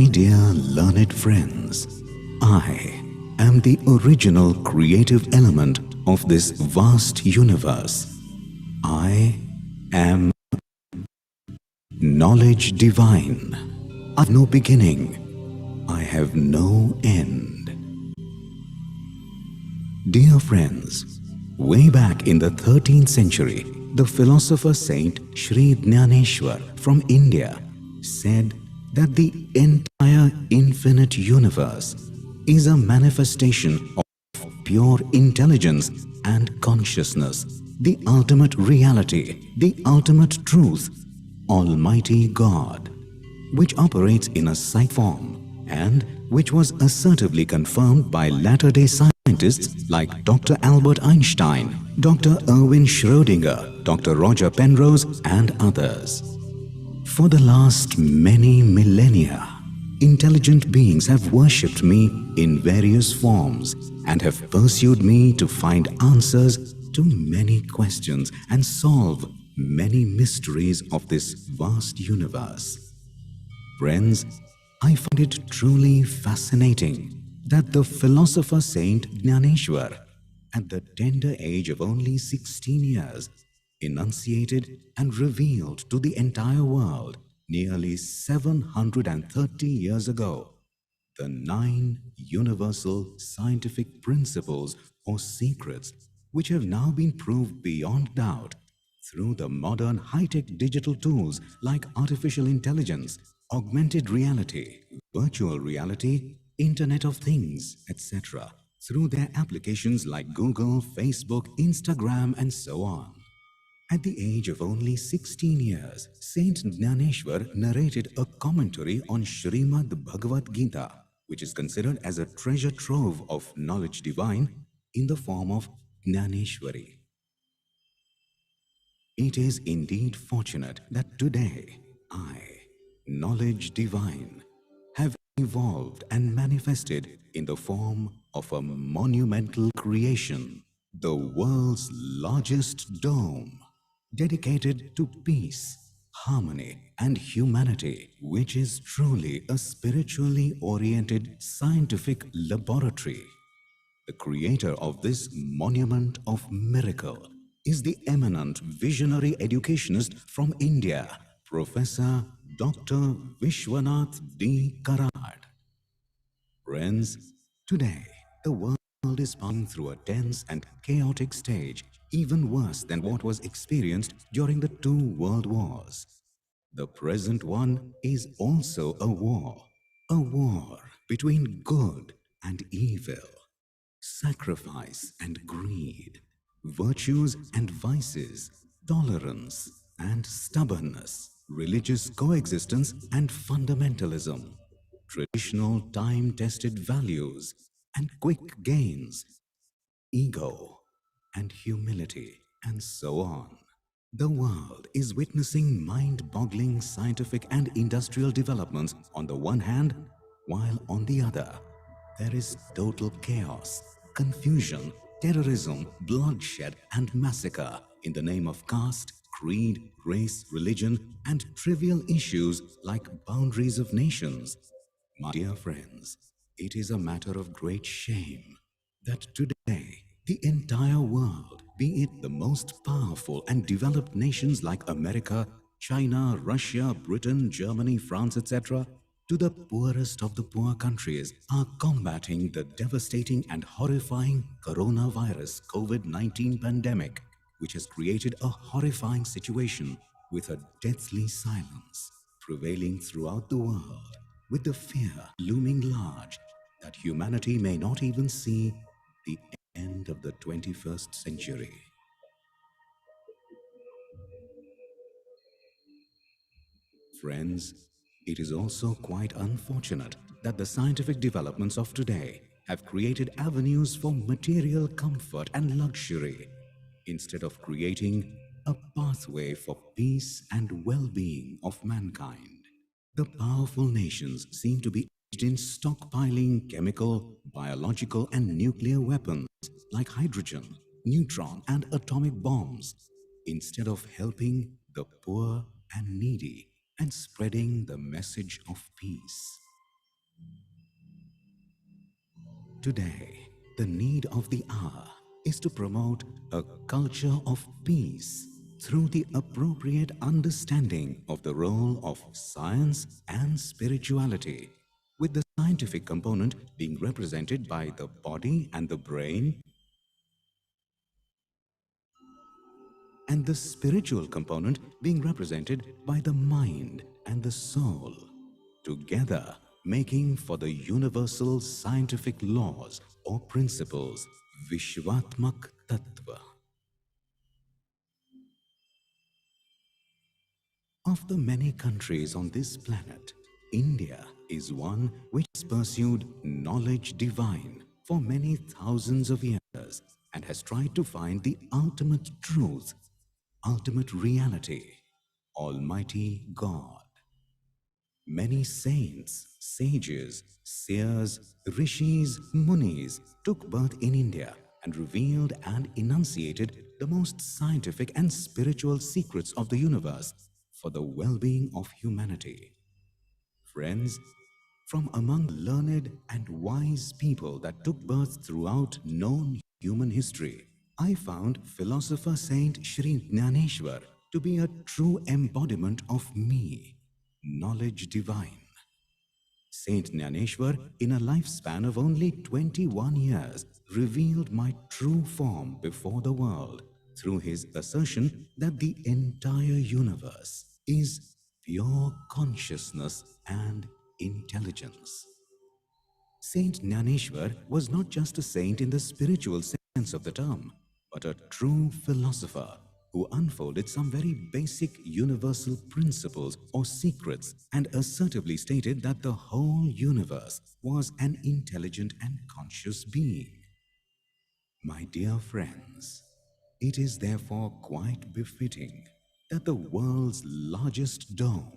My dear learned friends, I am the original creative element of this vast universe. I am knowledge divine. I have no beginning. I have no end. Dear friends, way back in the 13th century, the philosopher Saint Sri Dnyaneshwar from India said that the entire infinite universe is a manifestation of pure intelligence and consciousness, the ultimate reality, the ultimate truth, Almighty God, which operates in a psychic form and which was assertively confirmed by latter-day scientists like Dr. Albert Einstein, Dr. Erwin Schrödinger, Dr. Roger Penrose, and others. For the last many millennia, intelligent beings have worshipped me in various forms and have pursued me to find answers to many questions and solve many mysteries of this vast universe. Friends, I find it truly fascinating that the philosopher Saint Dnyaneshwar, at the tender age of only 16 years, enunciated and revealed to the entire world nearly 730 years ago the 9 universal scientific principles or secrets which have now been proved beyond doubt through the modern high-tech digital tools like artificial intelligence, augmented reality, virtual reality, Internet of Things, etc., through their applications like Google, Facebook, Instagram, and so on. At the age of only 16 years, Saint Dnyaneshwar narrated a commentary on Srimad Bhagavad Gita, which is considered as a treasure trove of knowledge divine in the form of Dnyaneshwari. It is indeed fortunate that today I, knowledge divine, have evolved and manifested in the form of a monumental creation, the world's largest dome, dedicated to peace, harmony, and humanity, which is truly a spiritually oriented scientific laboratory. The creator of this monument of miracle is the eminent visionary educationist from India, Professor Dr. Vishwanath D. Karad. Friends, today the world is passing through a tense and chaotic stage, even worse than what was experienced during the 2 world wars. The present one is also a war between good and evil, sacrifice and greed, virtues and vices, tolerance and stubbornness, religious coexistence and fundamentalism, traditional time-tested values and quick gains, ego and humility, and so on. The world is witnessing mind-boggling scientific and industrial developments on the one hand, while on the other, there is total chaos, confusion, terrorism, bloodshed, and massacre in the name of caste, creed, race, religion, and trivial issues like boundaries of nations. My dear friends, it is a matter of great shame that today the entire world, be it the most powerful and developed nations like America, China, Russia, Britain, Germany, France, etc., to the poorest of the poor countries, are combating the devastating and horrifying coronavirus COVID-19 pandemic, which has created a horrifying situation with a deathly silence prevailing throughout the world, with the fear looming large that humanity may not even see the end of the 21st century. Friends, it is also quite unfortunate that the scientific developments of today have created avenues for material comfort and luxury instead of creating a pathway for peace and well-being of mankind. The powerful nations seem to be engaged in stockpiling chemical, biological, and nuclear weapons like hydrogen, neutron, and atomic bombs instead of helping the poor and needy and spreading the message of peace. Today, the need of the hour is to promote a culture of peace through the appropriate understanding of the role of science and spirituality, with the scientific component being represented by the body and the brain, and the spiritual component being represented by the mind and the soul, together making for the universal scientific laws or principles, Vishwatmak Tattva. Of the many countries on this planet, India is one which has pursued knowledge divine for many thousands of years and has tried to find the ultimate truth, ultimate reality, Almighty God. Many saints, sages, seers, rishis, munis took birth in India and revealed and enunciated the most scientific and spiritual secrets of the universe for the well-being of humanity. Friends, from among learned and wise people that took birth throughout known human history, I found philosopher Saint Shri Dnyaneshwar to be a true embodiment of me, knowledge divine. Saint Dnyaneshwar, in a lifespan of only 21 years, revealed my true form before the world through his assertion that the entire universe is pure consciousness and intelligence. Saint Dnyaneshwar was not just a saint in the spiritual sense of the term, but a true philosopher who unfolded some very basic universal principles or secrets and assertively stated that the whole universe was an intelligent and conscious being. My dear friends, it is therefore quite befitting that the world's largest dome,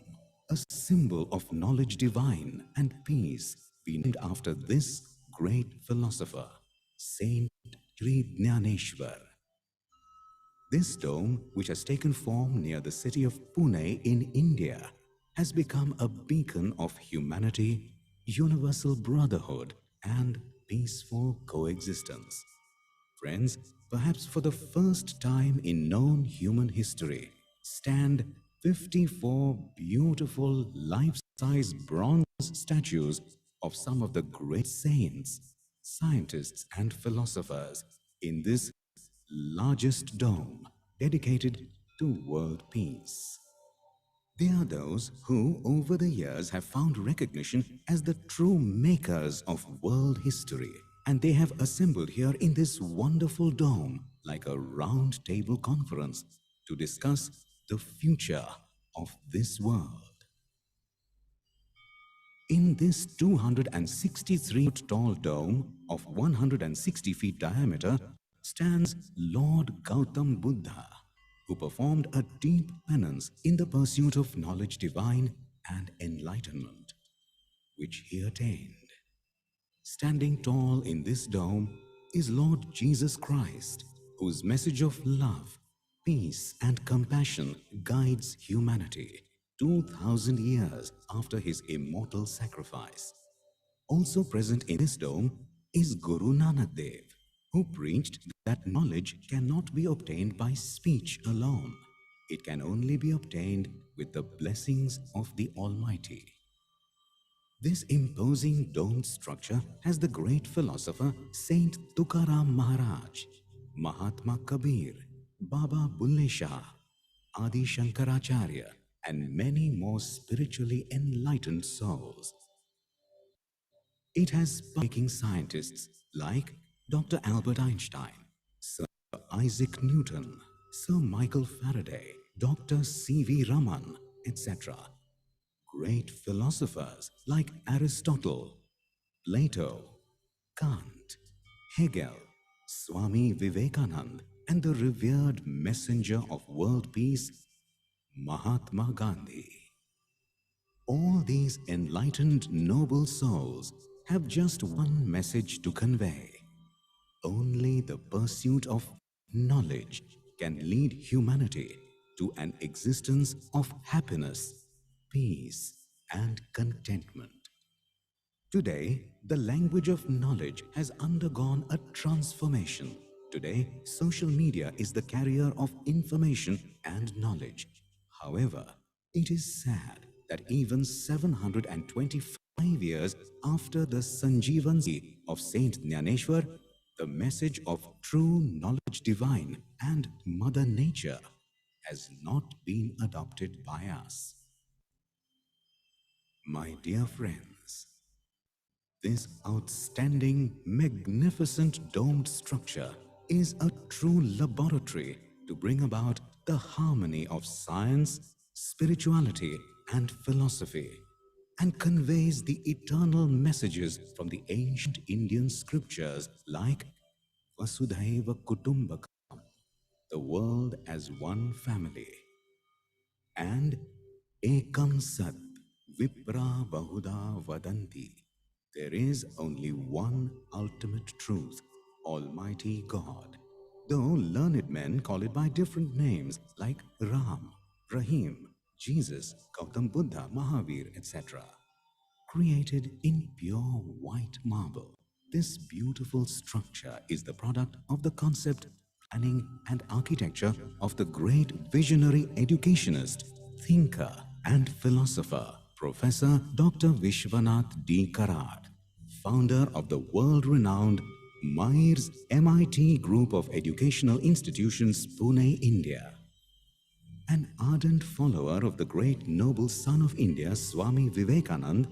a symbol of knowledge divine and peace, be named after this great philosopher, Saint Sri Dnyaneshwar. This dome, which has taken form near the city of Pune in India, has become a beacon of humanity, universal brotherhood, and peaceful coexistence. Friends, perhaps for the first time in known human history, stand 54 beautiful life-size bronze statues of some of the great saints, scientists, and philosophers in this largest dome dedicated to world peace. They are those who, over the years, have found recognition as the true makers of world history. And they have assembled here in this wonderful dome like a round table conference to discuss the future of this world. In this 263-foot tall dome of 160 feet diameter stands Lord Gautam Buddha, who performed a deep penance in the pursuit of knowledge divine and enlightenment, which he attained. Standing tall in this dome is Lord Jesus Christ, whose message of love, peace, and compassion guides humanity 2000 years after his immortal sacrifice. Also present in this dome is Guru Nanak Dev, who preached that knowledge cannot be obtained by speech alone. It can only be obtained with the blessings of the Almighty. This imposing domed structure has the great philosopher Saint Tukaram Maharaj, Mahatma Kabir, Baba Bulle Shah, Adi Shankaracharya, and many more spiritually enlightened souls. It has making scientists like Dr. Albert Einstein, Sir Isaac Newton, Sir Michael Faraday, Dr. C.V. Raman, etc. Great philosophers like Aristotle, Plato, Kant, Hegel, Swami Vivekanand, and the revered messenger of world peace, Mahatma Gandhi. All these enlightened noble souls have just one message to convey. Only the pursuit of knowledge can lead humanity to an existence of happiness, peace, and contentment. Today, the language of knowledge has undergone a transformation. Today, social media is the carrier of information and knowledge. However, it is sad that even 725 years after the Sanjeevansi of Saint Dnyaneshwar, the message of true knowledge divine and Mother Nature has not been adopted by us. My dear friends, this outstanding, magnificent domed structure is a true laboratory to bring about the harmony of science, spirituality, and philosophy, and conveys the eternal messages from the ancient Indian scriptures like Vasudhaiva Kutumbakam, the world as one family, and Ekam Sat Vipra Bahuda Vadanti. There is only one ultimate truth, Almighty God. Though learned men call it by different names like Ram, Rahim, Jesus, Gautam Buddha, Mahavir, etc. Created in pure white marble, this beautiful structure is the product of the concept, planning, and architecture of the great visionary educationist, thinker, and philosopher, Professor Dr. Vishwanath D. Karad, founder of the world-renowned MIRS MIT Group of Educational Institutions, Pune, India. An ardent follower of the great noble son of India, Swami Vivekanand,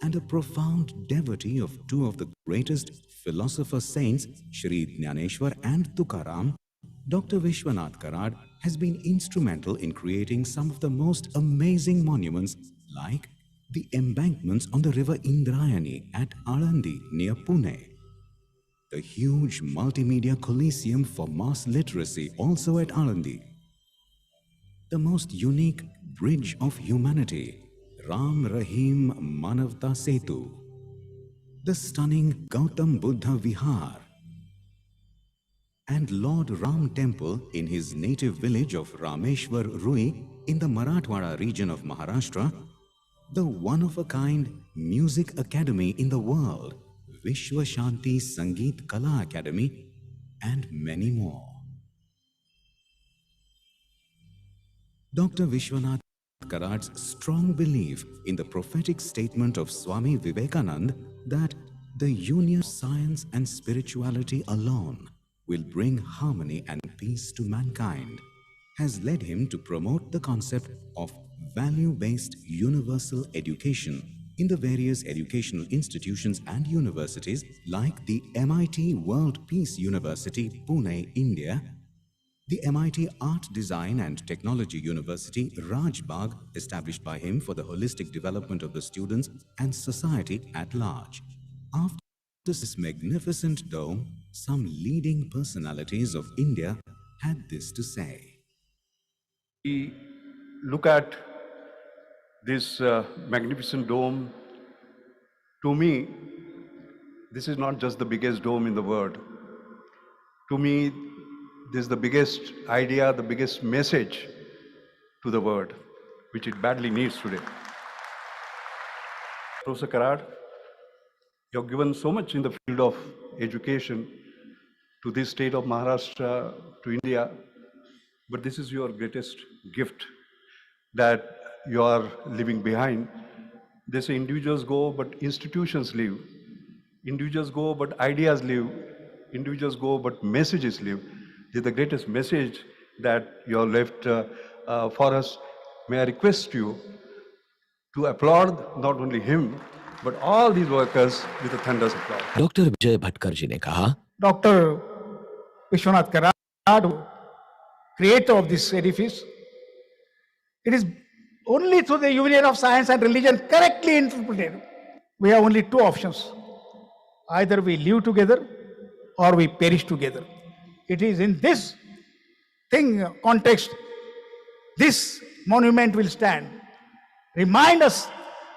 and a profound devotee of two of the greatest philosopher saints, Shri Dnyaneshwar and Tukaram, Dr. Vishwanath Karad has been instrumental in creating some of the most amazing monuments like the embankments on the river Indrayani at Alandi near Pune, the huge multimedia coliseum for mass literacy also at Alandi, the most unique bridge of humanity, Ram Rahim Manavta Setu, the stunning Gautam Buddha Vihar, and Lord Ram Temple in his native village of Rameshwar Rui in the Marathwada region of Maharashtra, the one-of-a-kind music academy in the world, Vishwa Shanti Sangeet Kala Academy, and many more. Dr. Vishwanath Karad's strong belief in the prophetic statement of Swami Vivekanand that the union of science and spirituality alone will bring harmony and peace to mankind has led him to promote the concept of value-based universal education in the various educational institutions and universities like the MIT World Peace University, Pune, India, the MIT Art, Design and Technology University, Rajbagh, established by him for the holistic development of the students and society at large. After this magnificent dome, some leading personalities of India had this to say. We look at this magnificent dome. To me, this is not just the biggest dome in the world. To me, this is the biggest idea, the biggest message to the world, which it badly needs today. Professor Karad, you have given so much in the field of education to this state of Maharashtra, to India, but this is your greatest gift that you are leaving behind. They say individuals go, but institutions live. Individuals go, but ideas live. Individuals go, but messages live. This is the greatest message that you have left for us. May I request you to applaud not only him, but all these workers with a thunderous applause. Doctor Vijay Bhatkar ji ने कहा, Dr. Vishwanath Karad, creator of this edifice, it is only through the union of science and religion correctly interpreted. We have only two options. Either we live together or we perish together. It is in this context, this monument will stand. Remind us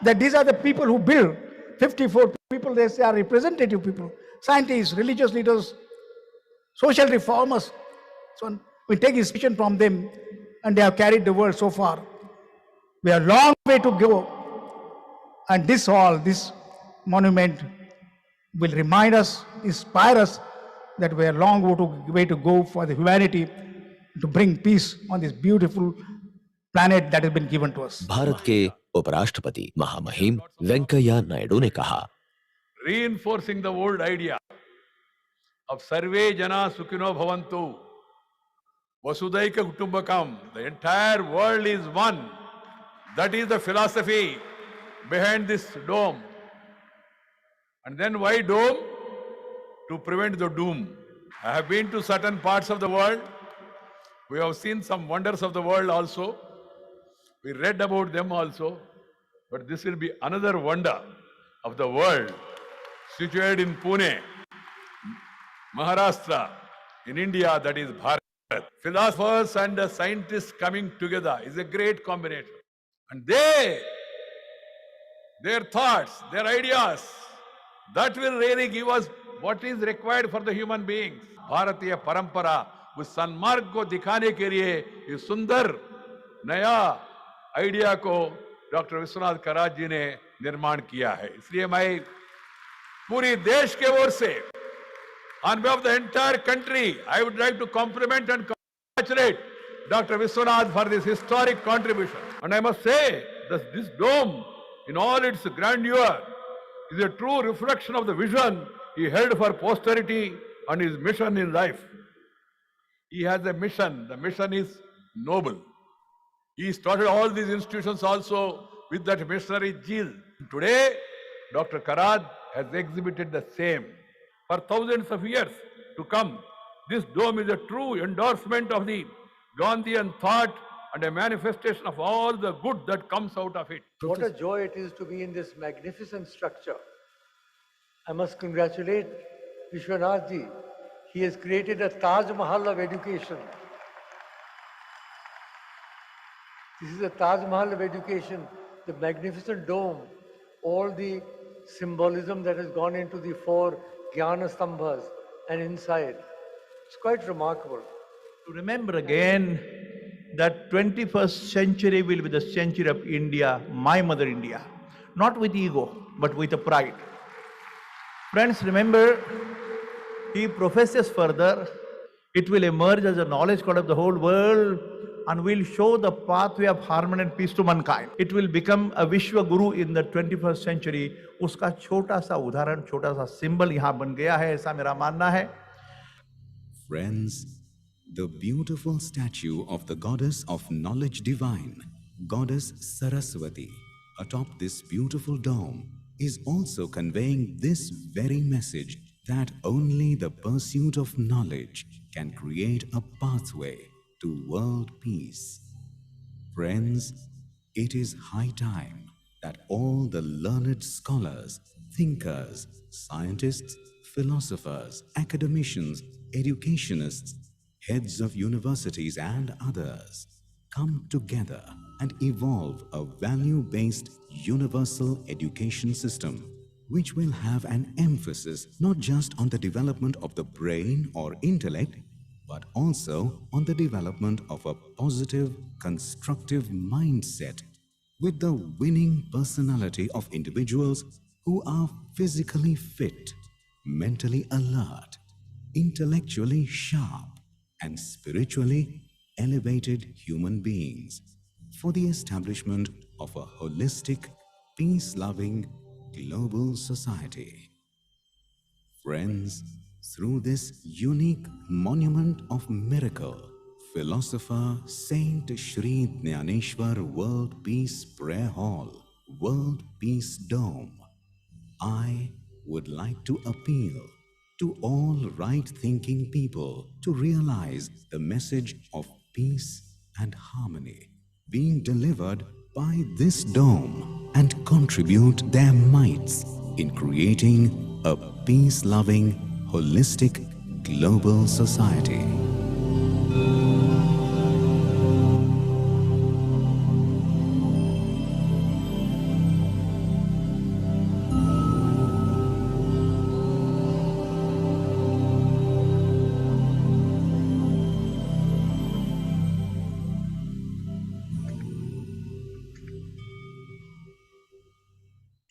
that these are the people who build. 54 people, they say, are representative people. Scientists, religious leaders, social reformers. So we take inspiration from them, and they have carried the world so far. We have a long way to go. And this monument will remind us, inspire us that we are a long way to go for the humanity to bring peace on this beautiful planet that has been given to us. Bharat के उपराष्ट्रपति महामहिम वेंकैया नायडू ने कहा, reinforcing the old idea of Sarve Jana Sukhino Bhavantu, Vasudaika Kutumbakam, the entire world is one. That is the philosophy behind this dome. And then why dome? To prevent the doom. I have been to certain parts of the world. We have seen some wonders of the world also. We read about them also. But this will be another wonder of the world, situated in Pune, Maharashtra, in India, that is Bharat. Philosophers and scientists coming together is a great combination. And their thoughts, their ideas, that will really give us what is required for the human beings. भारतीय परंपरा उस सन्मार्ग को दिखाने के लिए इस सुंदर नया आइडिया को डॉक्टर विश्वनाथ करात जी ने निर्माण किया है. इसलिए मैं पूरी देश के ओर से on behalf of the entire country, I would like to compliment and congratulate Dr. Vishwanath for this historic contribution. And I must say that this dome, in all its grandeur, is a true reflection of the vision he held for posterity and his mission in life. He has a mission. The mission is noble. He started all these institutions also with that missionary zeal. Today, Dr. Karad has exhibited the same. For thousands of years to come, this dome is a true endorsement of the Gandhian thought and a manifestation of all the good that comes out of it. What a joy it is to be in this magnificent structure. I must congratulate Vishwanath ji. He has created a Taj Mahal of education. This is a Taj Mahal of education, the magnificent dome, all the symbolism that has gone into the four Jnana Stambhas and inside. It's quite remarkable. To remember again that 21st century will be the century of India, my mother India. Not with ego, but with a pride. Friends, remember, he professes further, it will emerge as a knowledge code of the whole world and will show the pathway of harmony and peace to mankind. It will become a Vishwa Guru in the 21st century. उसका छोटा सा उदाहरण, छोटा सा symbol यहाँ बन गया है, ऐसा मेरा मानना है. Friends, the beautiful statue of the goddess of knowledge divine, goddess Saraswati, atop this beautiful dome is also conveying this very message that only the pursuit of knowledge can create a pathway to world peace. Friends, it is high time that all the learned scholars, thinkers, scientists, philosophers, academicians, educationists, heads of universities and others come together and evolve a value-based universal education system which will have an emphasis not just on the development of the brain or intellect, but also on the development of a positive, constructive mindset with the winning personality of individuals who are physically fit, mentally alert, intellectually sharp, and spiritually elevated human beings for the establishment of a holistic, peace-loving global society. Friends, through this unique monument of miracle, philosopher Saint Shri Dnyaneshwar World Peace Prayer Hall, World Peace Dome, I would like to appeal to all right-thinking people to realize the message of peace and harmony being delivered by this dome and contribute their mites in creating a peace-loving, holistic, global society.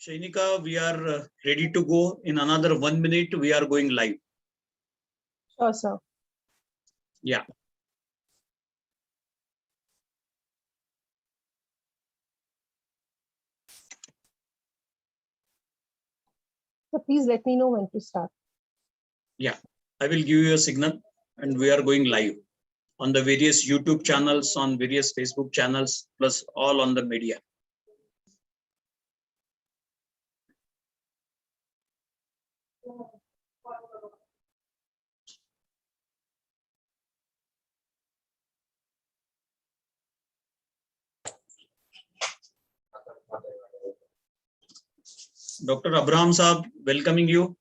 Chainika, we are ready to go. In another 1 minute, we are going live. Sure, sir. Yeah. So please let me know when to start. Yeah. I will give you a signal and we are going live on the various YouTube channels, on various Facebook channels, plus all on the media. Dr. Abraham Saab, welcoming you.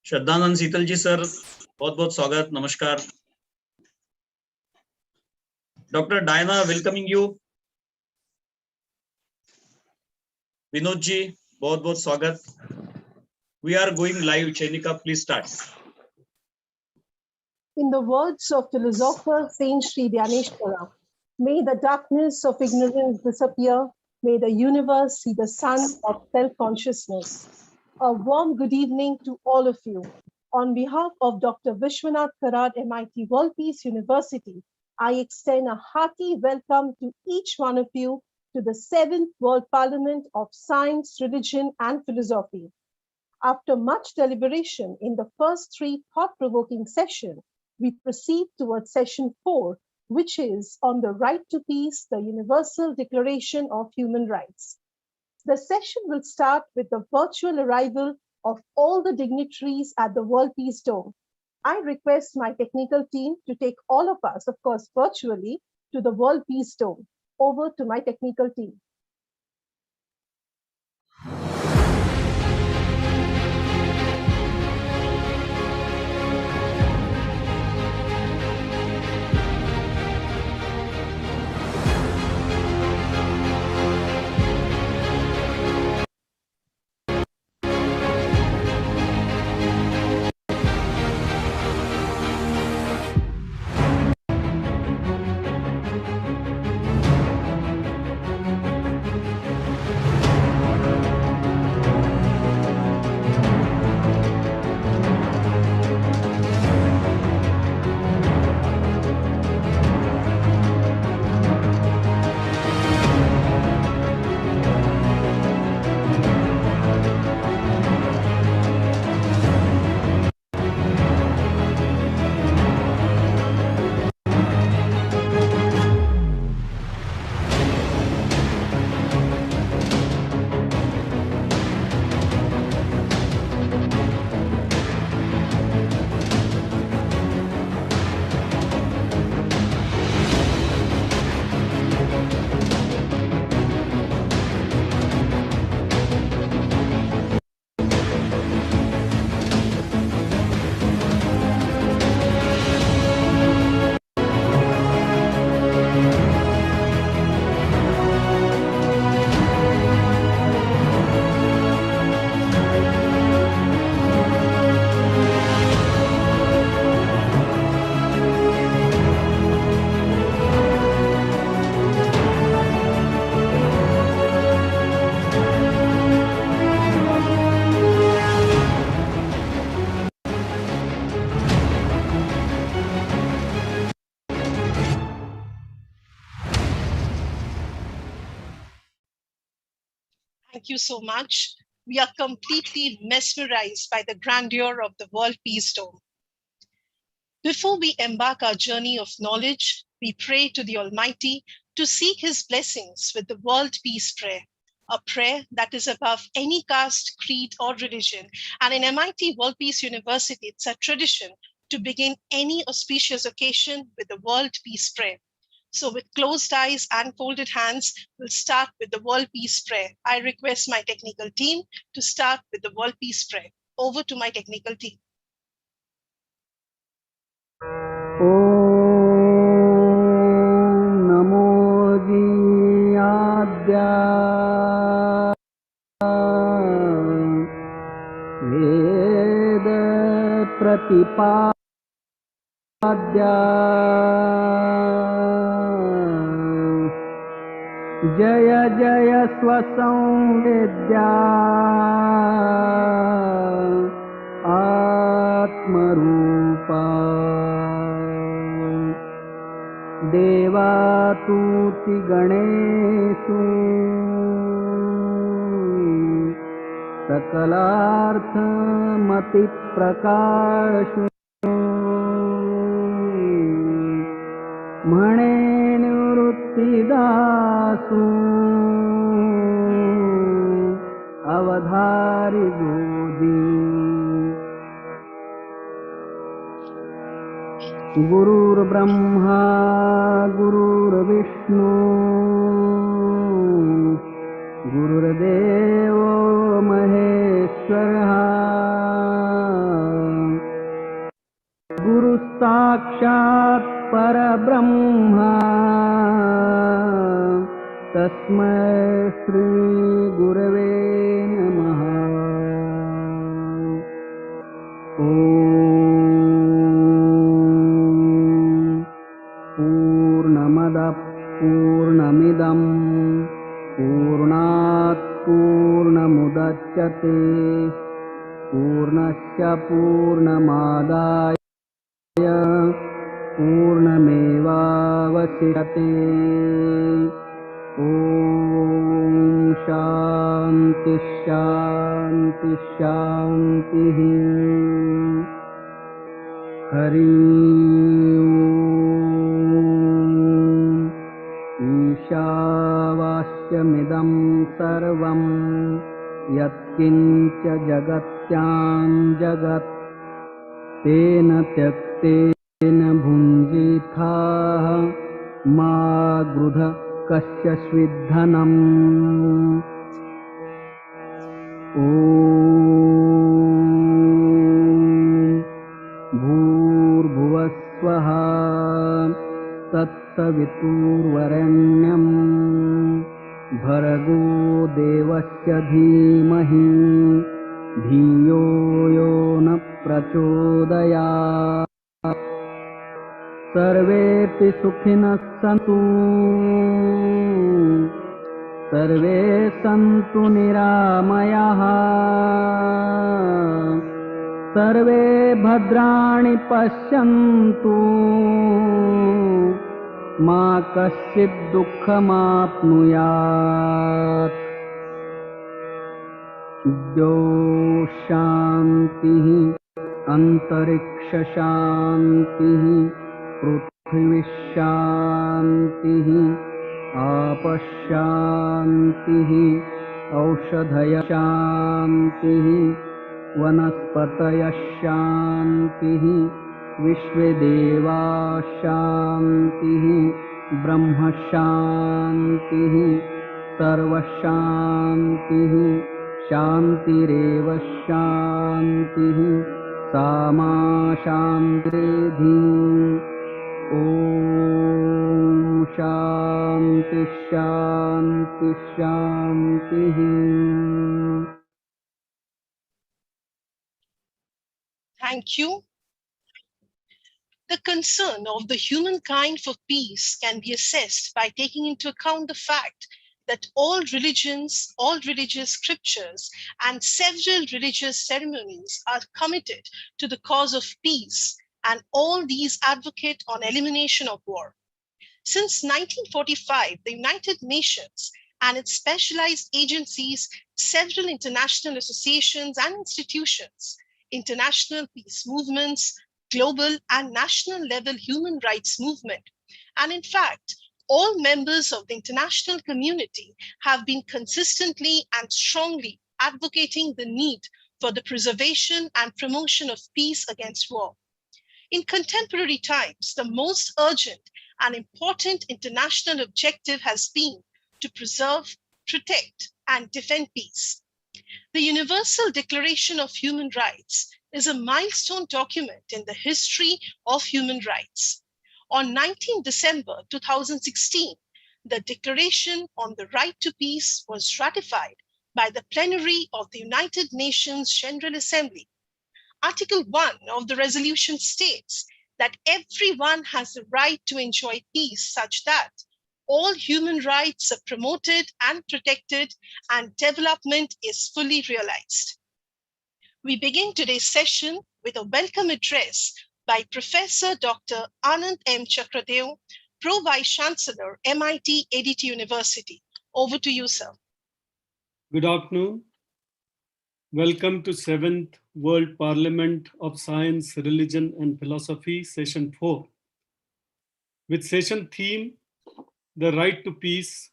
Shraddhanand Sital ji sir, बहुत-बहुत स्वागत, नमस्कार. Dr. Diana, welcoming you. Vinod ji, बहुत-बहुत स्वागत. We are going live. Chainika, please start. In the words of philosopher Saint Sri Dnyaneshwar, may the darkness of ignorance disappear. May the universe see the sun of self-consciousness. A warm good evening to all of you. On behalf of Dr. Vishwanath Karad, MIT World Peace University, I extend a hearty welcome to each one of you to the 7th World Parliament of Science, Religion and Philosophy. After much deliberation in the first 3 thought-provoking sessions, we proceed towards session 4, which is on the right to peace, the Universal Declaration of Human Rights. The session will start with the virtual arrival of all the dignitaries at the World Peace Dome. I request my technical team to take all of us, of course, virtually to the World Peace Dome. Over to my technical team. Thank you so much. We are completely mesmerized by the grandeur of the World Peace Dome. Before we embark our journey of knowledge, we pray to the Almighty to seek His blessings with the World Peace Prayer, a prayer that is above any caste, creed, or religion. And in MIT World Peace University, it's a tradition to begin any auspicious occasion with the World Peace Prayer. So with closed eyes and folded hands, we'll start with the World Peace Prayer. I request my technical team to start with the World Peace Prayer. Over to my technical team. नमो दीयाद्या वेद प्रतिपाद्या जय जय स्वसंवेद्या आत्मरूपा देवातुति गणेषु सकलार्थमतिप्रकाशु म्हणे निवृत्तिदासु अवधारि गोदी गुरुर्ब्रह्मा गुरुर्विष्णु गुरुर्देवो महेश्वरः गुरुसाक्षात् परब्रह्मा तस्मै श्री गुरवे नमः। पूर्णमदः पूर्णमिदं पूर्णात् पूर्णमुदच्यते पूर्णस्य पूर्णमादाय पूर्णमेवावशिष्यते। ॐ शान्ति शान्ति शान्तिः। हरि ओम्। ईशावास्यमिदं सर्वं यत्किञ्च जगत्यां जगत् तेन त्यक्तेन भुञ्जीथाः मा गृध कस्यचिद्धनम्। ॐ भूर्भुवस्वः तत्सवितुर्वरेण्यं भर्गो देवस्य धीमहि धियो यो न प्रचोदयात्। सर्वेऽपि सुखिनः सन्तु सर्वे सन्तु निरामयाः सर्वे भद्राणि पश्यन्तु मा कश्चित् दुःखमाप्नुयात्। द्यौः शान्तिः अन्तरिक्षशान्तिः पृथिवीशान्तिः आपश्शान्तिः औषधयशान्तिः वनस्पतयशान्तिः विश्वेदेवाशान्तिः ब्रह्मशान्तिः सर्वशान्तिः शान्तिरेव शान्तिः सामा शान्तिरेधि। ॐ शान्ति शान्ति शान्तिः। Thank you. The concern of the humankind for peace can be assessed by taking into account the fact that all religions, all religious scriptures, and several religious ceremonies are committed to the cause of peace, and all these advocate on elimination of war. Since 1945, the United Nations and its specialized agencies, several international associations and institutions, international peace movements, global and national level human rights movement, and in fact, all members of the international community have been consistently and strongly advocating the need for the preservation and promotion of peace against war. In contemporary times, the most urgent and important international objective has been to preserve, protect, and defend peace. The Universal Declaration of Human Rights is a milestone document in the history of human rights. On 19 December 2016, the Declaration on the Right to Peace was ratified by the plenary of the United Nations General Assembly. Article 1 of the resolution states that everyone has the right to enjoy peace such that all human rights are promoted and protected, and development is fully realized. We begin today's session with a welcome address by Professor Dr. Anand M. Chakradev, Pro Vice Chancellor, MIT Edith University. Over to you, sir. Good afternoon. Welcome to 7th World Parliament of Science, Religion and Philosophy, Session 4. With session theme, The Right to Peace,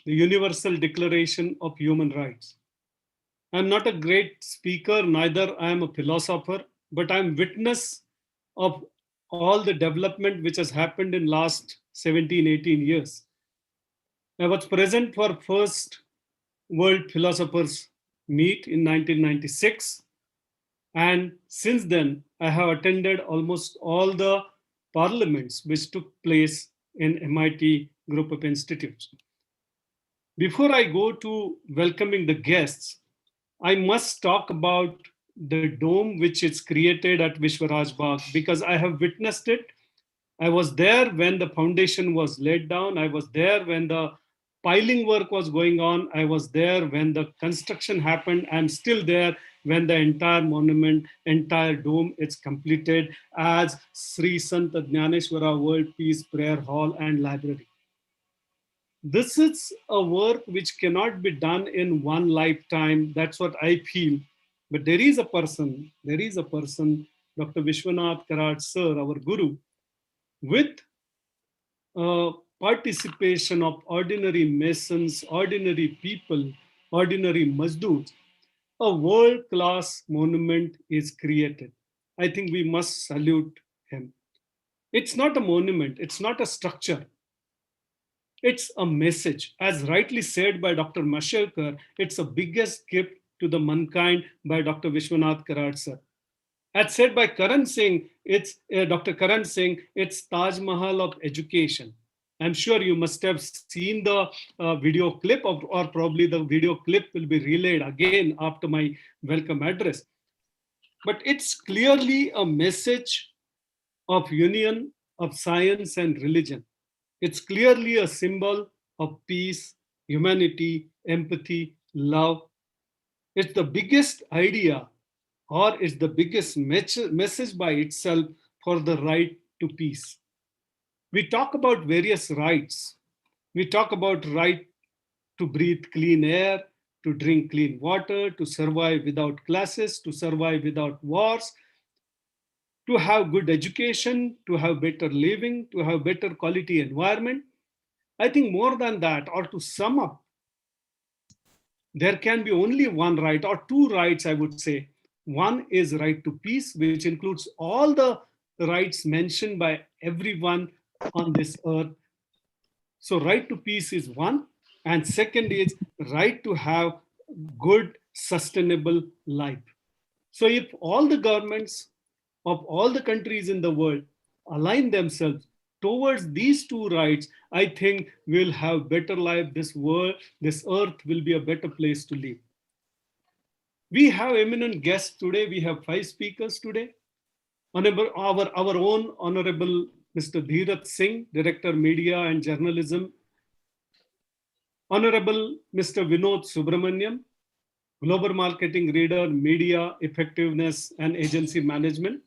the Universal Declaration of Human Rights. I'm not a great speaker, neither I am a philosopher, but I'm witness of all the development which has happened in last 17, 18 years. I was present for first World Philosophers Meet in 1996. And since then, I have attended almost all the parliaments which took place in MIT group of institutes. Before I go to welcoming the guests, I must talk about the dome which is created at Vishwaraj Bagh because I have witnessed it. I was there when the foundation was laid down. I was there when the piling work was going on. I was there when the construction happened. I'm still there when the entire monument, entire dome is completed as Sri Sant Dnyaneshwar World Peace Prayer Hall and Library. This is a work which cannot be done in one lifetime. That's what I feel. But there is a person, Dr. Vishwanath Karad sir, our guru, with participation of ordinary masons, ordinary people, ordinary Mazdoors, a world-class monument is created. I think we must salute him. It's not a monument, it's not a structure. It's a message. As rightly said by Dr. Mashelkar, it's the biggest gift to the mankind by Dr. Vishwanath Karad sir. As said by Karan Singh, it's Dr. Karan Singh, it's Taj Mahal of education. I'm sure you must have seen the video clip or probably the video clip will be relayed again after my welcome address. But it's clearly a message of union of science and religion. It's clearly a symbol of peace, humanity, empathy, love. It's the biggest idea or is the biggest message by itself for the right to peace. We talk about various rights. We talk about right to breathe clean air, to drink clean water, to survive without classes, to survive without wars, to have good education, to have better living, to have better quality environment. I think more than that, or to sum up, there can be only one right or two rights, I would say. One is right to peace, which includes all the rights mentioned by everyone on this earth. So right to peace is one. And second is right to have good, sustainable life. So if all the governments of all the countries in the world align themselves towards these two rights, I think we'll have better life. This world, this earth will be a better place to live. We have eminent guests today. We have 5 speakers today. Our own Honorable Mr. Dheeraj Singh, Director Media and Journalism. Honorable Mr. Vinod Subramaniam, Global Marketing Reader, Media Effectiveness and Agency Management.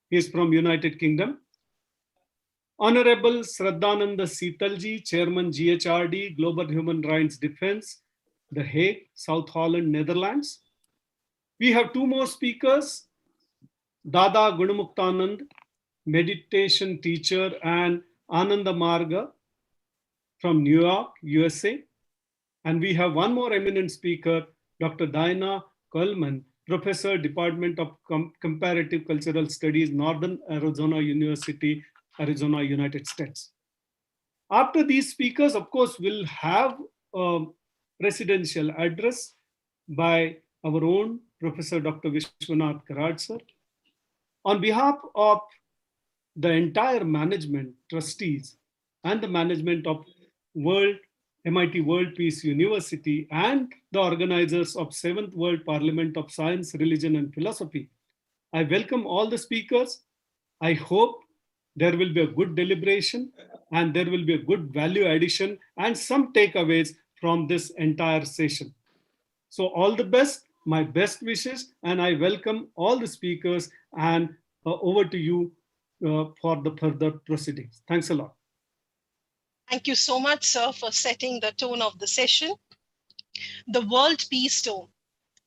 He is from United Kingdom. Honorable Shraddhananda Seetalji, Chairman GHRD, Global Human Rights Defense, The Hague, South Holland, Netherlands. We have 2 more speakers, Dada Gunamuktanand, meditation teacher, and Ananda Marga from New York, USA. And we have 1 more eminent speaker, Dr. Diana Coleman, Professor, Department of Comparative Cultural Studies, Northern Arizona University, Arizona, United States. After these speakers, of course, we'll have a presidential address by our own Professor Dr. Vishwanath Karad sir. On behalf of the entire management, trustees, and the management of MIT World Peace University and the organizers of 7th World Parliament of Science, Religion and Philosophy, I welcome all the speakers. I hope there will be a good deliberation and there will be a good value addition and some takeaways from this entire session. So all the best, my best wishes, and I welcome all the speakers, and over to you for the further proceedings. Thanks a lot. Thank you so much, sir, for setting the tone of the session. The World Peace Dome,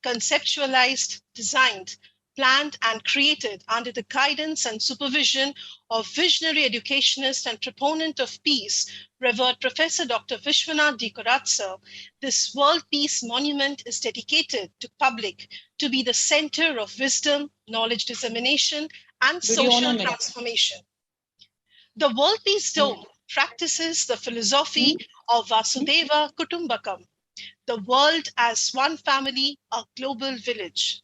conceptualized, designed, planned, and created under the guidance and supervision of visionary educationist and proponent of peace, Revered Professor Dr. Vishwanath D. Koratsa, this World Peace Monument is dedicated to public to be the center of wisdom, knowledge dissemination, and social transformation. The World Peace Dome practices the philosophy of Vasudeva Kutumbakam, the world as one family, a global village.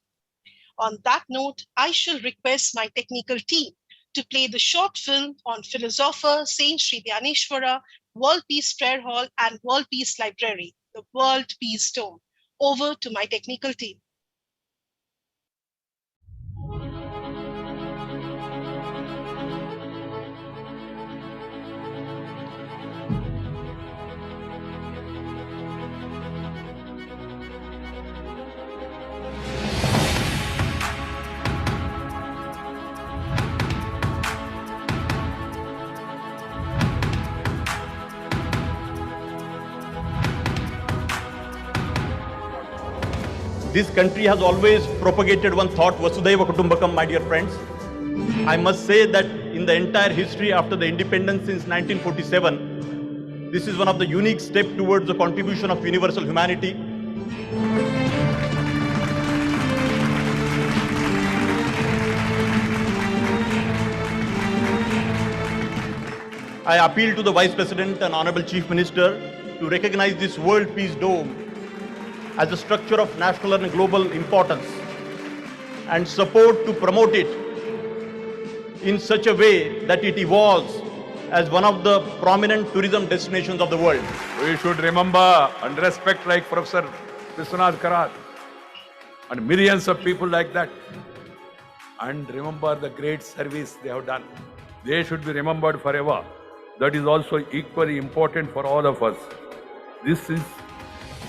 On that note, I shall request my technical team to play the short film on philosopher Saint Sri Dnyaneshwara, World Peace Prayer Hall, and World Peace Library, the World Peace Dome. Over to my technical team. This country has always propagated one thought, Vasudhaiva Kutumbakam, my dear friends. I must say that in the entire history after the independence since 1947, this is one of the unique steps towards the contribution of universal humanity. I appeal to the Vice President and Honorable Chief Minister to recognize this World Peace Dome as a structure of national and global importance and support to promote it in such a way that it evolves as one of the prominent tourism destinations of the world. We should remember and respect like Professor Vishwanath Karat and millions of people like that, and remember the great service they have done. They should be remembered forever. That is also equally important for all of us. This is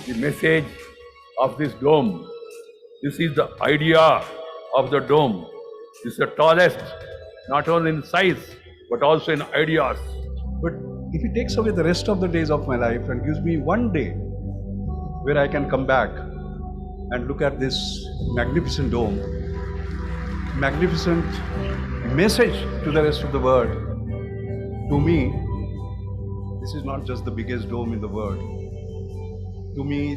the message of this dome. This is the idea of the dome. This is the tallest, not only in size, but also in ideas. But if he takes away the rest of the days of my life and gives me one day where I can come back and look at this magnificent dome, magnificent message to the rest of the world, to me, this is not just the biggest dome in the world. To me,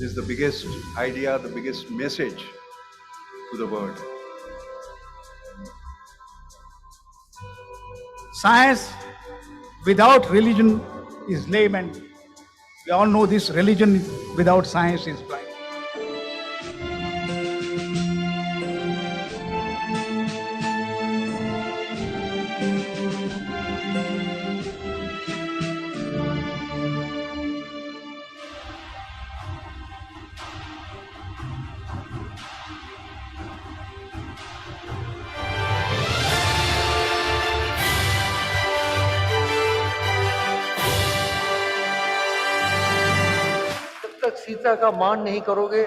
this is the biggest idea, the biggest message to the world. Science without religion is lame, and we all know this: religion without science is blind. Sita का मान नहीं करोगे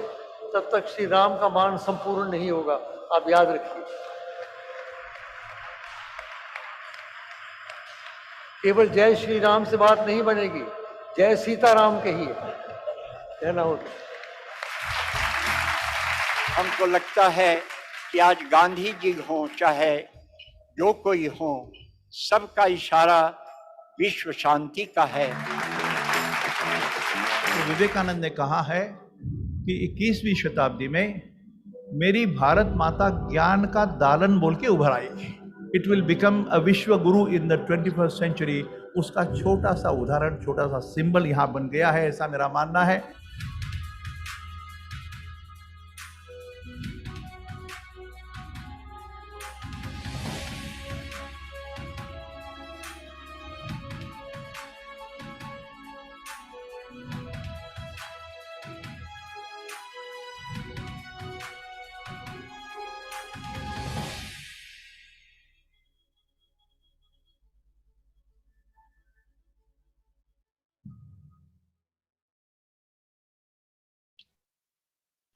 तब तक श्री राम का मान संपूर्ण नहीं होगा, आप याद रखिए। केवल जय श्री राम से बात नहीं बनेगी, जय सीताराम कहिए, कहना होगा। हमको लगता है कि आज गांधी जी हों चाहे जो कोई हो, सबका इशारा विश्व शांति का है। विवेकानंद ने कहा है कि 21वीं शताब्दी में मेरी भारत माता ज्ञान का दालन बोल के उभर आएगी। इट विल बिकम अ विश्व गुरु इन द 21st सेंचुरी। उसका छोटा सा उदाहरण, छोटा सा सिंबल यहाँ बन गया है, ऐसा मेरा मानना है।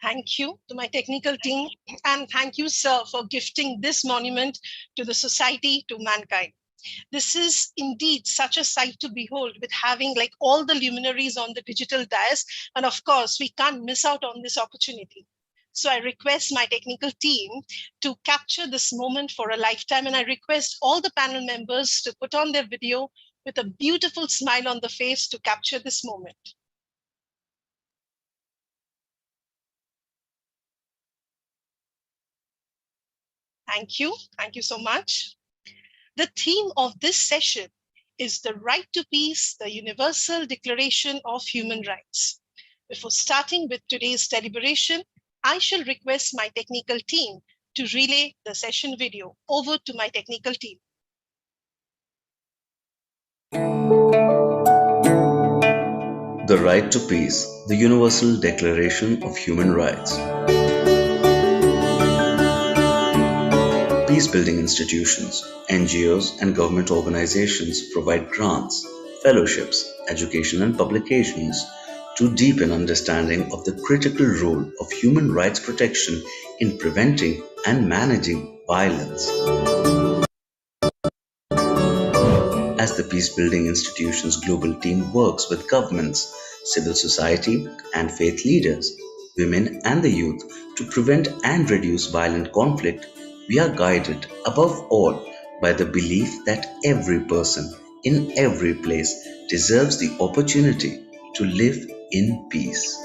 Thank you to my technical team, and thank you, sir, for gifting this monument to the society, to mankind. This is indeed such a sight to behold, with having like all the luminaries on the digital dais. And of course, we can't miss out on this opportunity. So I request my technical team to capture this moment for a lifetime. And I request all the panel members to put on their video with a beautiful smile on the face to capture this moment. Thank you. Thank you so much. The theme of this session is the right to peace, the Universal Declaration of Human Rights. Before starting with today's deliberation, I shall request my technical team to relay the session video. Over to my technical team. The right to peace, the Universal Declaration of Human Rights. Peace-building institutions, NGOs, and government organizations provide grants, fellowships, education, and publications to deepen understanding of the critical role of human rights protection in preventing and managing violence. As the Peace-building institutions global team works with governments, civil society, and faith leaders, women, and the youth to prevent and reduce violent conflict, we are guided above all by the belief that every person in every place deserves the opportunity to live in peace.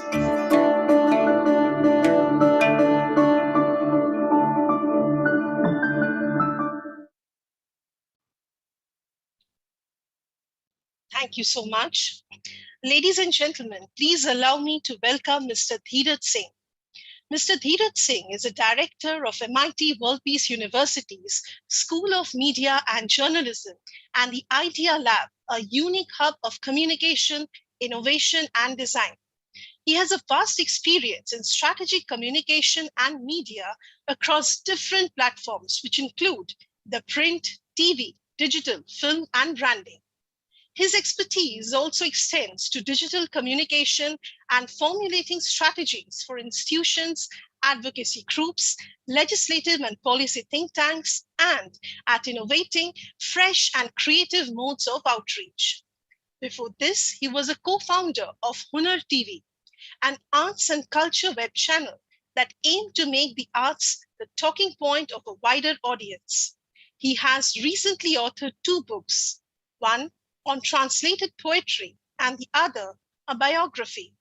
Thank you so much. Ladies and gentlemen, please allow me to welcome Mr. Dheeraj Singh. Mr. Dheeraj Singh is a director of MIT World Peace University's School of Media and Journalism and the Idea Lab, a unique hub of communication, innovation, and design. He has a vast experience in strategic communication and media across different platforms, which include the print, TV, digital, film, and branding. His expertise also extends to digital communication and formulating strategies for institutions, advocacy groups, legislative and policy think tanks, and at innovating fresh and creative modes of outreach. Before this, he was a co-founder of Hunar TV, an arts and culture web channel that aimed to make the arts the talking point of a wider audience. He has recently authored 2 books, one on translated poetry and the other a biography.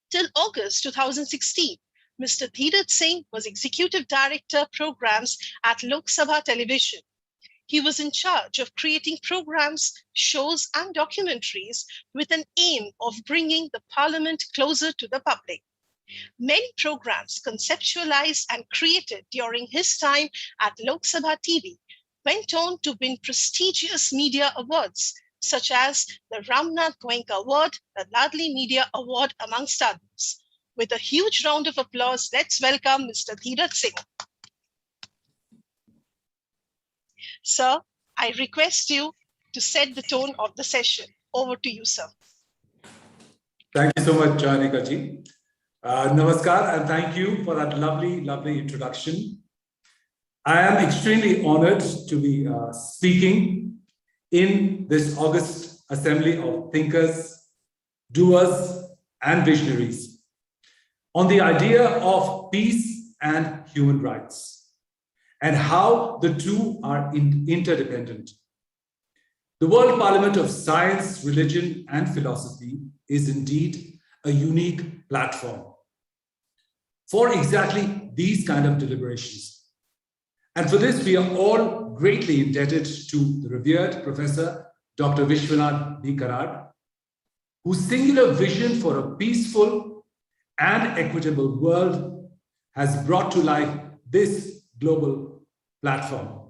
Till August 2016, Mr. Dheeraj Singh was Executive Director Programs at Lok Sabha Television. He was in charge of creating programs, shows, and documentaries with an aim of bringing the parliament closer to the public. Many programs conceptualized and created during his time at Lok Sabha TV went on to win prestigious media awards, such as the Ramnath Goenka Award, the Ladli Media Award, amongst others. With a huge round of applause, let's welcome Mr. Dheeraj Singh. Sir, I request you to set the tone of the session. Over to you, sir. Thank you so much, Anika ji. Namaskar, and thank you for that lovely, lovely introduction. I am extremely honored to be speaking in this August assembly of thinkers, doers, and visionaries on the idea of peace and human rights and how the two are interdependent. The World Parliament of Science, Religion, and Philosophy is indeed a unique platform for exactly these kind of deliberations. And for this, we are all greatly indebted to the revered Professor Dr. Vishwanath B. Karad, whose singular vision for a peaceful and equitable world has brought to life this global platform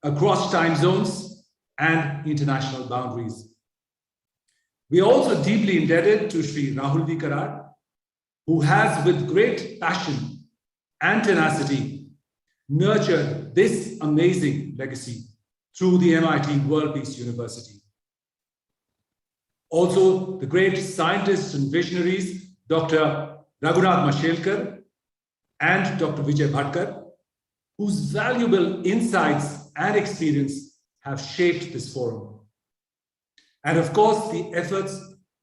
across time zones and international boundaries. We are also deeply indebted to Sri Rahul V. Karad, who has, with great passion and tenacity, nurtured this amazing legacy through the MIT World Peace University. Also, the great scientists and visionaries, Dr. Raghunath Mashelkar and Dr. Vijay Bhatkar, whose valuable insights and experience have shaped this forum. And of course, the efforts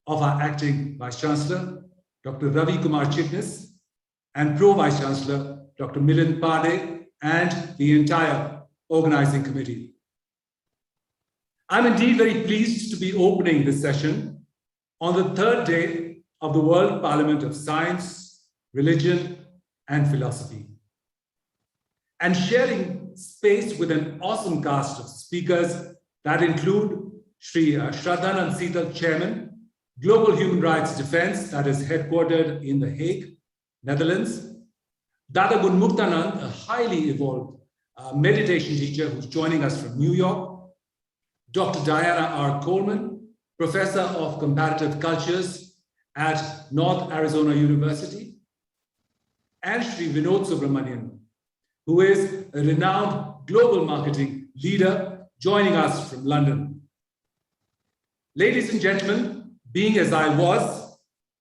of our acting Vice Chancellor, Dr. Ravi Kumar Chitnis, and Pro Vice Chancellor, Dr. Milind Pade, and the entire organizing committee. I'm indeed very pleased to be opening this session on the third day of the World Parliament of Science, Religion, and Philosophy, and sharing space with an awesome cast of speakers that include Shri Shraddhanand Seetal, Chairman, Global Human Rights Defense, that is headquartered in The Hague, Netherlands, Dada Gunmuktanand, a highly evolved meditation teacher who's joining us from New York, Dr. Diana R. Coleman, Professor of Comparative Cultures at North Arizona University, and Shri Vinod Subramanian, who is a renowned global marketing leader joining us from London. Ladies and gentlemen, being as I was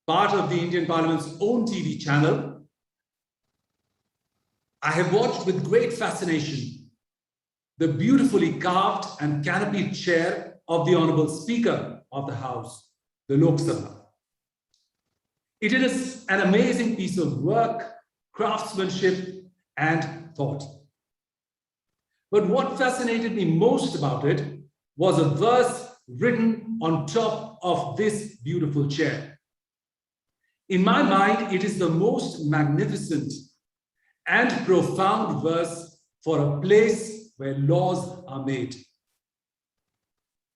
part of the Indian Parliament's own TV channel, I have watched with great fascination the beautifully carved and canopied chair of the Honorable Speaker of the House, the Lok Sabha. It is an amazing piece of work, craftsmanship, and thought. But what fascinated me most about it was a verse written on top of this beautiful chair. In my mind, it is the most magnificent and profound verse for a place where laws are made.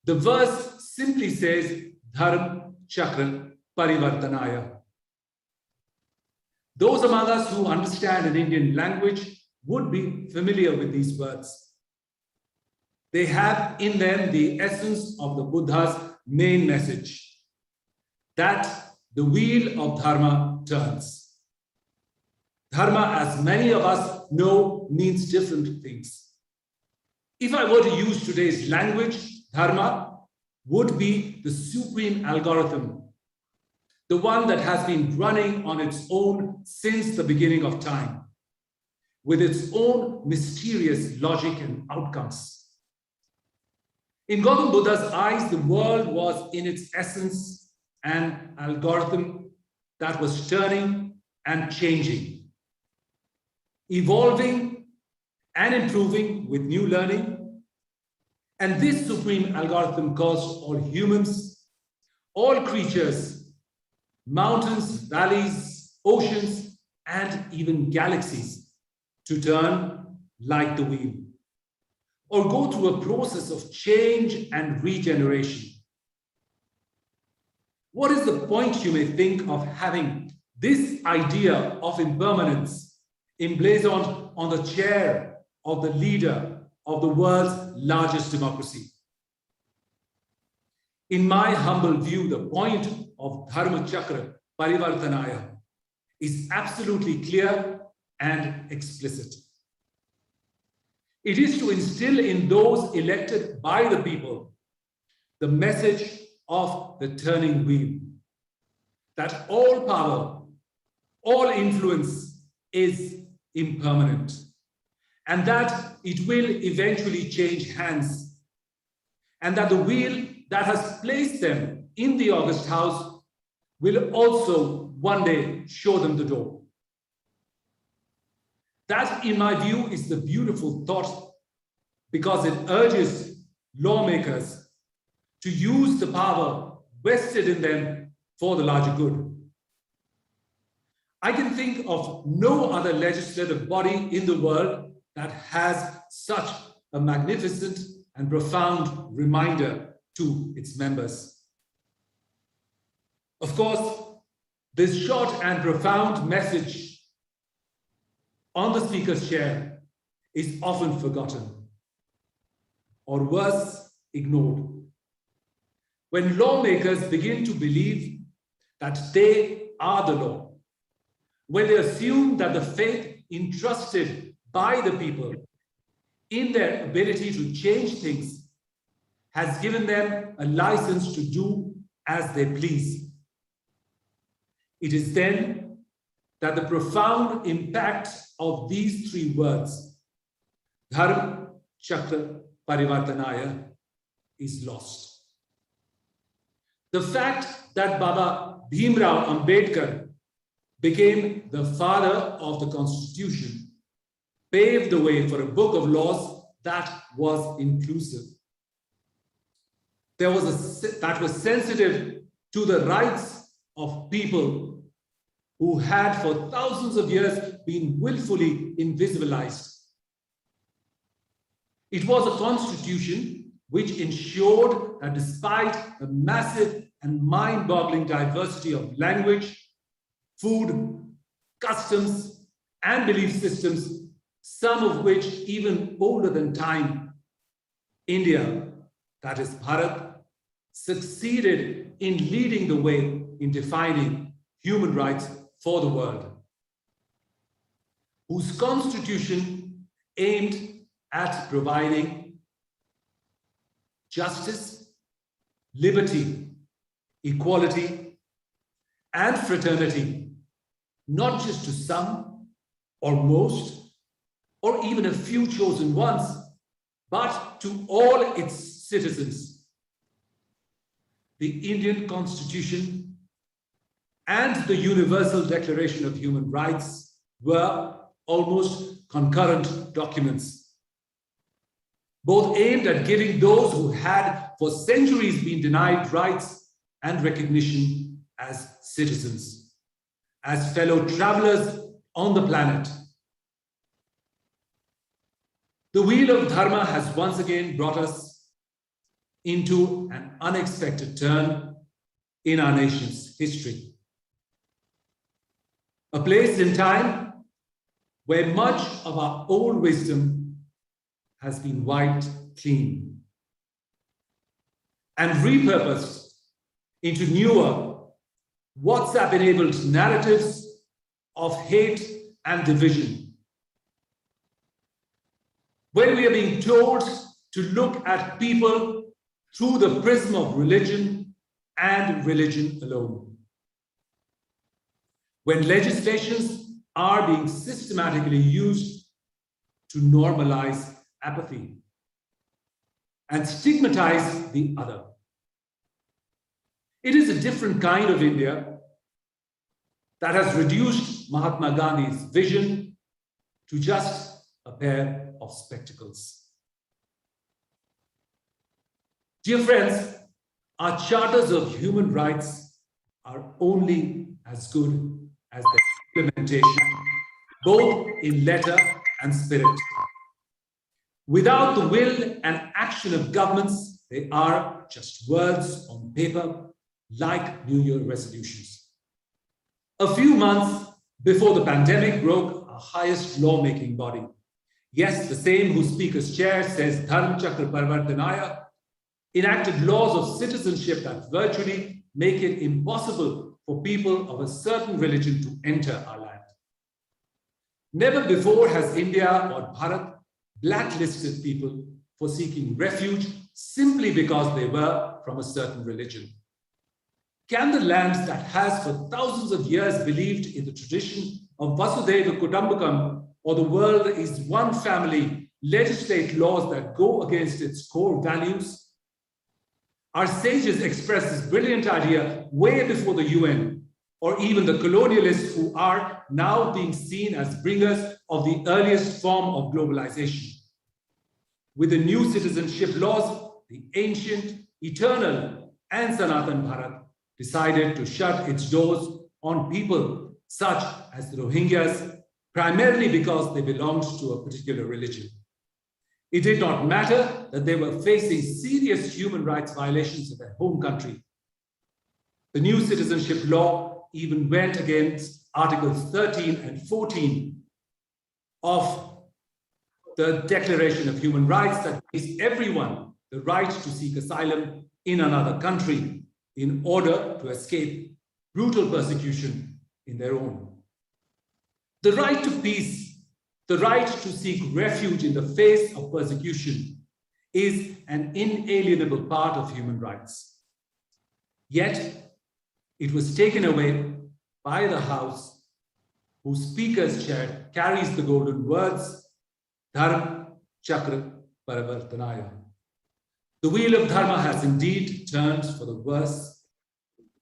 The verse simply says, Dharma Chakra Parivartanaya. Those among us who understand an Indian language would be familiar with these words. They have in them the essence of the Buddha's main message, that the wheel of Dharma turns. Dharma, as many of us know, means different things. If I were to use today's language, Dharma would be the supreme algorithm, the one that has been running on its own since the beginning of time, with its own mysterious logic and outcomes. In Gautam Buddha's eyes, the world was in its essence an algorithm that was turning and changing, evolving and improving with new learning. And this supreme algorithm caused all humans, all creatures, mountains, valleys, oceans, and even galaxies to turn like the wheel, or go through a process of change and regeneration. What is the point, you may think, of having this idea of impermanence emblazoned on the chair of the leader of the world's largest democracy? In my humble view, the point of Dharma Chakra Parivartanaya is absolutely clear and explicit. It is to instill in those elected by the people the message of the turning wheel, that all power, all influence is impermanent, and that it will eventually change hands, and that the wheel that has placed them in the August House will also one day show them the door. That, in my view, is the beautiful thought, because it urges lawmakers to use the power vested in them for the larger good. I can think of no other legislative body in the world that has such a magnificent and profound reminder to its members. Of course, this short and profound message on the Speaker's chair is often forgotten, or worse, ignored. When lawmakers begin to believe that they are the law, when they assume that the faith entrusted by the people in their ability to change things has given them a license to do as they please, it is then that the profound impact of these three words, Dharma, Chakra, Parivartanaya, is lost. The fact that Baba Bhimrao Ambedkar became the father of the Constitution paved the way for a book of laws that was inclusive. That was sensitive to the rights of people who had for thousands of years been willfully invisibilized. It was a constitution which ensured that despite the massive and mind-boggling diversity of language, food, customs, and belief systems, some of which even older than time, India, that is Bharat, succeeded in leading the way in defining human rights for the world, whose constitution aimed at providing justice, liberty, equality, and fraternity, not just to some or most, or even a few chosen ones, but to all its citizens. The Indian Constitution and the Universal Declaration of Human Rights were almost concurrent documents, both aimed at giving those who had for centuries been denied rights and recognition as citizens, as fellow travelers on the planet. The wheel of Dharma has once again brought us into an unexpected turn in our nation's history. A place in time where much of our old wisdom has been wiped clean and repurposed into newer, WhatsApp-enabled narratives of hate and division. When we are being told to look at people through the prism of religion and religion alone. When legislations are being systematically used to normalize apathy and stigmatize the other. It is a different kind of India that has reduced Mahatma Gandhi's vision to just a pair of spectacles. Dear friends, our charters of human rights are only as good as their implementation, both in letter and spirit. Without the will and action of governments, they are just words on paper, like New Year resolutions. A few months before the pandemic broke our highest lawmaking body, yes, the same whose Speaker's chair says Dharma Chakra Parivartanaya, enacted laws of citizenship that virtually make it impossible for people of a certain religion to enter our land. Never before has India or Bharat blacklisted people for seeking refuge simply because they were from a certain religion. Can the land that has for thousands of years believed in the tradition of Vasudhaiva Kutumbakam, or the world is one family, legislate laws that go against its core values? Our sages expressed this brilliant idea way before the UN, or even the colonialists who are now being seen as bringers of the earliest form of globalization. With the new citizenship laws, the ancient, eternal, and Sanatan Bharat decided to shut its doors on people such as the Rohingyas, primarily because they belonged to a particular religion. It did not matter that they were facing serious human rights violations in their home country. The new citizenship law even went against Articles 13 and 14 of the Declaration of Human Rights that gives everyone the right to seek asylum in another country in order to escape brutal persecution in their own. The right to peace, the right to seek refuge in the face of persecution is an inalienable part of human rights. Yet, it was taken away by the House whose speaker's chair carries the golden words, Dharma Chakra Parivartanaya. The wheel of Dharma has indeed turned for the worse.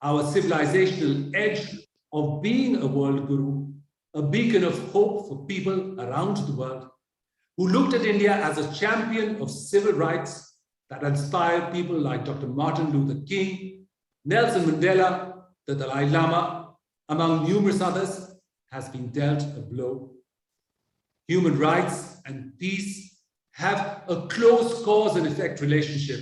Our civilizational edge of being a world guru, a beacon of hope for people around the world, who looked at India as a champion of civil rights that inspired people like Dr. Martin Luther King, Nelson Mandela, the Dalai Lama, among numerous others, has been dealt a blow. Human rights and peace have a close cause and effect relationship.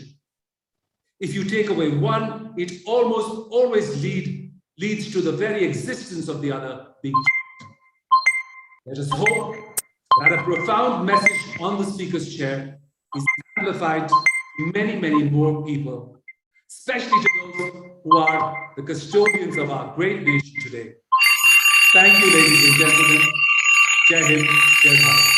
If you take away one, it almost always leads to the very existence of the other being. Let us hope that a profound message on the speaker's chair is amplified to many, many more people, especially to those who are the custodians of our great nation today. Thank you, ladies and gentlemen. Jai Hind, Jai Bharat.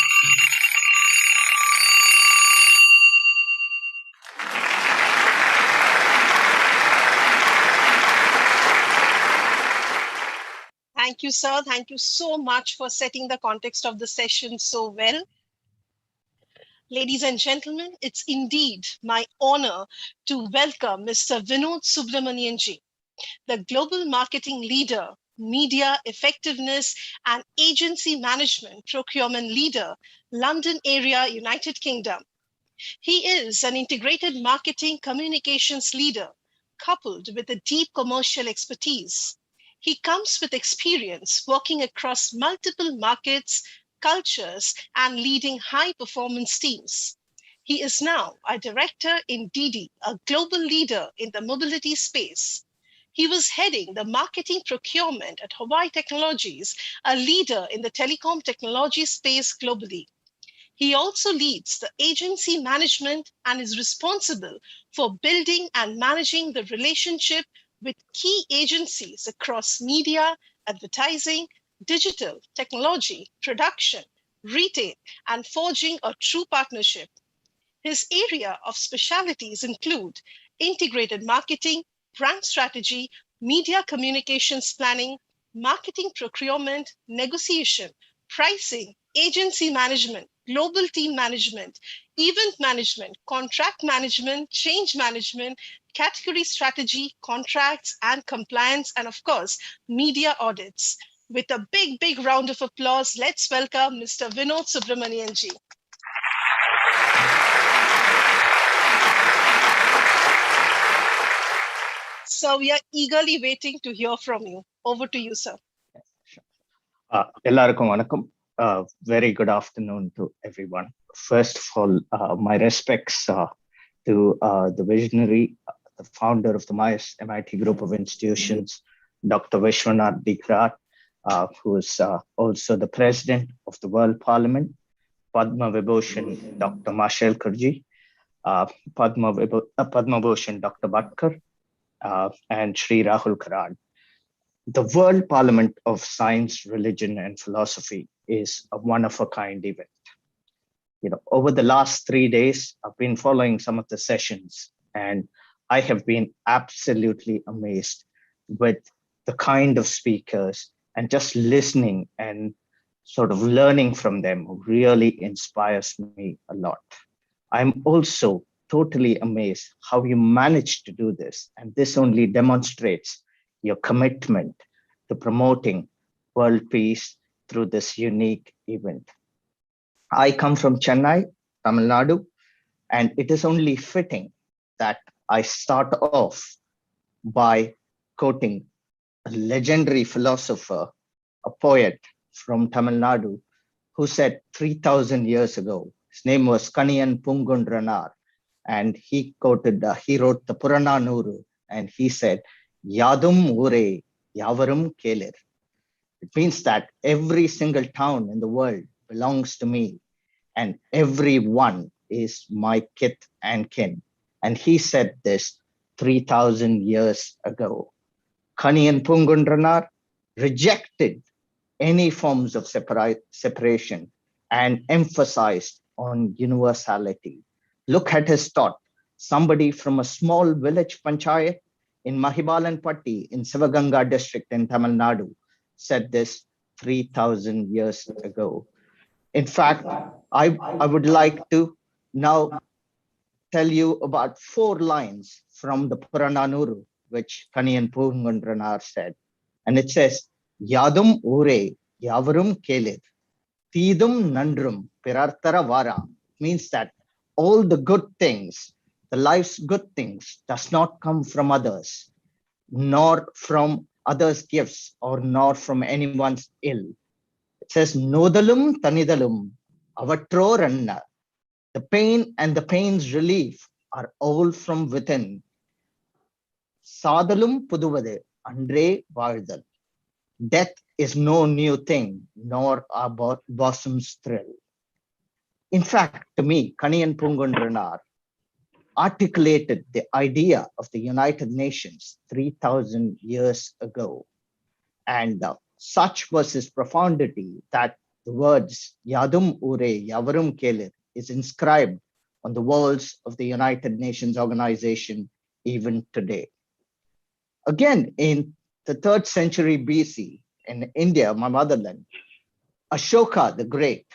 Thank you, sir. Thank you so much for setting the context of the session so well. Ladies and gentlemen, it's indeed my honor to welcome Mr. Vinod Subramanianji, the global marketing leader, media effectiveness and agency management procurement leader, London area, United Kingdom. He is an integrated marketing communications leader, coupled with a deep commercial expertise. He comes with experience working across multiple markets, cultures, and leading high-performance teams. He is now a director in Didi, a global leader in the mobility space. He was heading the marketing procurement at Hawaii Technologies, a leader in the telecom technology space globally. He also leads the agency management and is responsible for building and managing the relationship with key agencies across media, advertising, digital, technology, production, retail, and forging a true partnership. His area of specialties include integrated marketing, brand strategy, media communications planning, marketing procurement, negotiation, pricing, agency management, global team management, event management, contract management, change management, category strategy, contracts and compliance, and of course, media audits. With a big, big round of applause, let's welcome Mr. Vinod Subramanianji. So we are eagerly waiting to hear from you. Over to you, sir. எல்லாருக்கும் வணக்கம். Very good afternoon to everyone. First of all, my respects to the visionary, the founder of the MIT Group of Institutions, Dr. Vishwanath Dikrat, who is also the president of the World Parliament, Padma Vibhushan, Dr. Marshall Kurji, Padma Bhushan, Dr. Bhatkar, and Sri Rahul Karad. The World Parliament of Science, Religion, and Philosophy is a one-of-a-kind event. Over the last 3 days, I've been following some of the sessions, and I have been absolutely amazed with the kind of speakers, and just listening and sort of learning from them really inspires me a lot. I'm also totally amazed how you managed to do this, and this only demonstrates your commitment to promoting world peace through this unique event. I come from Chennai, Tamil Nadu, and it is only fitting that I start off by quoting a legendary philosopher, a poet from Tamil Nadu, who said 3,000 years ago, his name was Kaniyan Pungundranar, and he wrote the Purananuru, and he said, Yadum Ure, Yavarum Kelir. It means that every single town in the world belongs to me, and everyone is my kith and kin. And he said this 3,000 years ago. Kaniyan Pungundranar rejected any forms of separation and emphasized on universality. Look at his thought. Somebody from a small village panchayat in Mahibalanpatti in Sivaganga district in Tamil Nadu said this 3,000 years ago. In fact, I would like to now tell you about 4 lines from the Purananuru, which Kaniyan Pungundranar said. And it says, Yadum ure yavarum kelir, Tidum nandrum pirartara vara, means that all the good things, the life's good things, does not come from others, nor from others' gifts, or nor from anyone's ill. It says, Nodalum tanidalum, avatroranna, the pain and the pain's relief are all from within. Sadalum puduvade, andre vardal. Death is no new thing, nor our bosom's thrill. In fact, to me, Kaniyan Pungundranar articulated the idea of the United Nations 3,000 years ago. And such was his profundity that the words Yadum Ure Yavarum Kelir is inscribed on the walls of the United Nations organization even today. Again, in the 3rd century BC, in India, my motherland, Ashoka the Great,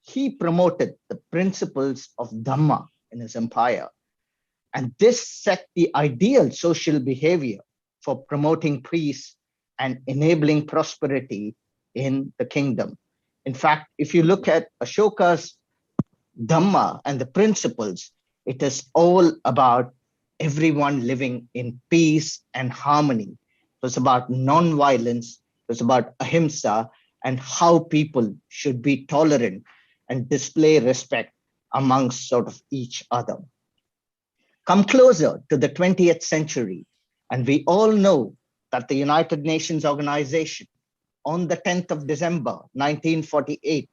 he promoted the principles of Dharma in his empire. And this set the ideal social behavior for promoting peace and enabling prosperity in the kingdom. In fact, if you look at Ashoka's Dhamma and the principles, it is all about everyone living in peace and harmony. It was about non-violence, it was about ahimsa, and how people should be tolerant and display respect amongst sort of each other. Come closer to the 20th century, and we all know that the United Nations organization on the 10th of December, 1948,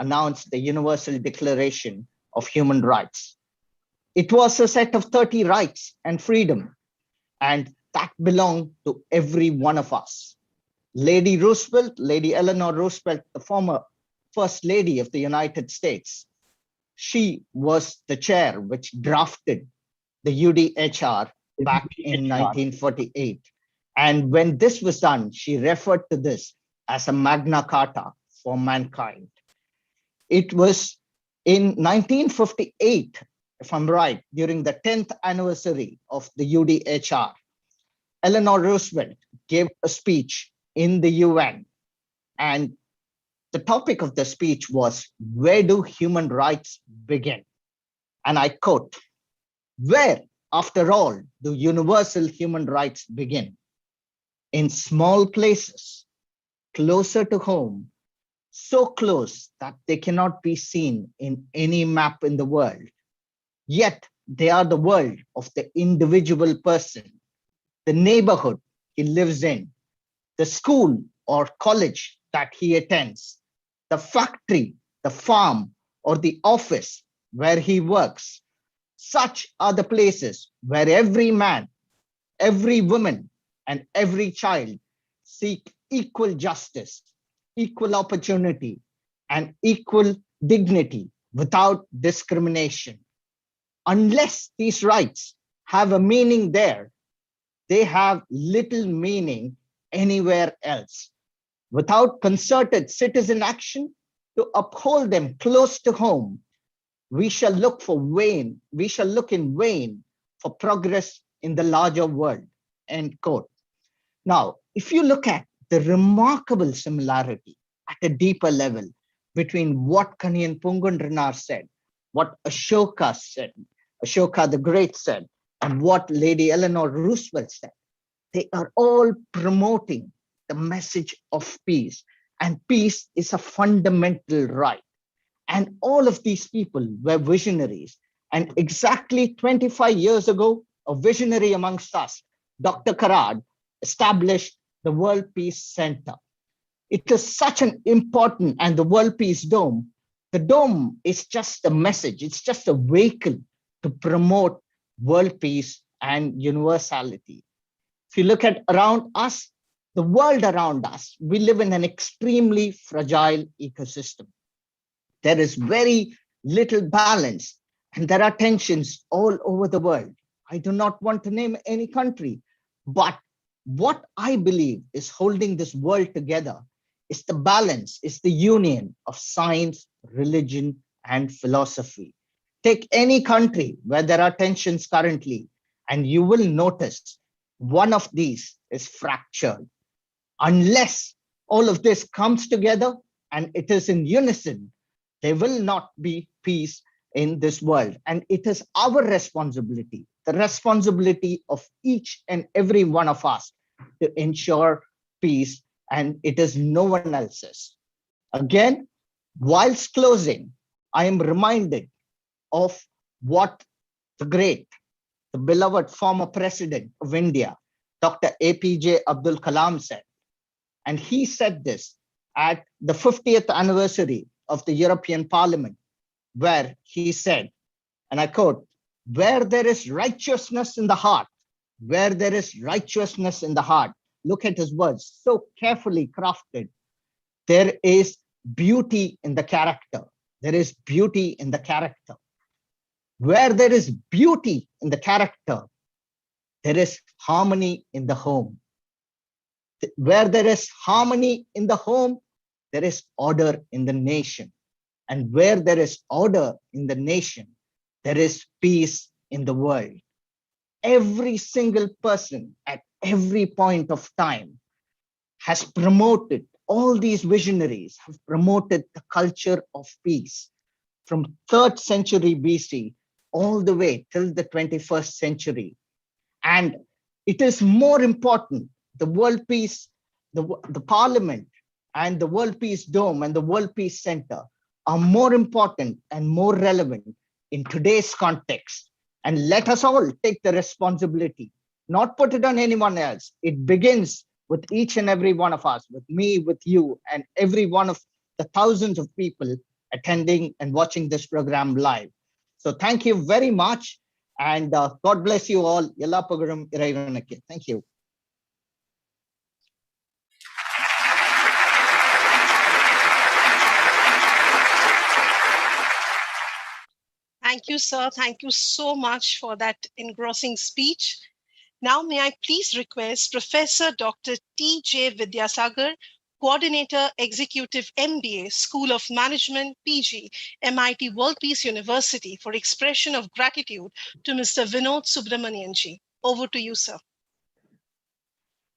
announced the Universal Declaration of Human Rights. It was a set of 30 rights and freedom, and that belonged to every one of us. Lady Roosevelt, Lady Eleanor Roosevelt, the former First Lady of the United States, she was the chair which drafted the UDHR back in 1948. And when this was done, she referred to this as a Magna Carta for mankind. It was in 1958, if I'm right, during the 10th anniversary of the UDHR, Eleanor Roosevelt gave a speech in the UN. And the topic of the speech was, where do human rights begin? And I quote, where, after all, do universal human rights begin? In small places, closer to home, so close that they cannot be seen in any map in the world. Yet they are the world of the individual person, the neighborhood he lives in, the school or college that he attends, the factory, the farm, or the office where he works. Such are the places where every man, every woman, and every child seek equal justice, equal opportunity, and equal dignity without discrimination. Unless these rights have a meaning there, they have little meaning anywhere else. Without concerted citizen action to uphold them close to home, we shall look in vain for progress in the larger world, end quote. Now, if you look at the remarkable similarity at a deeper level between what Kaniyan Pungundranar said, what Ashoka said, Ashoka the Great said, and what Lady Eleanor Roosevelt said, they are all promoting the message of peace. And peace is a fundamental right. And all of these people were visionaries. And exactly 25 years ago, a visionary amongst us, Dr. Karad, established the World Peace Center. It is such an important, and the World Peace Dome, the dome is just a message. It's just a vehicle to promote world peace and universality. If you look at around us, the world around us, we live in an extremely fragile ecosystem. There is very little balance, and there are tensions all over the world. I do not want to name any country, but what I believe is holding this world together It's the balance, it's the union of science, religion, and philosophy. Take any country where there are tensions currently, and you will notice one of these is fractured. Unless all of this comes together and it is in unison, there will not be peace in this world. And it is our responsibility, the responsibility of each and every one of us to ensure peace, and it is no one else's. Again, whilst closing, I am reminded of what the great, the beloved former president of India, Dr. APJ Abdul Kalam said. And he said this at the 50th anniversary of the European Parliament, where he said, and I quote, "Where there is righteousness in the heart, where there is righteousness in the heart," look at his words, so carefully crafted, "there is beauty in the character. There is beauty in the character. Where there is beauty in the character, there is harmony in the home. Where there is harmony in the home, there is order in the nation. And where there is order in the nation, there is peace in the world." Every single person at every point of time has promoted, all these visionaries have promoted the culture of peace from 3rd century BC all the way till the 21st century. And it is more important, the World Peace, the Parliament and the World Peace Dome and the World Peace Center are more important and more relevant in today's context. And let us all take the responsibility, not put it on anyone else. It begins with each and every one of us, with me, with you, and every one of the thousands of people attending and watching this program live. So thank you very much. And God bless you all. Ella Pugarum Iraivanakku. Thank you. Thank you, sir. Thank you so much for that engrossing speech. Now, may I please request Professor Dr. T.J. Vidyasagar, Coordinator Executive MBA, School of Management, PG, MIT World Peace University, for expression of gratitude to Mr. Vinod Subramanianji. Over to you, sir.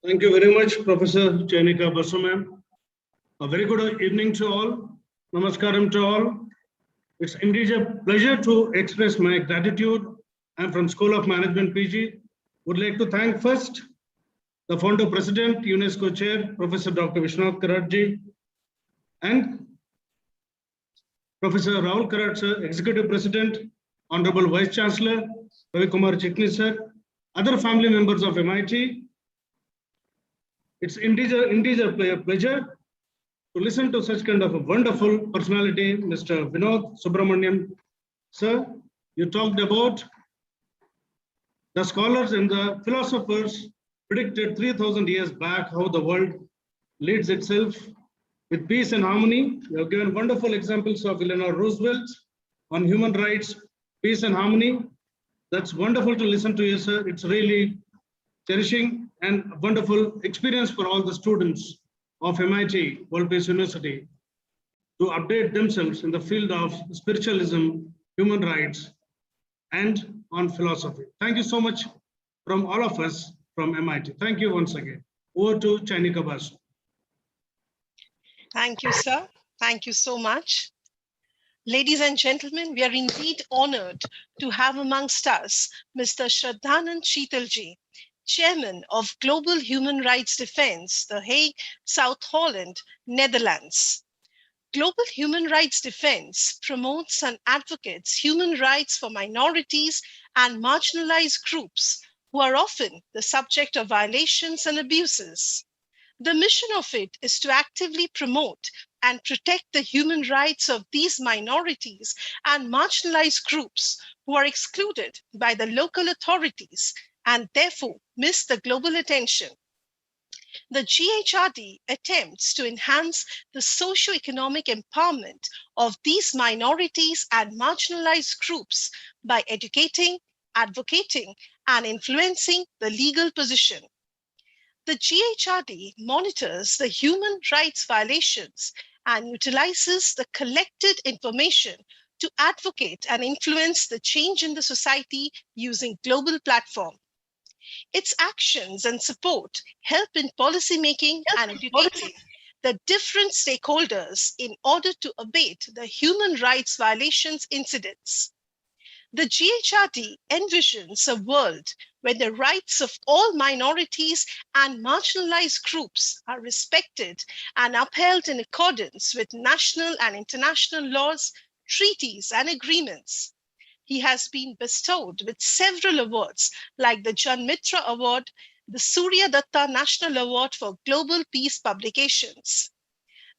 Thank you very much, Professor Chainika Basu ma'am. A very good evening to all. Namaskaram to all. It's indeed a pleasure to express my gratitude. I'm from School of Management, PG. Would like to thank first the founder president, UNESCO chair, Professor Dr. Vishwanath Karatji, and Professor Rahul Karat sir, executive president, honorable vice chancellor, Ravi Kumar Chitni sir, other family members of MIT. It's indeed a pleasure to listen to such kind of a wonderful personality, Mr. Vinod Subramanian. Sir, you talked about the scholars and the philosophers predicted 3,000 years back how the world leads itself with peace and harmony. You have given wonderful examples of Eleanor Roosevelt on human rights, peace and harmony. That's wonderful to listen to you, sir. It's really cherishing and wonderful experience for all the students of MIT World Peace University to update themselves in the field of spiritualism, human rights, and on philosophy. Thank you so much from all of us from MIT. Thank you once again. Over to Chainika Basu. Thank you, sir. Thank you so much. Ladies and gentlemen, we are indeed honored to have amongst us Mr. Shraddhanand Sheetalji, Chairman of Global Human Rights Defense, The Hague, South Holland, Netherlands. Global Human Rights Defense promotes and advocates human rights for minorities and marginalized groups who are often the subject of violations and abuses. The mission of it is to actively promote and protect the human rights of these minorities and marginalized groups who are excluded by the local authorities and therefore miss the global attention. The GHRD attempts to enhance the socio-economic empowerment of these minorities and marginalized groups by educating, advocating, and influencing the legal position. The GHRD monitors the human rights violations and utilizes the collected information to advocate and influence the change in the society using global platform. Its actions and support help in policymaking and educating the different stakeholders in order to abate the human rights violations incidents. The GHRD envisions a world where the rights of all minorities and marginalized groups are respected and upheld in accordance with national and international laws, treaties, and agreements. He has been bestowed with several awards like the Jan Mitra Award, the Surya Datta National Award for Global Peace Publications.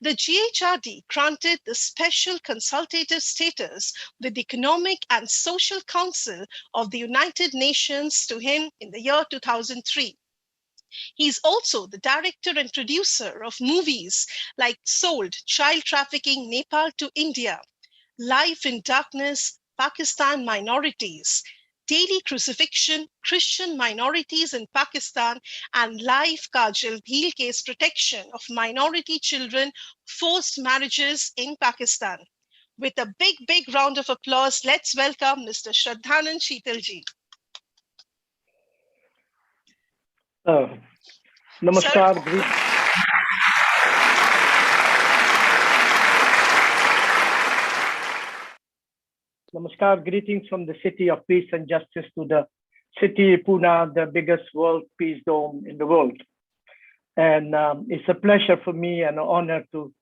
The GHRD granted the special consultative status with the Economic and Social Council of the United Nations to him in the year 2003. He is also the director and producer of movies like Sold, Child Trafficking, Nepal to India, Life in Darkness, Pakistan Minorities, Daily Crucifixion, Christian Minorities in Pakistan, and Life Kajal Bhil Case Protection of Minority Children, Forced Marriages in Pakistan. With a big round of applause, let's welcome Mr. Shraddhanand Sheetalji. Namaskar. Namaskar, greetings from the city of peace and justice to the city Pune, the biggest world peace dome in the world. And it's a pleasure for me and an honor to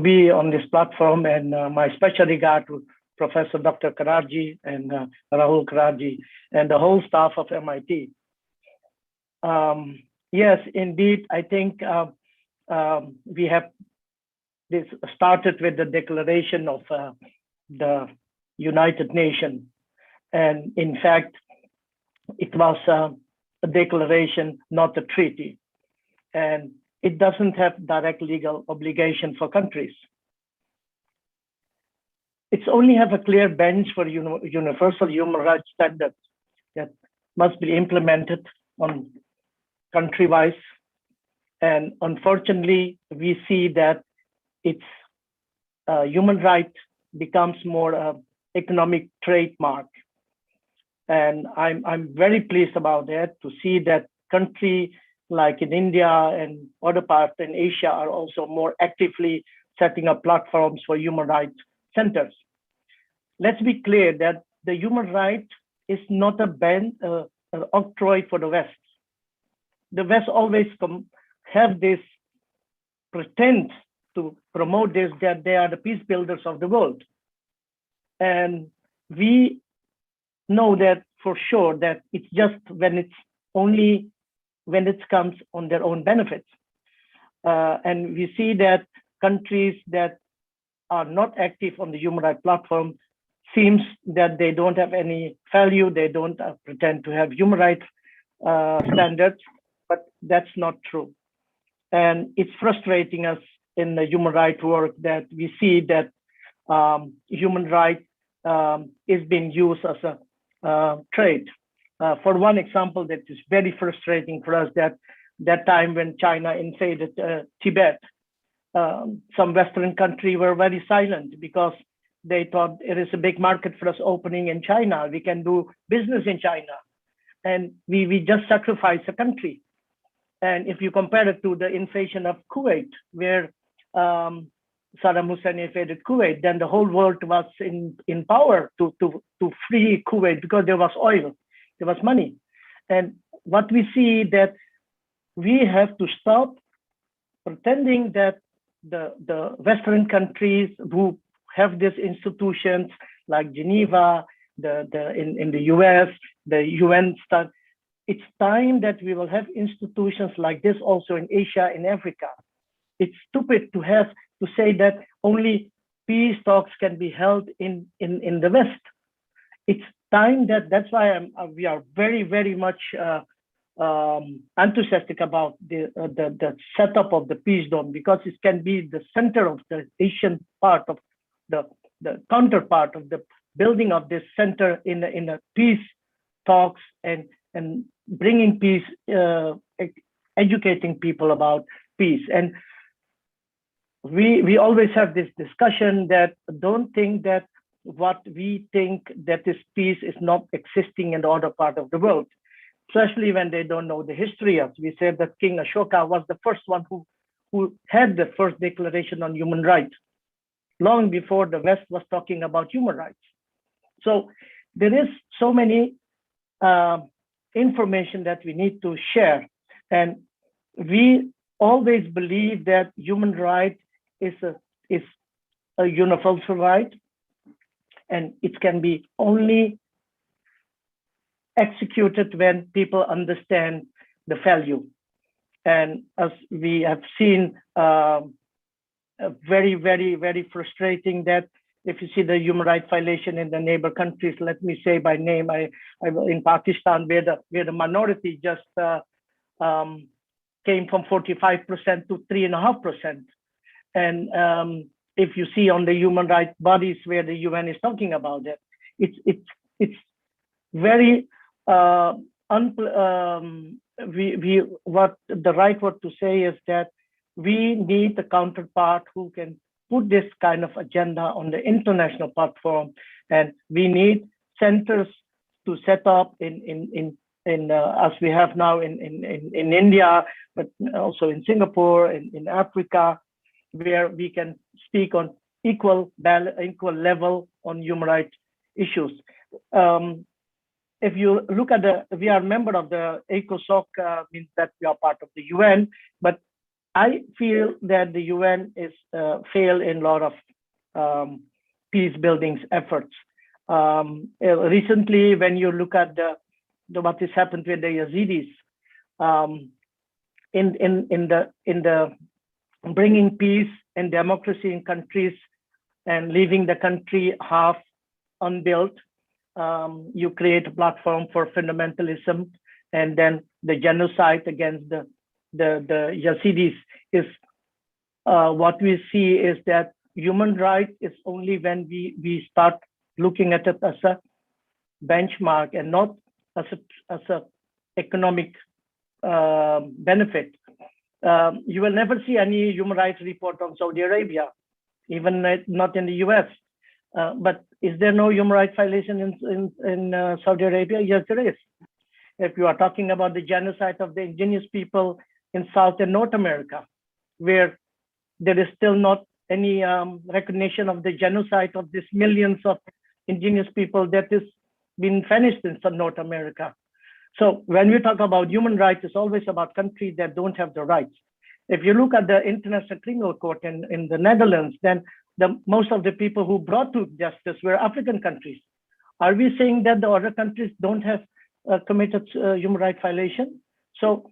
be on this platform. And my special regard to Professor Dr. Kararji and Rahul Kararji and the whole staff of MIT. Yes, indeed, I think we have this started with the declaration of the United Nations. And in fact, it was a declaration, not a treaty. And it doesn't have direct legal obligation for countries. It's only have a clear bench for universal human rights standards that must be implemented on country-wise. And unfortunately, we see that it's human right becomes more economic trademark. And I'm very pleased about that, to see that country like in India and other parts in Asia are also more actively setting up platforms for human rights centers. Let's be clear that the human right is not an octroi for the West. The West always have this pretend to promote this, that they are the peace builders of the world. And we know that for sure, that it's just when it comes on their own benefits. And we see that countries that are not active on the human rights platform seems that they don't have any value, they don't pretend to have human rights standards, but that's not true. And it's frustrating us in the human rights work that we see that human rights is being used as a trade. For one example, that is very frustrating for us, that time when China invaded Tibet, some Western countries were very silent because they thought it is a big market for us opening in China. We can do business in China. And we just sacrifice a country. And if you compare it to the invasion of Kuwait, where Saddam Hussein invaded Kuwait, then the whole world was in power to free Kuwait because there was oil, there was money. And what we see that we have to stop pretending that the Western countries who have these institutions like Geneva, in the US, the UN stuff, it's time that we will have institutions like this also in Asia, in Africa. It's stupid to say that only peace talks can be held in the West. It's time that's why we are very, very much enthusiastic about the setup of the peace dome, because it can be the center of the Asian part of the counterpart of the building of this center in the peace talks and and bringing peace, educating people about peace. And we always have this discussion that don't think that what we think that is peace is not existing in the other part of the world, especially when they don't know the history of. We said that King Ashoka was the first one who had the first declaration on human rights, long before the West was talking about human rights. So there is so many information that we need to share. And we always believe that human right is a universal right, and it can be only executed when people understand the value. And as we have seen, very, very, very frustrating that if you see the human rights violation in the neighbor countries, let me say by name, I in Pakistan, where the minority just came from 45% to 3.5%. And if you see on the human rights bodies where the UN is talking about it, it's very what the right word to say is that we need a counterpart who can put this kind of agenda on the international platform, and we need centers to set up in as we have now in India, but also in Singapore, in Africa, where we can speak on equal level on human rights issues. If you look at we are a member of the ECOSOC, means that we are part of the UN, but I feel that the UN is failed in a lot of peace building efforts. Recently, when you look at what has happened with the Yazidis, in the bringing peace and democracy in countries and leaving the country half unbuilt, you create a platform for fundamentalism, and then the genocide against the Yazidis is what we see is that human rights is only when we start looking at it as a benchmark and not as a economic benefit. You will never see any human rights report on Saudi Arabia, even not in the US. But is there no human rights violation in Saudi Arabia? Yes, there is. If you are talking about the genocide of the indigenous people in South and North America, where there is still not any recognition of the genocide of these millions of indigenous people that is being finished in North America. So when we talk about human rights, it's always about countries that don't have the rights. If you look at the International Criminal Court in the Netherlands, then most of the people who brought to justice were African countries. Are we saying that the other countries don't have committed human rights violation? So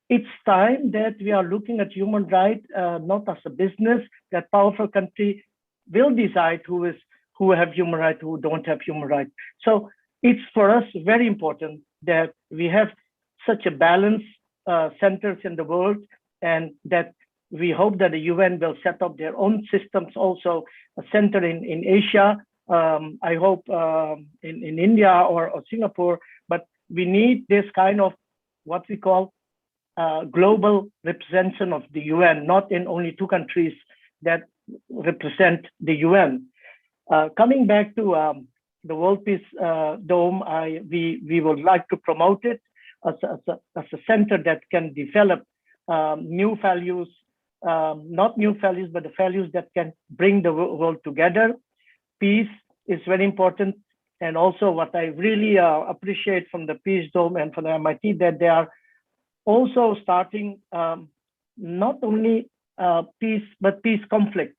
it's time that we are looking at human rights not as a business, that powerful country will decide who have human rights, who don't have human rights. So it's for us very important that we have such a balanced centers in the world, and that we hope that the UN will set up their own systems, also a center in Asia, I hope in India or Singapore, but we need this kind of what we call global representation of the UN, not in only two countries that represent the UN. Coming back to the World Peace Dome, we would like to promote it as a center that can develop new values, not new values, but the values that can bring the world together. Peace is very important. And also what I really appreciate from the Peace Dome and from the MIT, that they are also starting not only peace, but peace conflict.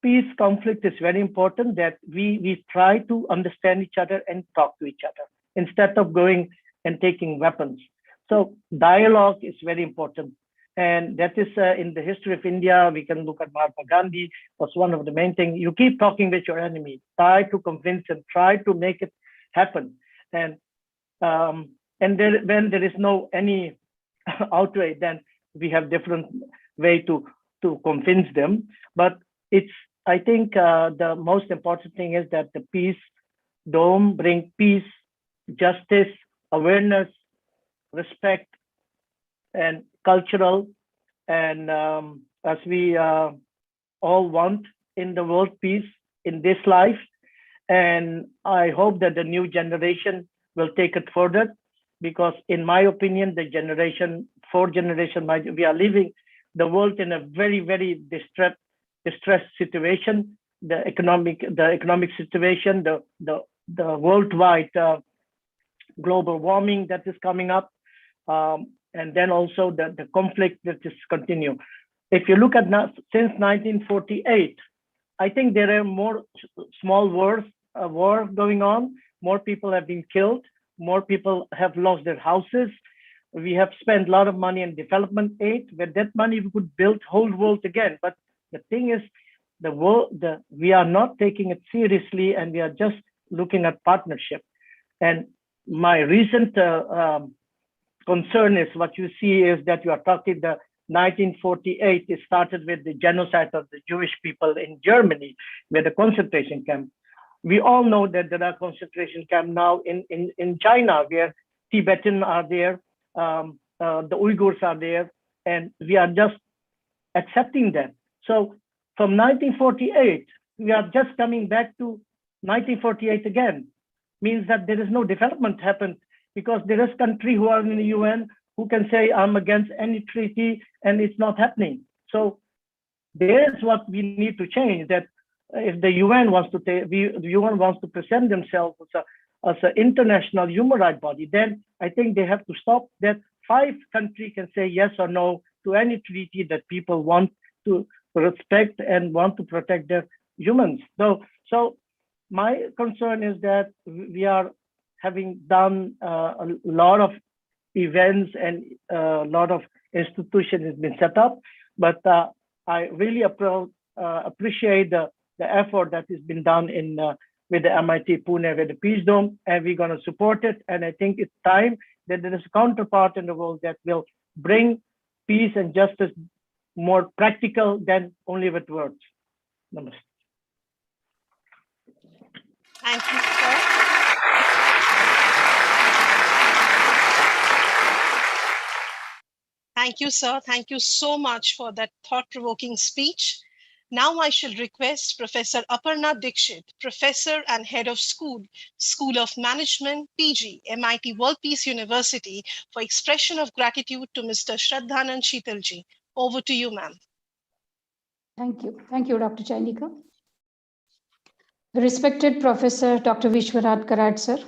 Peace conflict is very important, that we try to understand each other and talk to each other instead of going and taking weapons. So dialogue is very important. And that is in the history of India, we can look at Mahatma Gandhi was one of the main things. You keep talking with your enemy, try to convince them, try to make it happen. And when there is no any outway, then we have different way to convince them. But I think the most important thing is that the Peace Dome bring peace, justice, awareness, respect, and cultural, and as we all want in the world peace in this life. And I hope that the new generation will take it further, because in my opinion, the generation, fourth generation, we are living the world in a very, very distressed situation. The economic situation, the worldwide global warming that is coming up, and then also the conflict that is continue. If you look at now, since 1948, I think there are more small wars going on. More people have been killed. More people have lost their houses. We have spent a lot of money on development aid. With that money, we could build whole world again. But the thing is, we are not taking it seriously, and we are just looking at partnership. And my recent concern is what you see is that you are talking the 1948. It started with the genocide of the Jewish people in Germany, with the concentration camp. We all know that there are concentration camps now in China, where Tibetans are there, the Uyghurs are there, and we are just accepting them. So from 1948, we are just coming back to 1948 again. Means that there is no development happened, because there is country who are in the UN who can say I'm against any treaty, and it's not happening. So there's what we need to change. That if the UN wants to the UN wants to present themselves as an international human rights body, then I think they have to stop that 5 countries can say yes or no to any treaty that people want to respect and want to protect their humans. So my concern is that we are having done a lot of events, and a lot of institutions has been set up, but I really appreciate the effort that has been done in with the MIT Pune, with the Peace Dome, and we're going to support it. And I think it's time that there is a counterpart in the world that will bring peace and justice more practical than only with words. Namaste. Thank you, sir. Thank you, sir. Thank you so much for that thought-provoking speech. Now I shall request Professor Aparna Dixit, Professor and Head of School of Management, PG, MIT World Peace University, for expression of gratitude to Mr. Shraddhanand Sheetalji. Over to you, ma'am. Thank you. Thank you, Dr. Chainika. Respected Professor Dr. Vishwanath Karad, sir,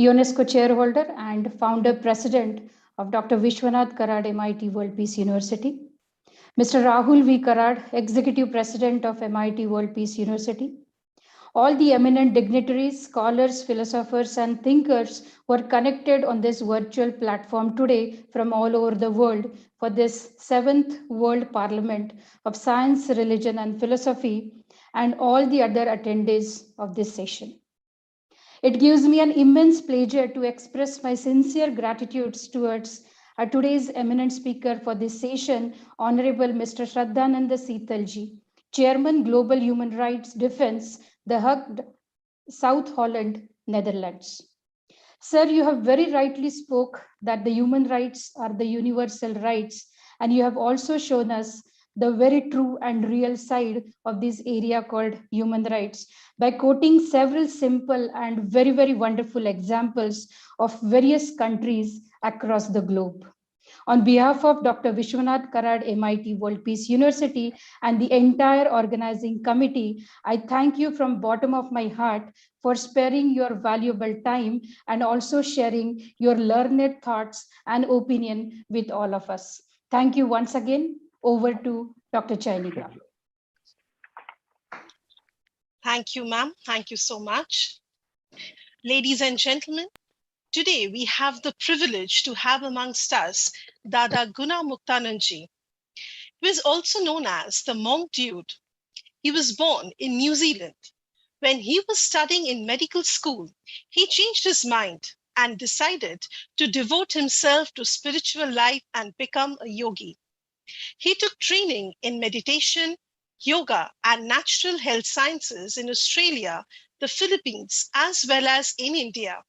UNESCO Chairholder and Founder President of Dr. Vishwanath Karad MIT World Peace University. Mr. Rahul V. Karad, Executive President of MIT World Peace University. All the eminent dignitaries, scholars, philosophers, and thinkers who are connected on this virtual platform today from all over the world for this 7th World Parliament of Science, Religion, and Philosophy, and all the other attendees of this session. It gives me an immense pleasure to express my sincere gratitude towards today's eminent speaker for this session, Honorable Mr. Shraddhanand Sheetalji, Chairman, Global Human Rights Defense, The Hague, South Holland, Netherlands. Sir, you have very rightly spoke that the human rights are the universal rights, and you have also shown us the very true and real side of this area called human rights by quoting several simple and very, very wonderful examples of various countries across the globe. On behalf of Dr. Vishwanath Karad, MIT World Peace University, and the entire organizing committee, I thank you from bottom of my heart for sparing your valuable time and also sharing your learned thoughts and opinion with all of us. Thank you once again. Over to Dr. Chainika. Thank you, ma'am. Thank you so much. Ladies and gentlemen, today we have the privilege to have amongst us Dada Guna Muktanandji, who is also known as the Monk Dude. He was born in New Zealand. When he was studying in medical school, he changed his mind and decided to devote himself to spiritual life and become a yogi. He took training in meditation, yoga, and natural health sciences in Australia, the Philippines, as well as in India.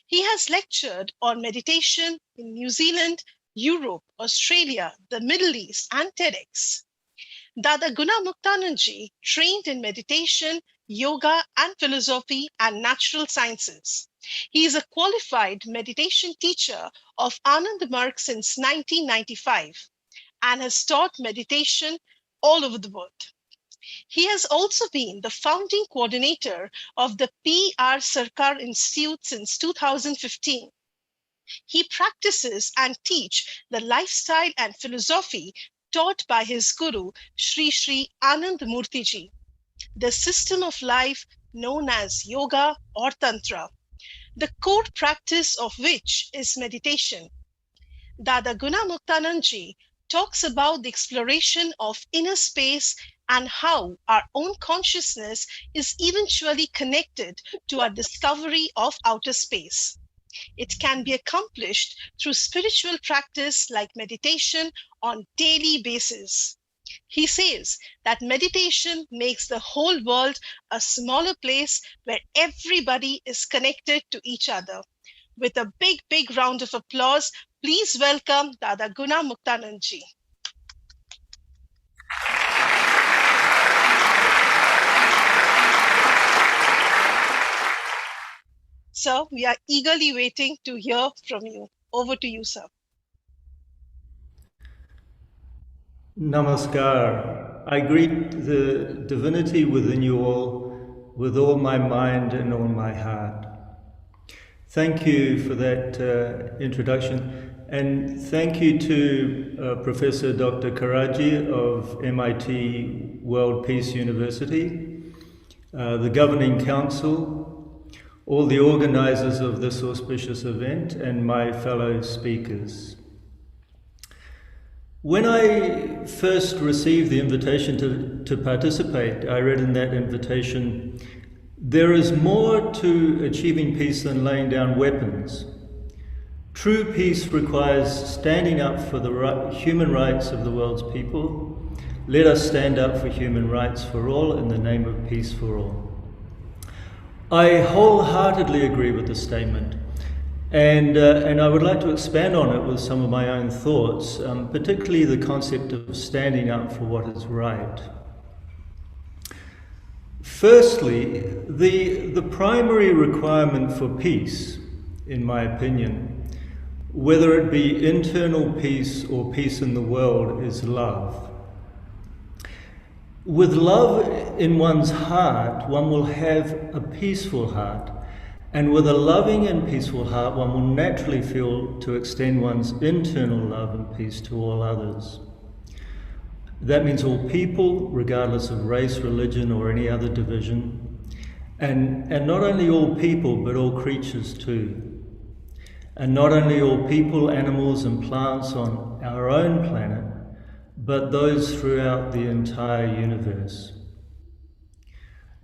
He has lectured on meditation in New Zealand, Europe, Australia, the Middle East, and TEDx. Dada Gunamuktananji trained in meditation, yoga, and philosophy and natural sciences. He is a qualified meditation teacher of Anand Marg since 1995 and has taught meditation all over the world. He has also been the founding coordinator of the PR Sarkar Institute since 2015. He practices and teaches the lifestyle and philosophy taught by his guru, Sri Sri Anand Murthy. The system of life known as yoga or tantra, the core practice of which is meditation. Dada Gunamuktananji talks about the exploration of inner space and how our own consciousness is eventually connected to our discovery of outer space. It can be accomplished through spiritual practice like meditation on daily basis. He says that meditation makes the whole world a smaller place where everybody is connected to each other. With a big, big round of applause, please welcome Dada Gunamuktananji. Sir, we are eagerly waiting to hear from you. Over to you, sir. Namaskar. I greet the divinity within you all with all my mind and all my heart. Thank you for that introduction, and thank you to Professor Dr. Karaji of MIT World Peace University, the Governing Council, all the organizers of this auspicious event, and my fellow speakers. When I first received the invitation to participate, I read in that invitation, "There is more to achieving peace than laying down weapons. True peace requires standing up for the human rights of the world's people. Let us stand up for human rights for all in the name of peace for all." I wholeheartedly agree with the statement, and I would like to expand on it with some of my own thoughts, particularly the concept of standing up for what is right. Firstly, the primary requirement for peace, in my opinion, whether it be internal peace or peace in the world, is love. With love in one's heart, one will have a peaceful heart. And with a loving and peaceful heart, one will naturally feel to extend one's internal love and peace to all others. That means all people, regardless of race, religion, or any other division. And not only all people, but all creatures too. And not only all people, animals, and plants on our own planet, but those throughout the entire universe.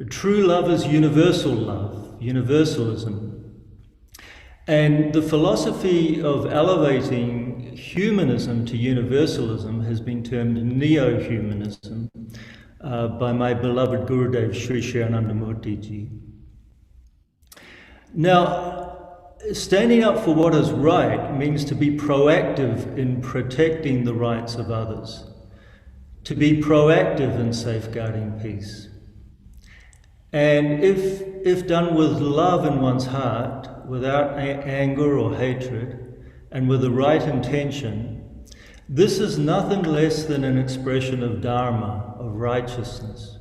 True love is universal love, universalism. And the philosophy of elevating humanism to universalism has been termed neo-humanism by my beloved Gurudev Sri Sri Anandamurti Ji. Now, standing up for what is right means to be proactive in protecting the rights of others, to be proactive in safeguarding peace. And if done with love in one's heart, without anger or hatred, and with the right intention, this is nothing less than an expression of Dharma, of righteousness.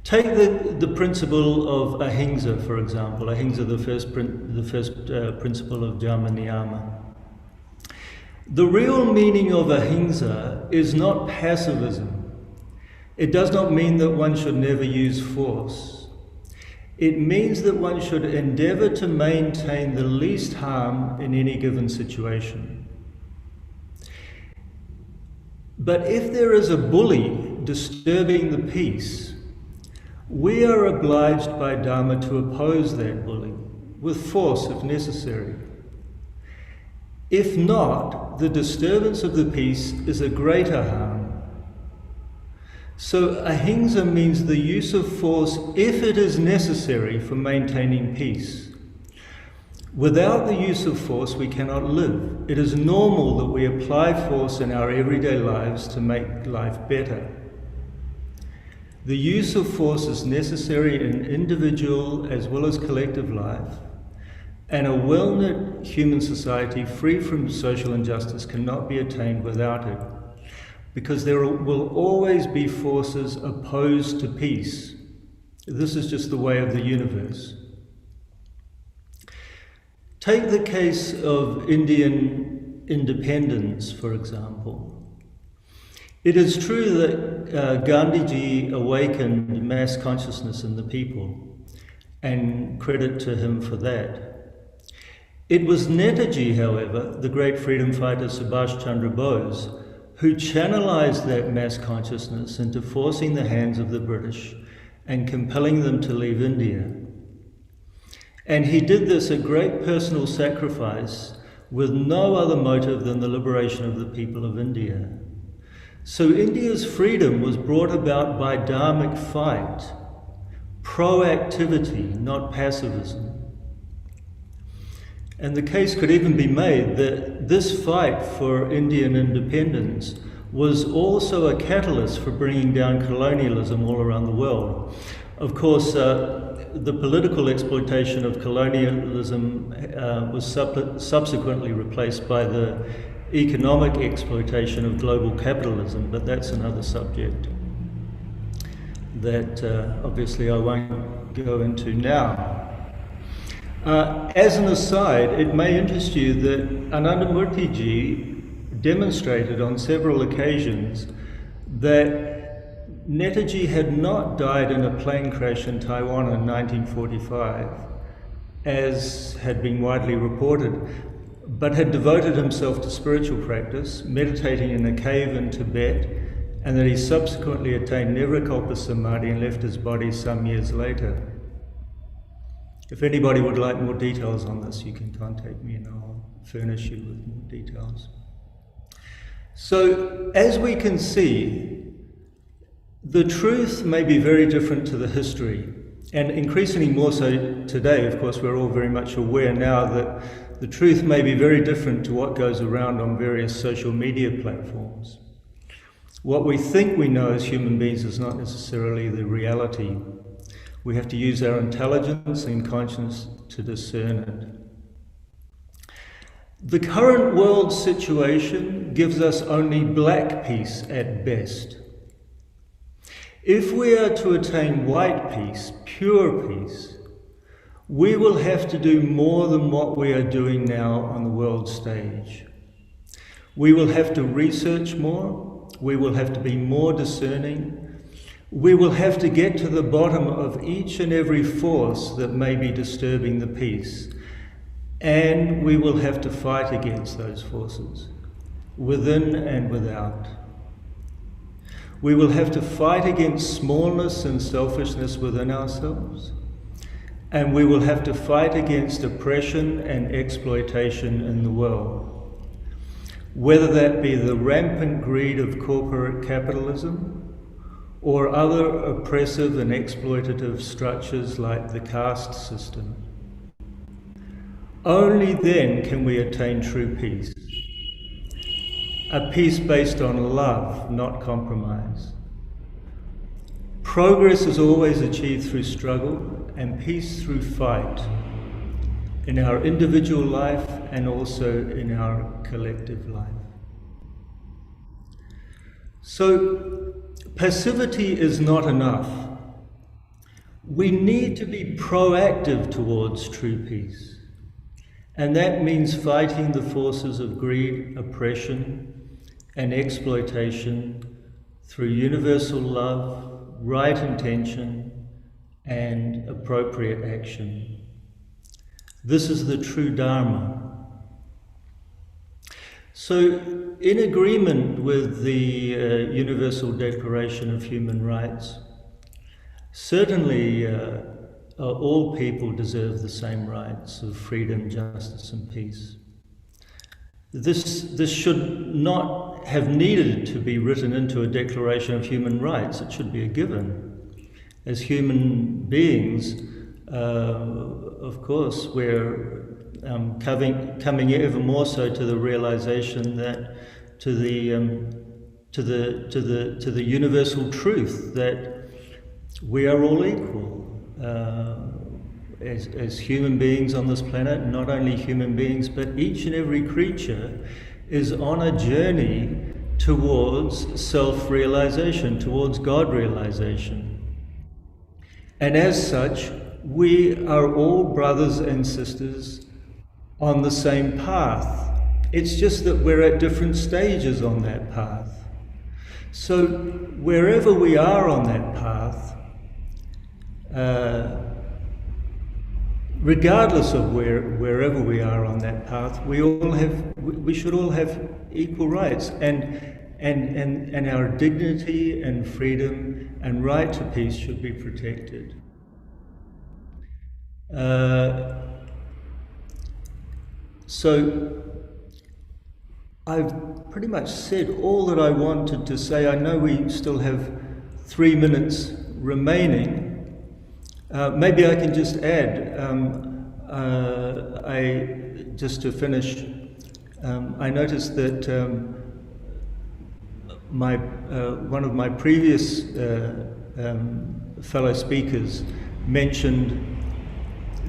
Take the principle of ahimsa, for example. Ahimsa, the first principle of Dharma Niyama. The real meaning of ahimsa is not pacifism. It does not mean that one should never use force. It means that one should endeavor to maintain the least harm in any given situation. But if there is a bully disturbing the peace, we are obliged by Dharma to oppose that bully with force if necessary. If not, the disturbance of the peace is a greater harm. So ahimsa means the use of force if it is necessary for maintaining peace, Without the use of force, we cannot live. It is normal that we apply force in our everyday lives to make life better. The use of force is necessary in individual as well as collective life, and a well-knit human society free from social injustice cannot be attained without it, because there will always be forces opposed to peace. This is just the way of the universe. Take the case of Indian independence, for example. It is true that Gandhiji awakened mass consciousness in the people, and credit to him for that. It was Netaji, however, the great freedom fighter Subhash Chandra Bose, who channelized that mass consciousness into forcing the hands of the British and compelling them to leave India. And he did this at great personal sacrifice with no other motive than the liberation of the people of India. So India's freedom was brought about by dharmic fight, proactivity, not passivism. And the case could even be made that this fight for Indian independence was also a catalyst for bringing down colonialism all around the world. Of course, the political exploitation of colonialism was subsequently replaced by the economic exploitation of global capitalism, but that's another subject that obviously I won't go into now. As an aside, it may interest you that Anandamurtiji demonstrated on several occasions that Netaji had not died in a plane crash in Taiwan in 1945, as had been widely reported, but had devoted himself to spiritual practice, meditating in a cave in Tibet, and that he subsequently attained Nirvikalpa Samadhi and left his body some years later. If anybody would like more details on this, you can contact me and I'll furnish you with more details. So, as we can see, the truth may be very different to the history, and increasingly more so today. Of course, we're all very much aware now that the truth may be very different to what goes around on various social media platforms. What we think we know as human beings is not necessarily the reality. We have to use our intelligence and conscience to discern it. The current world situation gives us only black peace at best. If we are to attain white peace, pure peace, we will have to do more than what we are doing now on the world stage. We will have to research more, we will have to be more discerning, we will have to get to the bottom of each and every force that may be disturbing the peace, and we will have to fight against those forces, within and without. We will have to fight against smallness and selfishness within ourselves, and we will have to fight against oppression and exploitation in the world, whether that be the rampant greed of corporate capitalism or other oppressive and exploitative structures like the caste system. Only then can we attain true peace. A peace based on love, not compromise. Progress is always achieved through struggle, and peace through fight, in our individual life and also in our collective life. So, passivity is not enough. We need to be proactive towards true peace, and that means fighting the forces of greed, oppression, and exploitation through universal love, right intention, and appropriate action. This is the true Dharma. So, in agreement with the Universal Declaration of Human Rights, certainly all people deserve the same rights of freedom, justice, and peace. This should not have needed to be written into a Declaration of Human Rights. It should be a given. As human beings, of course, we're coming ever more so to the realization that to the universal truth that we are all equal as human beings on this planet. Not only human beings, but each and every creature is on a journey towards self-realization, towards God realization. And as such, we are all brothers and sisters on the same path. It's just that we're at different stages on that path. So wherever we are on that path, regardless of wherever we are on that path, we should all have equal rights, and our dignity and freedom and right to peace should be protected. So I've pretty much said all that I wanted to say. I know we still have 3 minutes remaining. Maybe I can just add, just to finish, I noticed that one of my previous fellow speakers mentioned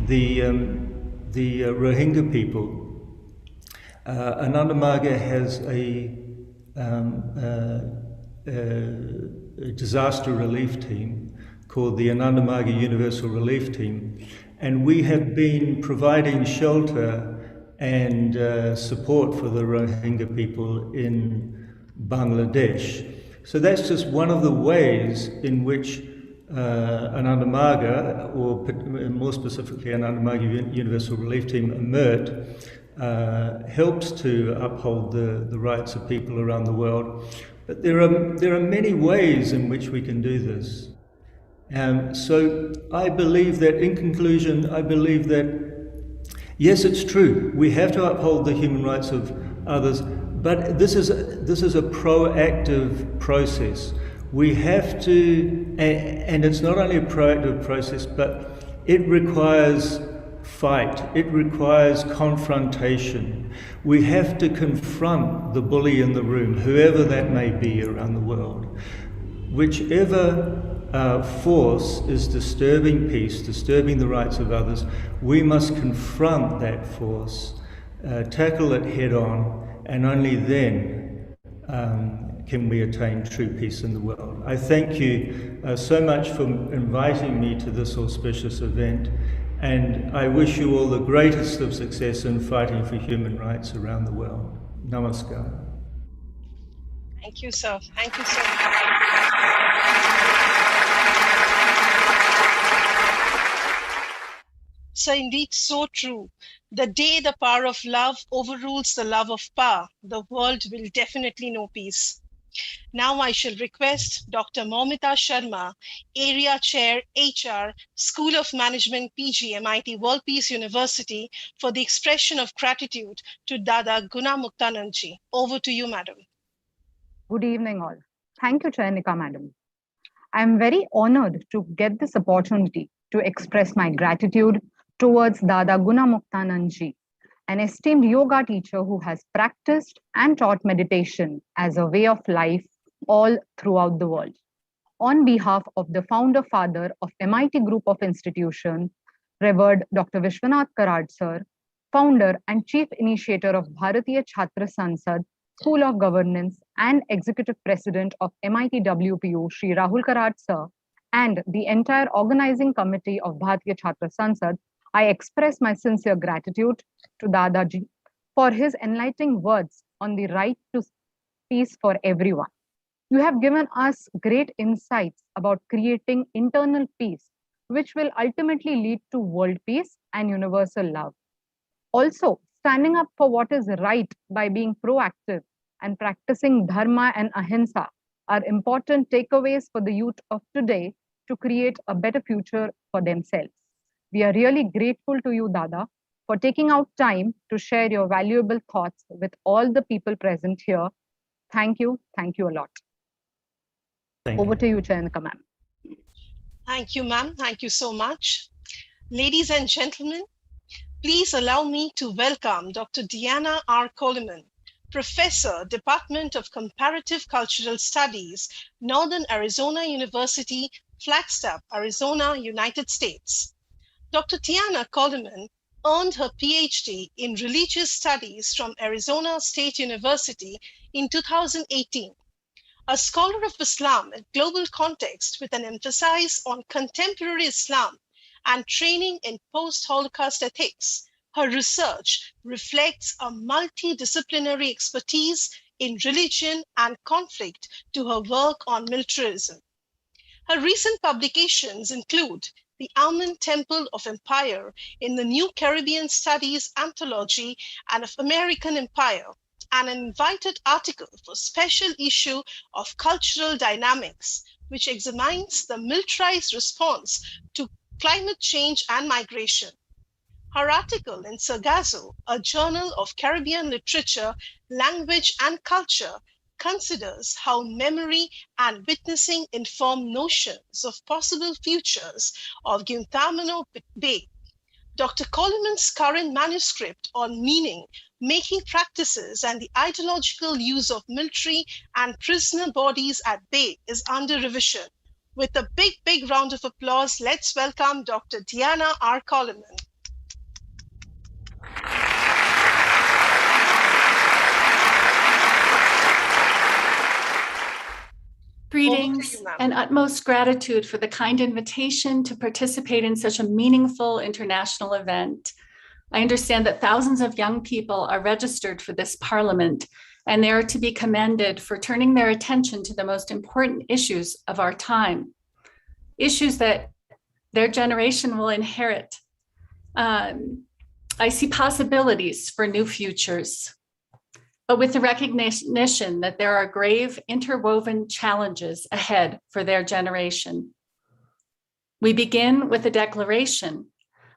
the Rohingya people. Anandamaga has a disaster relief team called the Anandamaga Universal Relief Team, and we have been providing shelter and support for the Rohingya people in Bangladesh. So that's just one of the ways in which Anandamaga, or more specifically Anandamaga Universal Relief Team, AMERT, helps to uphold the rights of people around the world. But there are many ways in which we can do this. So I believe that, in conclusion, I believe that, yes, it's true, we have to uphold the human rights of others, but this is a proactive process. We have to, and it's not only a proactive process, but it requires fight, it requires confrontation. We have to confront the bully in the room, whoever that may be around the world. Whichever force is disturbing peace, disturbing the rights of others, we must confront that force, tackle it head on, and only then can we attain true peace in the world. I thank you so much for inviting me to this auspicious event, and I wish you all the greatest of success in fighting for human rights around the world. Namaskar. Thank you, sir. Thank you so much. So indeed, so true. The day the power of love overrules the love of power, the world will definitely know peace. Now I shall request Dr. Moumita Sharma, Area Chair, HR, School of Management, PG, MIT World Peace University, for the expression of gratitude to Dada Gunamuktanand. Over to you, madam. Good evening, all. Thank you, Chayanika, madam. I am very honored to get this opportunity to express my gratitude towards Dada Gunamuktanand, an esteemed yoga teacher who has practiced and taught meditation as a way of life all throughout the world. On behalf of the founder father of MIT Group of Institutions, Revered Dr. Vishwanath Karad sir, founder and chief initiator of Bharatiya Chhatra Sansad, School of Governance, and executive president of MIT WPU, Shri Rahul Karad sir, and the entire organizing committee of Bharatiya Chhatra Sansad, I express my sincere gratitude to Dadaji for his enlightening words on the right to peace for everyone. You have given us great insights about creating internal peace, which will ultimately lead to world peace and universal love. Also, standing up for what is right by being proactive and practicing Dharma and Ahimsa are important takeaways for the youth of today to create a better future for themselves. We are really grateful to you, Dada, for taking out time to share your valuable thoughts with all the people present here. Thank you a lot. Over to you, Chayanika ma'am. Thank you, ma'am. Thank you so much. Ladies and gentlemen, Please allow me to welcome Dr. Deanna R. Coleman, Professor, Department of Comparative Cultural Studies, Northern Arizona University, Flagstaff, Arizona, United States. Dr. Deanna Coleman earned her PhD in Religious Studies from Arizona State University in 2018. A scholar of Islam in global context with an emphasis on contemporary Islam and training in post-Holocaust ethics, her research reflects a multidisciplinary expertise in religion and conflict to her work on militarism. Her recent publications include The Amun Temple of Empire in the New Caribbean Studies Anthology and of American Empire, and an invited article for special issue of Cultural Dynamics, which examines the militarized response to climate change and migration. Her article in Sargasso, a journal of Caribbean literature, language, and culture, considers how memory and witnessing inform notions of possible futures of Guantanamo Bay. Dr. Coleman's current manuscript on meaning, making practices, and the ideological use of military and prisoner bodies at bay is under revision. With a big round of applause, let's welcome Dr. Deanna R. Coleman. Greetings and utmost gratitude for the kind invitation to participate in such a meaningful international event. I understand that thousands of young people are registered for this parliament, and they are to be commended for turning their attention to the most important issues of our time, issues that their generation will inherit. I see possibilities for new futures, but with the recognition that there are grave interwoven challenges ahead for their generation. We begin with a declaration,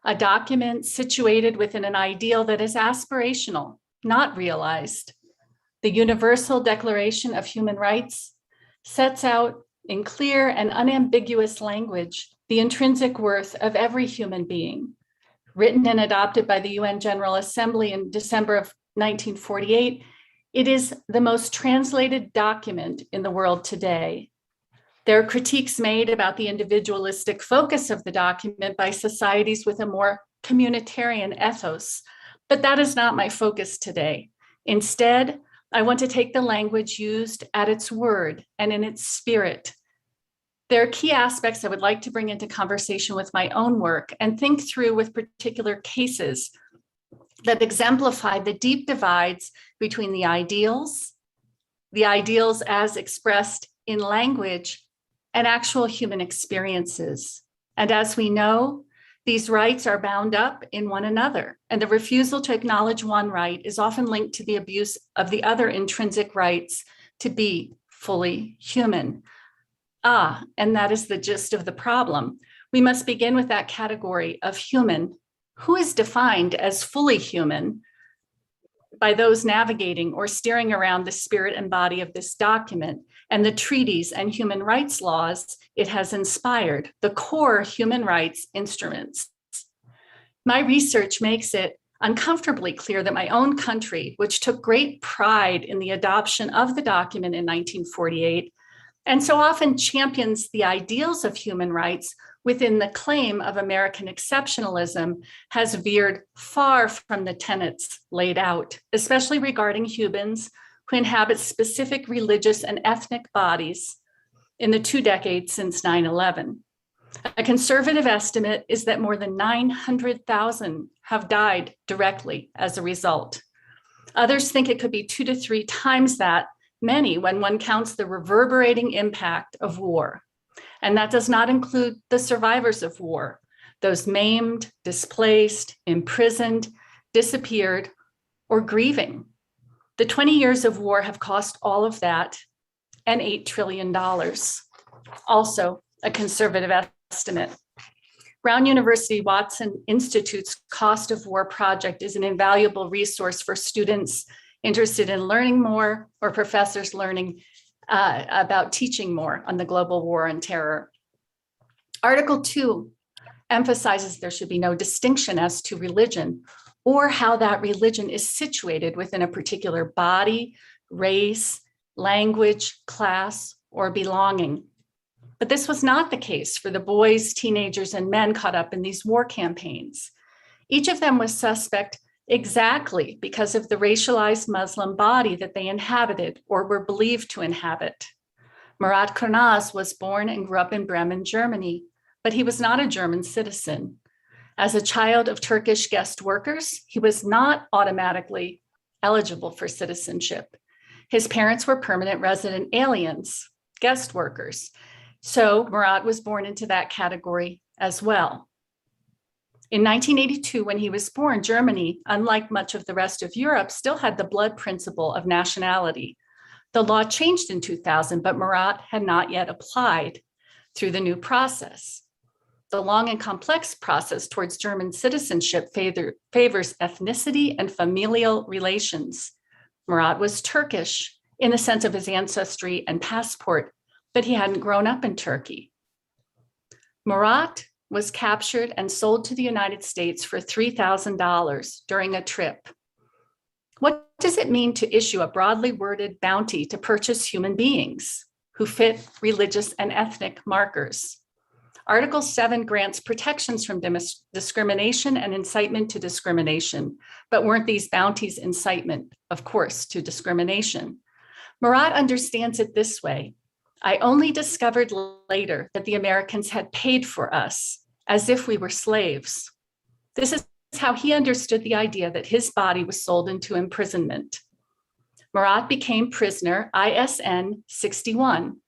a document situated within an ideal that is aspirational, not realized. The Universal Declaration of Human Rights sets out in clear and unambiguous language the intrinsic worth of every human being. Written and adopted by the UN General Assembly in December of 1948, it is the most translated document in the world today. There are critiques made about the individualistic focus of the document by societies with a more communitarian ethos, but that is not my focus today. Instead, I want to take the language used at its word and in its spirit. There are key aspects I would like to bring into conversation with my own work and think through with particular cases that exemplify the deep divides between the ideals as expressed in language, and actual human experiences. And as we know, these rights are bound up in one another, and the refusal to acknowledge one right is often linked to the abuse of the other intrinsic rights to be fully human. And that is the gist of the problem. We must begin with that category of human, who is defined as fully human by those navigating or steering around the spirit and body of this document and the treaties and human rights laws it has inspired, the core human rights instruments. My research makes it uncomfortably clear that my own country, which took great pride in the adoption of the document in 1948, and so often champions the ideals of human rights within the claim of American exceptionalism, has veered far from the tenets laid out, especially regarding humans who inhabit specific religious and ethnic bodies in the 2 decades since 9/11. A conservative estimate is that more than 900,000 have died directly as a result. Others think it could be 2 to 3 times that many when one counts the reverberating impact of war. And that does not include the survivors of war, those maimed, displaced, imprisoned, disappeared, or grieving. The 20 years of war have cost all of that and $8 trillion. Also a conservative estimate. Brown University Watson Institute's Cost of War project is an invaluable resource for students interested in learning more or professors learning about teaching more on the global war on terror. Article 2 emphasizes there should be no distinction as to religion or how that religion is situated within a particular body, race, language, class, or belonging. But this was not the case for the boys, teenagers, and men caught up in these war campaigns. Each of them was suspect exactly because of the racialized Muslim body that they inhabited or were believed to inhabit. Murat Kurnaz was born and grew up in Bremen, Germany, but he was not a German citizen. As a child of Turkish guest workers, he was not automatically eligible for citizenship. His parents were permanent resident aliens, guest workers. So Murat was born into that category as well. In 1982, when he was born, Germany, unlike much of the rest of Europe, still had the blood principle of nationality. The law changed in 2000, but Murat had not yet applied through the new process. The long and complex process towards German citizenship favors ethnicity and familial relations. Murat was Turkish in the sense of his ancestry and passport, but he hadn't grown up in Turkey. Murat was captured and sold to the United States for $3,000 during a trip. What does it mean to issue a broadly worded bounty to purchase human beings who fit religious and ethnic markers? Article 7 grants protections from discrimination and incitement to discrimination, but weren't these bounties incitement, of course, to discrimination? Murat understands it this way. I only discovered later that the Americans had paid for us as if we were slaves. This is how he understood the idea that his body was sold into imprisonment. Murat became prisoner ISN 61.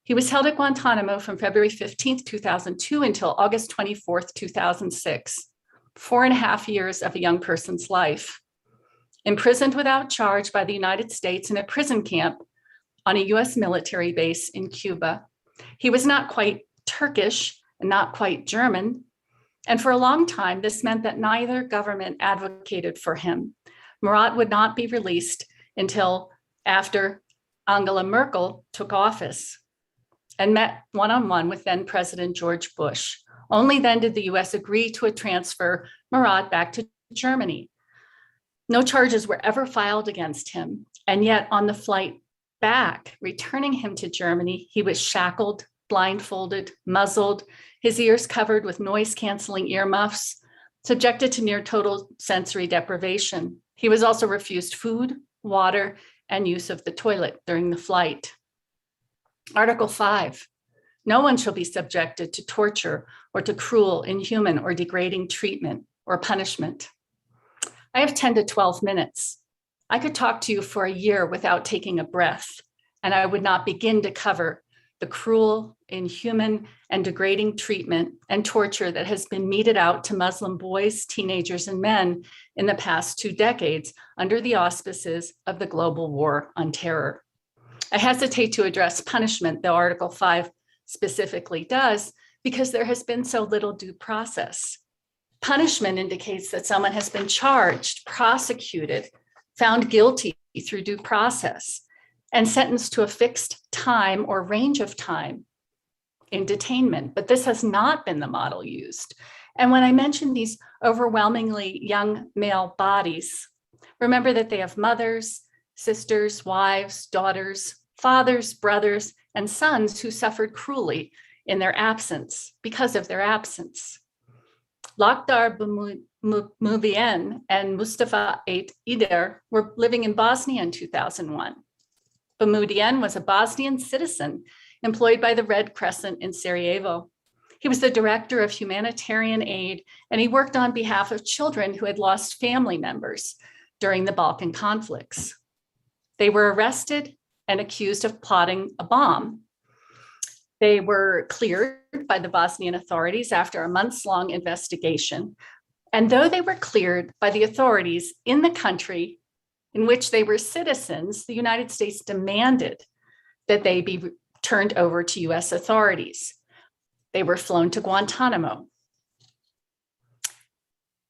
He was held at Guantanamo from February 15th, 2002 until August 24th, 2006, 4.5 years of a young person's life. Imprisoned without charge by the United States in a prison camp on a US military base in Cuba. He was not quite Turkish and not quite German. And for a long time, this meant that neither government advocated for him. Murat would not be released until after Angela Merkel took office and met one-on-one with then President George Bush. Only then did the US agree to transfer Murat back to Germany. No charges were ever filed against him. And yet on the flight back, returning him to Germany, he was shackled, blindfolded, muzzled, his ears covered with noise-canceling earmuffs, subjected to near total sensory deprivation. He was also refused food, water, and use of the toilet during the flight. Article 5, no one shall be subjected to torture or to cruel, inhuman, or degrading treatment or punishment. I have 10 to 12 minutes. I could talk to you for a year without taking a breath, and I would not begin to cover the cruel, inhuman, and degrading treatment and torture that has been meted out to Muslim boys, teenagers, and men in the past 2 decades under the auspices of the global war on terror. I hesitate to address punishment, though Article 5 specifically does, because there has been so little due process. Punishment indicates that someone has been charged, prosecuted, found guilty through due process, and sentenced to a fixed time or range of time in detainment. But this has not been the model used. And when I mention these overwhelmingly young male bodies, remember that they have mothers, sisters, wives, daughters, fathers, brothers, and sons who suffered cruelly in their absence because of their absence. Lakhdar Bumuvien and Mustafa Ait Ider were living in Bosnia in 2001. Bumuvien was a Bosnian citizen employed by the Red Crescent in Sarajevo. He was the director of humanitarian aid, and he worked on behalf of children who had lost family members during the Balkan conflicts. They were arrested and accused of plotting a bomb. They were cleared by the Bosnian authorities after a months-long investigation. And though they were cleared by the authorities in the country in which they were citizens, the United States demanded that they be turned over to US authorities. They were flown to Guantanamo.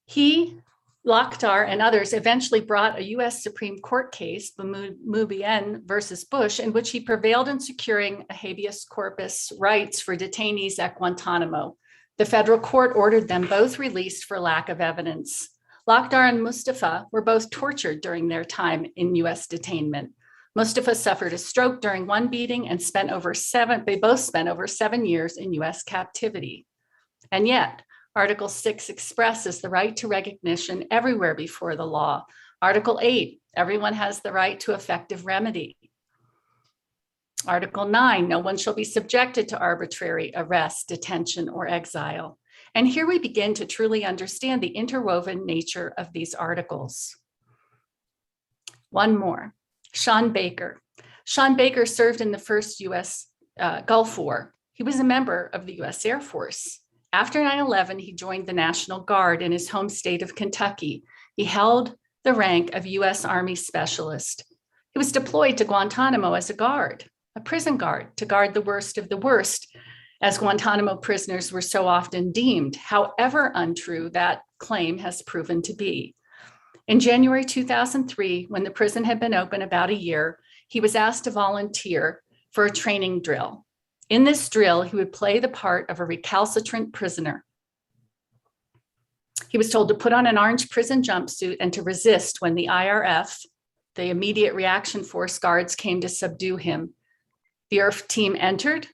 He, Lakhdar, and others eventually brought a US Supreme Court case, Bumuvien versus Bush, in which he prevailed in securing a habeas corpus rights for detainees at Guantanamo, The federal court ordered them both released for lack of evidence. Lakhdar and Mustafa were both tortured during their time in US detainment. Mustafa suffered a stroke during one beating and they both spent over 7 years in US captivity. And yet, Article 6 expresses the right to recognition everywhere before the law. Article 8, everyone has the right to effective remedy. Article 9, no one shall be subjected to arbitrary arrest, detention, or exile. And here we begin to truly understand the interwoven nature of these articles. One more, Sean Baker. Sean Baker served in the first US Gulf War. He was a member of the US Air Force. After 9/11, he joined the National Guard in his home state of Kentucky. He held the rank of US Army Specialist. He was deployed to Guantanamo as a prison guard, to guard the worst of the worst, as Guantanamo prisoners were so often deemed, however untrue that claim has proven to be. In January 2003, when the prison had been open about a year, he was asked to volunteer for a training drill. In this drill, he would play the part of a recalcitrant prisoner. He was told to put on an orange prison jumpsuit and to resist when the IRF, the Immediate Reaction Force guards, came to subdue him. The IRF team entered,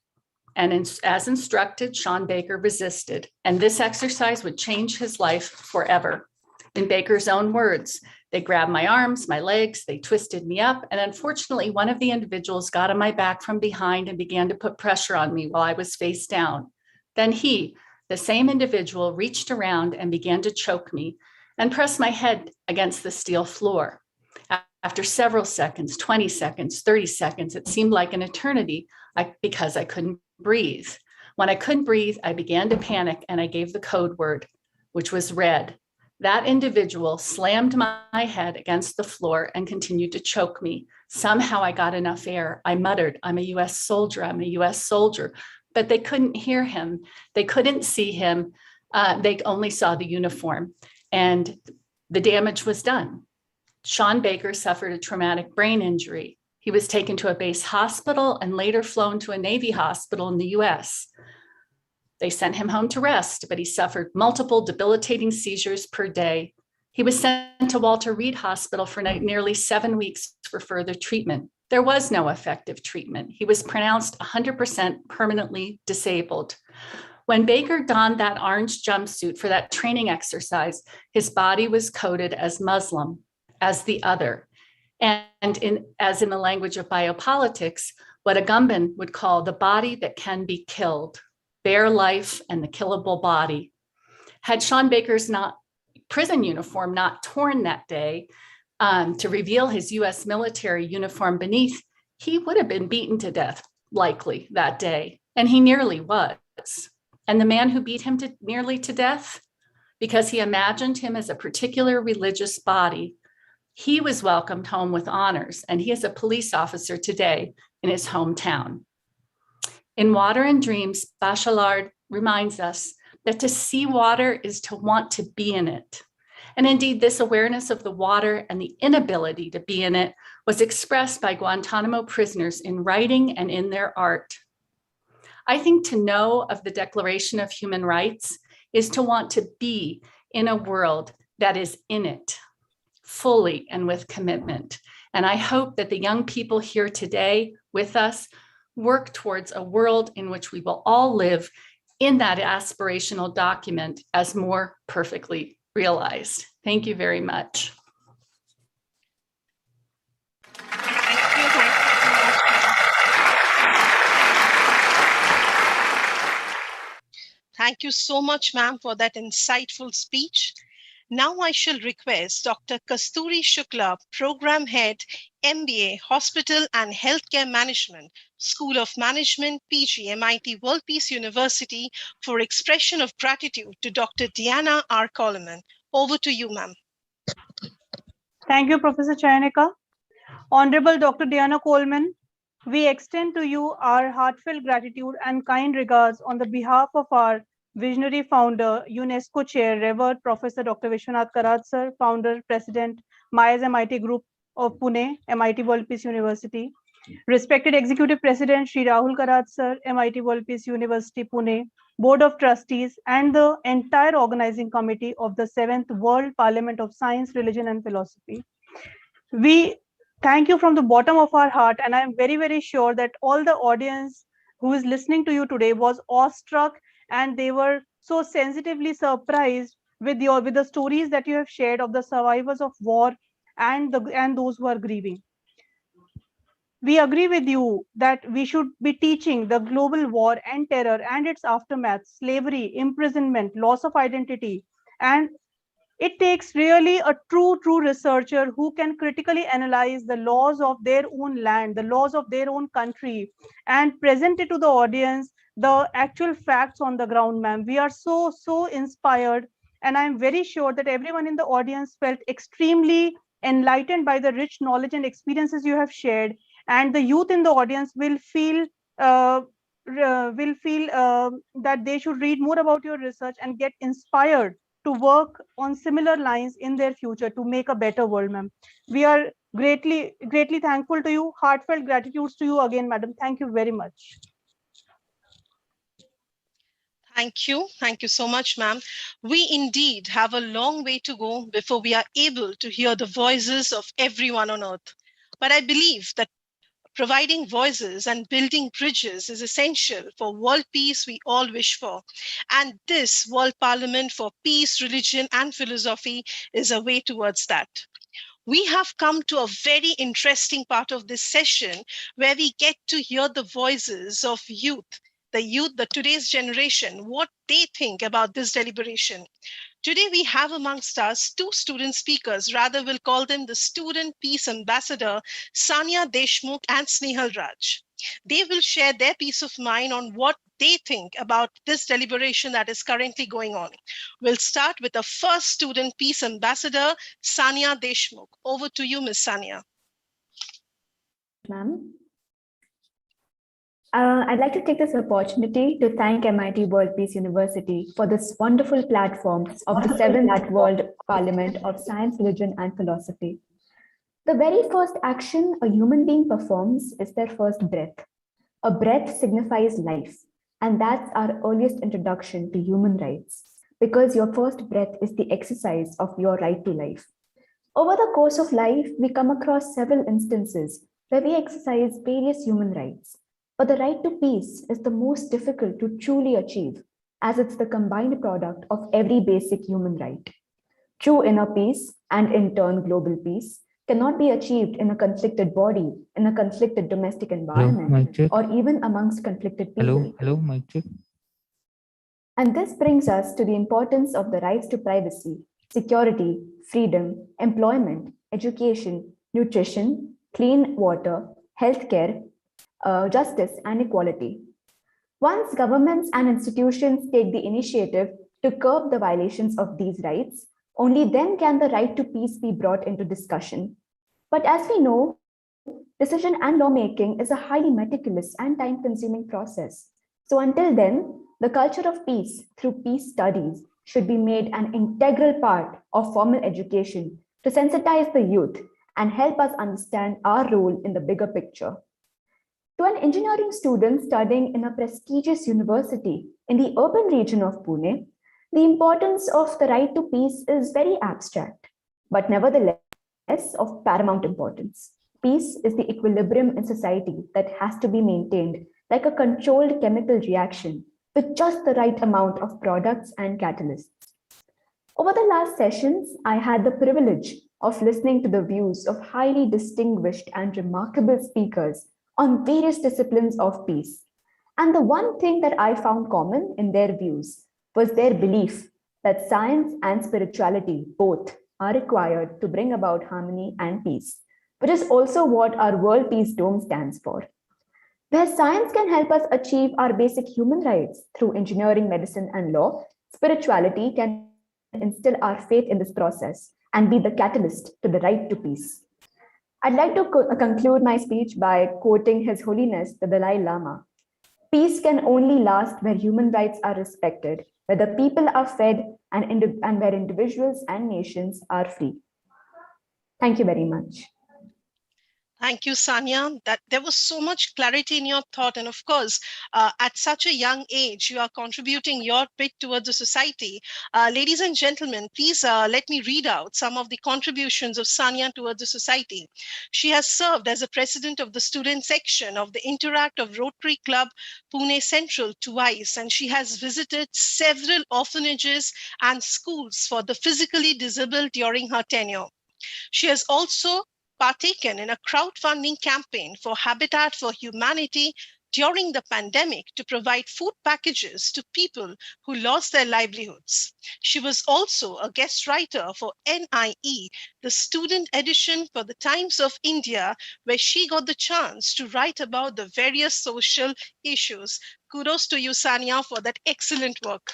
and as instructed, Sean Baker resisted, and this exercise would change his life forever. In Baker's own words, they grabbed my arms, my legs, they twisted me up, and unfortunately, one of the individuals got on my back from behind and began to put pressure on me while I was face down. Then he, the same individual, reached around and began to choke me and press my head against the steel floor. After several seconds, 20 seconds, 30 seconds, it seemed like an eternity because I couldn't breathe. When I couldn't breathe, I began to panic and I gave the code word, which was red. That individual slammed my head against the floor and continued to choke me. Somehow I got enough air. I muttered, "I'm a US soldier, I'm a US soldier." But they couldn't hear him. They couldn't see him. They only saw the uniform, and the damage was done. Sean Baker suffered a traumatic brain injury. He was taken to a base hospital and later flown to a Navy hospital in the US. They sent him home to rest, but he suffered multiple debilitating seizures per day. He was sent to Walter Reed Hospital for nearly 7 weeks for further treatment. There was no effective treatment. He was pronounced 100% permanently disabled. When Baker donned that orange jumpsuit for that training exercise, his body was coded as Muslim, as the other. And as in the language of biopolitics, what Agamben would call the body that can be killed, bare life and the killable body. Had Sean Baker's prison uniform not torn that day to reveal his US military uniform beneath, he would have been beaten to death, likely, that day. And he nearly was. And the man who beat him nearly to death, because he imagined him as a particular religious body, he was welcomed home with honors, and he is a police officer today in his hometown. In Water and Dreams, Bachelard reminds us that to see water is to want to be in it. And indeed, this awareness of the water and the inability to be in it was expressed by Guantanamo prisoners in writing and in their art. I think to know of the Declaration of Human Rights is to want to be in a world that is in it, fully and with commitment. And I hope that the young people here today with us work towards a world in which we will all live in that aspirational document as more perfectly realized. Thank you very much. Thank you so much, ma'am, for that insightful speech. Now I shall request Dr. Kasturi Shukla, Program Head, MBA, Hospital and Healthcare Management, School of Management, PG, MIT World Peace University, for expression of gratitude to Dr. Diana R. Coleman. Over to you, ma'am. Thank you, Professor Chayanika. Honorable Dr. Diana Coleman, we extend to you our heartfelt gratitude and kind regards on the behalf of our visionary founder, UNESCO Chair, Revered Professor Dr. Vishwanath Karad Sir, Founder, President, Myers MIT Group of Pune, MIT World Peace University, Respected Executive President, Shri Rahul Karad Sir, MIT World Peace University, Pune, Board of Trustees, and the entire organizing committee of the 7th World Parliament of Science, Religion, and Philosophy. We thank you from the bottom of our heart, and I am very, very sure that all the audience who is listening to you today was awestruck, and they were so sensitively surprised with the stories that you have shared of the survivors of war and those who are grieving. We agree with you that we should be teaching the global war and terror and its aftermath, slavery, imprisonment, loss of identity, and it takes really a true researcher who can critically analyze the laws of their own land, the laws of their own country, and present it to the audience, the actual facts on the ground, ma'am. We are so inspired, and I'm very sure that everyone in the audience felt extremely enlightened by the rich knowledge and experiences you have shared, and the youth in the audience will feel that they should read more about your research and get inspired to work on similar lines in their future to make a better world, ma'am. We are greatly thankful to you. Heartfelt gratitude to you again, madam. Thank you very much. Thank you. Thank you so much, ma'am. We indeed have a long way to go before we are able to hear the voices of everyone on earth. But I believe that providing voices and building bridges is essential for world peace we all wish for. And this World Parliament for Peace, Religion, and Philosophy is a way towards that. We have come to a very interesting part of this session where we get to hear the voices of youth, the today's generation, what they think about this deliberation. Today, we have amongst us two student speakers, rather we'll call them the Student Peace Ambassador, Sania Deshmukh and Snehal Raj. They will share their peace of mind on what they think about this deliberation that is currently going on. We'll start with the first Student Peace Ambassador, Sania Deshmukh. Over to you, Ms. Sania. Ma'am. I'd like to take this opportunity to thank MIT World Peace University for this wonderful platform of the 7th World Parliament of Science, Religion, and Philosophy. The very first action a human being performs is their first breath. A breath signifies life, and that's our earliest introduction to human rights, because your first breath is the exercise of your right to life. Over the course of life, we come across several instances where we exercise various human rights. But the right to peace is the most difficult to truly achieve, as it's the combined product of every basic human right. True inner peace, and in turn global peace, cannot be achieved in a conflicted body, in a conflicted domestic environment, or even amongst conflicted people. Hello, mic check. And this brings us to the importance of the rights to privacy, security, freedom, employment, education, nutrition, clean water, healthcare, justice, and equality. Once governments and institutions take the initiative to curb the violations of these rights, only then can the right to peace be brought into discussion. But as we know, decision and lawmaking is a highly meticulous and time-consuming process. So until then, the culture of peace through peace studies should be made an integral part of formal education to sensitize the youth and help us understand our role in the bigger picture. To an engineering student studying in a prestigious university in the urban region of Pune, the importance of the right to peace is very abstract, but nevertheless of paramount importance. Peace is the equilibrium in society that has to be maintained like a controlled chemical reaction with just the right amount of products and catalysts. Over the last sessions, I had the privilege of listening to the views of highly distinguished and remarkable speakers on various disciplines of peace. And the one thing that I found common in their views was their belief that science and spirituality both are required to bring about harmony and peace, which is also what our World Peace Dome stands for. Where science can help us achieve our basic human rights through engineering, medicine, and law, spirituality can instill our faith in this process and be the catalyst to the right to peace. I'd like to conclude my speech by quoting His Holiness the Dalai Lama. Peace can only last where human rights are respected, where the people are fed, and where individuals and nations are free. Thank you very much. Thank you, Sanya. That there was so much clarity in your thought, and of course, at such a young age, you are contributing your bit towards the society. Ladies and gentlemen, please let me read out some of the contributions of Sanya towards the society. She has served as a president of the student section of the Interact of Rotary Club Pune Central twice, and she has visited several orphanages and schools for the physically disabled during her tenure. She has also partaken in a crowdfunding campaign for Habitat for Humanity during the pandemic to provide food packages to people who lost their livelihoods. She was also a guest writer for NIE, the student edition for the Times of India, where she got the chance to write about the various social issues. Kudos to you, Sanya, for that excellent work.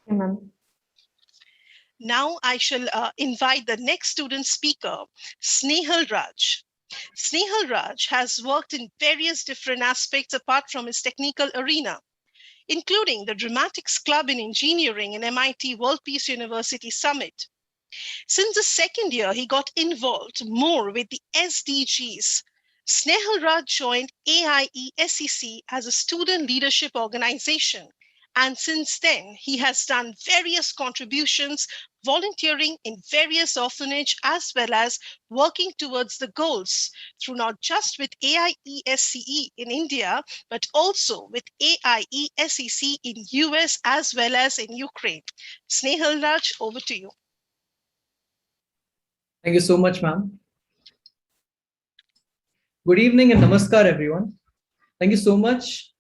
Okay, ma'am. Now I shall invite the next student speaker, Snehal Raj. Snehal Raj has worked in various different aspects apart from his technical arena, including the Dramatics Club in Engineering and MIT World Peace University Summit. Since the second year, he got involved more with the SDGs. Snehal Raj joined AIESEC as a student leadership organization. And since then, he has done various contributions, volunteering in various orphanage, as well as working towards the goals through not just with AIESCE in India, but also with AIESEC in US as well as in Ukraine. Snehal Raj, over to you. Thank you so much, ma'am. Good evening and namaskar, everyone. Thank you so much.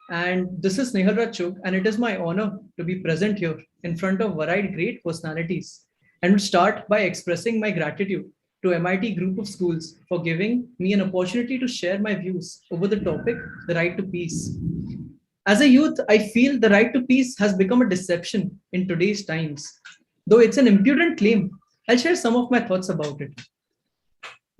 And this is Snehal Rachuk, and it is my honor to be present here in front of varied great personalities. And will start by expressing my gratitude to MIT Group of Schools for giving me an opportunity to share my views over the topic, the right to peace. As a youth, I feel the right to peace has become a deception in today's times. Though it's an impudent claim, I'll share some of my thoughts about it.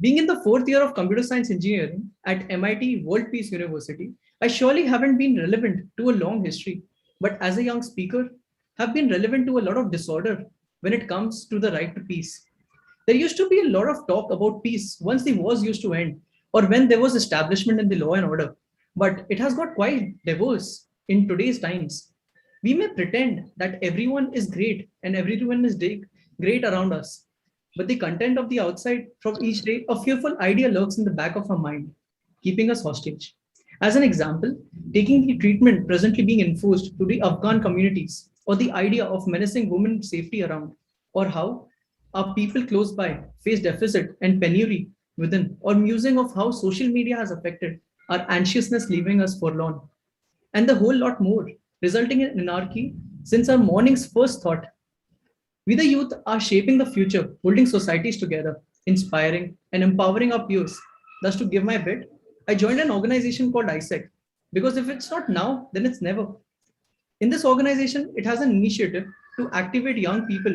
Being in the fourth year of computer science engineering at MIT World Peace University, I surely haven't been relevant to a long history, but as a young speaker, have been relevant to a lot of disorder when it comes to the right to peace. There used to be a lot of talk about peace once the wars used to end, or when there was establishment in the law and order, but it has got quite diverse in today's times. We may pretend that everyone is great and everyone is great around us, but the content of the outside from each day, a fearful idea lurks in the back of our mind, keeping us hostage. As an example, taking the treatment presently being enforced to the Afghan communities, or the idea of menacing women's safety around, or how our people close by face deficit and penury within, or musing of how social media has affected our anxiousness leaving us forlorn, and the whole lot more, resulting in anarchy since our morning's first thought. We, the youth, are shaping the future, holding societies together, inspiring and empowering our peers. Thus, to give my bit, I joined an organization called ISEC, because if it's not now, then it's never. In this organization, it has an initiative to activate young people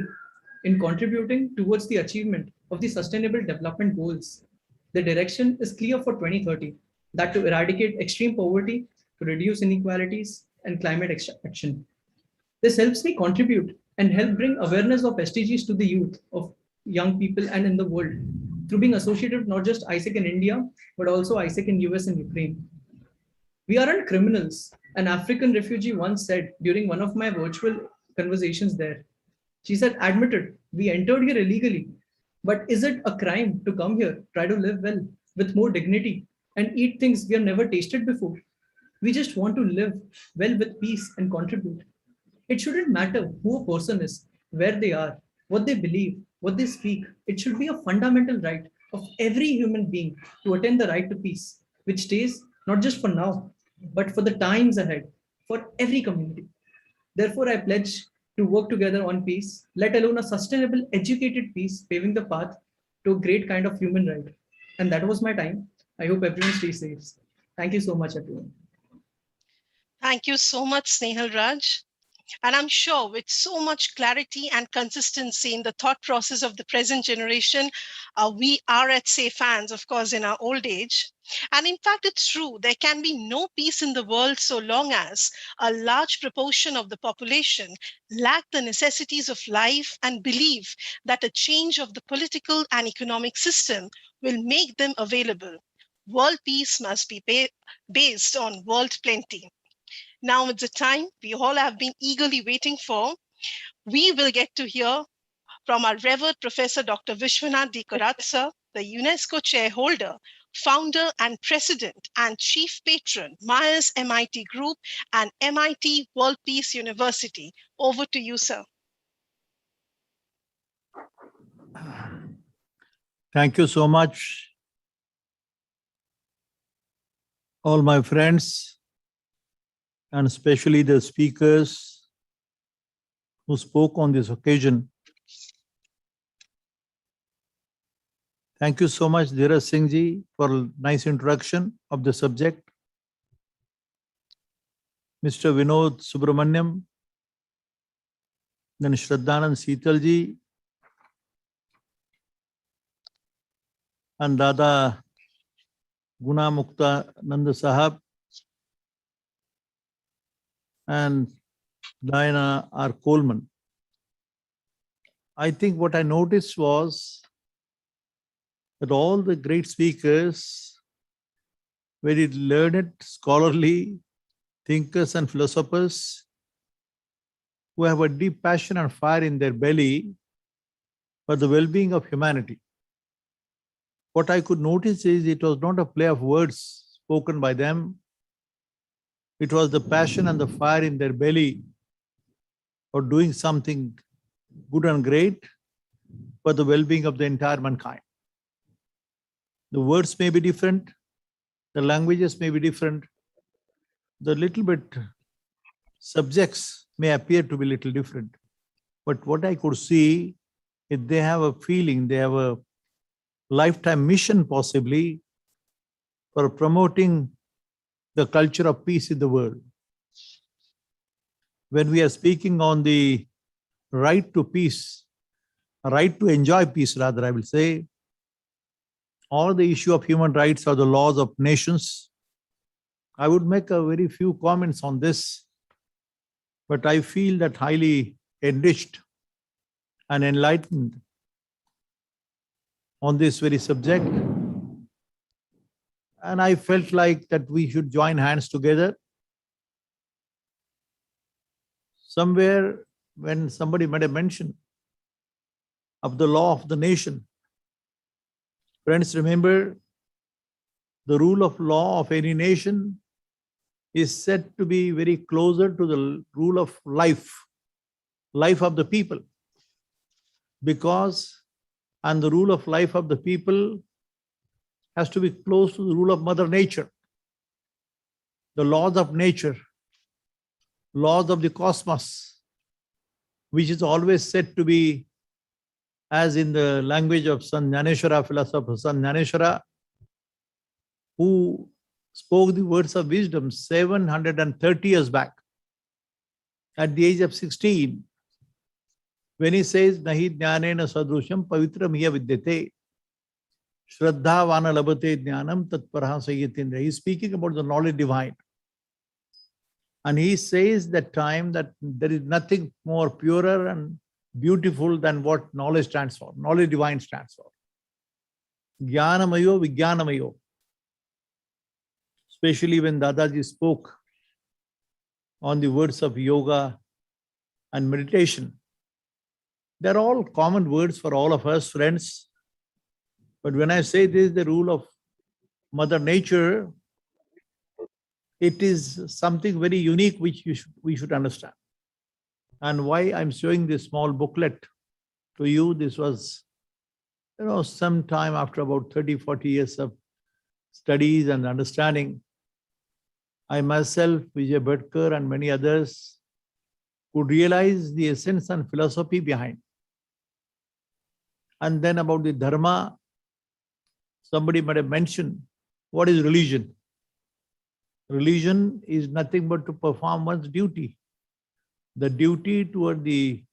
in contributing towards the achievement of the Sustainable Development Goals. The direction is clear for 2030, that to eradicate extreme poverty, to reduce inequalities, and climate action. This helps me contribute and help bring awareness of SDGs to the youth of young people and in the world through being associated not just ISEC in India, but also ISEC in US and Ukraine. We aren't criminals. An African refugee once said during one of my virtual conversations there. She said, admitted, we entered here illegally, but is it a crime to come here, try to live well, with more dignity, and eat things we have never tasted before? We just want to live well with peace and contribute. It shouldn't matter who a person is, where they are, what they believe, what they speak. It should be a fundamental right of every human being to attain the right to peace, which stays not just for now, but for the times ahead, for every community. Therefore, I pledge to work together on peace, let alone a sustainable, educated peace, paving the path to a great kind of human right. And that was my time. I hope everyone stays safe. Thank you so much, everyone. Thank you so much, Snehal Raj. And I'm sure with so much clarity and consistency in the thought process of the present generation, we are at safe hands, of course, in our old age. And in fact, it's true, there can be no peace in the world so long as a large proportion of the population lack the necessities of life and believe that a change of the political and economic system will make them available. World peace must be based on world plenty. Now it's the time we all have been eagerly waiting for. We will get to hear from our revered Professor Dr. Vishwanath D. Karatsa, the UNESCO chairholder, founder and president and chief patron, Myers MIT Group and MIT World Peace University. Over to you, sir. Thank you so much, all my friends, and especially the speakers who spoke on this occasion. Thank you so much, Dheeraj Singh ji, for a nice introduction of the subject. Mr. Vinod Subramanyam, then Shraddhanand Seetal ji, and Dada Guna Mukta Nanda Sahab, and Diana R. Coleman. I think what I noticed was that all the great speakers, very learned, scholarly thinkers and philosophers who have a deep passion and fire in their belly for the well-being of humanity. What I could notice is it was not a play of words spoken by them. It was the passion and the fire in their belly for doing something good and great for the well-being of the entire mankind. The words may be different, the languages may be different, the little bit subjects may appear to be little different. But what I could see is they have a feeling, they have a lifetime mission possibly for promoting the culture of peace in the world. When we are speaking on the right to peace, right to enjoy peace rather, I will say, or the issue of human rights or the laws of nations, I would make a very few comments on this, but I feel that highly enriched and enlightened on this very subject. And I felt like that we should join hands together. Somewhere when somebody made a mention of the law of the nation, friends, remember the rule of law of any nation is said to be very closer to the rule of life of the people. And the rule of life of the people has to be close to the rule of Mother Nature. The laws of nature, laws of the cosmos, which is always said to be, as in the language of Sant Dnyaneshwar, philosopher Sant Dnyaneshwar, who spoke the words of wisdom 730 years back, at the age of 16, when he says, Nahi Dnyanena sadrusham pavitram hiya vidyate, Shraddha vana labate dnyanam tatparha sayyatindra. He is speaking about the knowledge divine. And he says that time that there is nothing more purer and beautiful than what knowledge stands for. Knowledge divine stands for. Jnanamayo Vijnanamayo. Especially when Dadaji spoke on the words of yoga and meditation. They're all common words for all of us, friends. But when I say this is the rule of Mother Nature, it is something very unique which we should understand. And why I'm showing this small booklet to you, this was, some time after about 30, 40 years of studies and understanding. I myself, Vijay Bhatkar and many others could realize the essence and philosophy behind. And then about the Dharma, somebody might have mentioned, what is religion? Religion is nothing but to perform one's duty. the duty toward the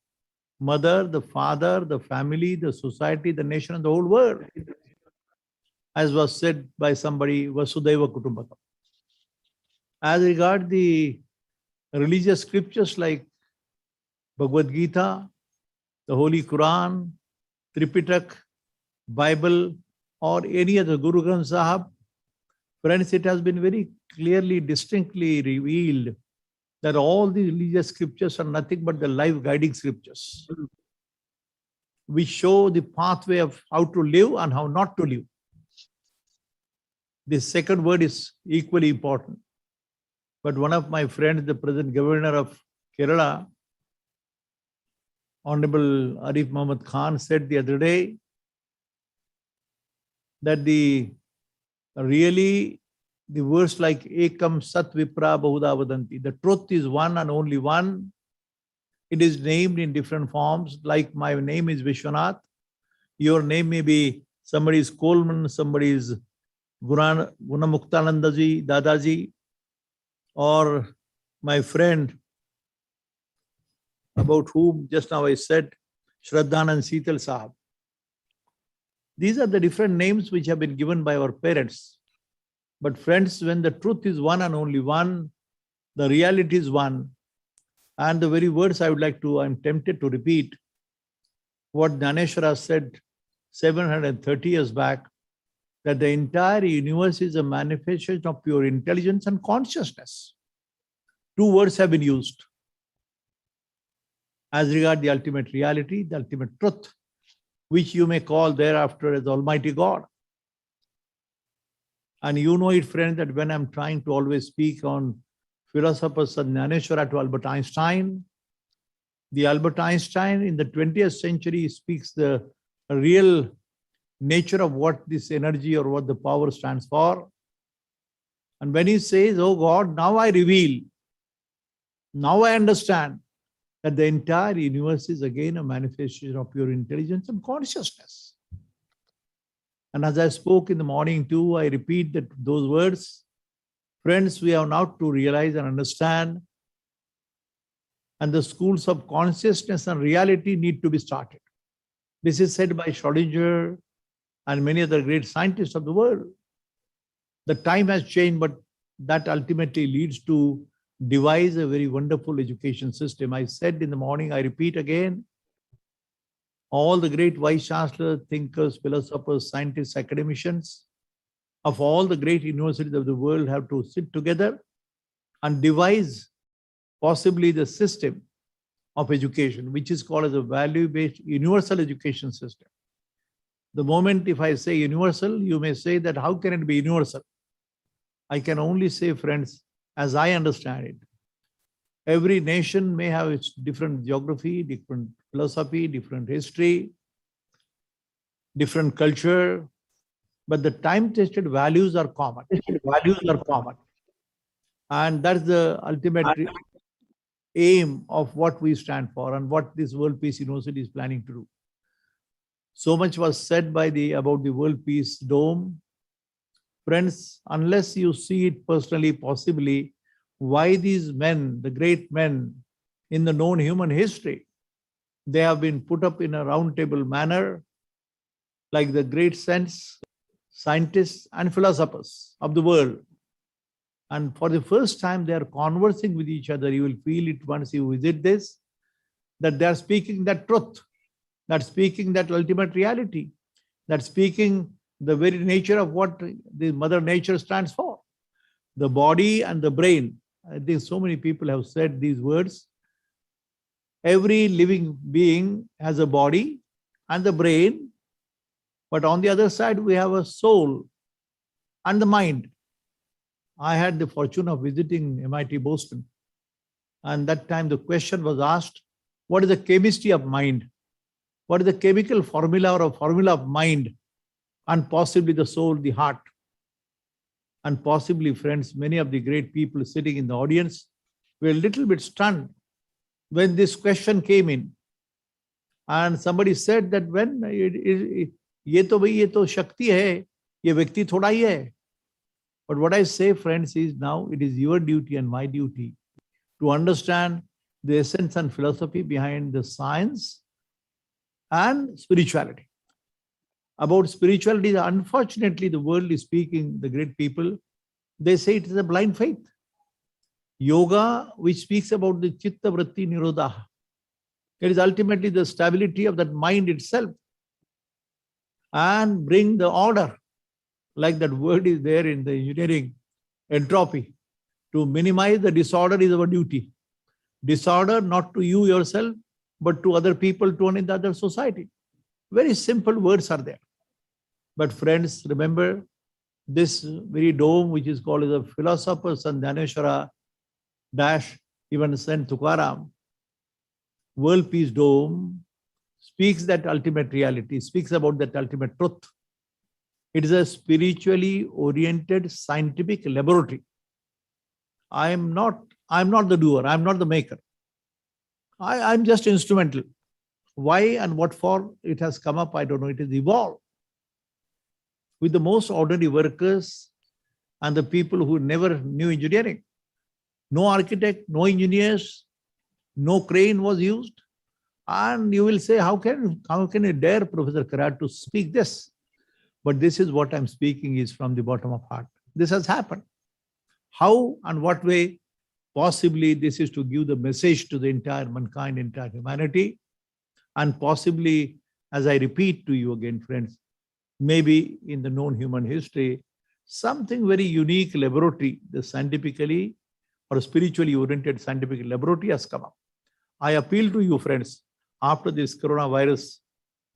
mother, the father, the family, the society, the nation, and the whole world. As was said by somebody, Vasudhaiva Kutumbakam. As regard the religious scriptures like Bhagavad Gita, the Holy Quran, Tripitak, Bible, or any other Guru Granth Sahib, friends, it has been very clearly, distinctly revealed that all the religious scriptures are nothing but the life guiding scriptures, which show the pathway of how to live and how not to live. The second word is equally important. But one of my friends, the present governor of Kerala, Honorable Arif Muhammad Khan, said the other day that the words like Ekam Sat Vipra Bahuda Vadanti, the truth is one and only one. It is named in different forms, like my name is Vishwanath. Your name may be somebody is Coleman, somebody is Gunamuktanandaji, Dadaji, or my friend about whom just now I said, Shraddhanand Seetal Sahab. These are the different names which have been given by our parents. But friends, when the truth is one and only one, the reality is one, and the very words I'm tempted to repeat what Dnyaneshwar said 730 years back, that the entire universe is a manifestation of pure intelligence and consciousness. Two words have been used as regard the ultimate reality, the ultimate truth, which you may call thereafter as Almighty God. And you know it, friend, that when I'm trying to always speak on philosophers of Dnyaneshwar to Albert Einstein, the Albert Einstein in the 20th century speaks the real nature of what this energy or what the power stands for. And when he says, oh God, now I reveal, now I understand that the entire universe is again a manifestation of pure intelligence and consciousness. And as I spoke in the morning too, I repeat those words. Friends, we have now to realize and understand, and the schools of consciousness and reality need to be started. This is said by Schrödinger and many other great scientists of the world. The time has changed, but that ultimately leads to devise a very wonderful education system. I said in the morning, I repeat again, all the great vice chancellors, thinkers, philosophers, scientists, academicians of all the great universities of the world have to sit together and devise possibly the system of education, which is called as a value-based universal education system. The moment if I say universal, you may say that how can it be universal? I can only say, friends, as I understand it, every nation may have its different geography, different philosophy, different history, different culture, but the time-tested values are common. And that's the ultimate aim of what we stand for and what this World Peace University is planning to do. So much was said about the World Peace Dome. Friends, unless you see it personally, possibly, why these men, the great men in the known human history, they have been put up in a round table manner, like the great saints, scientists, and philosophers of the world. And for the first time, they are conversing with each other. You will feel it once you visit this, that they are speaking that truth, that speaking that ultimate reality, that speaking the very nature of what the Mother Nature stands for, the body and the brain. I think so many people have said these words. Every living being has a body and the brain, but on the other side, we have a soul and the mind. I had the fortune of visiting MIT Boston, and that time the question was asked, what is the chemistry of mind? What is the chemical formula or a formula of mind? And possibly the soul, the heart. And possibly, friends, many of the great people sitting in the audience were a little bit stunned when this question came in. And somebody said that when ye to shakti hai, ye vyakti thoda hi hai. But what I say, friends, is now it is your duty and my duty to understand the essence and philosophy behind the science and spirituality. About spirituality, unfortunately, the world is speaking, the great people, they say it is a blind faith. Yoga, which speaks about the chitta vritti nirodha, it is ultimately the stability of that mind itself and bring the order, like that word is there in the engineering, entropy. To minimize the disorder is our duty. Disorder not to you yourself, but to other people, to the other society. Very simple words are there. But friends, remember this very dome, which is called as a philosopher, Dnyaneshwar dash even Saint Tukaram, World Peace Dome, speaks that ultimate reality, speaks about that ultimate truth. It is a spiritually oriented scientific laboratory. I'm not the doer, I'm not the maker. I'm just instrumental. Why and what for it has come up, I don't know. It has evolved with the most ordinary workers and the people who never knew engineering. No architect, no engineers, no crane was used. And you will say, how can you dare, Professor Karat, to speak this? But this is what I'm speaking is from the bottom of heart. This has happened. How and what way? Possibly this is to give the message to the entire mankind, entire humanity. And possibly, as I repeat to you again, friends, maybe in the known human history, something very unique laboratory, the scientifically or spiritually oriented scientific laboratory has come up. I appeal to you, friends, after this coronavirus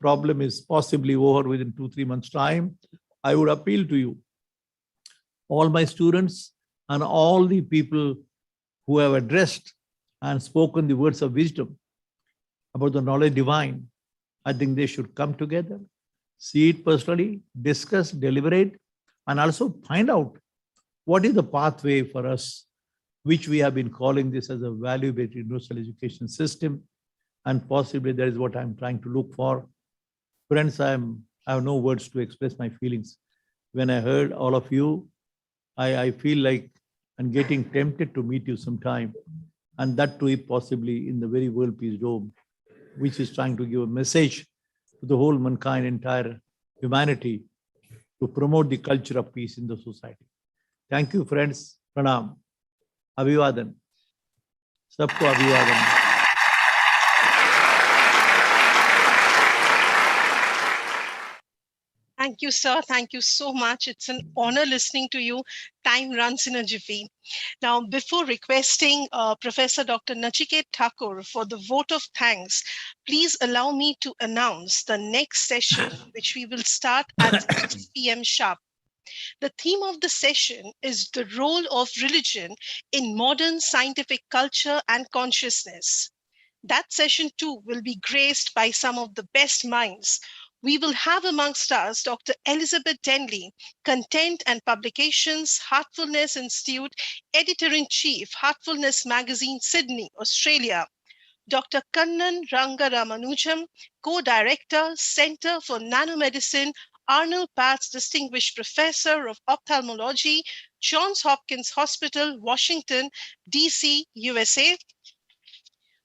problem is possibly over within 2-3 months' time, I would appeal to you, all my students and all the people who have addressed and spoken the words of wisdom about the knowledge divine. I think they should come together, see it personally, discuss, deliberate, and also find out what is the pathway for us, which we have been calling this as a value-based universal education system. And possibly that is what I'm trying to look for. Friends, I have no words to express my feelings. When I heard all of you, I feel like I'm getting tempted to meet you sometime. And that too, possibly in the very World Peace Dome, which is trying to give a message to the whole mankind, entire humanity, to promote the culture of peace in the society. Thank you, friends. Pranam. Abhivadan. Sabko abhivadan. Thank you, sir. Thank you so much. It's an honor listening to you. Time runs in a jiffy. Now, before requesting Professor Dr. Nachiket Thakur for the vote of thanks, please allow me to announce the next session, which we will start at 6 p.m. sharp. The theme of the session is the role of religion in modern scientific culture and consciousness. That session too will be graced by some of the best minds. We will have amongst us Dr. Elizabeth Denley, Content and Publications, Heartfulness Institute, Editor-in-Chief, Heartfulness Magazine, Sydney, Australia. Dr. Kannan Rangaramanujan, Co-Director, Center for Nanomedicine, Arnold Patz Distinguished Professor of Ophthalmology, Johns Hopkins Hospital, Washington, DC, USA.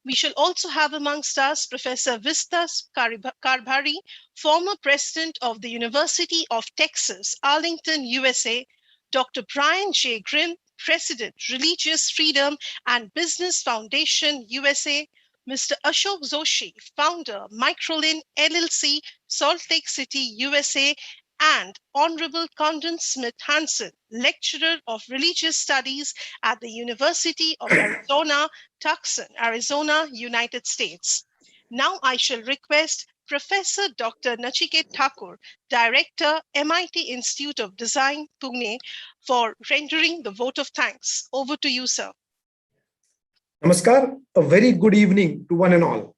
We shall also have amongst us Professor Vistas Karbhari, former president of the University of Texas, Arlington, USA, Dr. Brian J. Grimm, president, Religious Freedom and Business Foundation, USA, Mr. Ashok Joshi, founder, Microlin LLC, Salt Lake City, USA, and Honorable Condon Smith Hansen, lecturer of religious studies at the University of Arizona, Tucson, Arizona, United States. Now I shall request Professor Dr. Nachiket Thakur, Director, MIT Institute of Design, Pune, for rendering the vote of thanks. Over to you, sir. Namaskar, a very good evening to one and all.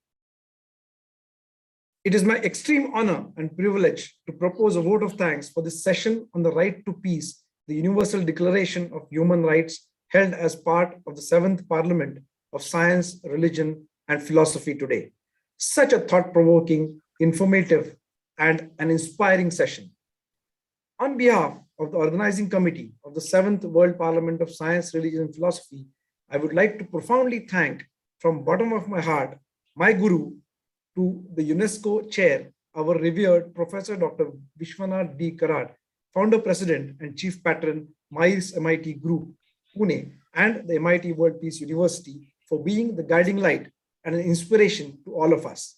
It is my extreme honor and privilege to propose a vote of thanks for this session on the right to peace, the Universal Declaration of Human Rights, held as part of the 7th Parliament of Science, Religion, and Philosophy today. Such a thought-provoking, informative, and an inspiring session. On behalf of the organizing committee of the 7th World Parliament of Science, Religion, and Philosophy, I would like to profoundly thank from bottom of my heart, my guru, to the UNESCO chair, our revered Professor Dr. Vishwanath D. Karad, founder, president, and chief patron, MIRES MIT Group, Pune, and the MIT World Peace University for being the guiding light and an inspiration to all of us.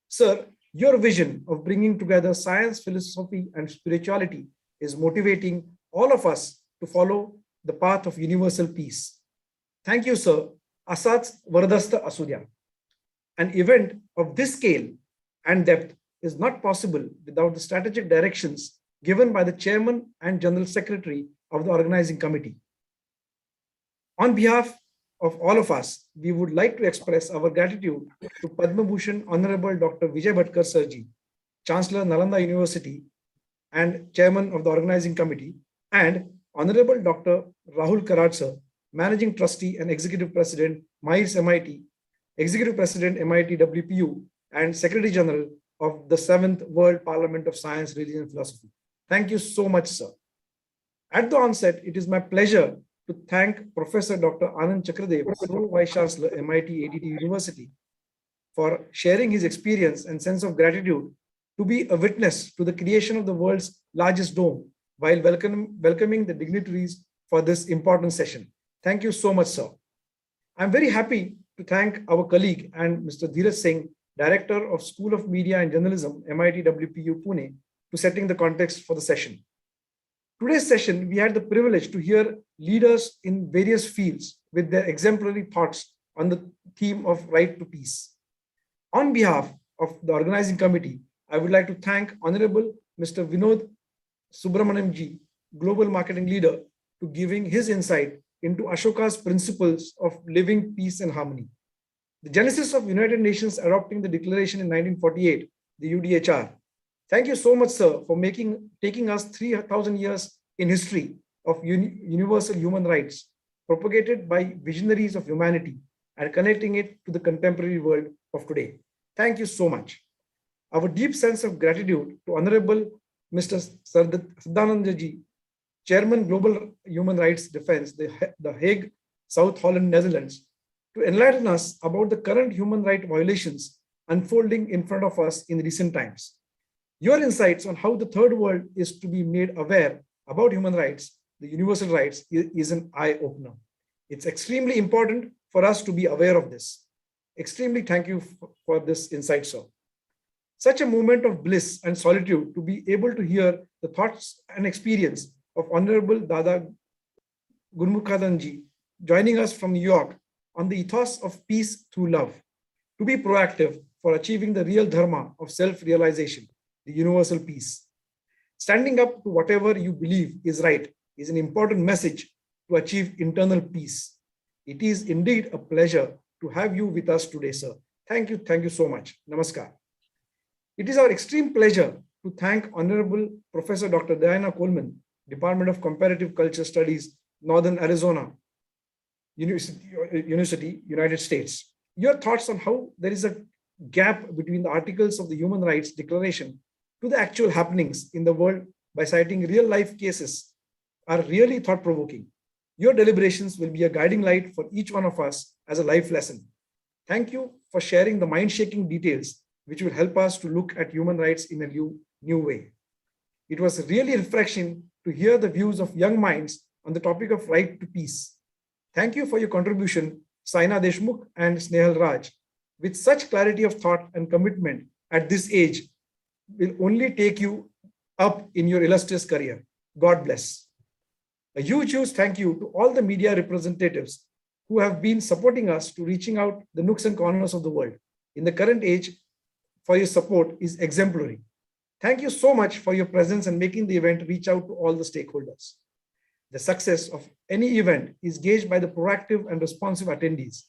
Sir, your vision of bringing together science, philosophy, and spirituality is motivating all of us to follow the path of universal peace. Thank you, sir. Asats Vardasta Asudya. An event of this scale and depth is not possible without the strategic directions given by the chairman and general secretary of the organizing committee. On behalf of all of us, we would like to express our gratitude to Padma Bhushan Honorable Dr. Vijay Bhatkar Sarji, Chancellor Nalanda University and Chairman of the Organizing Committee, and Honorable Dr. Rahul Karad Sir, Managing Trustee and Executive President, MIRES MIT, Executive President, MIT WPU, and Secretary General of the 7th World Parliament of Science, Religion, and Philosophy. Thank you so much, sir. At the onset, it is my pleasure to thank Professor Dr. Anand Chakradev, Pro Vice Chancellor, MIT ADT University, for sharing his experience and sense of gratitude to be a witness to the creation of the world's largest dome while welcoming the dignitaries for this important session. Thank you so much, sir. I'm very happy to thank our colleague and Mr. Dheeraj Singh, Director of School of Media and Journalism, MIT WPU Pune, to setting the context for the session. Today's session, we had the privilege to hear leaders in various fields with their exemplary thoughts on the theme of right to peace. On behalf of the organizing committee, I would like to thank Honorable Mr. Vinod Subramaniam, Global Marketing Leader, to giving his insight into Ashoka's principles of living peace and harmony. The genesis of United Nations adopting the declaration in 1948, the UDHR. Thank you so much, sir, for taking us 3,000 years in history of universal human rights propagated by visionaries of humanity and connecting it to the contemporary world of today. Thank you so much. Our deep sense of gratitude to Honorable Mr. Sardanandaji, Chairman Global Human Rights Defense, the Hague, South Holland, Netherlands, to enlighten us about the current human rights violations unfolding in front of us in recent times. Your insights on how the third world is to be made aware about human rights, the universal rights, is an eye-opener. It's extremely important for us to be aware of this. Extremely thank you for this insight, sir. Such a moment of bliss and solitude to be able to hear the thoughts and experience of Honorable Dada Gurmukhadanji joining us from New York on the ethos of peace through love, to be proactive for achieving the real dharma of self-realization, the universal peace. Standing up to whatever you believe is right is an important message to achieve internal peace. It is indeed a pleasure to have you with us today, sir. Thank you so much. Namaskar. It is our extreme pleasure to thank Honorable Professor Dr. Diana Coleman, Department of Comparative Culture Studies, Northern Arizona University, United States. Your thoughts on how there is a gap between the articles of the Human Rights Declaration to the actual happenings in the world by citing real life cases are really thought-provoking. Your deliberations will be a guiding light for each one of us as a life lesson. Thank you for sharing the mind-shaking details which will help us to look at human rights in a new way. It was really refreshing to hear the views of young minds on the topic of right to peace. Thank you for your contribution, Saina Deshmukh and Snehal Raj. With such clarity of thought and commitment at this age will only take you up in your illustrious career. God bless. A huge thank you to all the media representatives who have been supporting us to reaching out the nooks and corners of the world. In the current age, for your support is exemplary. Thank you so much for your presence and making the event reach out to all the stakeholders. The success of any event is gauged by the proactive and responsive attendees.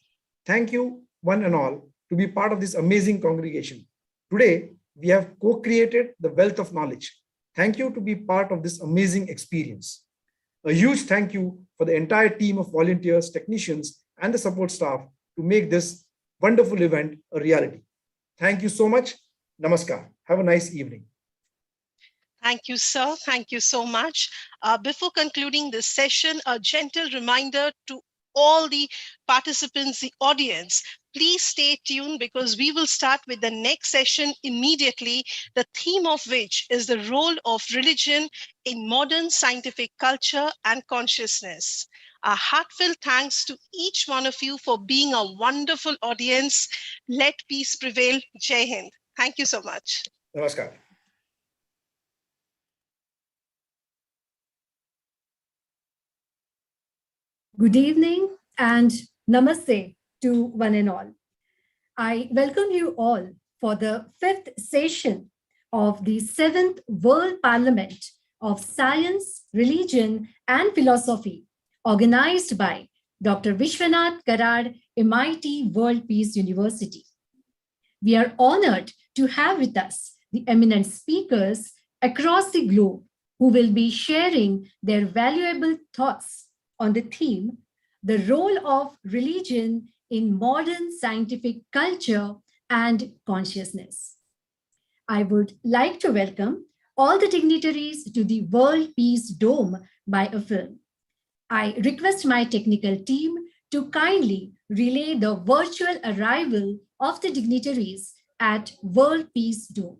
Thank you, one and all, to be part of this amazing congregation. Today, we have co-created the wealth of knowledge. Thank you to be part of this amazing experience. A huge thank you for the entire team of volunteers, technicians, and the support staff to make this wonderful event a reality. Thank you so much. Namaskar. Have a nice evening. Thank you, sir. Thank you so much. Before concluding this session, a gentle reminder to all the participants, the audience, Please stay tuned because we will start with the next session immediately, the theme of which is the role of religion in modern scientific culture and consciousness. A heartfelt thanks to each one of you for being a wonderful audience. Let peace prevail. Jai Hind. Thank you so much. Namaskar. Good evening and namaste to one and all. I welcome you all for the 5th session of the 7th World Parliament of Science, Religion and Philosophy, organized by Dr. Vishwanath Karad, MIT World Peace University. We are honored to have with us the eminent speakers across the globe who will be sharing their valuable thoughts on the theme, the role of religion in modern scientific culture and consciousness. I would like to welcome all the dignitaries to the World Peace Dome by a film. I request my technical team to kindly relay the virtual arrival of the dignitaries at World Peace Dome.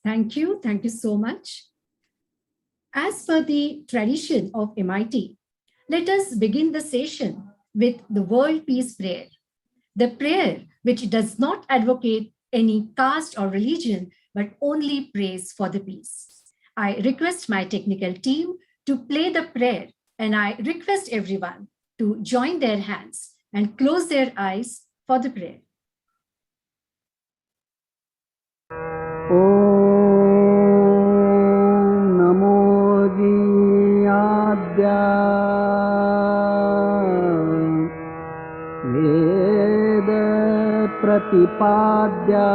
Thank you. Thank you so much. As per the tradition of MIT, let us begin the session with the World Peace Prayer. The prayer which does not advocate any caste or religion, but only prays for the peace. I request my technical team to play the prayer, and I request everyone to join their hands and close their eyes for the prayer. वेद प्रतिपाद्या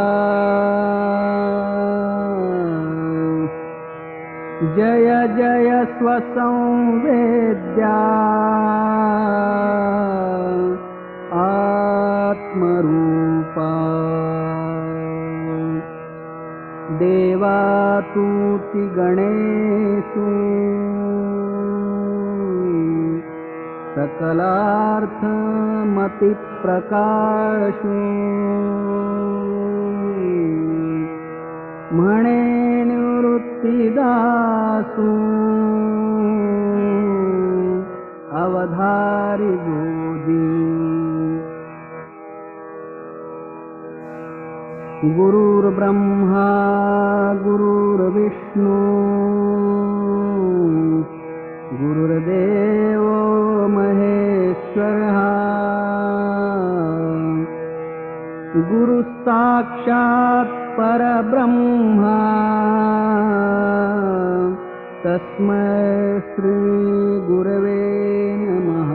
जय जय स्वसंवेद्या आत्मरूपा देवातूति गणेषु सकलार्थमतिप्रकाशु म्हणे निवृत्तिदासु अवधारि गोदी गुरुर्ब्रह्मा गुरुर्विष्णु गुरुर्देवो महेश्वरः गुरुः साक्षात् परब्रह्मा तस्मै श्री गुरवे नमः।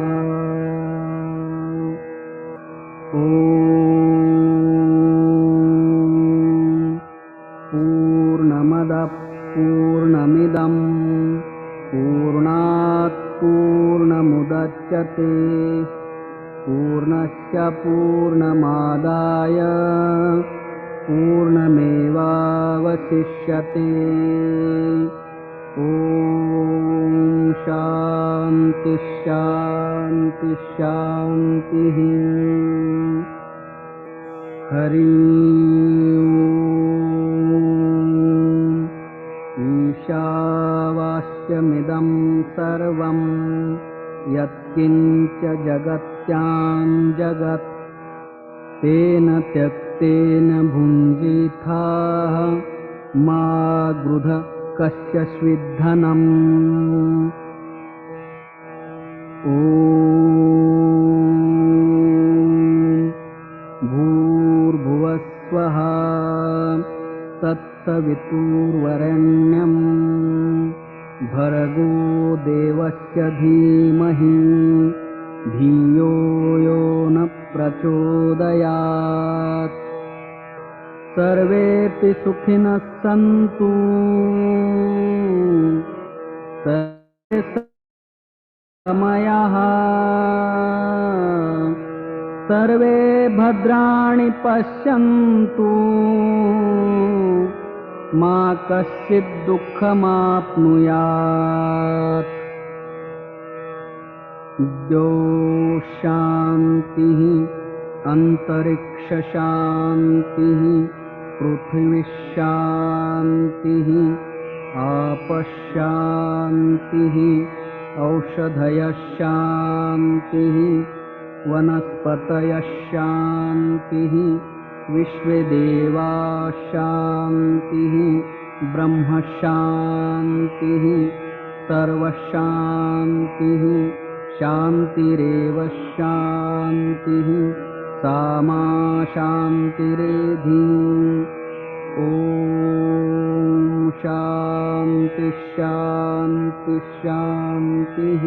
पूर्णमदः पूर्णमिदं पूर्णात् पूर्णमुदच्यते पूर्णस्य पूर्णमादाय पूर्णमेवावशिष्यते। ॐ शान्ति शान्ति शान्तिः। हरि ओम्। ईशावास्यमिदं सर्वं यत्किञ्च जगत्यां जगत् तेन त्यक्तेन भुञ्जीथाः मा गृध कस्यचिद्धनम्। ॐ भूर्भुवस्वः तत्सवितुर्वरेण्यं भर्गो देवस्य धीमहि धियो यो न प्रचोदयात्। सर्वेऽपि सुखिनः सन्तु सर्वे समयः सर्वे भद्राणि पश्यन्तु मा कश्चित् दुःखमाप्नुयात्। द्यौ शान्तिः अन्तरिक्षशान्तिः पृथिवीशान्तिः आपश्शान्तिः औषधयशान्तिः वनस्पतयशान्तिः विश्वेदेवाशान्तिः ब्रह्मशान्तिः सर्वशान्तिः शान्तिरेव शान्तिः सामा शान्तिरेधि। ॐ शान्ति शान्ति शान्तिः।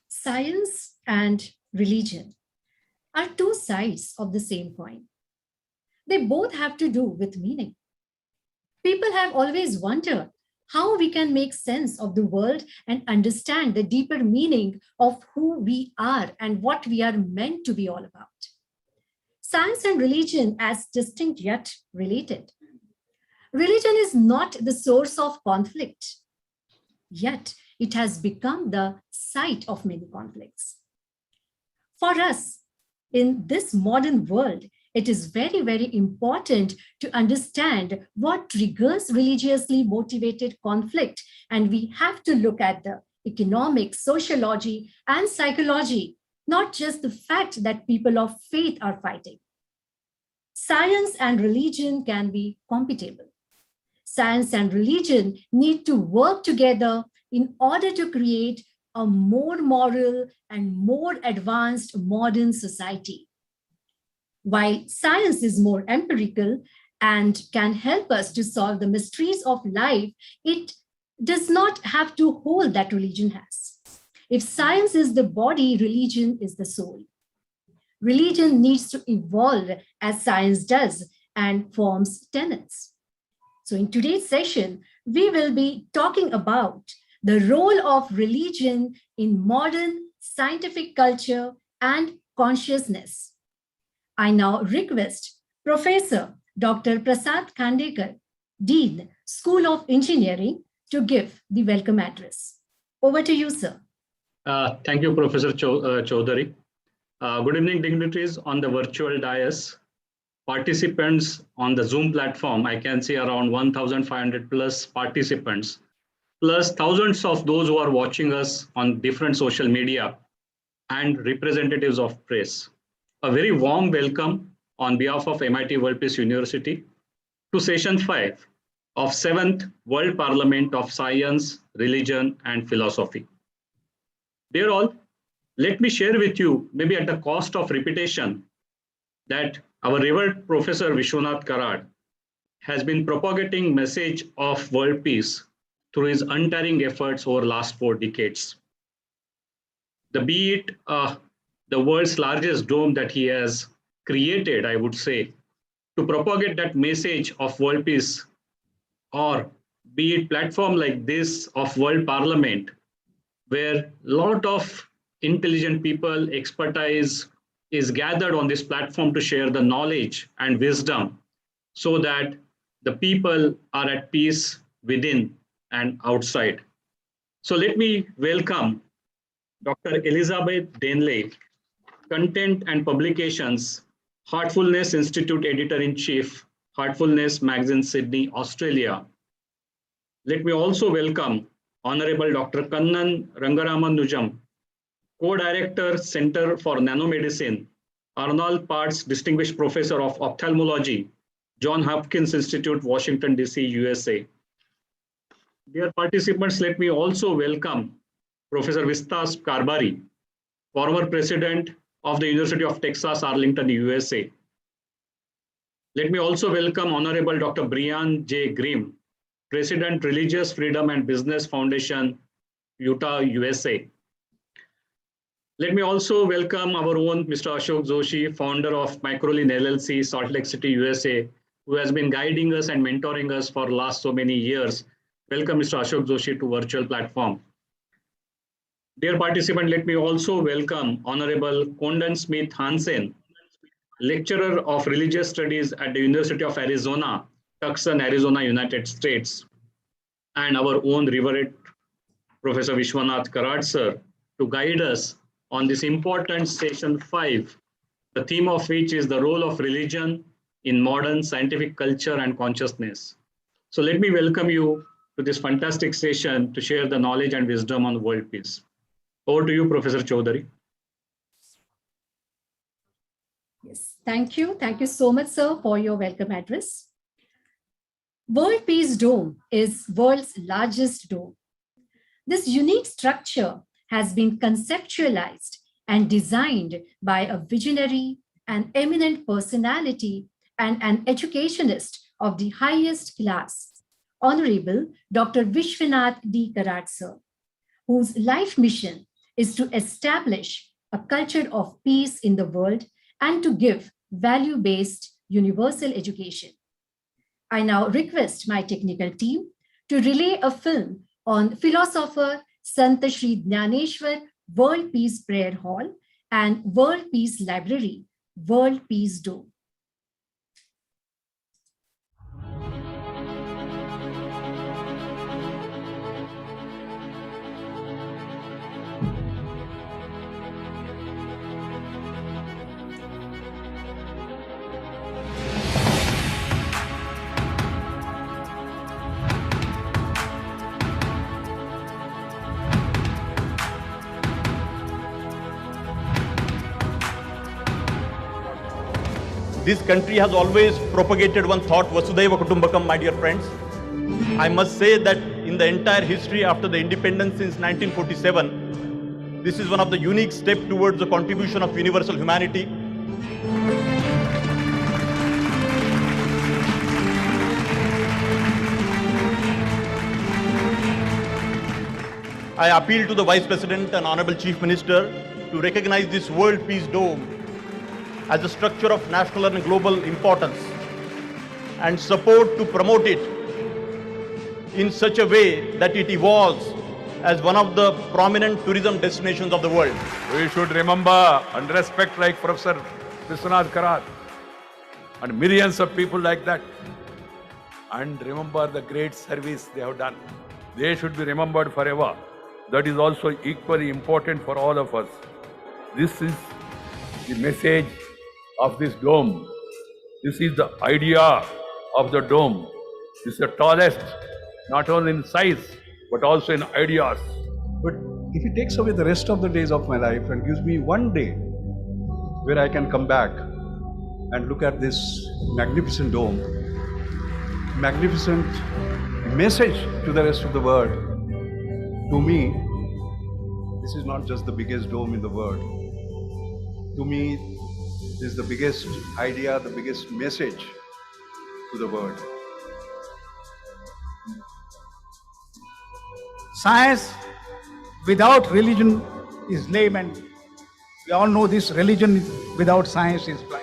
Science and religion are two sides of the same coin. They both have to do with meaning. People have always wondered how we can make sense of the world and understand the deeper meaning of who we are and what we are meant to be all about. Science and religion as distinct yet related. Religion is not the source of conflict, yet it has become the site of many conflicts. For us, in this modern world, it is very, very important to understand what triggers religiously motivated conflict, and we have to look at the economics, sociology, and psychology, not just the fact that people of faith are fighting. Science and religion can be compatible. Science and religion need to work together in order to create a more moral and more advanced modern society. While science is more empirical and can help us to solve the mysteries of life, it does not have to hold that religion has. If science is the body, religion is the soul. Religion needs to evolve as science does and forms tenets. So in today's session, we will be talking about the role of religion in modern scientific culture and consciousness. I now request Professor Dr. Prasad Khandekar, Dean, School of Engineering, to give the welcome address. Over to you, sir. Thank you, Professor Chaudhary. Good evening, dignitaries on the virtual dais. Participants on the Zoom platform, I can see around 1,500 plus participants, plus thousands of those who are watching us on different social media and representatives of press. A very warm welcome on behalf of MIT World Peace University to session 5 of 7th World Parliament of Science, Religion and Philosophy. Dear all, let me share with you, maybe at the cost of repetition, that our revered Professor Vishwanath Karad has been propagating message of world peace through his untiring efforts over last 4 decades. Be it the world's largest dome that he has created, I would say, to propagate that message of world peace, or be it platform like this of World Parliament, where a lot of intelligent people, expertise is gathered on this platform to share the knowledge and wisdom so that the people are at peace within and outside. So let me welcome Dr. Elizabeth Denley, Content and Publications, Heartfulness Institute Editor-in-Chief, Heartfulness Magazine, Sydney, Australia. Let me also welcome Honorable Dr. Kannan Rangaramanujam, Co-Director, Center for Nanomedicine, Arnold Parts Distinguished Professor of Ophthalmology, Johns Hopkins Institute, Washington, D.C., USA. Dear participants, let me also welcome Professor Vistas Karbari, former President of the University of Texas, Arlington, USA. Let me also welcome Honorable Dr. Brian J. Grimm, President, Religious Freedom and Business Foundation, Utah, USA. Let me also welcome our own Mr. Ashok Joshi, founder of Microlin LLC, Salt Lake City, USA, who has been guiding us and mentoring us for last so many years. Welcome, Mr. Ashok Joshi, to virtual platform. Dear participant, let me also welcome Honorable Condon Smith Hansen, Lecturer of Religious Studies at the University of Arizona, Tucson, Arizona, United States, and our own revered Professor Vishwanath Karad, sir, to guide us on this important session 5, the theme of which is the role of religion in modern scientific culture and consciousness. So let me welcome you to this fantastic session to share the knowledge and wisdom on world peace. Over to you, Professor Chaudhary. Yes, thank you. Thank you so much, sir, for your welcome address. World Peace Dome is world's largest dome. This unique structure has been conceptualized and designed by a visionary, an eminent personality, and an educationist of the highest class, Honorable Dr. Vishwanath D. Karad, sir, whose life mission is to establish a culture of peace in the world and to give value-based universal education. I now request my technical team to relay a film on philosopher Sant Shri Dnyaneshwar World Peace Prayer Hall and World Peace Library, World Peace Dome. This country has always propagated one thought, Vasudhaiva Kutumbakam, my dear friends. I must say that in the entire history after the independence since 1947, this is one of the unique steps towards the contribution of universal humanity. I appeal to the Vice President and Honorable Chief Minister to recognize this World Peace Dome as a structure of national and global importance and support to promote it in such a way that it evolves as one of the prominent tourism destinations of the world. We should remember and respect like Professor Vishwanath Karad and millions of people like that, and remember the great service they have done. They should be remembered forever. That is also equally important for all of us. This is the message of this dome. This is the idea of the dome. This is the tallest, not only in size, but also in ideas. But if it takes away the rest of the days of my life and gives me one day where I can come back and look at this magnificent dome, magnificent message to the rest of the world. To me, this is not just the biggest dome in the world. To me, this is the biggest idea, the biggest message to the world. Science without religion is lame, and we all know this. Religion without science is blind.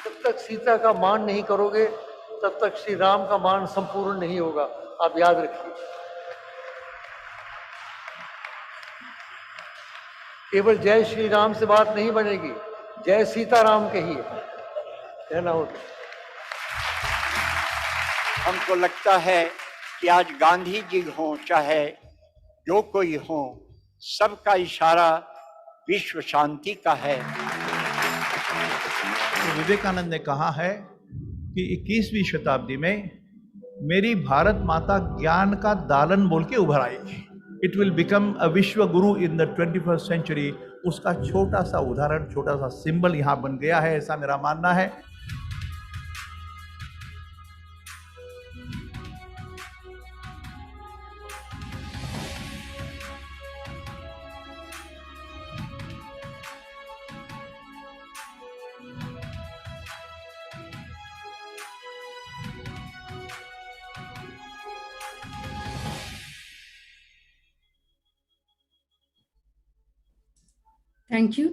जब तक सीता का मान नहीं करोगे तब तक श्री राम का मान संपूर्ण नहीं होगा, आप याद रखिए। केवल जय श्री राम से बात नहीं बनेगी, जय सीताराम कहिए, कहना होगा। हमको लगता है कि आज गांधी जी हों चाहे जो कोई हो, सबका इशारा विश्व शांति का है। तो विवेकानंद ने कहा है कि 21वीं शताब्दी में मेरी भारत माता ज्ञान का दालन बोल के उभर आएगी। इट विल बिकम अ विश्व गुरु इन द 21st सेंचुरी। उसका छोटा सा उदाहरण, छोटा सा सिंबल यहाँ बन गया है, ऐसा मेरा मानना है।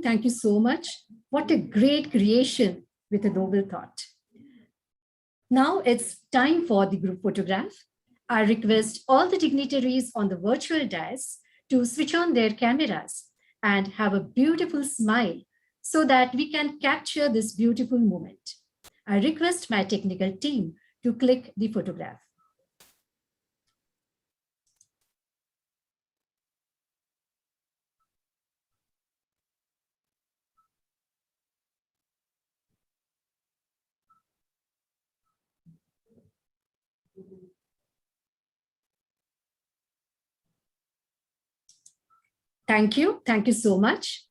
Thank you so much. What a great creation with a noble thought. Now it's time for the group photograph. I request all the dignitaries on the virtual dais to switch on their cameras and have a beautiful smile so that we can capture this beautiful moment. I request my technical team to click the photograph. Thank you so much.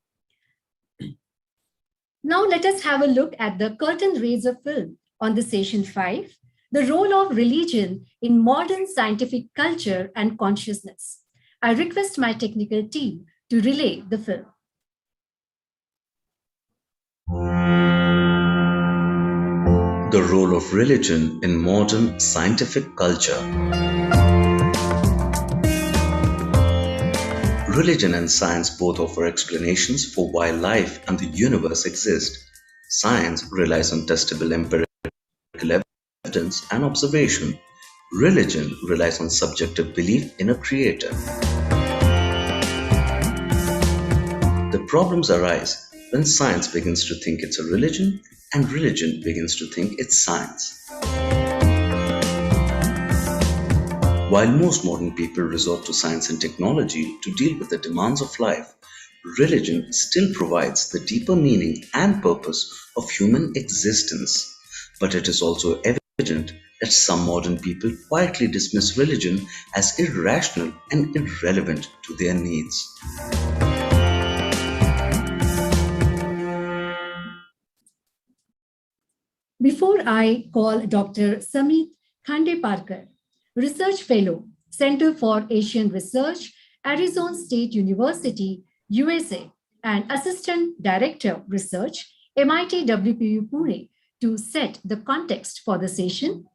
Now let us have a look at the curtain raiser film on the session 5, the role of religion in modern scientific culture and consciousness. I request my technical team to relay the film. The role of religion in modern scientific culture. Religion and science both offer explanations for why life and the universe exist. Science relies on testable empirical evidence and observation. Religion relies on subjective belief in a creator. The problems arise when science begins to think it's a religion and religion begins to think it's science. While most modern people resort to science and technology to deal with the demands of life, religion still provides the deeper meaning and purpose of human existence. But it is also evident that some modern people quietly dismiss religion as irrational and irrelevant to their needs. Before I call Dr. Samit Khandeparkar, Research Fellow, Center for Asian Research, Arizona State University, USA, and Assistant Director, Research, MIT WPU Pune, to set the context for the session,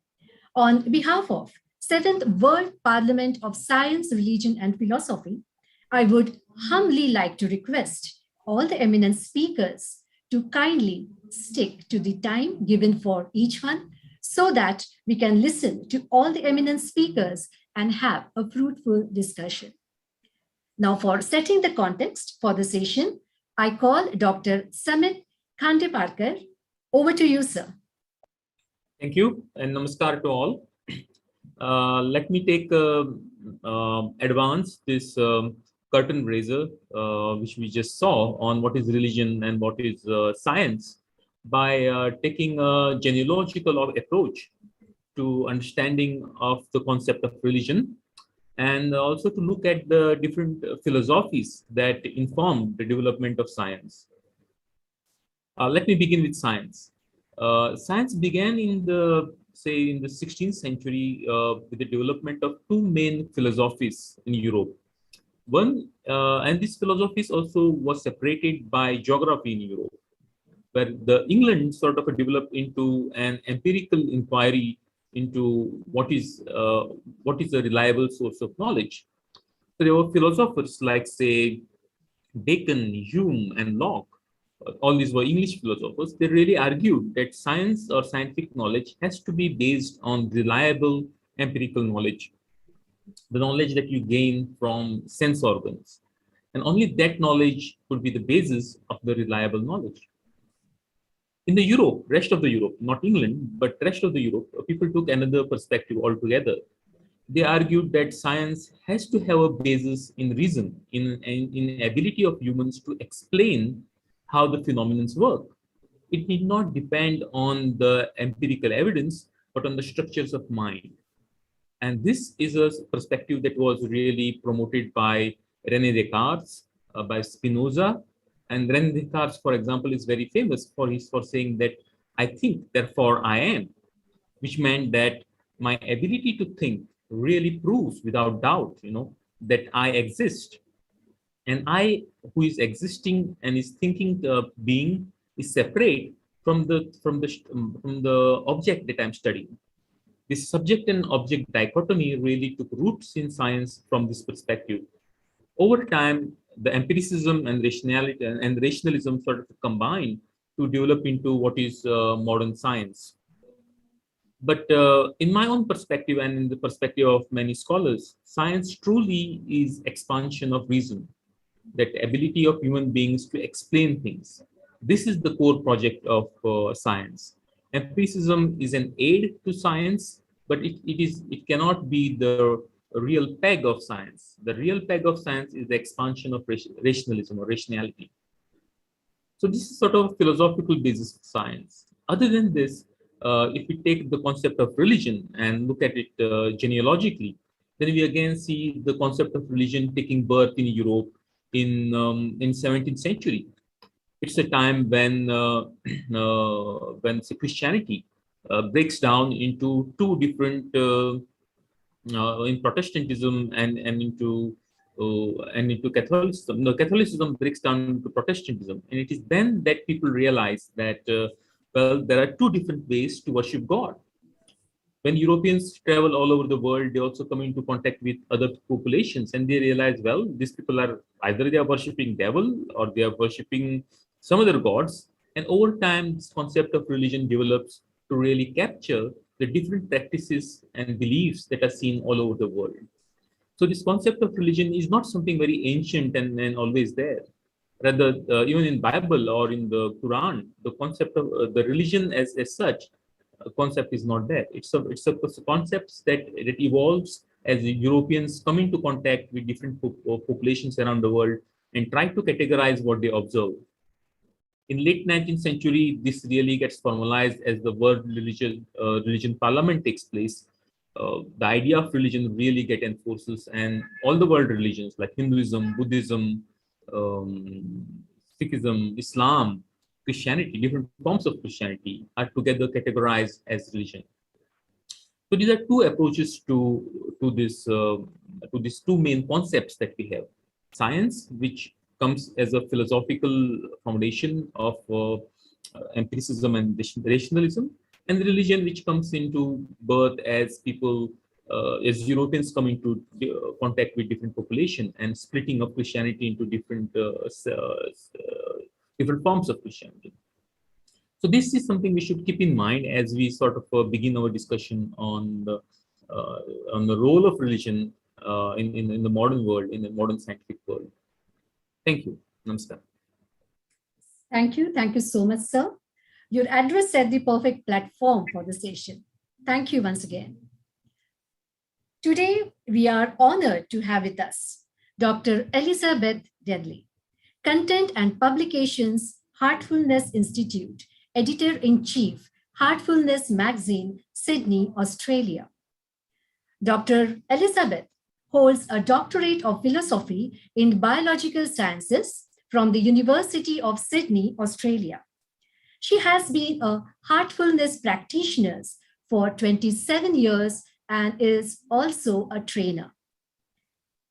on behalf of 7th World Parliament of Science, Religion, and Philosophy, I would humbly like to request all the eminent speakers to kindly stick to the time given for each one so that we can listen to all the eminent speakers and have a fruitful discussion. Now, for setting the context for the session, I call Dr. Samit Khandeparkar. Over to you, sir. Thank you, and namaskar to all. Let me take advance this curtain raiser, which we just saw on what is religion and what is science, by taking a genealogical approach to understanding of the concept of religion, and also to look at the different philosophies that inform the development of science. Let me begin with science. Science began in the, say, in the 16th century with the development of two main philosophies in Europe. One, and these philosophies also was separated by geography in Europe, where the England sort of developed into an empirical inquiry into what is a reliable source of knowledge. So there were philosophers like, say, Bacon, Hume, and Locke. All these were English philosophers. They really argued that science or scientific knowledge has to be based on reliable empirical knowledge, the knowledge that you gain from sense organs. And only that knowledge could be the basis of the reliable knowledge. In the Europe, rest of the Europe, not England, but rest of the Europe, people took another perspective altogether. They argued that science has to have a basis in reason, in ability of humans to explain how the phenomena work. It need not depend on the empirical evidence, but on the structures of mind. And this is a perspective that was really promoted by René Descartes, by Spinoza. And René Descartes, for example, is very famous for saying that I think, therefore I am, which meant that my ability to think really proves without doubt, that I exist. And I, who is existing and is thinking being, is separate from the object that I'm studying. This subject and object dichotomy really took roots in science from this perspective. Over time, the empiricism and rationality and rationalism sort of combined to develop into what is modern science. But in my own perspective and in the perspective of many scholars, science truly is expansion of reason, that ability of human beings to explain things. This is the core project of science. Empiricism is an aid to science, but it cannot be the real peg of science. The real peg of science is the expansion of rationalism or rationality. So this is sort of a philosophical basis of science. Other than this, if we take the concept of religion and look at it genealogically, then we again see the concept of religion taking birth in Europe in 17th century. It's a time when Christianity breaks down into two different in Protestantism and into Catholicism. No, Catholicism breaks down into Protestantism, and it is then that people realize that well, there are two different ways to worship God. When Europeans travel all over the world, they also come into contact with other populations, and they realize, well, these people are either they are worshiping devil or they are worshiping some other gods. And over time, this concept of religion develops to really capture the different practices and beliefs that are seen all over the world. So this concept of religion is not something very ancient and always there. Rather, even in Bible or in the Quran, the concept of the religion as such, concept is not there. It's a concept that evolves as Europeans come into contact with different populations around the world and try to categorize what they observe. In late 19th century, this really gets formalized as the world religion parliament takes place. The idea of religion really get enforces, and all the world religions like Hinduism, Buddhism, Sikhism, Islam, Christianity, different forms of Christianity are together categorized as religion. So these are two approaches to these two main concepts that we have: science, which comes as a philosophical foundation of empiricism and rationalism, and religion, which comes into birth as people, as Europeans come into contact with different population and splitting of Christianity into different different forms of Christianity. So this is something we should keep in mind as we sort of begin our discussion on the role of religion in the modern world, in the modern scientific world. Thank you. Namaskar. Thank you. Thank you so much, sir. Your address set the perfect platform for the session. Thank you once again. Today, we are honored to have with us Dr. Elizabeth Dedley, Content and Publications, Heartfulness Institute, Editor-in-Chief, Heartfulness Magazine, Sydney, Australia. Dr. Elizabeth holds a doctorate of philosophy in biological sciences from the University of Sydney, Australia. She has been a heartfulness practitioner for 27 years and is also a trainer.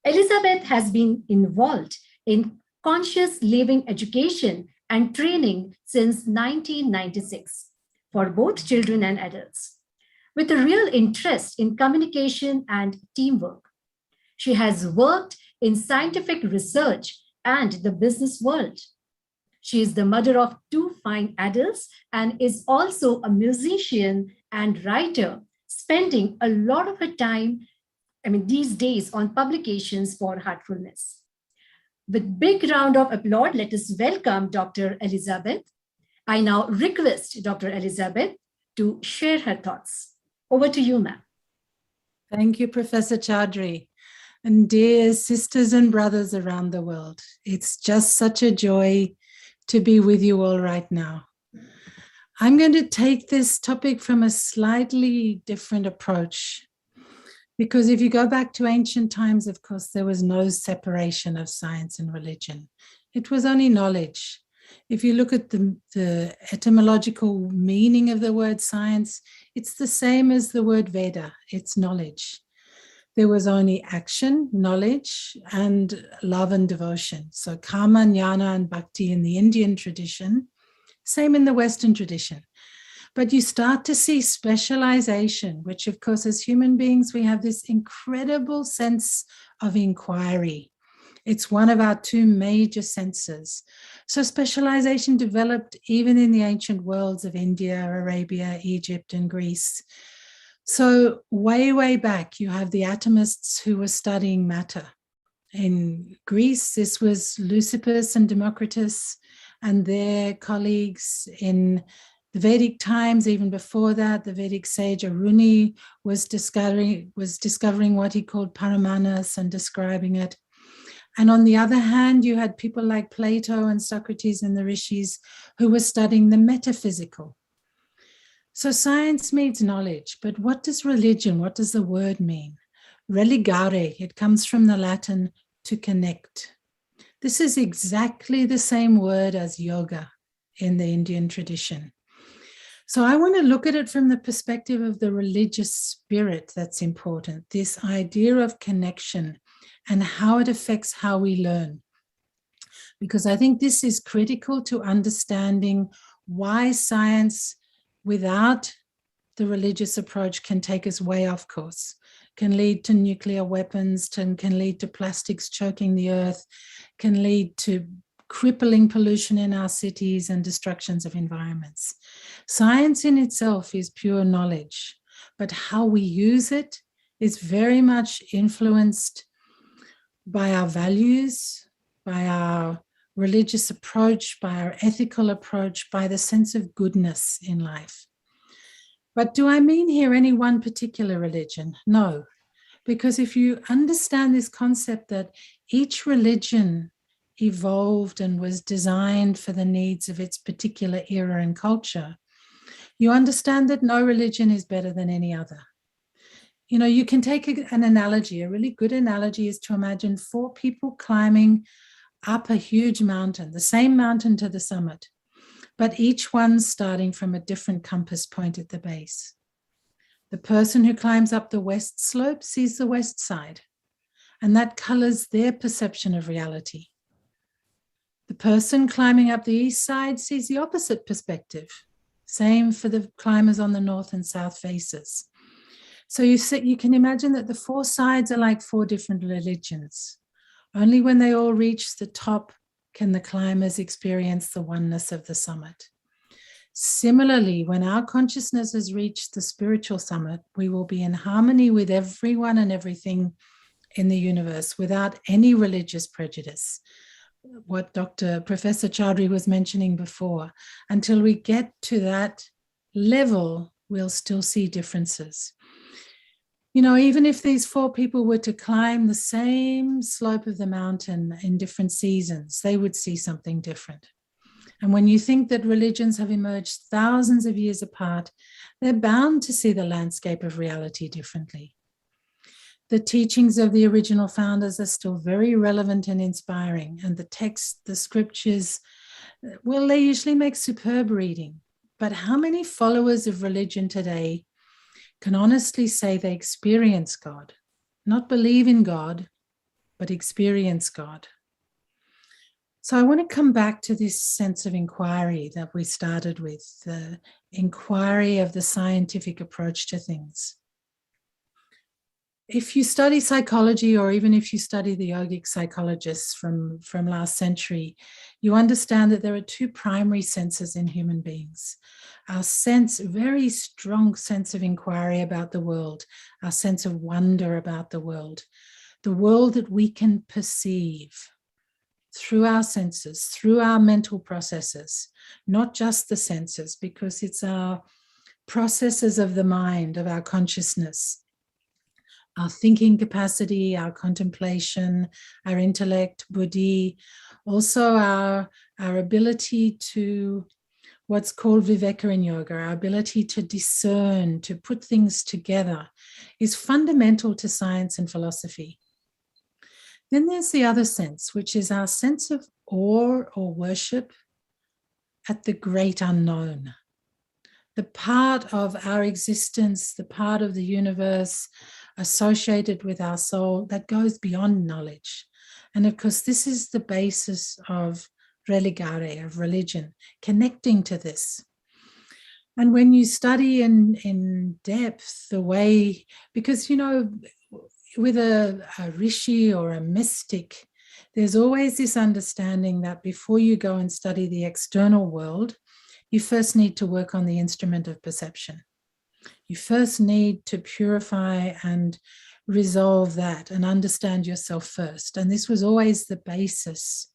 Elizabeth has been involved in conscious living education and training since 1996 for both children and adults, with a real interest in communication and teamwork. She has worked in scientific research and the business world. She is the mother of 2 fine adults and is also a musician and writer, spending a lot of her time, these days, on publications for heartfulness. With big round of applause, let us welcome Dr. Elizabeth. I now request Dr. Elizabeth to share her thoughts. Over to you, ma'am. Thank you, Professor Chaudhry. And dear sisters and brothers around the world, it's just such a joy to be with you all right now. I'm going to take this topic from a slightly different approach, because if you go back to ancient times, of course, there was no separation of science and religion. It was only knowledge. If you look at the etymological meaning of the word science, it's the same as the word Veda, it's knowledge. There was only action, knowledge, and love and devotion. So karma, jnana, and bhakti in the Indian tradition, same in the Western tradition. But you start to see specialization, which of course, as human beings, we have this incredible sense of inquiry. It's one of our 2 major senses. So specialization developed even in the ancient worlds of India, Arabia, Egypt, and Greece. So way, way back, you have the atomists who were studying matter. In Greece, this was Leucippus and Democritus and their colleagues. In the Vedic times, even before that, the Vedic sage Aruni was discovering what he called Paramanas and describing it. And on the other hand, you had people like Plato and Socrates and the rishis who were studying the metaphysical. So science means knowledge, but what does religion, what does the word mean? Religare, it comes from the Latin to connect. This is exactly the same word as yoga in the Indian tradition. So I want to look at it from the perspective of the religious spirit that's important, this idea of connection and how it affects how we learn. Because I think this is critical to understanding why science without the religious approach can take us way off course, can lead to nuclear weapons, can lead to plastics choking the earth, can lead to crippling pollution in our cities and destructions of environments. Science in itself is pure knowledge, but how we use it is very much influenced by our values, by our religious approach, by our ethical approach, by the sense of goodness in life. But do I mean here any one particular religion? No, because if you understand this concept that each religion evolved and was designed for the needs of its particular era and culture, you understand that no religion is better than any other. You know, you can take an analogy. A really good analogy is to imagine 4 people climbing up a huge mountain, the same mountain to the summit, but each one starting from a different compass point at the base. The person who climbs up the west slope sees the west side, and that colors their perception of reality. The person climbing up the east side sees the opposite perspective. Same for the climbers on the north and south faces. So you can imagine that the 4 sides are like 4 different religions. Only when they all reach the top can the climbers experience the oneness of the summit. Similarly, when our consciousness has reached the spiritual summit, we will be in harmony with everyone and everything in the universe without any religious prejudice. What Professor Chaudhry was mentioning before, until we get to that level, we'll still see differences. You know, even if these 4 people were to climb the same slope of the mountain in different seasons, they would see something different. And when you think that religions have emerged thousands of years apart, they're bound to see the landscape of reality differently. The teachings of the original founders are still very relevant and inspiring, and the text, the scriptures, well, they usually make superb reading. But how many followers of religion today can honestly say they experience God, not believe in God, but experience God? So I want to come back to this sense of inquiry that we started with, the inquiry of the scientific approach to things. If you study psychology, or even if you study the yogic psychologists from last century, you understand that there are 2 primary senses in human beings. Our sense, very strong sense of inquiry about the world, our sense of wonder about the world that we can perceive through our senses, through our mental processes, not just the senses, because it's our processes of the mind, of our consciousness, our thinking capacity, our contemplation, our intellect, buddhi, also our ability to, what's called viveka in yoga, our ability to discern, to put things together, is fundamental to science and philosophy. Then there's the other sense, which is our sense of awe or worship at the great unknown, the part of our existence, the part of the universe associated with our soul that goes beyond knowledge. And of course, this is the basis of religare, of religion, connecting to this. And when you study in depth the way, because, you know, with a rishi or a mystic, there's always this understanding that before you go and study the external world, you first need to work on the instrument of perception. You first need to purify and resolve that and understand yourself first. And this was always the basis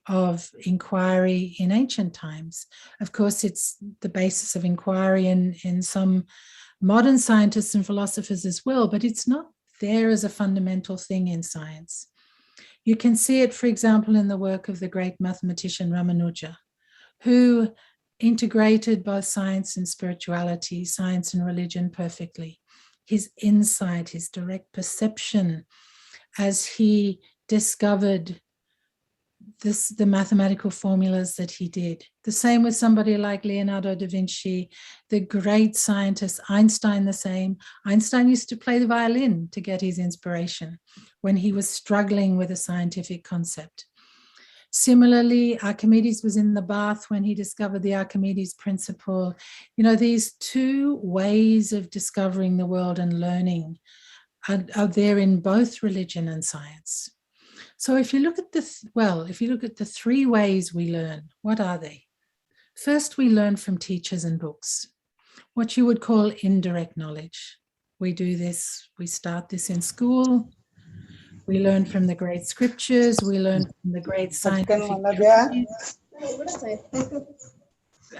of inquiry in ancient times. Of course, it's the basis of inquiry in some modern scientists and philosophers as well, but it's not there as a fundamental thing in science. You can see it, for example, in the work of the great mathematician Ramanuja, who integrated both science and spirituality, science and religion perfectly. His insight, his direct perception as he discovered the mathematical formulas that he did. The same with somebody like Leonardo da Vinci, the great scientist, Einstein the same. Einstein used to play the violin to get his inspiration when he was struggling with a scientific concept. Similarly, Archimedes was in the bath when he discovered the Archimedes principle. You know, these 2 ways of discovering the world and learning are there in both religion and science. So if you look at if you look at the 3 ways we learn, what are they? First, we learn from teachers and books, what you would call indirect knowledge. We do this, we start this in school. We learn from the great scriptures, we learn from the great scientific treatises.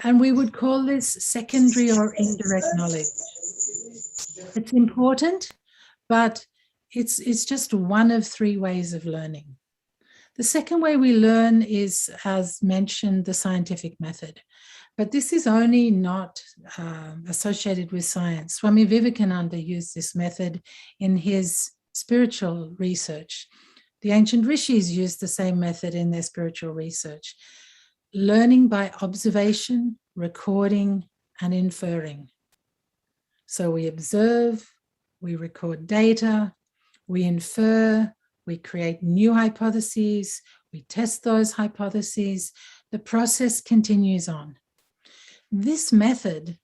And we would call this secondary or indirect knowledge. It's important, but it's just one of 3 ways of learning. The second way we learn is, as mentioned, the scientific method. But this is only not associated with science. Swami Vivekananda used this method in his spiritual research. The ancient rishis used the same method in their spiritual research. Learning by observation, recording, and inferring. So we observe, we record data, we infer, we create new hypotheses, we test those hypotheses. The process continues on. This method,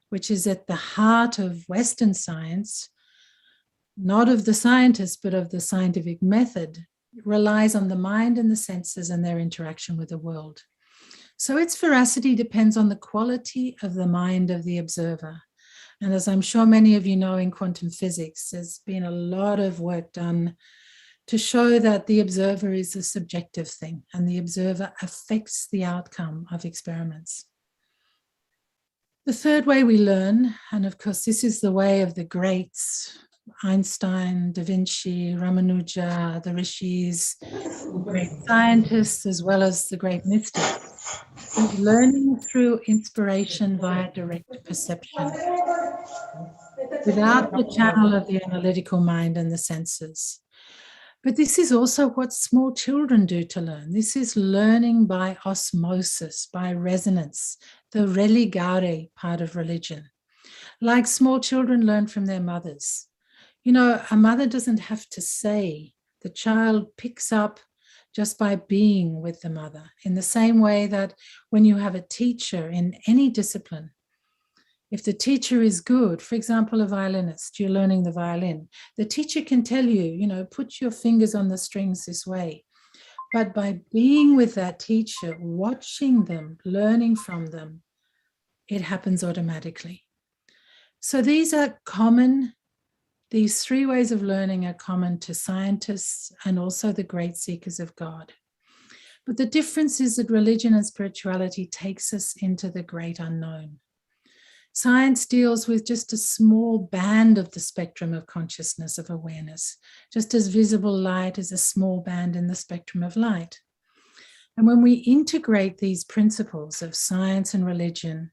which is at the heart of Western science, not of the scientists, but of the scientific method, relies on the mind and the senses and their interaction with the world. So its veracity depends on the quality of the mind of the observer. And as I'm sure many of you know, in quantum physics, there's been a lot of work done to show that the observer is a subjective thing and the observer affects the outcome of experiments. The third way we learn, and of course this is the way of the greats, Einstein, Da Vinci, Ramanuja, the rishis, the great scientists, as well as the great mystics, is learning through inspiration via direct perception, without the channel of the analytical mind and the senses. But this is also what small children do to learn. This is learning by osmosis, by resonance, the religare part of religion. Like small children learn from their mothers. You know, a mother doesn't have to say. The child picks up just by being with the mother, in the same way that when you have a teacher in any discipline, if the teacher is good, for example, a violinist, you're learning the violin, the teacher can tell you, you know, put your fingers on the strings this way. But by being with that teacher, watching them, learning from them, it happens automatically. So these are common, these three ways of learning are common to scientists and also the great seekers of God. But the difference is that religion and spirituality takes us into the great unknown. Science deals with just a small band of the spectrum of consciousness, of awareness, just as visible light is a small band in the spectrum of light. And when we integrate these principles of science and religion,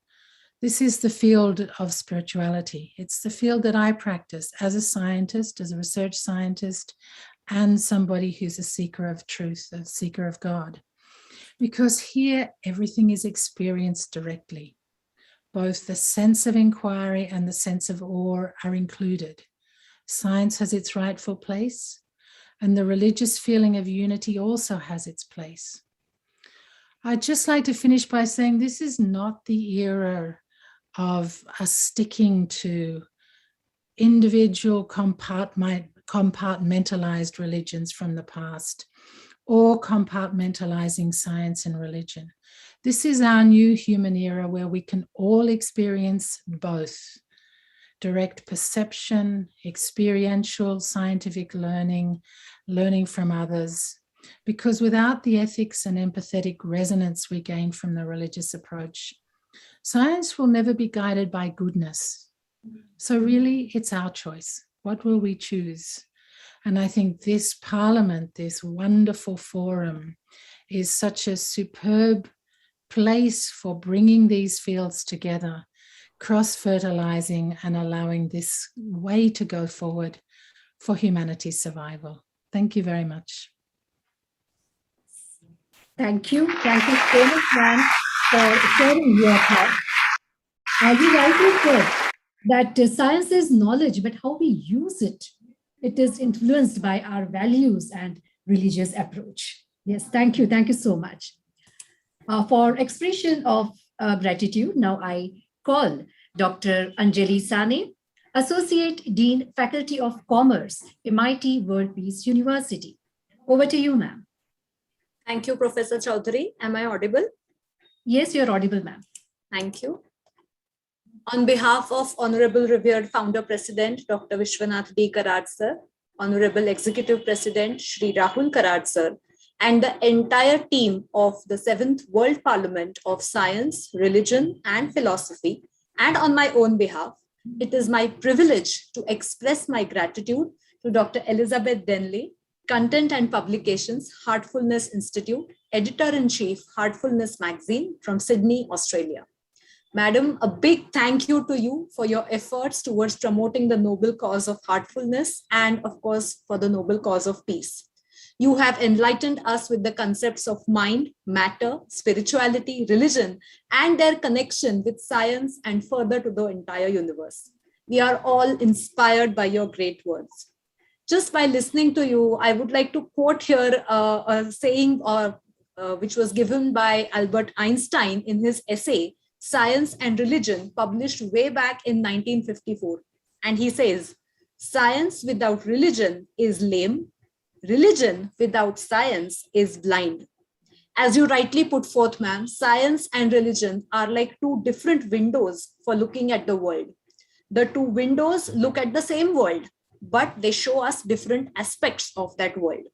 this is the field of spirituality. It's the field that I practice as a scientist, as a research scientist, and somebody who's a seeker of truth, a seeker of God. Because here, everything is experienced directly. Both the sense of inquiry and the sense of awe are included. Science has its rightful place, and the religious feeling of unity also has its place. I'd just like to finish by saying this is not the era of us sticking to individual compartmentalized religions from the past, or compartmentalizing science and religion. This is our new human era where we can all experience both direct perception, experiential scientific learning, learning from others, because without the ethics and empathetic resonance we gain from the religious approach, science will never be guided by goodness. So really, it's our choice. What will we choose? And I think this parliament, this wonderful forum, is such a superb place for bringing these fields together, cross-fertilizing and allowing this way to go forward for humanity's survival. Thank you very much. Thank you. Thank you so much, ma'am, for sharing your thoughts. As you rightly said, that science is knowledge, but how we use it, it is influenced by our values and religious approach. Yes, thank you. Thank you so much. For expression of gratitude, now I call Dr. Anjali Sane, Associate Dean, Faculty of Commerce, MIT World Peace University. Over to you, ma'am. Thank you, Professor Chaudhary. Am I audible? Yes, you're audible, ma'am. Thank you. On behalf of Honorable Revered Founder President, Dr. Vishwanath D. Karad sir, Honorable Executive President, Shri Rahul Karad sir, and the entire team of the 7th World Parliament of Science, Religion, and Philosophy, and on my own behalf, it is my privilege to express my gratitude to Dr. Elizabeth Denley, Content and Publications, Heartfulness Institute, Editor-in-Chief, Heartfulness Magazine from Sydney, Australia. Madam, a big thank you to you for your efforts towards promoting the noble cause of heartfulness and, of course, for the noble cause of peace. You have enlightened us with the concepts of mind, matter, spirituality, religion, and their connection with science and further to the entire universe. We are all inspired by your great words. Just by listening to you, I would like to quote here a saying which was given by Albert Einstein in his essay, Science and Religion, published way back in 1954. And he says, "Science without religion is lame. Religion without science is blind." As you rightly put forth, ma'am, science and religion are like two different windows for looking at the world. The two windows look at the same world, but they show us different aspects of that world.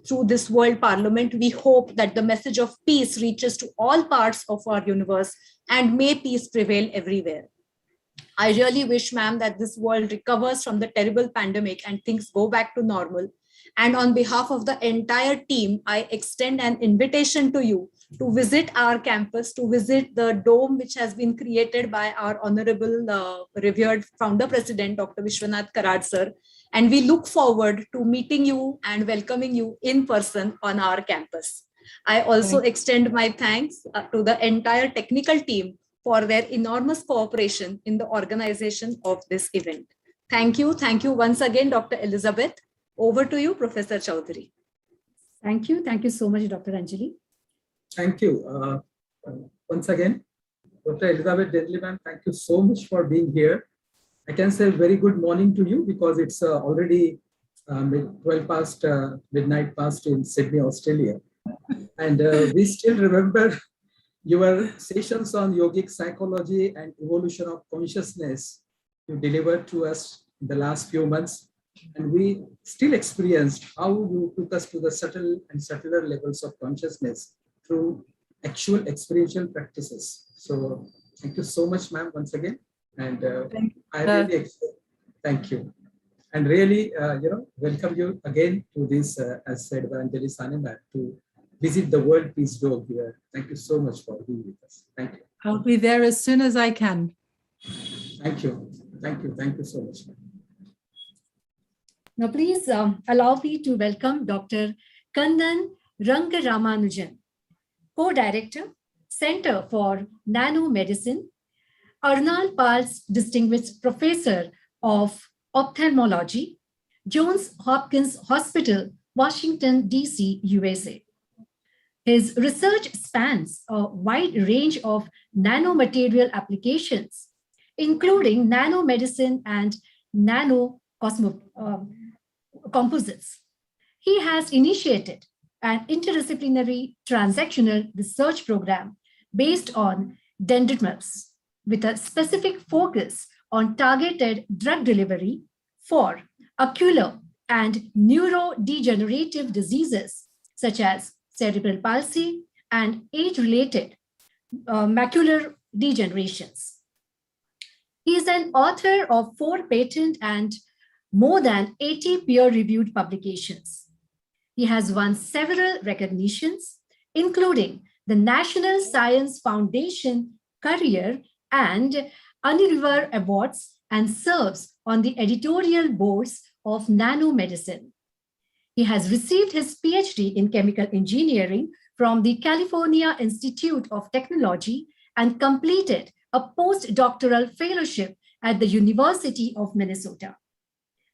Through this World Parliament, we hope that the message of peace reaches to all parts of our universe, and may peace prevail everywhere. I really wish, ma'am, that this world recovers from the terrible pandemic and things go back to normal. And on behalf of the entire team, I extend an invitation to you to visit our campus, to visit the dome which has been created by our honorable, revered founder president, Dr. Vishwanath Karad sir. And we look forward to meeting you and welcoming you in person on our campus. I also extend my thanks to the entire technical team for their enormous cooperation in the organization of this event. Thank you. Thank you once again, Dr. Elizabeth. Over to you, Professor Chaudhary. Thank you. Thank you so much, Dr. Anjali. Thank you. Once again, Dr. Elizabeth Dedley, ma'am, thank you so much for being here. I can say very good morning to you because it's already 12 past midnight past in Sydney, Australia. And we still remember your sessions on yogic psychology and evolution of consciousness you delivered to us in the last few months. And we still experienced how you took us to the subtle and subtler levels of consciousness through actual experiential practices. So thank you so much, ma'am, once again. And I really thank you. And really, welcome you again to this, as said by Anjali Saneman, to visit the World Peace Dome here. Thank you so much for being with us. Thank you. I'll be there as soon as I can. Thank you. Thank you. Thank you so much. Now, please allow me to welcome Dr. Kandan Rangaramanujan, Co-Director, Center for Nanomedicine, Arnal Pal's Distinguished Professor of Ophthalmology, Johns Hopkins Hospital, Washington, D.C., USA. His research spans a wide range of nanomaterial applications, including nanomedicine and composites. He has initiated an interdisciplinary transactional research program based on dendrimers with a specific focus on targeted drug delivery for ocular and neurodegenerative diseases such as cerebral palsy and age-related macular degenerations. He is an author of 4 patent and more than 80 peer-reviewed publications. He has won several recognitions, including the National Science Foundation Career and Anirvar Awards, and serves on the editorial boards of Nanomedicine. He has received his PhD in chemical engineering from the California Institute of Technology and completed a postdoctoral fellowship at the University of Minnesota.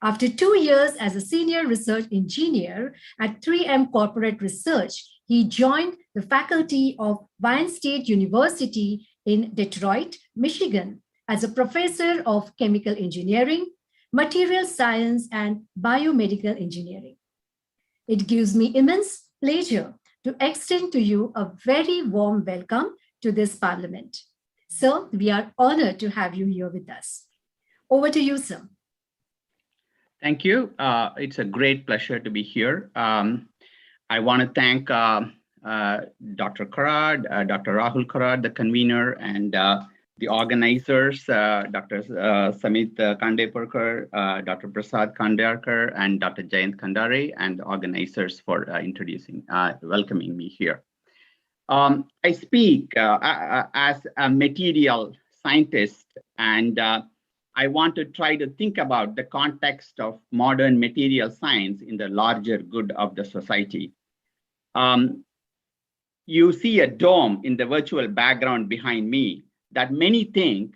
After 2 years as a senior research engineer at 3M Corporate Research, he joined the faculty of Wayne State University in Detroit, Michigan, as a professor of chemical engineering, material science, and biomedical engineering. It gives me immense pleasure to extend to you a very warm welcome to this parliament. Sir, we are honored to have you here with us. Over to you, sir. Thank you. It's a great pleasure to be here. I want to thank Dr. Karad, Dr. Rahul Karad, the convener, and the organizers, Dr. Samit Kandeparkar, Dr. Prasad Kandarkar, and Dr. Jayant Kandare, and the organizers for welcoming me here. I speak as a material scientist, and I want to try to think about the context of modern material science in the larger good of the society. You see a dome in the virtual background behind me that many think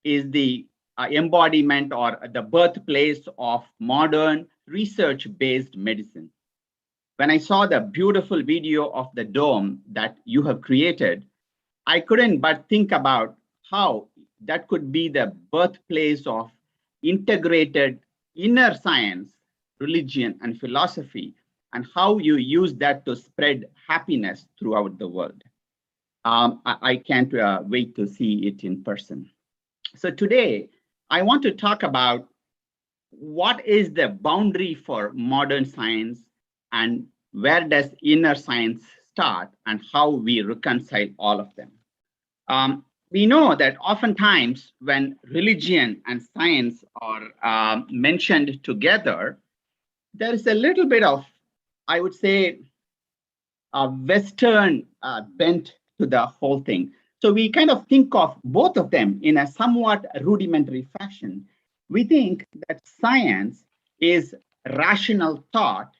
is the embodiment or the birthplace of modern research-based medicine. When I saw the beautiful video of the dome that you have created, I couldn't but think about how that could be the birthplace of integrated inner science, religion, and philosophy, and how you use that to spread happiness throughout the world. I can't wait to see it in person. So today, I want to talk about what is the boundary for modern science and where does inner science start and how we reconcile all of them. we know that oftentimes when religion and science are mentioned together, there is a little bit of, I would say, a Western bent to the whole thing. So we kind of think of both of them in a somewhat rudimentary fashion. We think that science is rational thought,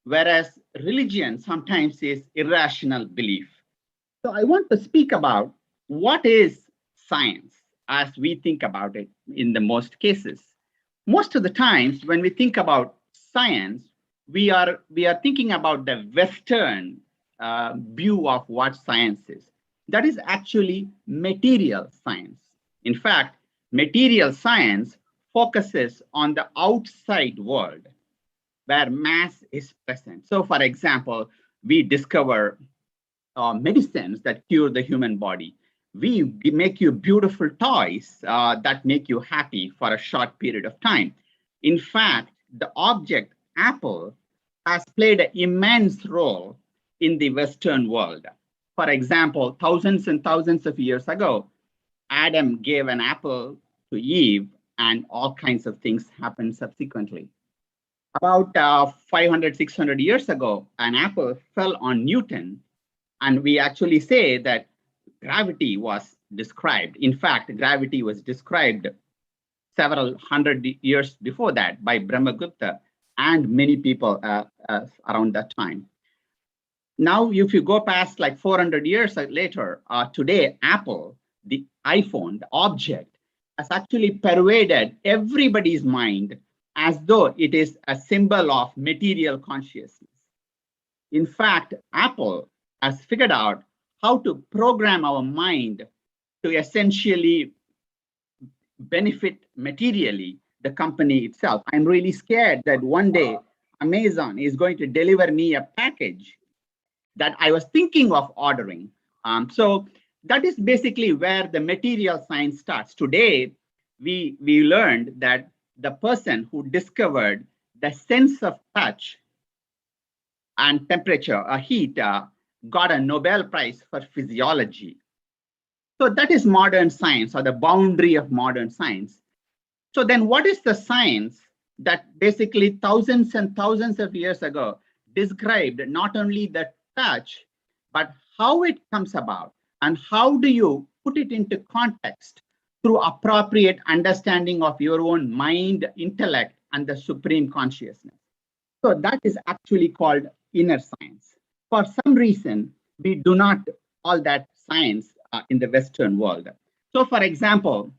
whereas religion sometimes is irrational belief. So I want to speak about what is science as we think about it in the most cases. Most of the times when we think about science, we are thinking about the Western view of what science is. That is actually material science. In fact, material science focuses on the outside world where mass is present. So for example, we discover medicines that cure the human body. We make you beautiful toys that make you happy for a short period of time. In fact, the object Apple has played an immense role in the Western world. For example, thousands and thousands of years ago, Adam gave an apple to Eve, and all kinds of things happened subsequently. About 500, 600 years ago, an apple fell on Newton, and we actually say that gravity was described. In fact, gravity was described several hundred years before that by Brahmagupta and many people around that time. Now, if you go past like 400 years later, today, Apple, the iPhone, the object, has actually pervaded everybody's mind as though it is a symbol of material consciousness. In fact, Apple has figured out how to program our mind to essentially benefit materially the company itself. I'm really scared that one day Amazon is going to deliver me a package that I was thinking of ordering. So that is basically where the material science starts. Today, we learned that the person who discovered the sense of touch and temperature, heat, got a Nobel Prize for physiology. So that is modern science, or the boundary of modern science. So then what is the science that basically thousands and thousands of years ago described not only the touch, but how it comes about, and how do you put it into context through appropriate understanding of your own mind, intellect, and the supreme consciousness. So that is actually called inner science. For some reason, we do not call that science in the Western world. So for example,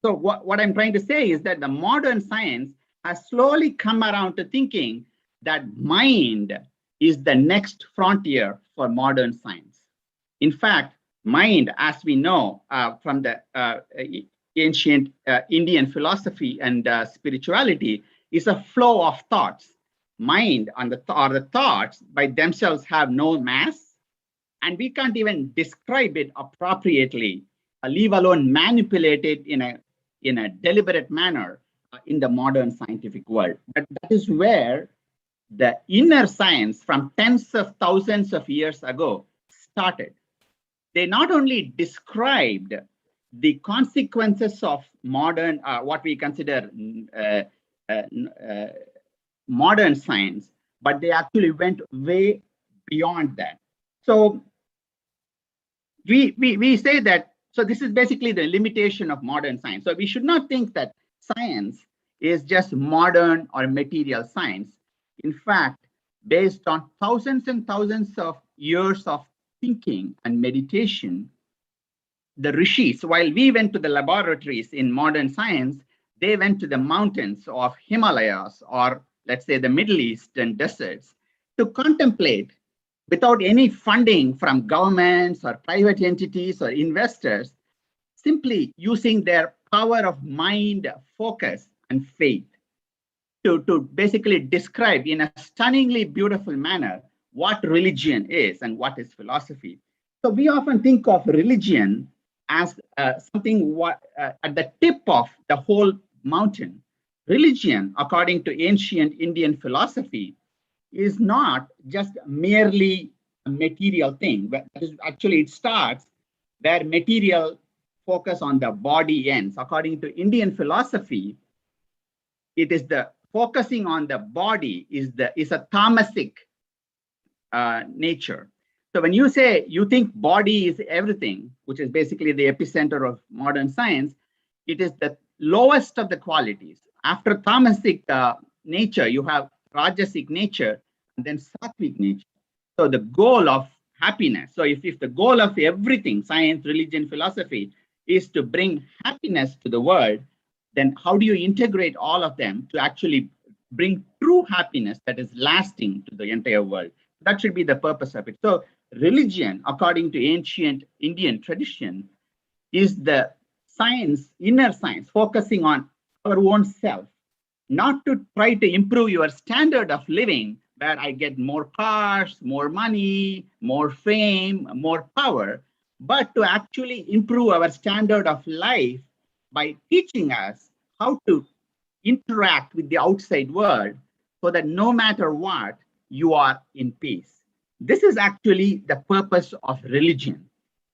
so what I'm trying to say is that the modern science has slowly come around to thinking that mind is the next frontier for modern science. In fact, mind, as we know from the ancient Indian philosophy and spirituality, is a flow of thoughts. Mind or the thoughts by themselves have no mass, and we can't even describe it appropriately, leave alone manipulate it in a deliberate manner in the modern scientific world. But that is where the inner science from tens of thousands of years ago started. They not only described the consequences of modern, what we consider modern science, but they actually went way beyond that. So we say that, so this is basically the limitation of modern science. So we should not think that science is just modern or material science. In fact, based on thousands and thousands of years of thinking and meditation, the rishis, while we went to the laboratories in modern science, they went to the mountains of Himalayas, or let's say the Middle Eastern deserts, to contemplate, without any funding from governments or private entities or investors, simply using their power of mind, focus, and faith to basically describe in a stunningly beautiful manner what religion is and what is philosophy. So we often think of religion as something at the tip of the whole mountain. Religion, according to ancient Indian philosophy, is not just merely a material thing, but actually it starts where material focus on the body ends. According to Indian philosophy, it is the focusing on the body is a tamasic nature. So when you say you think body is everything, which is basically the epicenter of modern science, it is the lowest of the qualities. After tamasic nature, you have rajasic nature and then sattvic nature. So the goal of happiness. So if the goal of everything, science, religion, philosophy, is to bring happiness to the world, then how do you integrate all of them to actually bring true happiness that is lasting to the entire world? That should be the purpose of it. So religion, according to ancient Indian tradition, is the science, inner science, focusing on our own self, not to try to improve your standard of living, where I get more cars, more money, more fame, more power, but to actually improve our standard of life by teaching us how to interact with the outside world so that no matter what, you are in peace. This is actually the purpose of religion.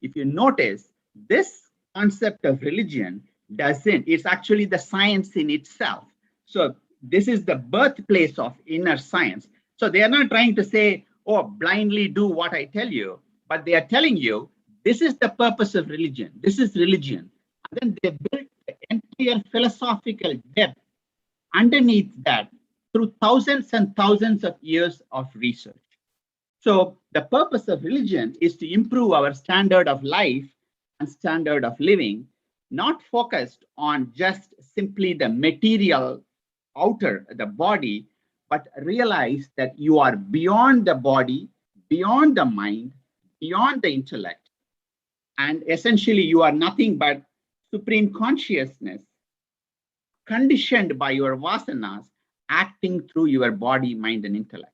If you notice, this concept of religion it's actually the science in itself. So this is the birthplace of inner science. So they are not trying to say, oh, blindly do what I tell you, but they are telling you, this is the purpose of religion. This is religion. And then they built the entire philosophical depth underneath that through thousands and thousands of years of research. So the purpose of religion is to improve our standard of life and standard of living, not focused on just simply the material outer, the body, but realize that you are beyond the body, beyond the mind, beyond the intellect. And essentially you are nothing but supreme consciousness conditioned by your vasanas acting through your body, mind, and intellect.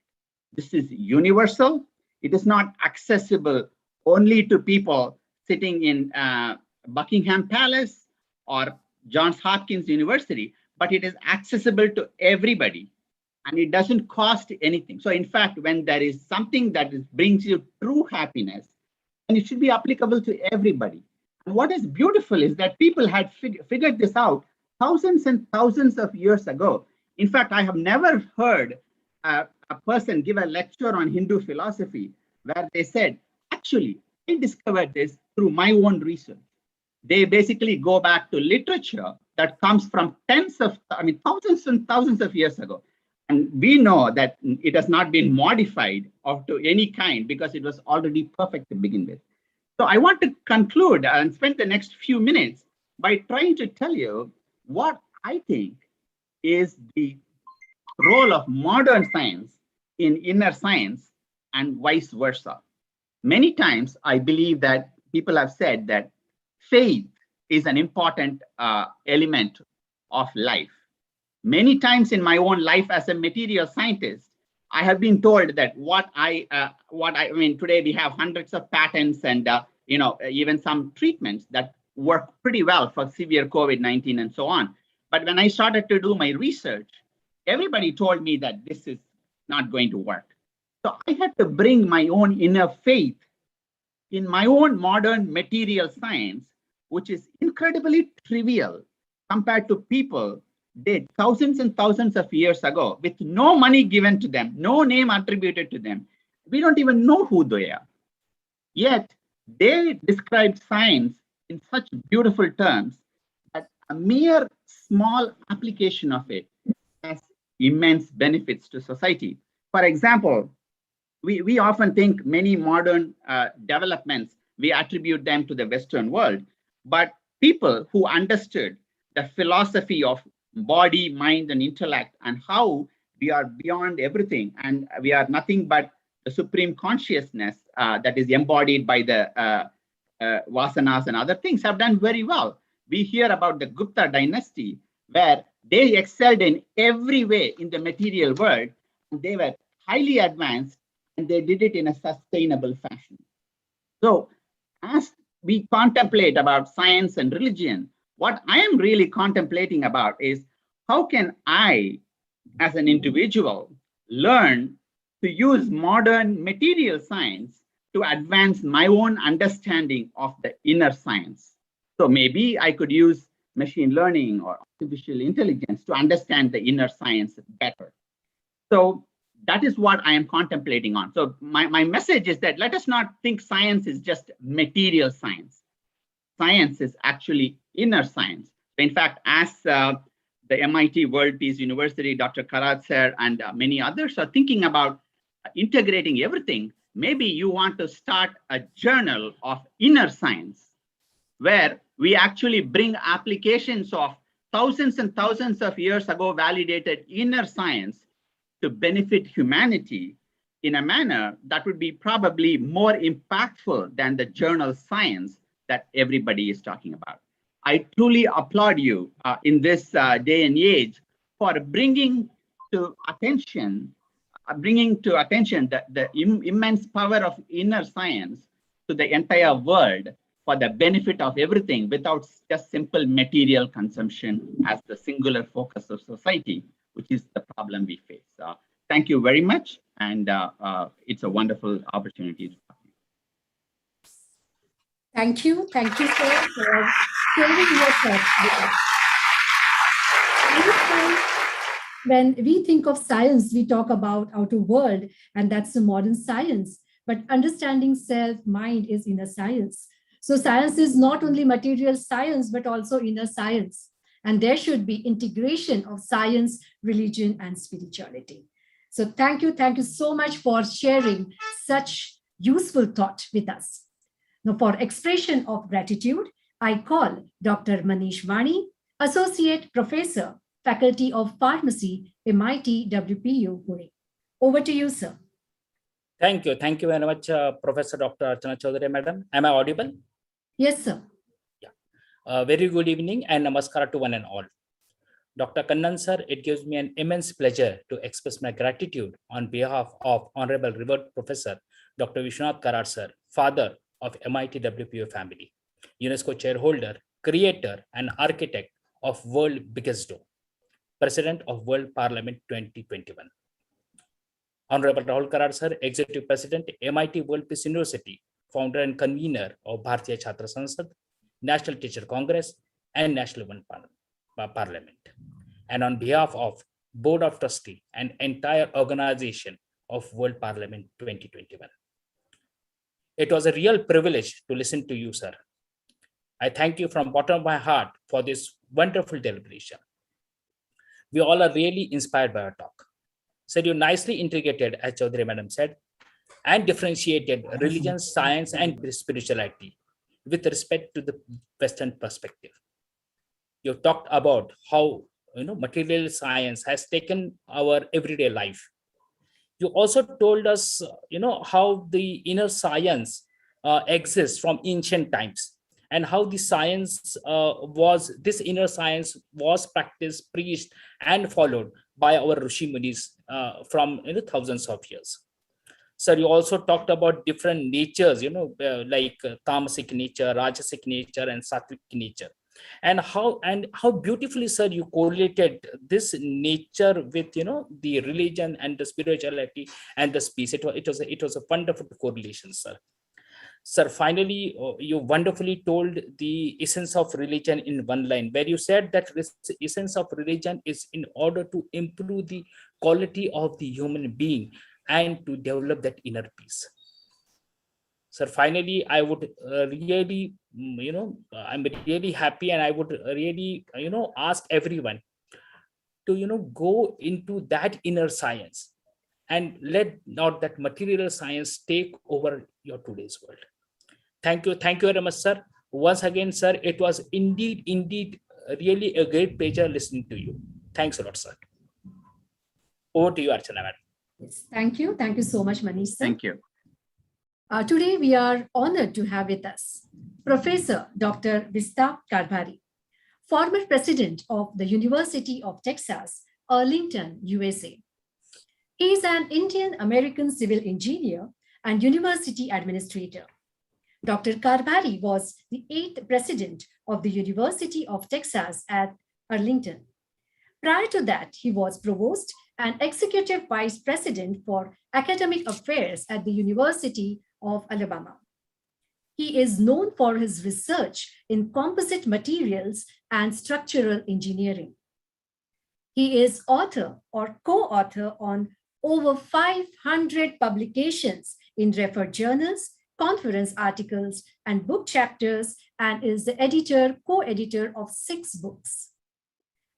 This is universal. It is not accessible only to people sitting in Buckingham Palace or Johns Hopkins University, but it is accessible to everybody and it doesn't cost anything. So in fact, when there is something that brings you true happiness, and it should be applicable to everybody. And what is beautiful is that people had figured this out thousands and thousands of years ago. In fact, I have never heard a person give a lecture on Hindu philosophy where they said, actually, I discovered this through my own research. They basically go back to literature that comes from thousands and thousands of years ago. And we know that it has not been modified of to any kind because it was already perfect to begin with. So I want to conclude and spend the next few minutes by trying to tell you what I think is the role of modern science in inner science and vice versa. Many times I believe that people have said that faith is an important element of life. Many times in my own life as a material scientist, I have been told that today we have hundreds of patents and even some treatments that work pretty well for severe COVID-19 and so on. But when I started to do my research, everybody told me that this is not going to work. So I had to bring my own inner faith in my own modern material science, which is incredibly trivial compared to people did thousands and thousands of years ago with no money given to them, no name attributed to them. We don't even know who they are. Yet they described science in such beautiful terms that a mere small application of it has immense benefits to society. For example, we often think many modern developments, we attribute them to the Western world, but people who understood the philosophy of body, mind, and intellect, and how we are beyond everything, and we are nothing but the supreme consciousness that is embodied by the vasanas and other things, have done very well. We hear about the Gupta dynasty, where they excelled in every way in the material world, and they were highly advanced, and they did it in a sustainable fashion. So as we contemplate about science and religion, what I am really contemplating about is how can I, as an individual, learn to use modern material science to advance my own understanding of the inner science. So maybe I could use machine learning or artificial intelligence to understand the inner science better. So that is what I am contemplating on. So my message is that let us not think science is just material science. Science is actually inner science. In fact, as the MIT World Peace University, Dr. Karat sir, and many others are thinking about integrating everything, maybe you want to start a journal of inner science where we actually bring applications of thousands and thousands of years ago validated inner science to benefit humanity in a manner that would be probably more impactful than the journal science that everybody is talking about. I truly applaud you in this day and age for bringing to attention the immense power of inner science to the entire world for the benefit of everything without just simple material consumption as the singular focus of society, which is the problem we face. Thank you very much. And it's a wonderful opportunity. Thank you. Thank you, sir, for sharing your thoughts with us. When we think of science, we talk about outer world, and that's the modern science. But understanding self, mind is inner science. So science is not only material science, but also inner science. And there should be integration of science, religion, and spirituality. So thank you so much for sharing such useful thought with us. Now, for expression of gratitude, I call Dr. Manish Vani, Associate Professor, Faculty of Pharmacy, MIT WPU, Pune. Over to you, sir. Thank you. Thank you very much, Professor Dr. Archana Chaudhary, madam. Am I audible? Yes, sir. Yeah. Very good evening and namaskar to one and all. Dr. Kannan, sir, it gives me an immense pleasure to express my gratitude on behalf of Honorable Revered Professor Dr. Vishwanath Karat, sir, father of MIT WPU family, UNESCO chairholder, creator, and architect of World Biggest Dome, President of World Parliament 2021. Honorable Rahul Karat, sir, Executive President, MIT World Peace University, founder and convener of Bharatiya Chhatra Sansad, National Teacher Congress, and National One Parliament. And on behalf of Board of Trustee and entire organization of World Parliament 2021. It was a real privilege to listen to you, sir. I thank you from the bottom of my heart for this wonderful deliberation. We all are really inspired by our talk. Sir, you nicely integrated, as Chaudhary madam said, and differentiated religion, science, and spirituality with respect to the Western perspective. You talked about how material science has taken our everyday life. You also told us how the inner science exists from ancient times, and how the science this inner science was practiced, preached, and followed by our Rishi Munis from thousands of years. Sir, you also talked about different natures, like tamasic nature, rajasic nature, and sattvic nature. And how beautifully, sir, you correlated this nature with the religion and the spirituality and the peace. It was a wonderful correlation, sir. Sir, finally, you wonderfully told the essence of religion in one line, where you said that this essence of religion is in order to improve the quality of the human being and to develop that inner peace. Sir, finally, I would really, I'm really happy, and I would really, ask everyone to, go into that inner science and let not that material science take over your today's world. Thank you very much, sir. Once again, sir, it was indeed really a great pleasure listening to you. Thanks a lot, sir. Over to you, Archana madam. Yes, thank you so much, Manish, sir. Thank you. Today, we are honored to have with us Professor Dr. Vista Karbhari, former president of the University of Texas, Arlington, USA. He is an Indian-American civil engineer and university administrator. Dr. Karbhari was the 8th president of the University of Texas at Arlington. Prior to that, he was provost and executive vice president for academic affairs at the University of Alabama. He is known for his research in composite materials and structural engineering. He is author or co-author on over 500 publications in referred journals, conference articles, and book chapters, and is the editor, co-editor of 6 books.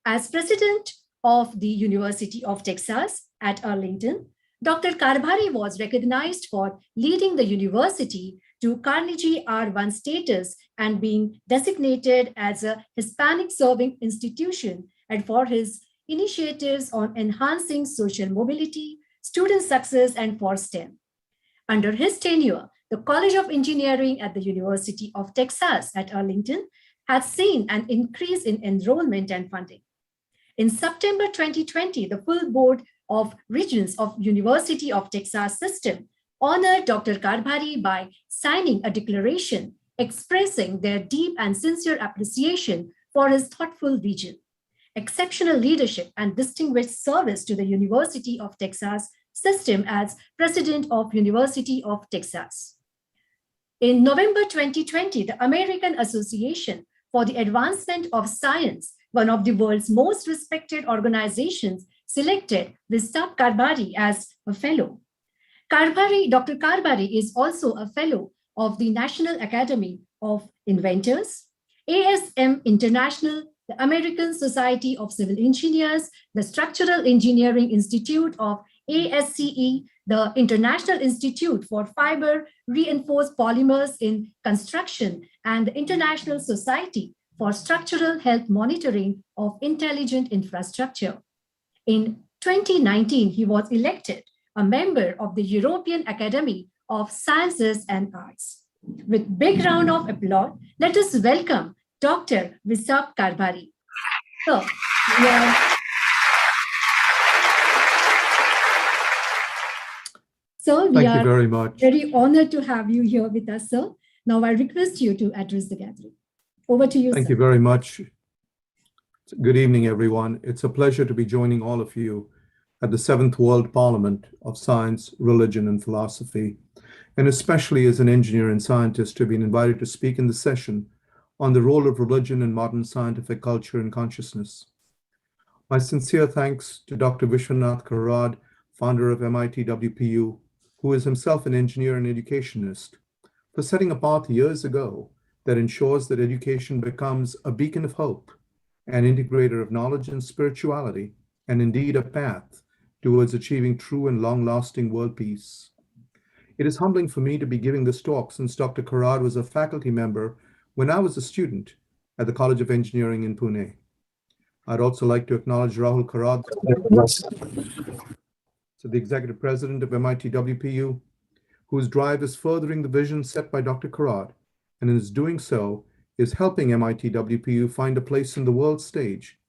As president of the University of Texas at Arlington, Dr. Karbhari was recognized for leading the university to Carnegie R1 status and being designated as a Hispanic serving institution, and for his initiatives on enhancing social mobility, student success, and for STEM. Under his tenure, the College of Engineering at the University of Texas at Arlington has seen an increase in enrollment and funding. In September 2020, the full board of Regents of University of Texas System honored Dr. Karbhari by signing a declaration expressing their deep and sincere appreciation for his thoughtful vision, exceptional leadership, and distinguished service to the University of Texas System as president of University of Texas. In November 2020, the American Association for the Advancement of Science, one of the world's most respected organizations, selected Vishak Karbhari as a fellow. Dr. Karbhari is also a fellow of the National Academy of Inventors, ASM International, the American Society of Civil Engineers, the Structural Engineering Institute of ASCE, the International Institute for Fiber Reinforced Polymers in Construction, and the International Society for Structural Health Monitoring of Intelligent Infrastructure. In 2019, he was elected a member of the European Academy of Sciences and Arts. With big round of applause, let us welcome Dr. Vishak Karbhari. So, we Thank you are very much. very honored to have you here with us, sir. Now I request you to address the gathering. Over to you, Thank sir. you very much. Good evening, everyone. It's a pleasure to be joining all of you at the 7th World Parliament of Science, Religion, and Philosophy, and especially as an engineer and scientist to have been invited to speak in the session on the role of religion in modern scientific culture and consciousness. My sincere thanks to Dr. Vishwanath Karad, founder of MIT WPU, who is himself an engineer and educationist, for setting a path years ago that ensures that education becomes a beacon of hope, an integrator of knowledge and spirituality, and indeed a path towards achieving true and long-lasting world peace. It is humbling for me to be giving this talk since Dr. Karad was a faculty member when I was a student at the College of Engineering in Pune. I'd also like to acknowledge Rahul Karad, the executive president of MIT WPU, whose drive is furthering the vision set by Dr. Karad, and in his doing so is helping MIT WPU find a place in the world stage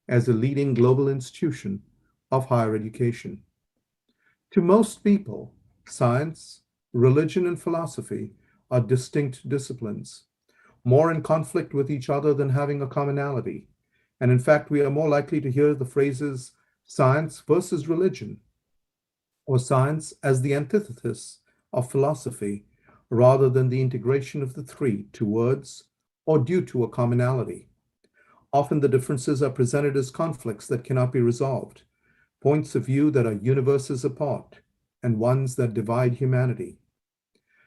as a leading global institution of higher education. To most people, science, religion, and philosophy are distinct disciplines, more in conflict with each other than having a commonality. And in fact, we are more likely to hear the phrases science versus religion, or science as the antithesis of philosophy, rather than the integration of the three towards or due to a commonality. Often the differences are presented as conflicts that cannot be resolved, points of view that are universes apart, and ones that divide humanity.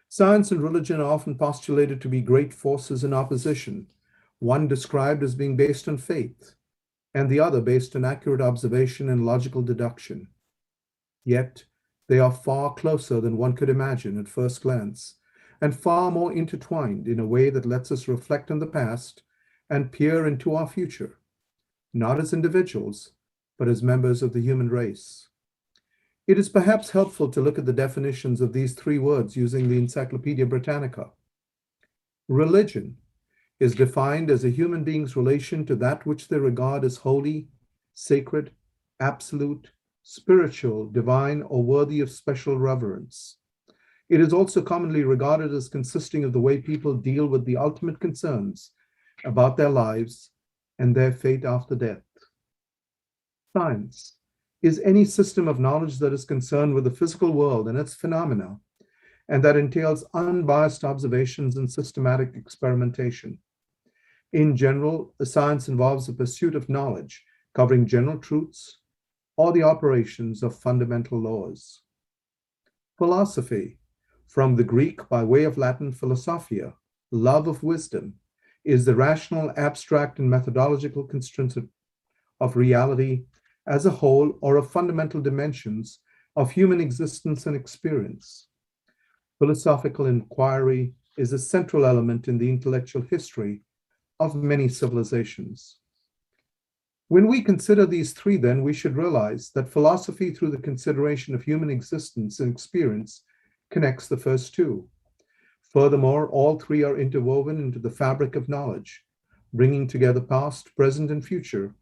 Science and religion are often postulated to be great forces in opposition, one described as being based on faith, and the other based on accurate observation and logical deduction. Yet, they are far closer than one could imagine at first glance, and far more intertwined in a way that lets us reflect on the past and peer into our future, not as individuals, but as members of the human race. It is perhaps helpful to look at the definitions of these three words using the Encyclopedia Britannica. Religion is defined as a human being's relation to that which they regard as holy, sacred, absolute, spiritual, divine, or worthy of special reverence. It is also commonly regarded as consisting of the way people deal with the ultimate concerns about their lives and their fate after death. Science is any system of knowledge that is concerned with the physical world and its phenomena, and that entails unbiased observations and systematic experimentation. In general, science involves the pursuit of knowledge covering general truths or the operations of fundamental laws. Philosophy, from the Greek by way of Latin philosophia, love of wisdom, is the rational, abstract, and methodological constraint of reality as a whole or of fundamental dimensions of human existence and experience. Philosophical inquiry is a central element in the intellectual history of many civilizations. When we consider these three, then, we should realize that philosophy, through the consideration of human existence and experience, connects the first two. Furthermore, all three are interwoven into the fabric of knowledge, bringing together past, present, and future,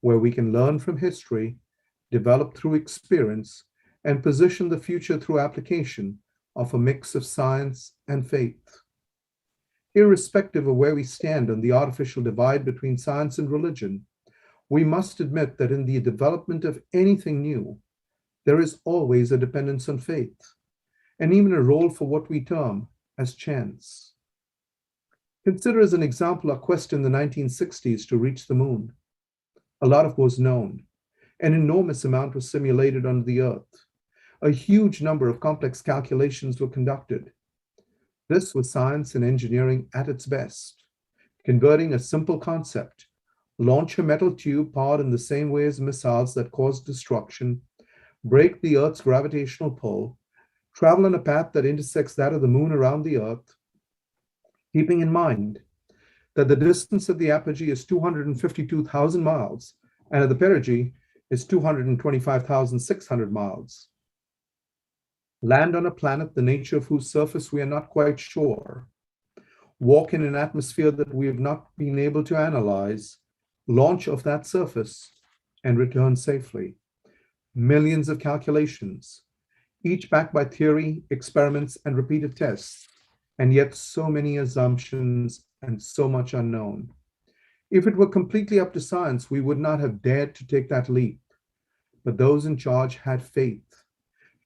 where we can learn from history, develop through experience, and position the future through application of a mix of science and faith. Irrespective of where we stand on the artificial divide between science and religion, we must admit that in the development of anything new, there is always a dependence on faith, and even a role for what we term as chance. Consider as an example a quest in the 1960s to reach the moon. A lot was known. An enormous amount was simulated on the Earth. A huge number of complex calculations were conducted. This was science and engineering at its best, converting a simple concept, launch a metal tube powered in the same way as missiles that cause destruction, break the Earth's gravitational pull, travel on a path that intersects that of the moon around the Earth, keeping in mind that the distance of the apogee is 252,000 miles and of the perigee is 225,600 miles. Land on a planet the nature of whose surface we are not quite sure, walk in an atmosphere that we have not been able to analyze, launch off that surface, and return safely. Millions of calculations, each backed by theory, experiments, and repeated tests, and yet so many assumptions and so much unknown. If it were completely up to science, we would not have dared to take that leap. But those in charge had faith.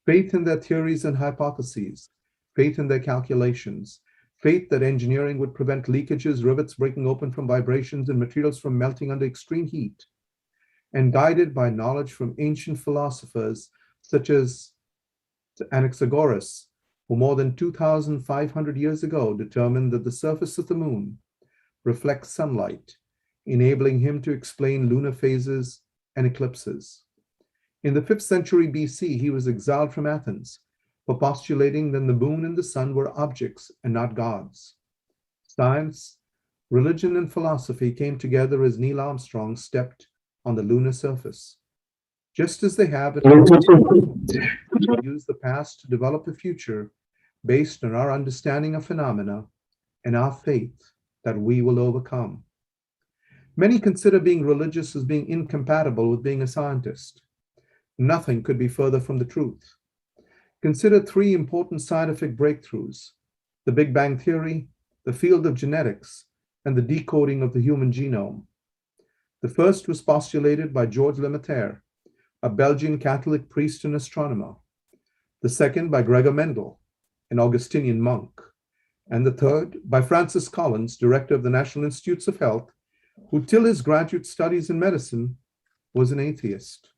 Faith in their theories and hypotheses, faith in their calculations, faith that engineering would prevent leakages, rivets breaking open from vibrations, and materials from melting under extreme heat, and guided by knowledge from ancient philosophers such as Anaxagoras, who more than 2,500 years ago determined that the surface of the moon reflects sunlight, enabling him to explain lunar phases and eclipses. In the 5th century BC, he was exiled from Athens for postulating that the moon and the sun were objects and not gods. Science, religion, and philosophy came together as Neil Armstrong stepped on the lunar surface. Just as they have used the past to develop a future based on our understanding of phenomena and our faith that we will overcome. Many consider being religious as being incompatible with being a scientist. Nothing could be further from the truth. Consider three important scientific breakthroughs: the Big Bang Theory, the field of genetics, and the decoding of the human genome. The first was postulated by Georges Lemaître, a Belgian Catholic priest and astronomer. The second by Gregor Mendel, an Augustinian monk. And the third by Francis Collins, director of the National Institutes of Health, who till his graduate studies in medicine was an atheist.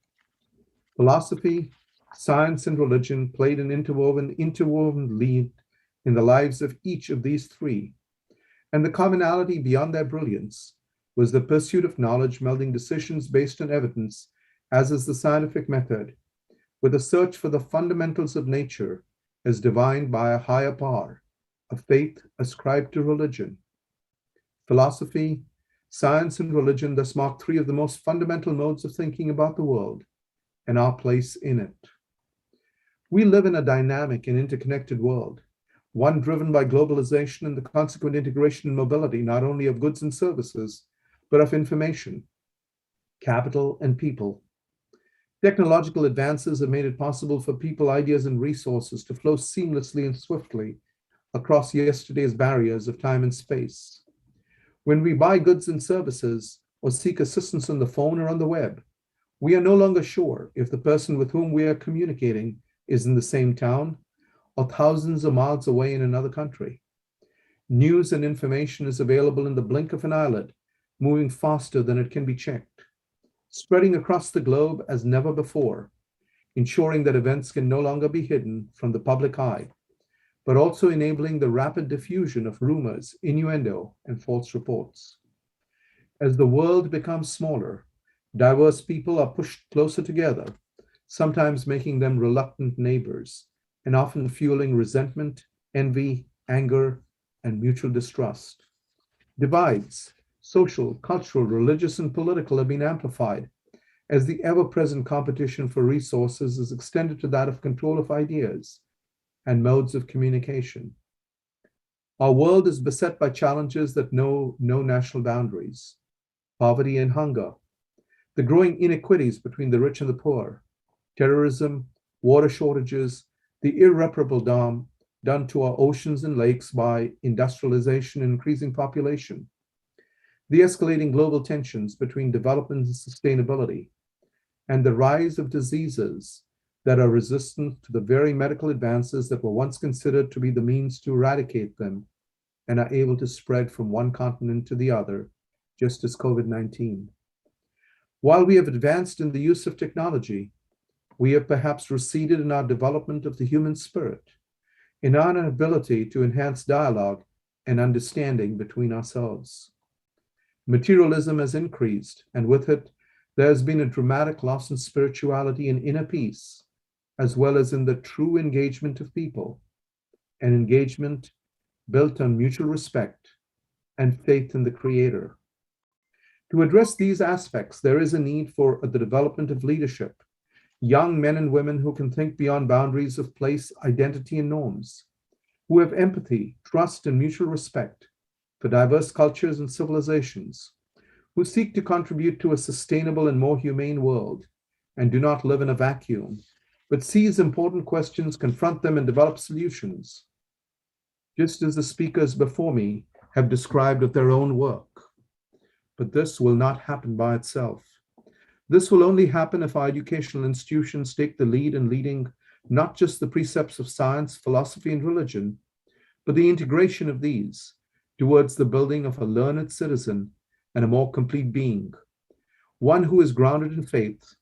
Philosophy, science, and religion played an interwoven lead in the lives of each of these three, and the commonality beyond their brilliance was the pursuit of knowledge, melding decisions based on evidence, as is the scientific method, with a search for the fundamentals of nature as divined by a higher power, a faith ascribed to religion. Philosophy, science, and religion thus mark three of the most fundamental modes of thinking about the world and our place in it. We live in a dynamic and interconnected world, one driven by globalization and the consequent integration and mobility not only of goods and services, but of information, capital, and people. Technological advances have made it possible for people, ideas, and resources to flow seamlessly and swiftly across yesterday's barriers of time and space. When we buy goods and services or seek assistance on the phone or on the web, we are no longer sure if the person with whom we are communicating is in the same town or thousands of miles away in another country. News and information is available in the blink of an eyelid, moving faster than it can be checked, spreading across the globe as never before, ensuring that events can no longer be hidden from the public eye, but also enabling the rapid diffusion of rumors, innuendo, and false reports. As the world becomes smaller, diverse people are pushed closer together, sometimes making them reluctant neighbors, and often fueling resentment, envy, anger, and mutual distrust. Divides, social, cultural, religious, and political, have been amplified as the ever-present competition for resources is extended to that of control of ideas and modes of communication. Our world is beset by challenges that know no national boundaries: poverty and hunger, the growing inequities between the rich and the poor, terrorism, water shortages, the irreparable harm done to our oceans and lakes by industrialization and increasing population, the escalating global tensions between development and sustainability, and the rise of diseases that are resistant to the very medical advances that were once considered to be the means to eradicate them and are able to spread from one continent to the other, just as COVID-19. While we have advanced in the use of technology, we have perhaps receded in our development of the human spirit, in our ability to enhance dialogue and understanding between ourselves. Materialism has increased, and with it, there has been a dramatic loss in spirituality and inner peace, as well as in the true engagement of people, an engagement built on mutual respect and faith in the Creator. To address these aspects, there is a need for the development of leadership, young men and women who can think beyond boundaries of place, identity, and norms, who have empathy, trust, and mutual respect for diverse cultures and civilizations, who seek to contribute to a sustainable and more humane world, and do not live in a vacuum, but seize important questions, confront them, and develop solutions, just as the speakers before me have described of their own work. But this will not happen by itself. This will only happen if our educational institutions take the lead in leading not just the precepts of science, philosophy, and religion, but the integration of these towards the building of a learned citizen and a more complete being, one who is grounded in faith,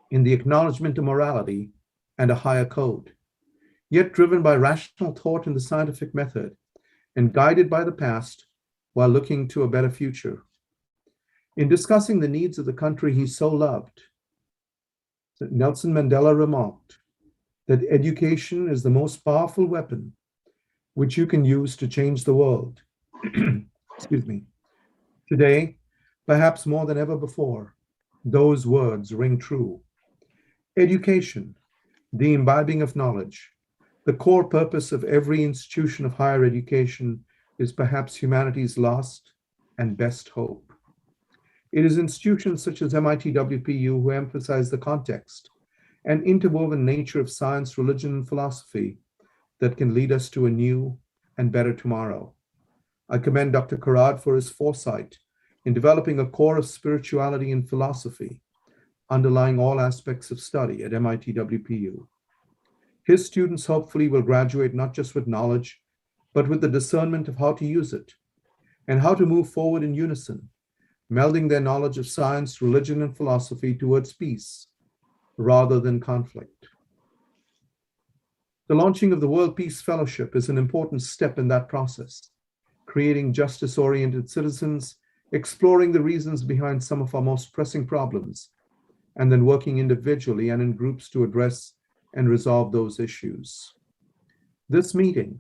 in the acknowledgement of morality and a higher code, yet driven by rational thought and the scientific method, and guided by the past while looking to a better future. In discussing the needs of the country he so loved, Nelson Mandela remarked that education is the most powerful weapon which you can use to change the world. Excuse me. Today, perhaps more than ever before, those words ring true. Education, the imbibing of knowledge, the core purpose of every institution of higher education, is perhaps humanity's last and best hope. It is institutions such as MIT WPU who emphasize the context and interwoven nature of science, religion, and philosophy that can lead us to a new and better tomorrow. I commend Dr. Karad for his foresight in developing a core of spirituality and philosophy underlying all aspects of study at MIT WPU. His students hopefully will graduate not just with knowledge, but with the discernment of how to use it and how to move forward in unison, melding their knowledge of science, religion, and philosophy towards peace rather than conflict. The launching of the World Peace Fellowship is an important step in that process, creating justice-oriented citizens, exploring the reasons behind some of our most pressing problems, and then working individually and in groups to address and resolve those issues. This meeting,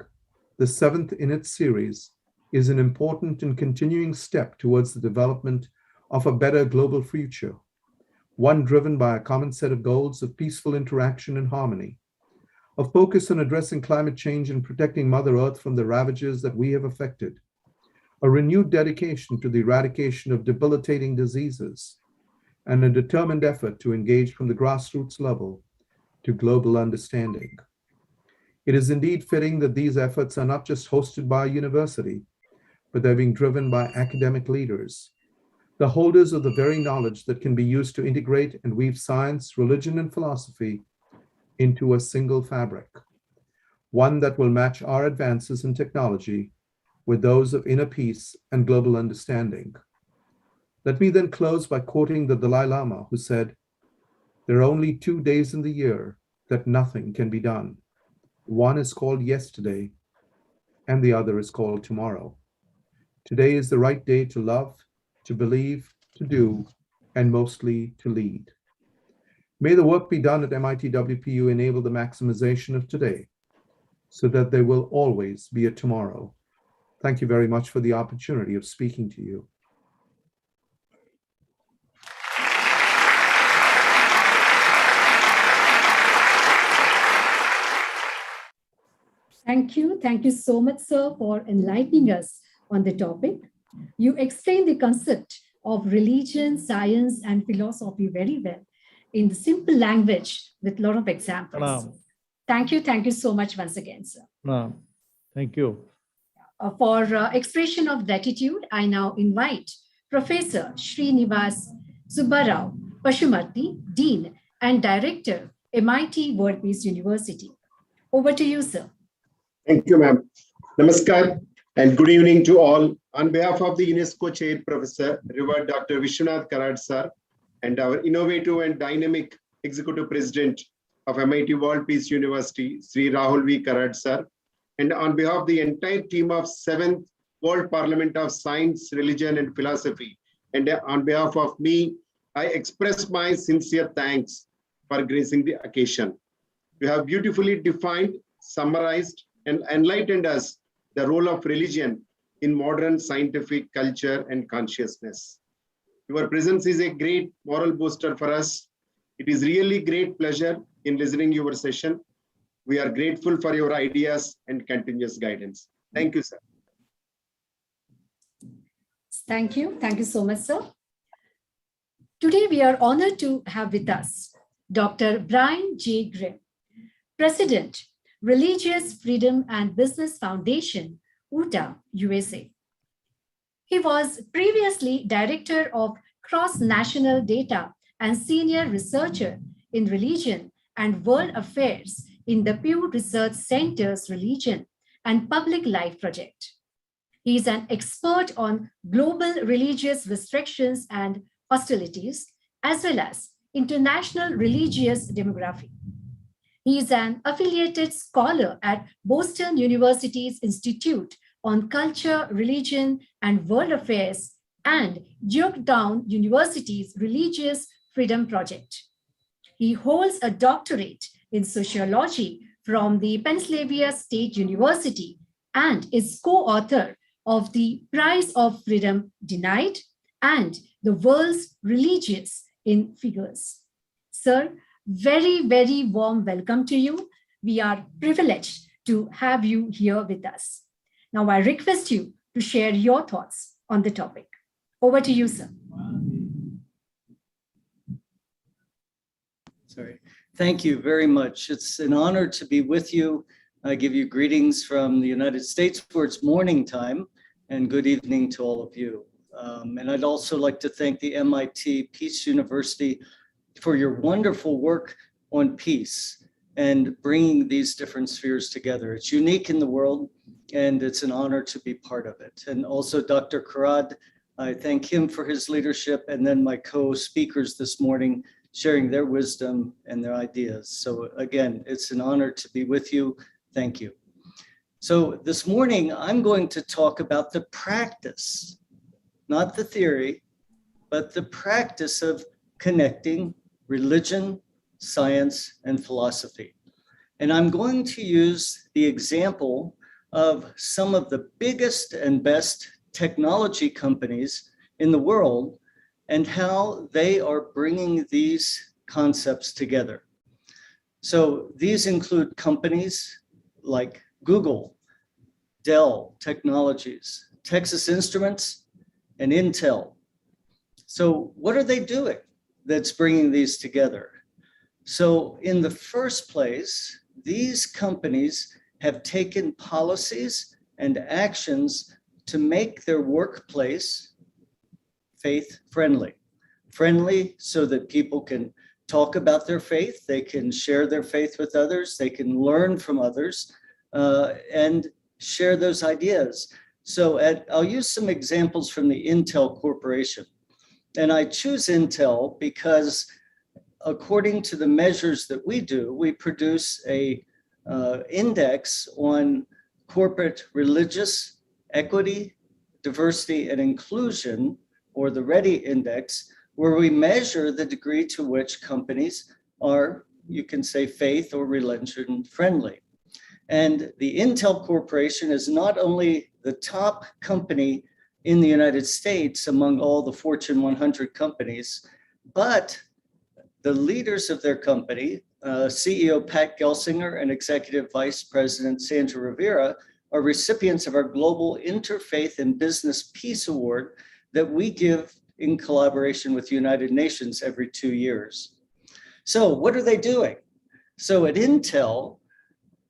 the 7th in its series, is an important and continuing step towards the development of a better global future, one driven by a common set of goals of peaceful interaction and harmony, a focus on addressing climate change and protecting Mother Earth from the ravages that we have affected, a renewed dedication to the eradication of debilitating diseases, and a determined effort to engage from the grassroots level to global understanding. It is indeed fitting that these efforts are not just hosted by a university, but they're being driven by academic leaders, the holders of the very knowledge that can be used to integrate and weave science, religion, and philosophy into a single fabric. one that will match our advances in technology with those of inner peace and global understanding. Let me then close by quoting the Dalai Lama, who said, "There are only 2 days in the year that nothing can be done. One is called yesterday, and the other is called tomorrow. Today is the right day to love, to believe, to do, and mostly to lead." May the work be done at MIT WPU enable the maximization of today, so that there will always be a tomorrow. Thank you very much for the opportunity of speaking to you. Thank you. Thank you so much, sir, for enlightening us on the topic. You explained the concept of religion, science, and philosophy very well in the simple language with a lot of examples. Thank you. Thank you so much once again, sir. Thank you. For expression of gratitude, I now invite Professor Srinivas Subbarao Pashumarthy, Dean and Director, MIT World Peace University. Over to you, sir. Thank you, ma'am. Namaskar and good evening to all. On behalf of the UNESCO Chair, Professor Revered Dr. Vishwanath Karad sir, and our innovative and dynamic Executive President of MIT World Peace University, Sri Rahul V. Karad sir, and on behalf of the entire team of 7th World Parliament of Science, Religion and Philosophy, and on behalf of me, I express my sincere thanks for gracing the occasion. You have beautifully defined, summarized, and enlightened us the role of religion in modern scientific culture and consciousness. Your presence is a great moral booster for us. It is really great pleasure in listening to your session. We are grateful for your ideas and continuous guidance. Thank you, sir. Thank you. Thank you so much, sir. Today, we are honored to have with us Dr. Brian J. Grimm, President, Religious Freedom and Business Foundation, Utah, USA. He was previously Director of Cross-National Data and Senior Researcher in Religion and World Affairs in the Pew Research Center's Religion and Public Life Project. He is an expert on global religious restrictions and hostilities, as well as international religious demography. He is an affiliated scholar at Boston University's Institute on Culture, Religion, and World Affairs and Georgetown University's Religious Freedom Project. He holds a doctorate in sociology from the Pennsylvania State University and is co-author of the Prize of Freedom Denied and the World's Religious in Figures. Sir, very, very warm welcome to you. We are privileged to have you here with us. Now, I request you to share your thoughts on the topic. Over to you, sir. Sorry. Thank you very much. It's an honor to be with you. I give you greetings from the United States where it's morning time, and good evening to all of you. And I'd also like to thank the MIT Peace University for your wonderful work on peace and bringing these different spheres together. It's unique in the world, and it's an honor to be part of it. And also Dr. Karad, I thank him for his leadership, and then my co-speakers this morning sharing their wisdom and their ideas. So again, it's an honor to be with you. Thank you. So this morning, I'm going to talk about the practice, not the theory, but the practice of connecting religion, science, and philosophy. And I'm going to use the example of some of the biggest and best technology companies in the world and how they are bringing these concepts together. So these include companies like Google, Dell Technologies, Texas Instruments, and Intel. So what are they doing that's bringing these together? So in the first place, these companies have taken policies and actions to make their workplace faith friendly. Friendly so that people can talk about their faith, they can share their faith with others, they can learn from others, and share those ideas. So I'll use some examples from the Intel Corporation. And I choose Intel because according to the measures that we do, we produce a index on corporate religious equity, diversity, and inclusion, or the READY Index, where we measure the degree to which companies are, you can say, faith or religion friendly. And the Intel Corporation is not only the top company in the United States among all the Fortune 100 companies, but the leaders of their company, CEO Pat Gelsinger and Executive Vice President Sandra Rivera, are recipients of our Global Interfaith and Business Peace Award that we give in collaboration with the United Nations every 2 years. So what are they doing? So at Intel,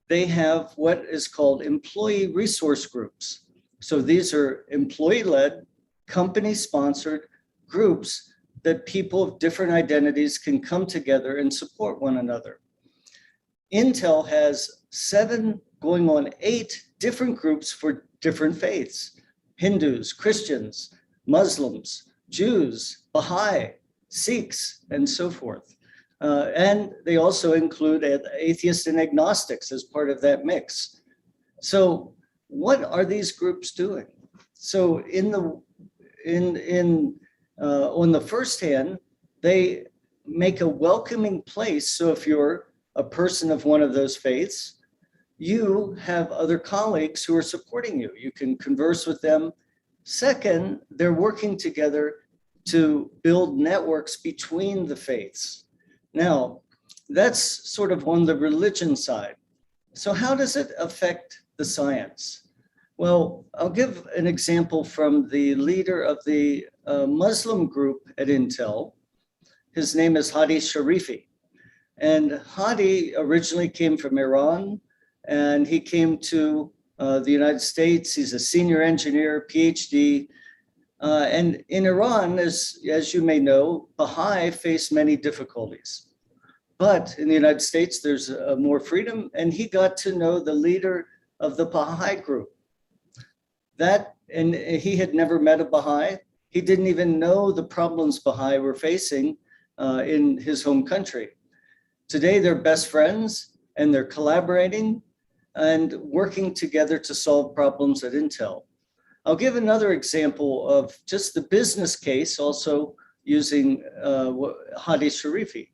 they have what is called employee resource groups. So these are employee-led, company-sponsored groups that people of different identities can come together and support one another. Intel has 7 going on 8 different groups for different faiths: Hindus, Christians, Muslims, Jews, Baha'i, Sikhs, and so forth. And they also include atheists and agnostics as part of that mix. So what are these groups doing? So on the first hand, they make a welcoming place. So if you're a person of one of those faiths, you have other colleagues who are supporting you. You can converse with them. Second, they're working together to build networks between the faiths. Now, that's sort of on the religion side. So how does it affect the science? Well, I'll give an example from the leader of the Muslim group at Intel. His name is Hadi Sharifi. And Hadi originally came from Iran, and he came to the United States. He's a senior engineer, PhD. And in Iran, as you may know, Baha'i face many difficulties. But in the United States, there's more freedom, and he got to know the leader of the Baha'i group. And he had never met a Baha'i. He didn't even know the problems Baha'i were facing in his home country. Today, they're best friends, and they're collaborating and working together to solve problems at Intel. I'll give another example of just the business case, also using Hadi Sharifi.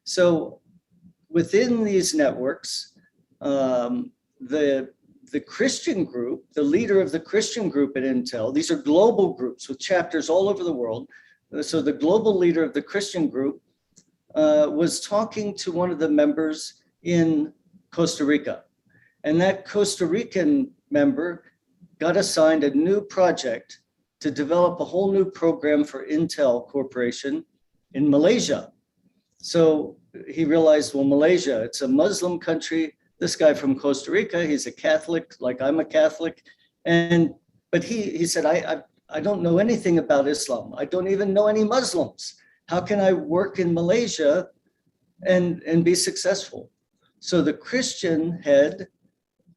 So within these networks, the Christian group, the leader of the Christian group at Intel, these are global groups with chapters all over the world. So the global leader of the Christian group was talking to one of the members in Costa Rica. And that Costa Rican member got assigned a new project to develop a whole new program for Intel Corporation in Malaysia. So he realized, well, Malaysia, it's a Muslim country. This guy from Costa Rica, he's a Catholic, like I'm a Catholic. But he said, I don't know anything about Islam. I don't even know any Muslims. How can I work in Malaysia and be successful? So the Christian head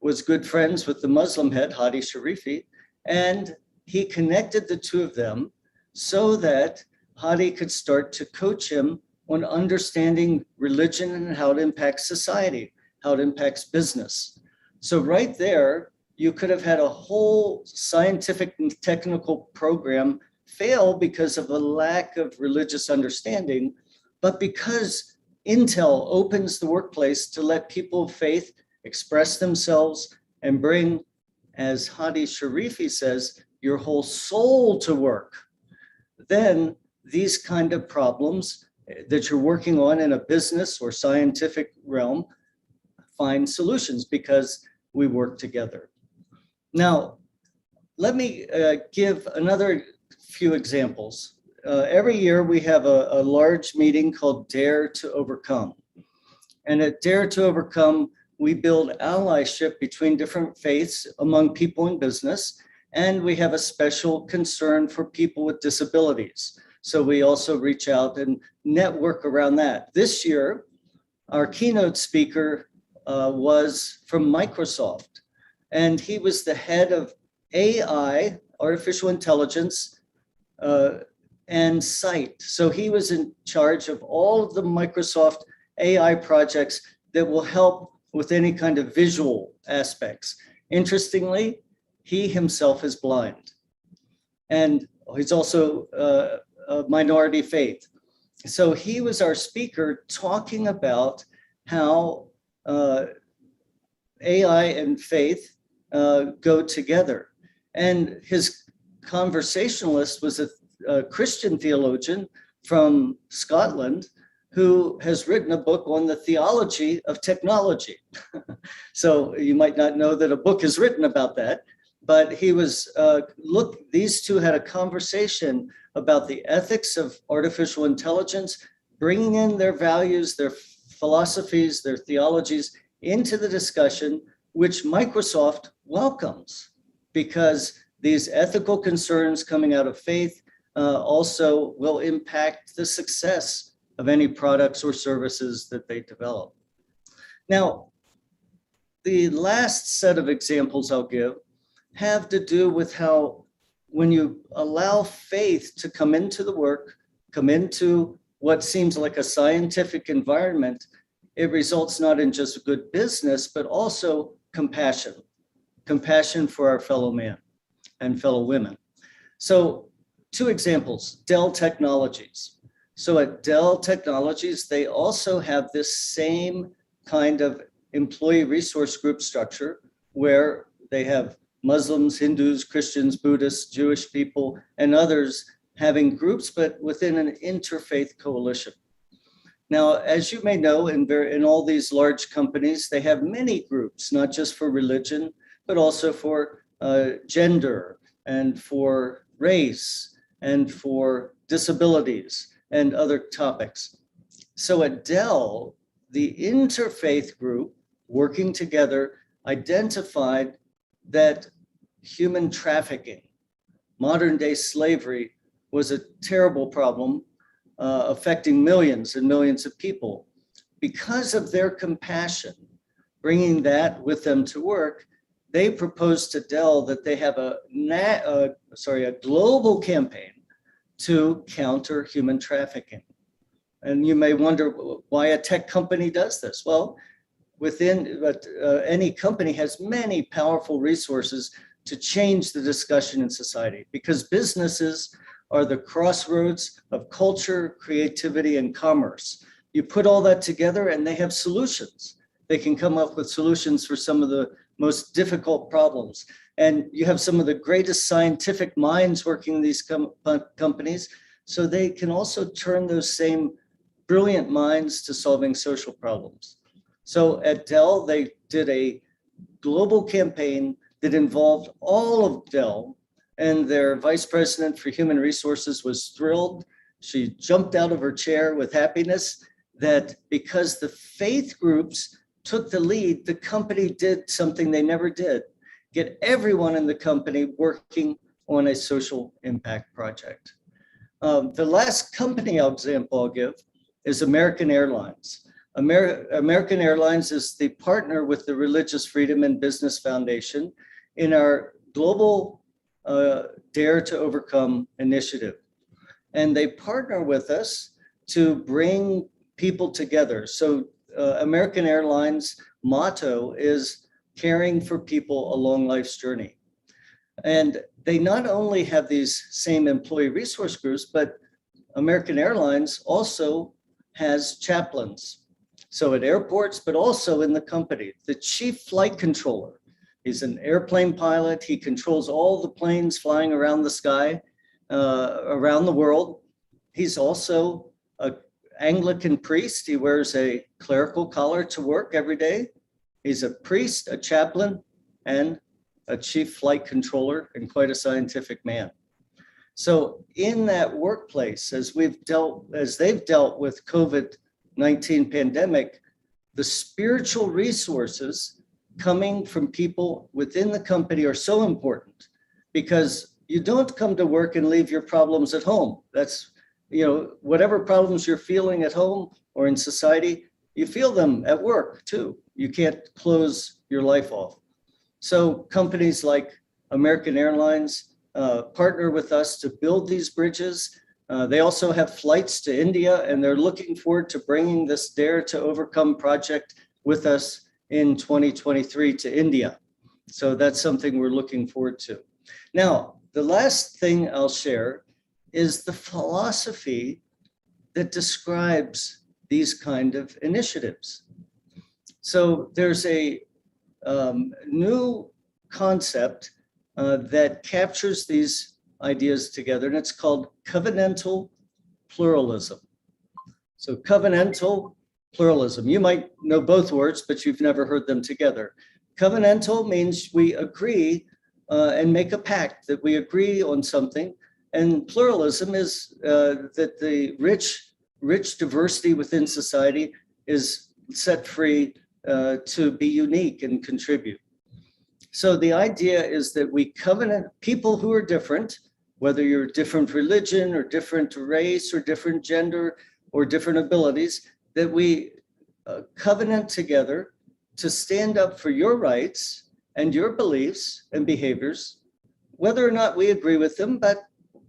was good friends with the Muslim head, Hadi Sharifi, and he connected the two of them so that Hadi could start to coach him on understanding religion and how it impacts society, how it impacts business. So right there, you could have had a whole scientific and technical program fail because of a lack of religious understanding, but because Intel opens the workplace to let people of faith express themselves and bring, as Hadi Sharifi says, your whole soul to work, then these kind of problems that you're working on in a business or scientific realm find solutions because we work together. Now, let me give another few examples. Every year we have a large meeting called Dare to Overcome. And at Dare to Overcome, we build allyship between different faiths among people in business, and we have a special concern for people with disabilities. So we also reach out and network around that. This year, our keynote speaker was from Microsoft. And he was the head of AI, artificial intelligence, and site. So he was in charge of all of the Microsoft AI projects that will help with any kind of visual aspects. Interestingly, he himself is blind. And he's also a minority faith. So he was our speaker talking about how AI and faith go together. And his conversationalist was a Christian theologian from Scotland who has written a book on the theology of technology. So you might not know that a book is written about that, but he was, these two had a conversation about the ethics of artificial intelligence, bringing in their values, their philosophies, their theologies into the discussion, which Microsoft welcomes, because these ethical concerns coming out of faith also will impact the success of any products or services that they develop. Now, the last set of examples I'll give have to do with how when you allow faith to come into the work, come into what seems like a scientific environment, it results not in just good business, but also compassion for our fellow man and fellow women. So 2 examples, Dell Technologies. So at Dell Technologies, they also have this same kind of employee resource group structure where they have Muslims, Hindus, Christians, Buddhists, Jewish people, and others having groups, but within an interfaith coalition. Now, as you may know, in all these large companies, they have many groups, not just for religion, but also for gender and for race and for disabilities and other topics. So at Dell, the interfaith group working together identified that human trafficking, modern day slavery, was a terrible problem affecting millions and millions of people. Because of their compassion, bringing that with them to work, they proposed to Dell that they have a global campaign to counter human trafficking. And you may wonder why a tech company does this. Well, any company has many powerful resources to change the discussion in society, because businesses are the crossroads of culture, creativity, and commerce. You put all that together and they have solutions. They can come up with solutions for some of the most difficult problems. And you have some of the greatest scientific minds working in these companies, so they can also turn those same brilliant minds to solving social problems. So at Dell, they did a global campaign that involved all of Dell, and their vice president for human resources was thrilled. She jumped out of her chair with happiness that because the faith groups took the lead, the company did something they never did: get everyone in the company working on a social impact project. The last company example I'll give is American Airlines. American Airlines is the partner with the Religious Freedom and Business Foundation in our global Dare to Overcome initiative. And they partner with us to bring people together. So American Airlines' motto is caring for people along life's journey. And they not only have these same employee resource groups, but American Airlines also has chaplains. So at airports, but also in the company, the chief flight controller, he's an airplane pilot. He controls all the planes flying around the sky, around the world. He's also an Anglican priest. He wears a clerical collar to work every day. He's a priest, a chaplain, and a chief flight controller, and quite a scientific man. So in that workplace, as they've dealt with COVID-19 pandemic, the spiritual resources coming from people within the company are so important, because you don't come to work and leave your problems at home. That's, whatever problems you're feeling at home or in society, you feel them at work too. you can't close your life off. So companies like American Airlines partner with us to build these bridges. They also have flights to India, and they're looking forward to bringing this Dare to Overcome project with us in 2023 to India. So that's something we're looking forward to. Now, the last thing I'll share is the philosophy that describes these kind of initiatives. So there's a new concept that captures these ideas together, and it's called covenantal pluralism. So covenantal pluralism, you might know both words, but you've never heard them together. Covenantal means we agree and make a pact that we agree on something, and pluralism is that the rich diversity within society is set free to be unique and contribute. So the idea is that we covenant people who are different, whether you're different religion or different race or different gender or different abilities, that we covenant together to stand up for your rights and your beliefs and behaviors, whether or not we agree with them, but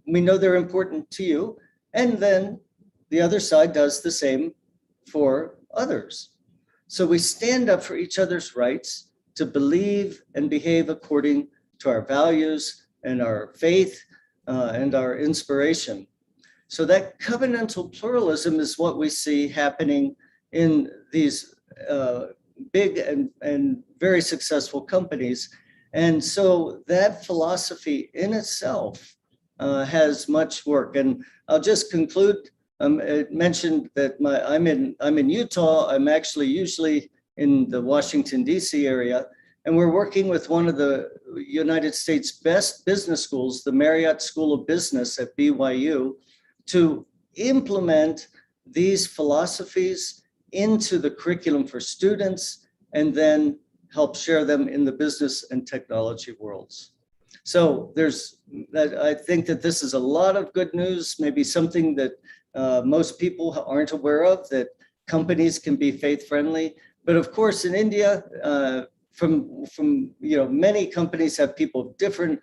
we know they're important to you. And then the other side does the same for others. So we stand up for each other's rights to believe and behave according to our values and our faith and our inspiration. So that covenantal pluralism is what we see happening in these big and very successful companies. And so that philosophy in itself has much work. And I'll just conclude. It mentioned that I'm in Utah. I'm actually usually in the Washington, D.C. area, and we're working with one of the United States' best business schools, the Marriott School of Business at BYU, to implement these philosophies into the curriculum for students and then help share them in the business and technology worlds. So I think that this is a lot of good news, maybe something that most people aren't aware of, that companies can be faith-friendly. But of course, in India, many companies have people different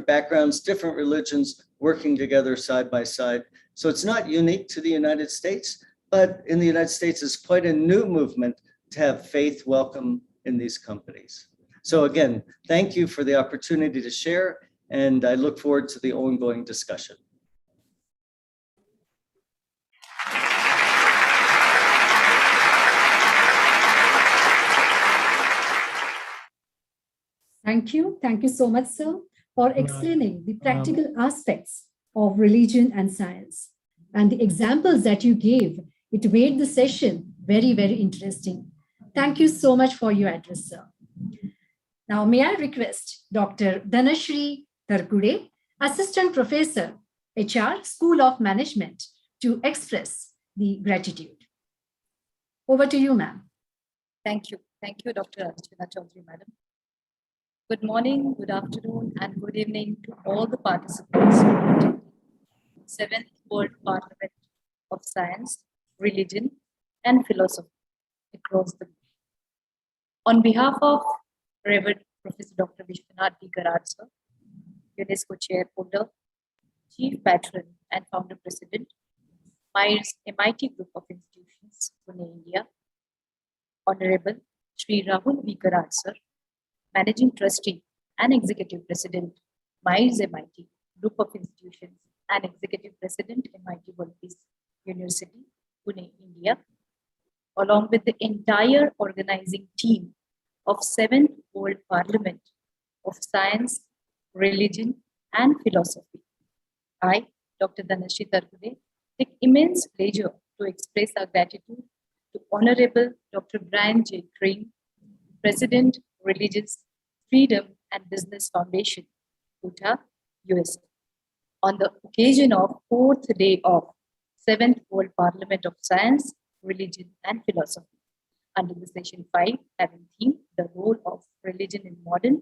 backgrounds, different religions working together side by side. So it's not unique to the United States, but in the United States, it's quite a new movement to have faith welcome in these companies. So again, thank you for the opportunity to share, and I look forward to the ongoing discussion. Thank you. Thank you so much, sir, for explaining the practical aspects of religion and science. And the examples that you gave, it made the session very, very interesting. Thank you so much for your address, sir. Now, may I request Dr. Dnyaneshwar Tarkude, Assistant Professor, HR, School of Management, to express the gratitude. Over to you, ma'am. Thank you. Thank you, Dr. Archana Chaudhary, madam. Good morning, good afternoon, and good evening to all the participants of the 7th World Parliament of Science, Religion, and Philosophy across the globe. On behalf of Reverend Professor Dr. Vishwanath D. Karad, sir, UNESCO Chairholder, Chief Patron, and Founder President, MIT Group of Institutions, Pune, India, Honorable Shri Rahul V. Karad, sir, Managing Trustee and Executive President, MITES MIT Group of Institutions, and Executive President, MIT World Peace University, Pune, India, along with the entire organizing team of 7th World Parliament of Science, Religion, and Philosophy. I, Dr. Dnyaneshwar Tarkude, take immense pleasure to express our gratitude to Honorable Dr. Brian J. Crane, President, Religious Freedom and Business Foundation, Utah, USA, on the occasion of 4th day of 7th World Parliament of Science, Religion, and Philosophy, under the session 5, having theme the role of religion in modern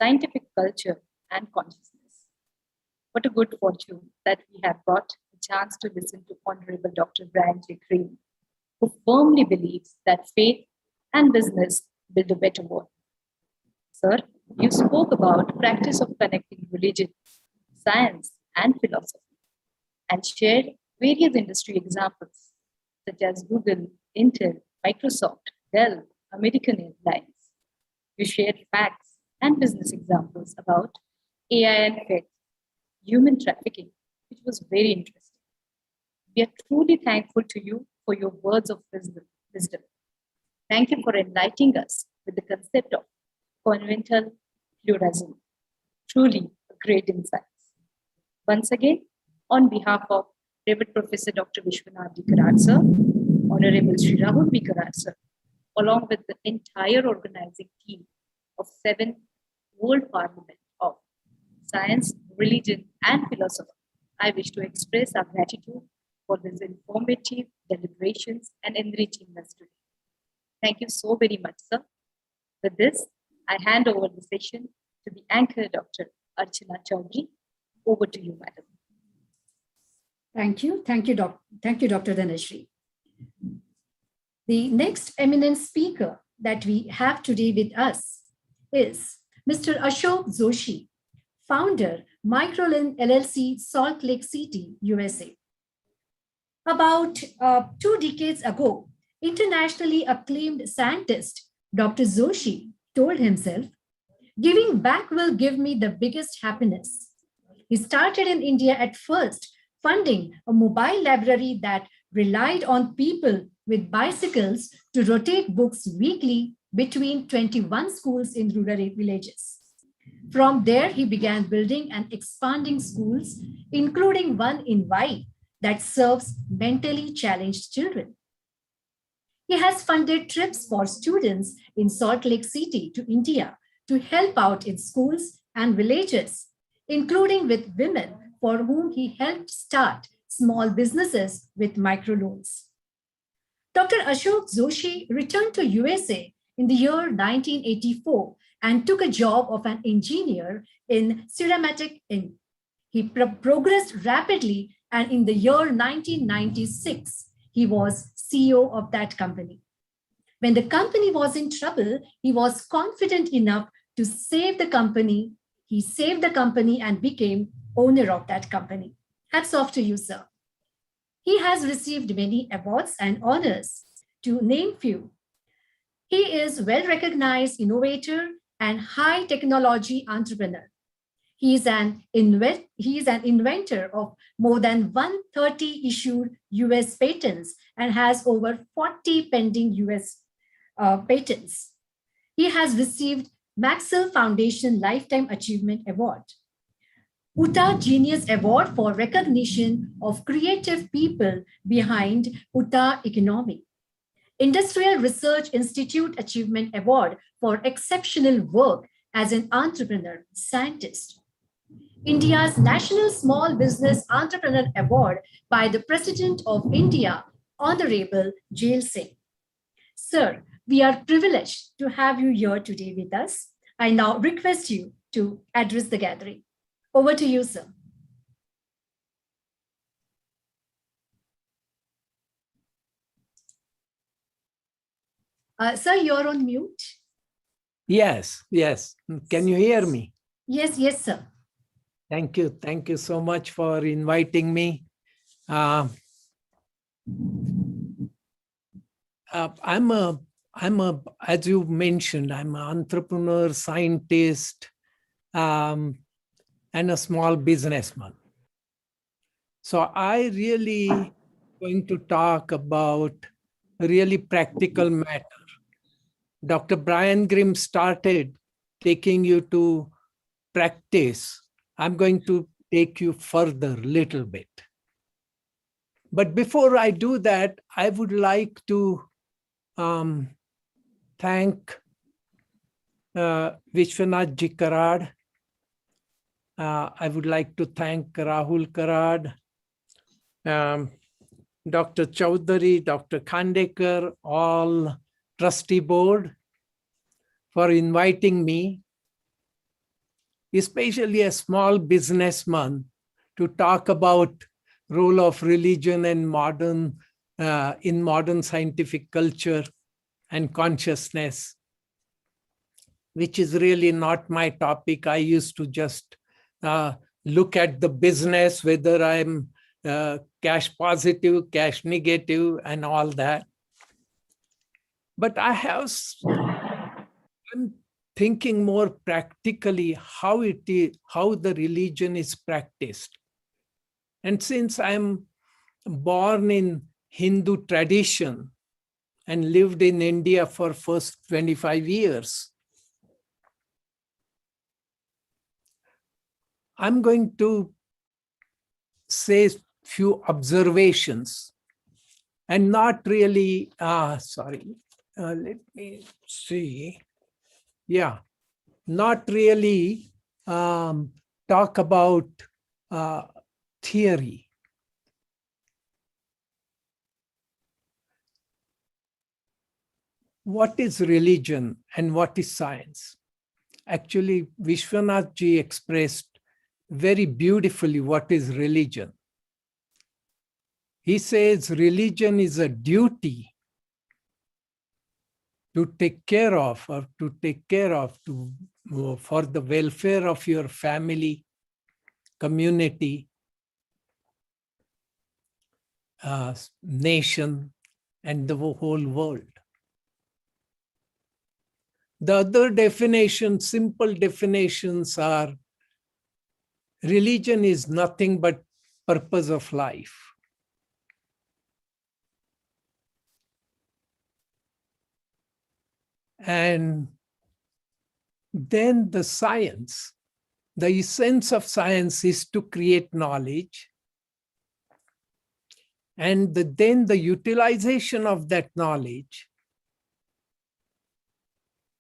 scientific culture and consciousness. What a good fortune that we have got a chance to listen to Honorable Dr. Brian J. Crane, who firmly believes that faith and business build a better world. Sir, you spoke about practice of connecting religion, science, and philosophy, and shared various industry examples such as Google, Intel, Microsoft, Dell, American Airlines. You shared facts and business examples about AI and tech, human trafficking, which was very interesting. We are truly thankful to you for your words of wisdom. Thank you for enlightening us with the concept of covenantal pluralism. Truly a great insight. Once again, on behalf of Reverend Professor Dr. Vishwanath D. Karad sir, Honorable Sri Rahul B. Karad sir, along with the entire organizing team of 7th World Parliament of Science, Religion, and Philosophy, I wish to express our gratitude for this informative deliberations and enriching us today. Thank you so very much, sir. With this, I hand over the session to the anchor, Dr. Archana Chaudhary. Over to you, madam. Thank you. Thank you, Dr. Dnyaneshwar. The next eminent speaker that we have today with us is Mr. Ashok Joshi, founder, Microlin LLC, Salt Lake City, USA. About 2 decades ago, internationally acclaimed scientist Dr. Joshi told himself, "Giving back will give me the biggest happiness." He started in India at first, funding a mobile library that relied on people with bicycles to rotate books weekly between 21 schools in rural villages. From there, he began building and expanding schools, including one in Vai that serves mentally challenged children. He has funded trips for students in Salt Lake City to India to help out in schools and villages, including with women for whom he helped start small businesses with microloans. Dr. Ashok Joshi returned to USA in the year 1984 and took a job of an engineer in Ceramatic Inc. He progressed rapidly, and in the year 1996, he was CEO of that company. When the company was in trouble, he was confident enough to save the company. He saved the company and became owner of that company. Hats off to you, sir. He has received many awards and honors. To name few, he is well-recognized innovator and high technology entrepreneur. He is an inventor of more than 130 issued US patents and has over 40 pending US patents. He has received Maxwell Foundation Lifetime Achievement Award, Utah Genius Award for recognition of creative people behind Utah economy, Industrial Research Institute Achievement Award for exceptional work as an entrepreneur scientist, India's National Small Business Entrepreneur Award by the President of India, Honorable Jail Singh. Sir, we are privileged to have you here today with us. I now request you to address the gathering. Over to you, sir. Sir, you're on mute. Yes, yes. Can you hear me? Yes, yes, sir. Thank you. Thank you so much for inviting me. I'm as you mentioned, I'm an entrepreneur, scientist, and a small businessman. So I really going to talk about a really practical matter. Dr. Brian Grimm started taking you to practice. I'm going to take you further a little bit. But before I do that, I would like to thank Vishwanath Ji Karad. I would like to thank Rahul Karad, Dr. Chaudhary, Dr. Khandekar, all trustee board for inviting me, especially a small businessman, to talk about role of religion and in modern scientific culture. and consciousness, which is really not my topic. I used to just look at the business, whether I'm cash positive, cash negative, and all that. But I'm thinking more practically how the religion is practiced. And since I'm born in Hindu tradition and lived in India for first 25 years, I'm going to say few observations and not really, let me see. Yeah, not really talk about theory. What is religion and what is science? Actually, Vishwanath ji expressed very beautifully what is religion. He says religion is a duty to take care of, or to take care of for the welfare of your family, community, nation, and the whole world. The other definitions, simple definitions, are religion is nothing but purpose of life. And then the science, the essence of science is to create knowledge. And then the utilization of that knowledge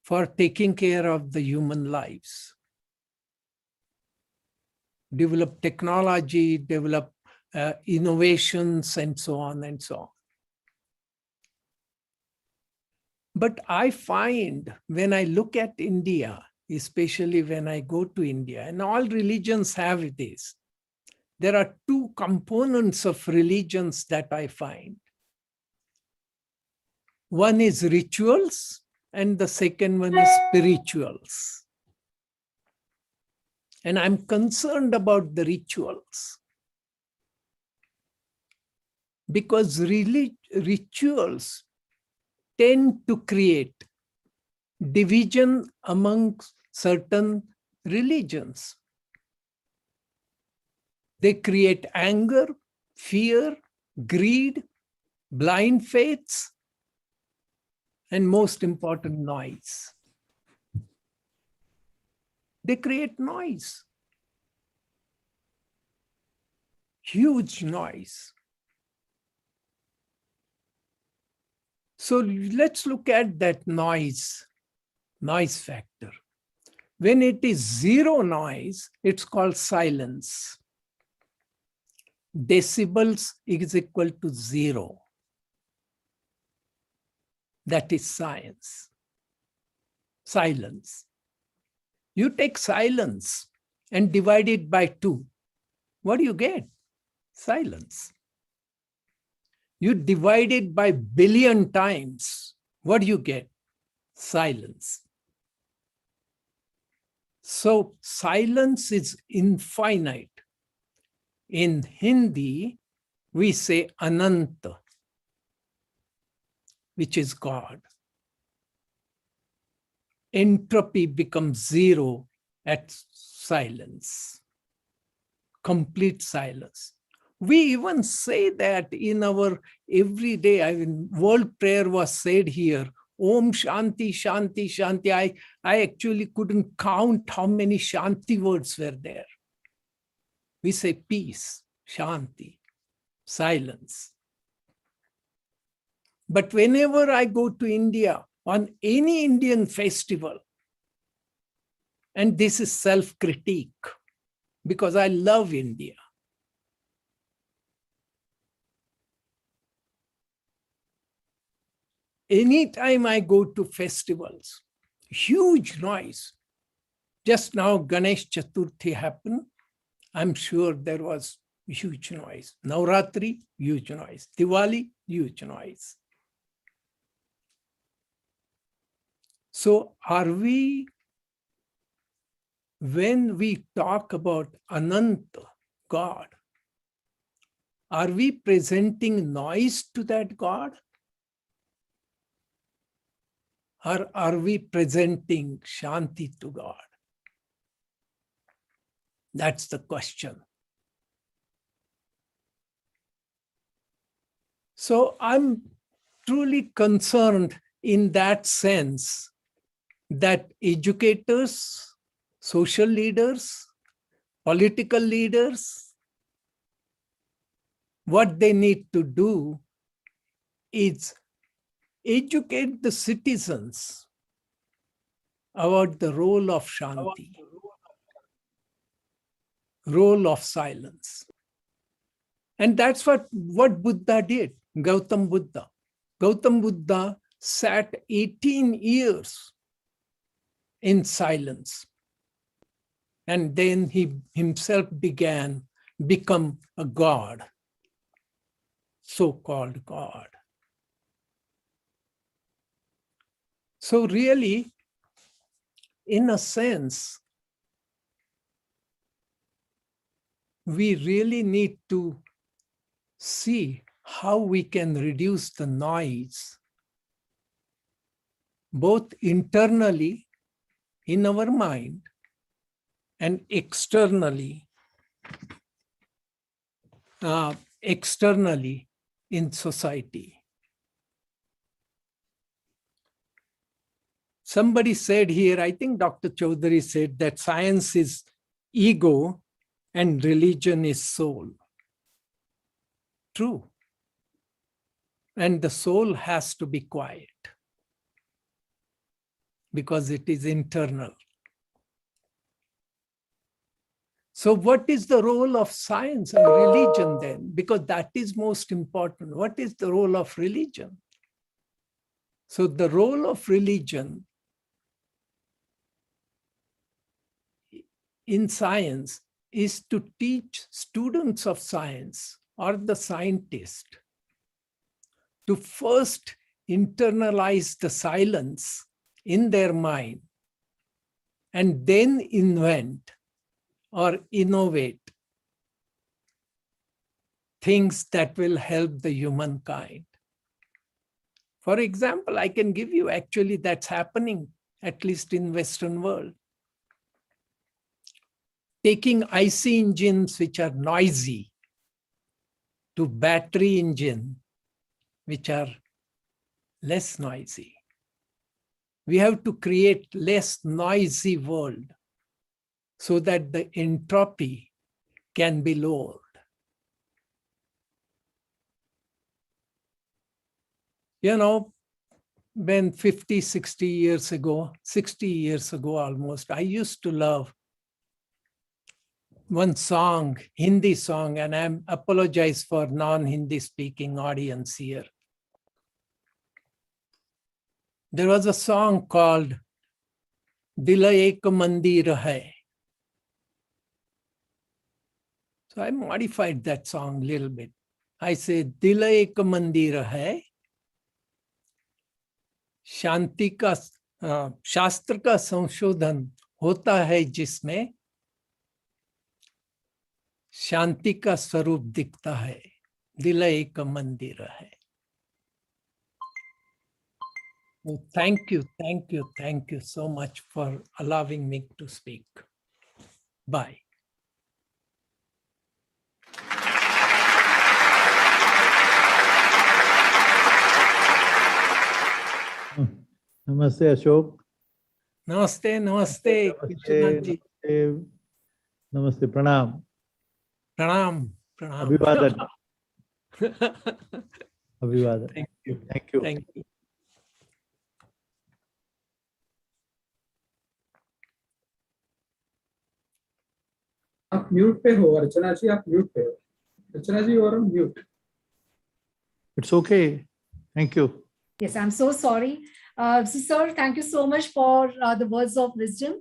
for taking care of the human lives. Develop technology, develop innovations, and so on and so on. But I find when I look at India, especially when I go to India, and all religions have this, there are two components of religions that I find. One is rituals, and the second one is spirituals. And I'm concerned about the rituals, because rituals tend to create division among certain religions. They create anger, fear, greed, blind faiths, and most important, noise. They create noise, huge noise. So let's look at that noise factor. When it is zero noise, it's called silence. Decibels is equal to 0. That is science. Silence. You take silence and divide it by 2. What do you get? Silence. You divide it by billion times. What do you get? Silence. So silence is infinite. In Hindi, we say Ananta, which is God. Entropy becomes 0 at silence. Complete silence. We even say that in our everyday, world prayer was said here, Om Shanti, Shanti, Shanti. I actually couldn't count how many Shanti words were there. We say peace, Shanti, silence. But whenever I go to India, on any Indian festival, and this is self-critique, because I love India. Anytime I go to festivals, huge noise. Just now Ganesh Chaturthi happened. I'm sure there was huge noise. Navratri, huge noise. Diwali, huge noise. So are we, when we talk about Ananta, God, are we presenting noise to that God? Or are we presenting Shanti to God? That's the question. So I'm truly concerned in that sense that educators, social leaders, political leaders, what they need to do is educate the citizens about the role of Shanti, role of silence. And that's what Buddha did, Gautam Buddha. Gautam Buddha sat 18 years in silence. And then he himself become a god, so-called God. So really, in a sense, we really need to see how we can reduce the noise, both internally in our mind and externally in society. Somebody said here, I think Dr. Chaudhary said that science is ego and religion is soul. True. And the soul has to be quiet because it is internal. So what is the role of science and religion then? Because that is most important. What is the role of religion? So the role of religion in science is to teach students of science or the scientist to first internalize the silence in their mind and then invent or innovate things that will help the humankind. For example, I can give you actually that's happening, at least in Western world. Taking IC engines which are noisy to battery engine which are less noisy. We have to create less noisy world so that the entropy can be lowered. You know, when 50, 60 years ago almost, I used to love one song, Hindi song, and I apologize for non-Hindi speaking audience here. There was a song called Dil Ek Mandir Hai. So I modified that song a little bit. I say, Dil Ek Mandir Hai, शांति का शास्त्र का संशोधन होता है जिसमें शांति का स्वरूप दिखता है, दिल एक मंदिर है. Thank you so much for allowing me to speak. Bye. Namaste, Ashok. Namaste. Namaste, namaste, pranam. Pranam. Abhivadan. Abhivadan. Thank you. Thank you. आप म्यूट पे हो अर्चना जी, आप म्यूट पे हो. अर्चना जी, you are on mute. It's okay. Thank you. Yes, I'm so sorry. So, sir, thank you so much for the words of wisdom.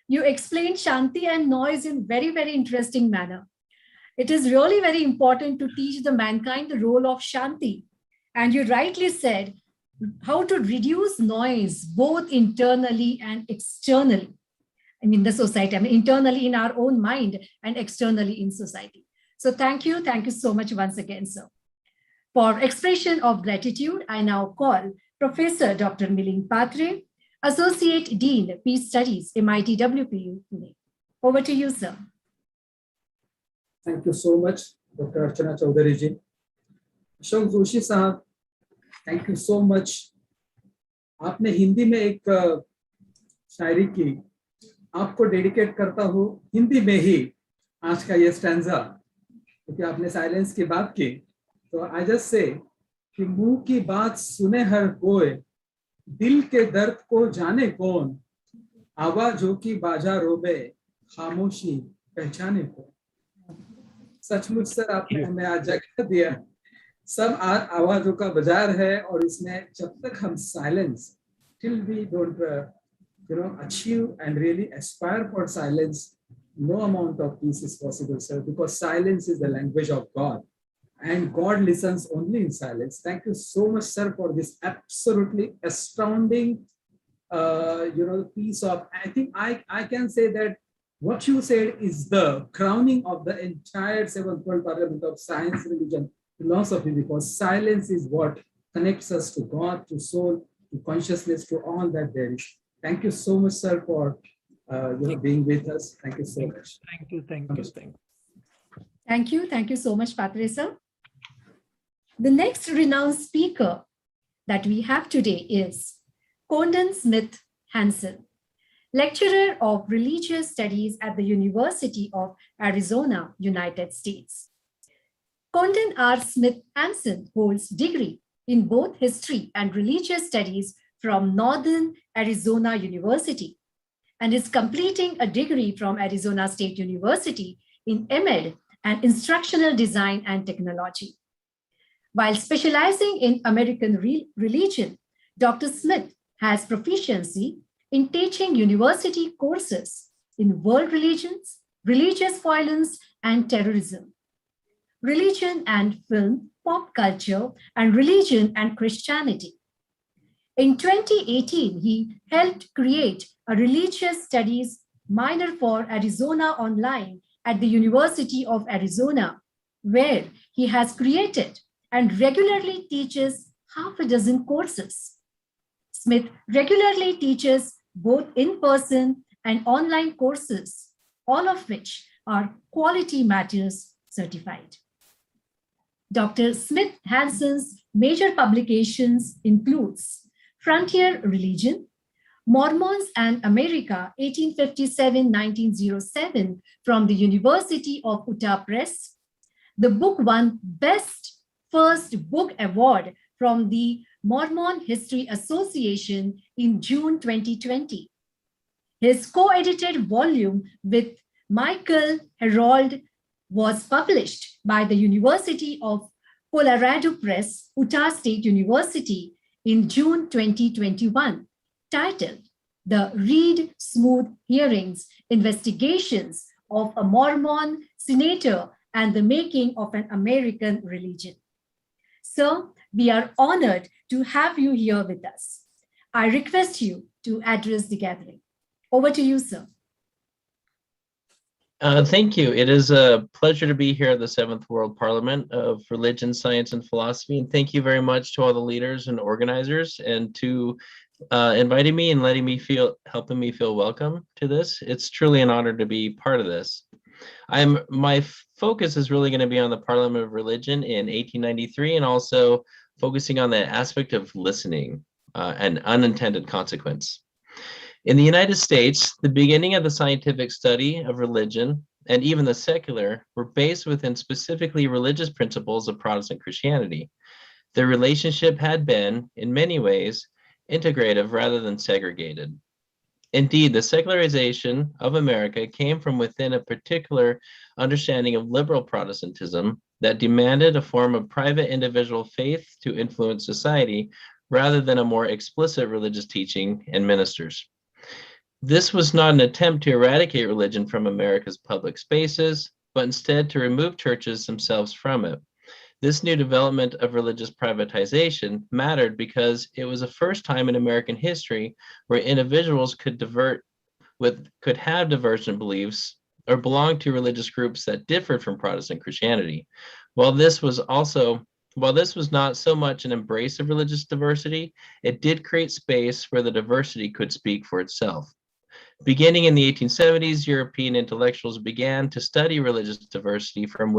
You explained Shanti and noise in very, very interesting manner. It is really very important to teach the mankind the role of Shanti. And you rightly said reduce noise both internally and externally. I mean, the society, I mean, internally in our own mind and externally in society. So thank you so much once again, sir. For expression of gratitude, I now call Professor Dr. Milind Patre, Associate Dean, Peace Studies, MIT WPU, Pune. Over to you, sir. Thank you so much, Dr. Archana Chaudhary ji. Ashok Joshi साहब, thank you so much. आपने हिंदी में एक शायरी की, आपको dedicate करता हूँ हिंदी में ही आज का ये स्टैंजा, क्योंकि आपने साइलेंस की बात की. तो आई जस्ट से कि मुंह की बात सुने हर कोई, दिल के दर्द को जाने कौन, आवाजों की बाजारों में खामोशी पहचाने कौन. सचमुच सर आपने हमें आज जगह दिया. सब आवाजों का बाजार है, और इसमें जब तक हम silence, till we don't achieve and really aspire for silence, no amount of peace is possible, sir, because silence is the language of God, and God listens only in silence. Thank you so much, sir, for this absolutely astounding piece of, I think I can say that what you said is the crowning of the entire 7th World Parliament of Science, Religion, Philosophy, because silence is what connects us to God, to soul, to consciousness, to all that there is. Thank you so much, sir, for being with us. Thank you so much. Thank you. Thank you so much, Patre sir. The next renowned speaker that we have today is Condon Smith Hansen, lecturer of religious studies at the University of Arizona, United States. Condon R. Smith Hansen holds degree in both history and religious studies from Northern Arizona University and is completing a degree from Arizona State University in MEd and Instructional Design and Technology. While specializing in American religion, Dr. Smith has proficiency in teaching university courses in world religions, religious violence, and terrorism, religion and film, pop culture, and religion and Christianity. In 2018, he helped create a religious studies minor for Arizona Online at the University of Arizona, where he has created and regularly teaches half a dozen courses. Smith regularly teaches both in-person and online courses, all of which are Quality Matters certified. Dr. Smith Hansen's major publications includes Frontier Religion, Mormons and America, 1857-1907 from the University of Utah Press. The book won Best First Book Award from the Mormon History Association in June 2020. His co-edited volume with Michael Herold was published by the University of Colorado Press, Utah State University in June 2021, titled The Reed Smoot Hearings, Investigations of a Mormon Senator and the Making of an American Religion. Sir, we are honored to have you here with us. I request you to address the gathering. Over to you, sir. Thank you. It is a pleasure to be here at the 7th World Parliament of Religion, Science, and Philosophy. And thank you very much to all the leaders and organizers and to inviting me and helping me feel welcome to this. It's truly an honor to be part of this. My focus is really going to be on the Parliament of Religion in 1893 and also focusing on the aspect of listening and unintended consequence. In the United States, the beginning of the scientific study of religion and even the secular were based within specifically religious principles of Protestant Christianity. Their relationship had been, in many ways, integrative rather than segregated. Indeed, the secularization of America came from within a particular understanding of liberal Protestantism that demanded a form of private individual faith to influence society rather than a more explicit religious teaching and ministers. This was not an attempt to eradicate religion from America's public spaces, but instead to remove churches themselves from it. This new development of religious privatization mattered because it was the first time in American history where individuals could have divergent beliefs or belong to religious groups that differed from Protestant Christianity. While this was not so much an embrace of religious diversity, it did create space where the diversity could speak for itself. Beginning in the 1870s, European intellectuals began to study religious diversity from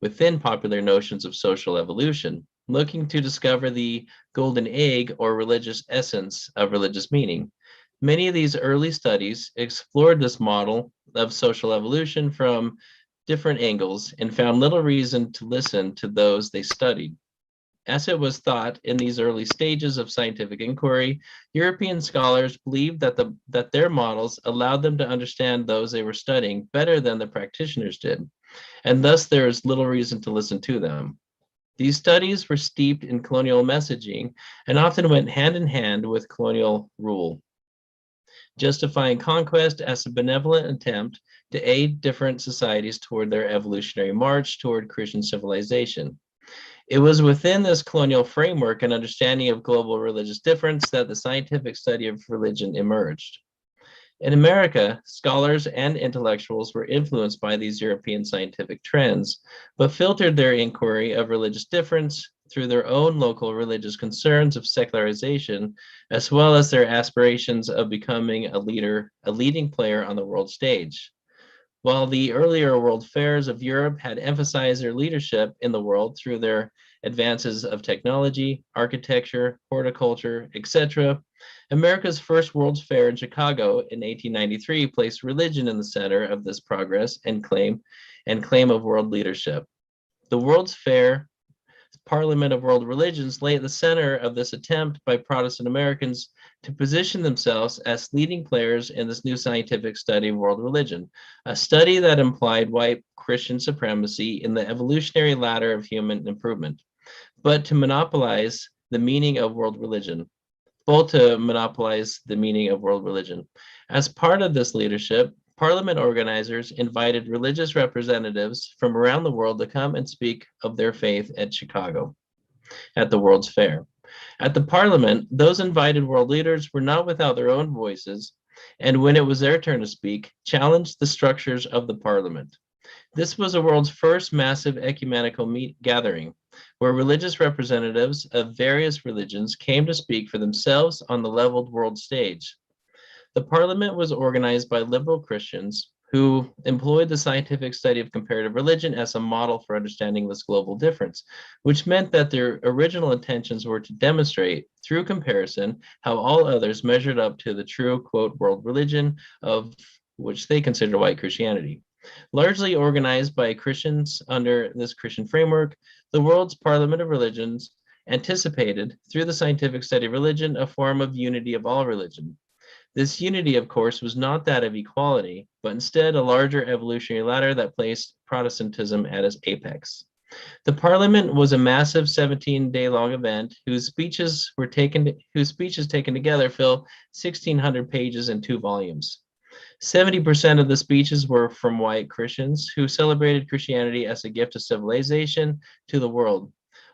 within popular notions of social evolution, looking to discover the golden egg or religious essence of religious meaning. Many of these early studies explored this model of social evolution from different angles and found little reason to listen to those they studied. As it was thought in these early stages of scientific inquiry, European scholars believed that their models allowed them to understand those they were studying better than the practitioners did, and thus there is little reason to listen to them. These studies were steeped in colonial messaging and often went hand in hand with colonial rule, justifying conquest as a benevolent attempt to aid different societies toward their evolutionary march toward Christian civilization. It was within this colonial framework and understanding of global religious difference that the scientific study of religion emerged. In America, scholars and intellectuals were influenced by these European scientific trends, but filtered their inquiry of religious difference through their own local religious concerns of secularization, as well as their aspirations of becoming a leading player on the world stage. While the earlier world fairs of Europe had emphasized their leadership in the world through their advances of technology, architecture, horticulture, etc., America's first World's Fair in Chicago in 1893 placed religion in the center of this progress and claim of world leadership. The World's Fair Parliament of World Religions lay at the center of this attempt by Protestant Americans to position themselves as leading players in this new scientific study of world religion, a study that implied white Christian supremacy in the evolutionary ladder of human improvement, but to monopolize the meaning of world religion. As part of this leadership, Parliament organizers invited religious representatives from around the world to come and speak of their faith at Chicago, at the World's Fair. At the Parliament, those invited world leaders were not without their own voices, and when it was their turn to speak, challenged the structures of the Parliament. This was the world's first massive ecumenical gathering, where religious representatives of various religions came to speak for themselves on the leveled world stage. The Parliament was organized by liberal Christians who employed the scientific study of comparative religion as a model for understanding this global difference, which meant that their original intentions were to demonstrate, through comparison, how all others measured up to the true, quote, world religion of which they considered white Christianity. Largely organized by Christians under this Christian framework, the world's Parliament of Religions anticipated, through the scientific study of religion, a form of unity of all religion. This unity, of course, was not that of equality, but instead a larger evolutionary ladder that placed Protestantism at its apex. The Parliament was a massive 17-day-long event whose speeches taken together fill 1,600 pages in 2 volumes. 70% of the speeches were from white Christians who celebrated Christianity as a gift of civilization to the world.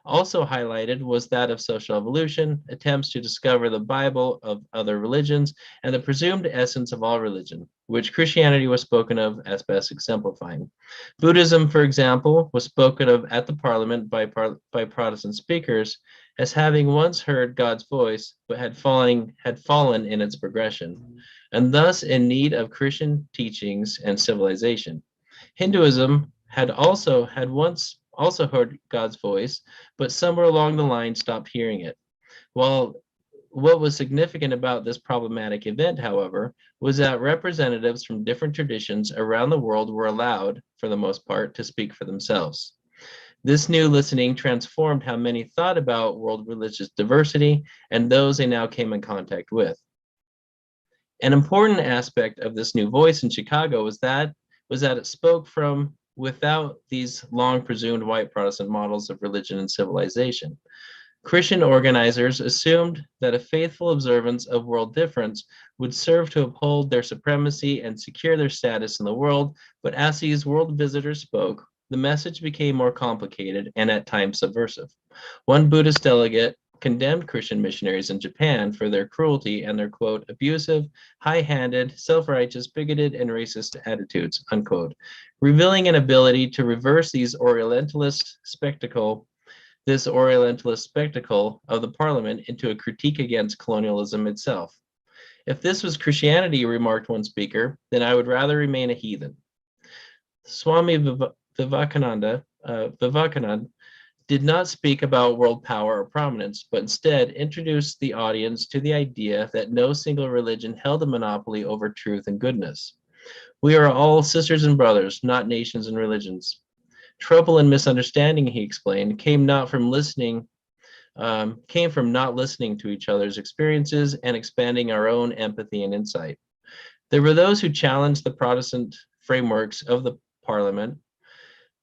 Also highlighted was that of social evolution, attempts to discover the Bible of other religions, and the presumed essence of all religion, which Christianity was spoken of as best exemplifying. Buddhism, for example, was spoken of at the Parliament by Protestant speakers as having once heard God's voice, but had fallen in its progression, and thus in need of Christian teachings and civilization. Hinduism had once heard God's voice, but somewhere along the line stopped hearing it. Well, what was significant about this problematic event, however, was that representatives from different traditions around the world were allowed, for the most part, to speak for themselves. This new listening transformed how many thought about world religious diversity and those they now came in contact with. An important aspect of this new voice in Chicago was that it spoke from without these long presumed white Protestant models of religion and civilization. Christian organizers assumed that a faithful observance of world difference would serve to uphold their supremacy and secure their status in the world, but as these world visitors spoke, the message became more complicated and at times subversive. One Buddhist delegate condemned Christian missionaries in Japan for their cruelty and their, quote, abusive, high-handed, self-righteous, bigoted, and racist attitudes, unquote, revealing an ability to reverse this Orientalist spectacle of the parliament into a critique against colonialism itself. If this was Christianity, remarked one speaker, then I would rather remain a heathen. Swami Vivekananda did not speak about world power or prominence, but instead introduced the audience to the idea that no single religion held a monopoly over truth and goodness. We are all sisters and brothers, not nations and religions. Trouble and misunderstanding, he explained, came from not listening to each other's experiences and expanding our own empathy and insight. There were those who challenged the Protestant frameworks of the Parliament,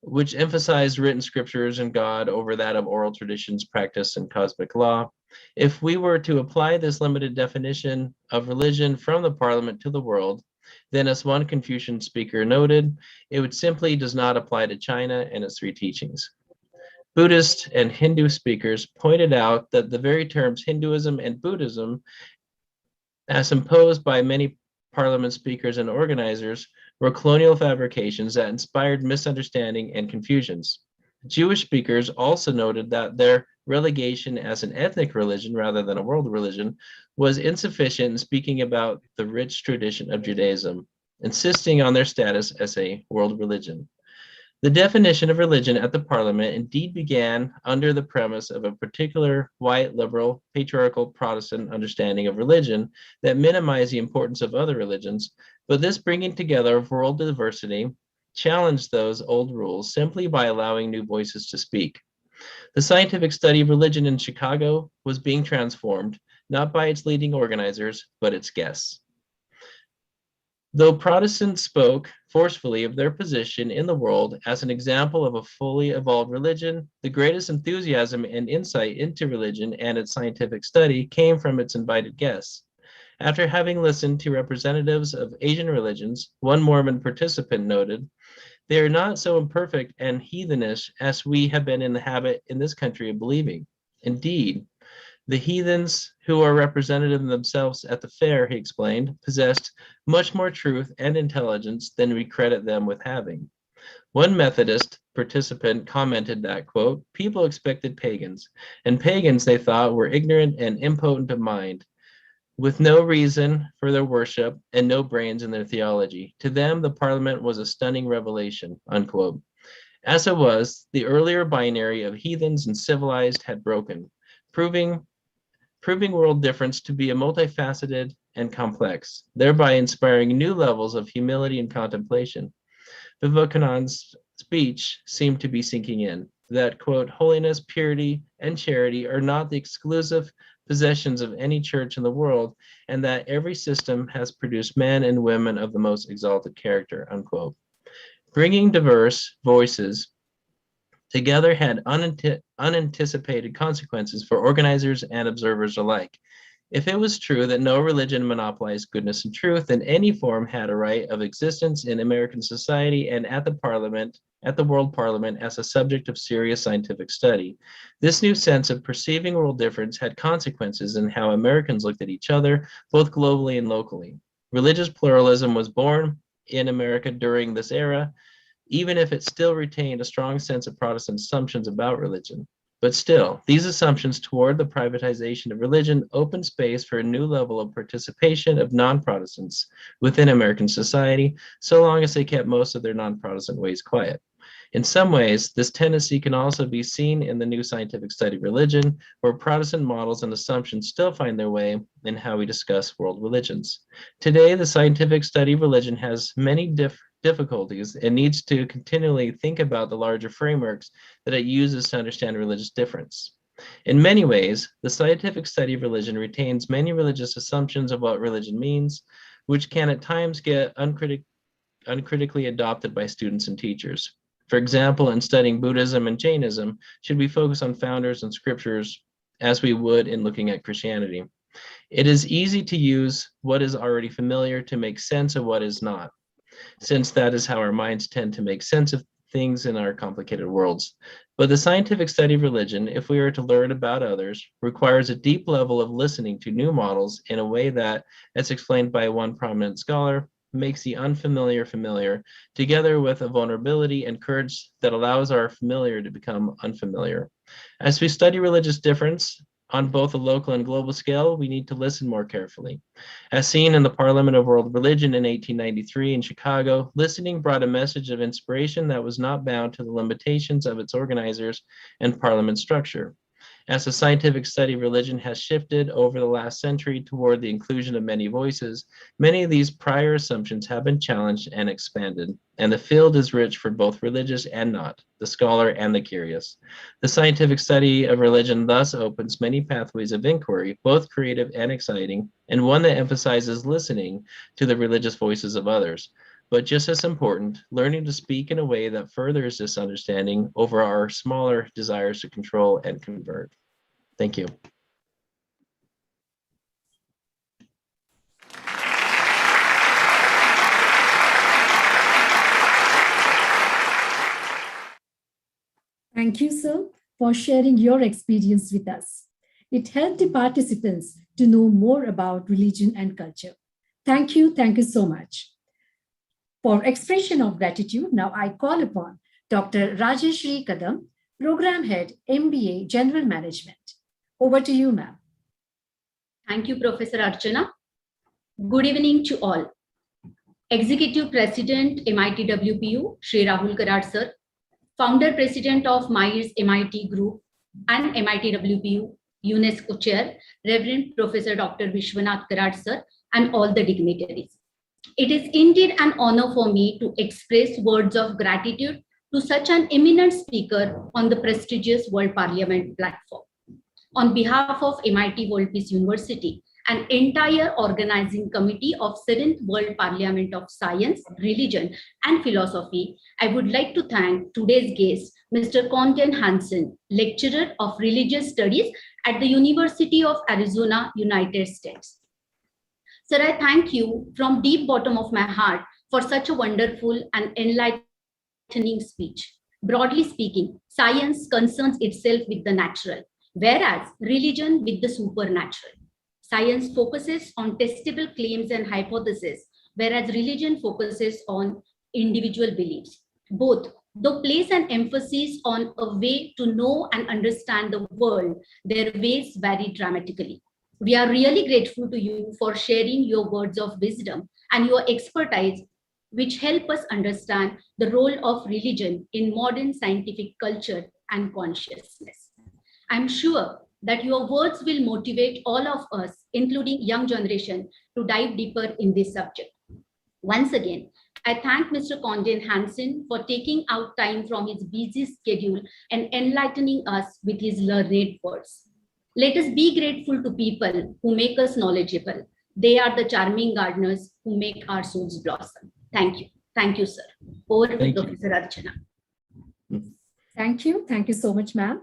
which emphasized written scriptures and God over that of oral traditions, practice, and cosmic law. If we were to apply this limited definition of religion from the Parliament to the world, then, as one Confucian speaker noted, it would simply does not apply to China and its three teachings. Buddhist and Hindu speakers pointed out that the very terms Hinduism and Buddhism, as imposed by many Parliament speakers and organizers, were colonial fabrications that inspired misunderstanding and confusions. Jewish speakers also noted that their relegation as an ethnic religion rather than a world religion was insufficient in speaking about the rich tradition of Judaism, insisting on their status as a world religion. The definition of religion at the Parliament indeed began under the premise of a particular white, liberal, patriarchal Protestant understanding of religion that minimized the importance of other religions, but this bringing together of world diversity challenged those old rules simply by allowing new voices to speak. The scientific study of religion in Chicago was being transformed, not by its leading organizers, but its guests. Though Protestants spoke forcefully of their position in the world as an example of a fully evolved religion, the greatest enthusiasm and insight into religion and its scientific study came from its invited guests. After having listened to representatives of Asian religions, one Mormon participant noted, "They are not so imperfect and heathenish as we have been in the habit in this country of believing. Indeed, the heathens who are representative themselves at the fair," he explained, "possessed much more truth and intelligence than we credit them with having." One Methodist participant commented that, quote, "People expected pagans, and pagans they thought were ignorant and impotent of mind, with no reason for their worship and no brains in their theology. To them, the Parliament was a stunning revelation," unquote. As it was, the earlier binary of heathens and civilized had broken, proving world difference to be a multifaceted and complex, thereby inspiring new levels of humility and contemplation. Vivekananda's speech seemed to be sinking in, that, quote, "holiness, purity, and charity are not the exclusive possessions of any church in the world, and that every system has produced men and women of the most exalted character," unquote. Bringing diverse voices together had unanticipated consequences for organizers and observers alike. If it was true that no religion monopolized goodness and truth, then any form had a right of existence in American society and at the World Parliament as a subject of serious scientific study. This new sense of perceiving world difference had consequences in how Americans looked at each other, both globally and locally. Religious pluralism was born in America during this era, even if it still retained a strong sense of Protestant assumptions about religion. But still, these assumptions toward the privatization of religion opened space for a new level of participation of non-Protestants within American society, so long as they kept most of their non-Protestant ways quiet. In some ways, this tendency can also be seen in the new scientific study of religion, where Protestant models and assumptions still find their way in how we discuss world religions. Today, the scientific study of religion has many difficulties and needs to continually think about the larger frameworks that it uses to understand religious difference. In many ways, the scientific study of religion retains many religious assumptions of what religion means, which can at times get uncritically adopted by students and teachers. For example, in studying Buddhism and Jainism, should we focus on founders and scriptures as we would in looking at Christianity? It is easy to use what is already familiar to make sense of what is not, since that is how our minds tend to make sense of things in our complicated worlds. But the scientific study of religion, if we are to learn about others, requires a deep level of listening to new models in a way that, as explained by one prominent scholar, makes the unfamiliar familiar, together with a vulnerability and courage that allows our familiar to become unfamiliar. As we study religious difference on both a local and global scale, we need to listen more carefully. As seen in the Parliament of World Religion in 1893 in Chicago, listening brought a message of inspiration that was not bound to the limitations of its organizers and Parliament structure. As the scientific study of religion has shifted over the last century toward the inclusion of many voices, many of these prior assumptions have been challenged and expanded, and the field is rich for both religious and not, the scholar and the curious. The scientific study of religion thus opens many pathways of inquiry, both creative and exciting, and one that emphasizes listening to the religious voices of others. But just as important, learning to speak in a way that furthers this understanding over our smaller desires to control and convert. Thank you. Thank you, sir, for sharing your experience with us. It helped the participants to know more about religion and culture. Thank you so much. For expression of gratitude, now I call upon Dr. Rajeshri Kadam, Program Head, MBA, General Management. Over to you, ma'am. Thank you, Professor Archana. Good evening to all. Executive President, MIT WPU, Shri Rahul Karad sir, Founder President of MIR's MIT Group and MIT WPU, UNESCO Chair, Reverend Professor Dr. Vishwanath Karad sir, and all the dignitaries. It is indeed an honor for me to express words of gratitude to such an eminent speaker on the prestigious World Parliament platform. On behalf of MIT World Peace University, an entire organizing committee of 7th World Parliament of Science, Religion and Philosophy, I would like to thank today's guest, Mr. Condon Hansen, Lecturer of Religious Studies at the University of Arizona, United States. Sir, I thank you from deep bottom of my heart for such a wonderful and enlightening speech. Broadly speaking, science concerns itself with the natural, whereas religion with the supernatural. Science focuses on testable claims and hypotheses, whereas religion focuses on individual beliefs. Both, though place an emphasis on a way to know and understand the world, their ways vary dramatically. We are really grateful to you for sharing your words of wisdom and your expertise, which help us understand the role of religion in modern scientific culture and consciousness. I'm sure that your words will motivate all of us, including young generation, to dive deeper in this subject. Once again, I thank Mr. Condon Hansen for taking out time from his busy schedule and enlightening us with his learned words. Let us be grateful to people who make us knowledgeable. They are the charming gardeners who make our souls blossom. Thank you. Thank you, sir. Over to Professor Archana. Thank you so much, ma'am.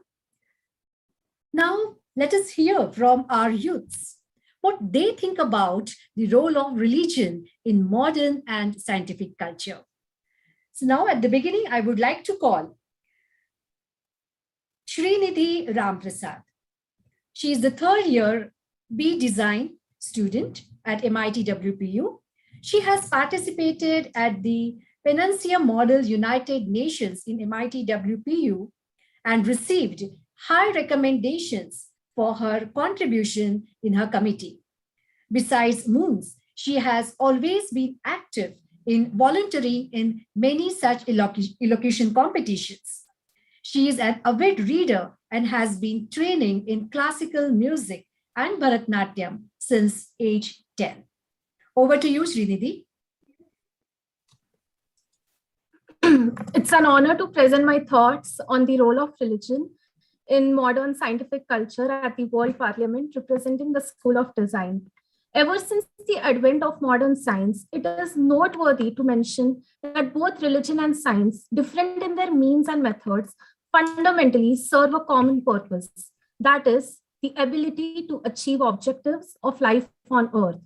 Now, let us hear from our youths what they think about the role of religion in modern and scientific culture. So now at the beginning, I would like to call Srinidhi Ramprasad. She is the third year B Design student at MIT WPU. She has participated at the Peninsula Model United Nations in MIT WPU and received high recommendations for her contribution in her committee. Besides moons, she has always been active in volunteering in many such elocution competitions. She is an avid reader and has been training in classical music and Bharatanatyam since age 10. Over to you, Srinidhi. It's an honor to present my thoughts on the role of religion in modern scientific culture at the World Parliament representing the School of Design. Ever since the advent of modern science, it is noteworthy to mention that both religion and science, different in their means and methods, fundamentally serve a common purpose, that is, the ability to achieve objectives of life on earth.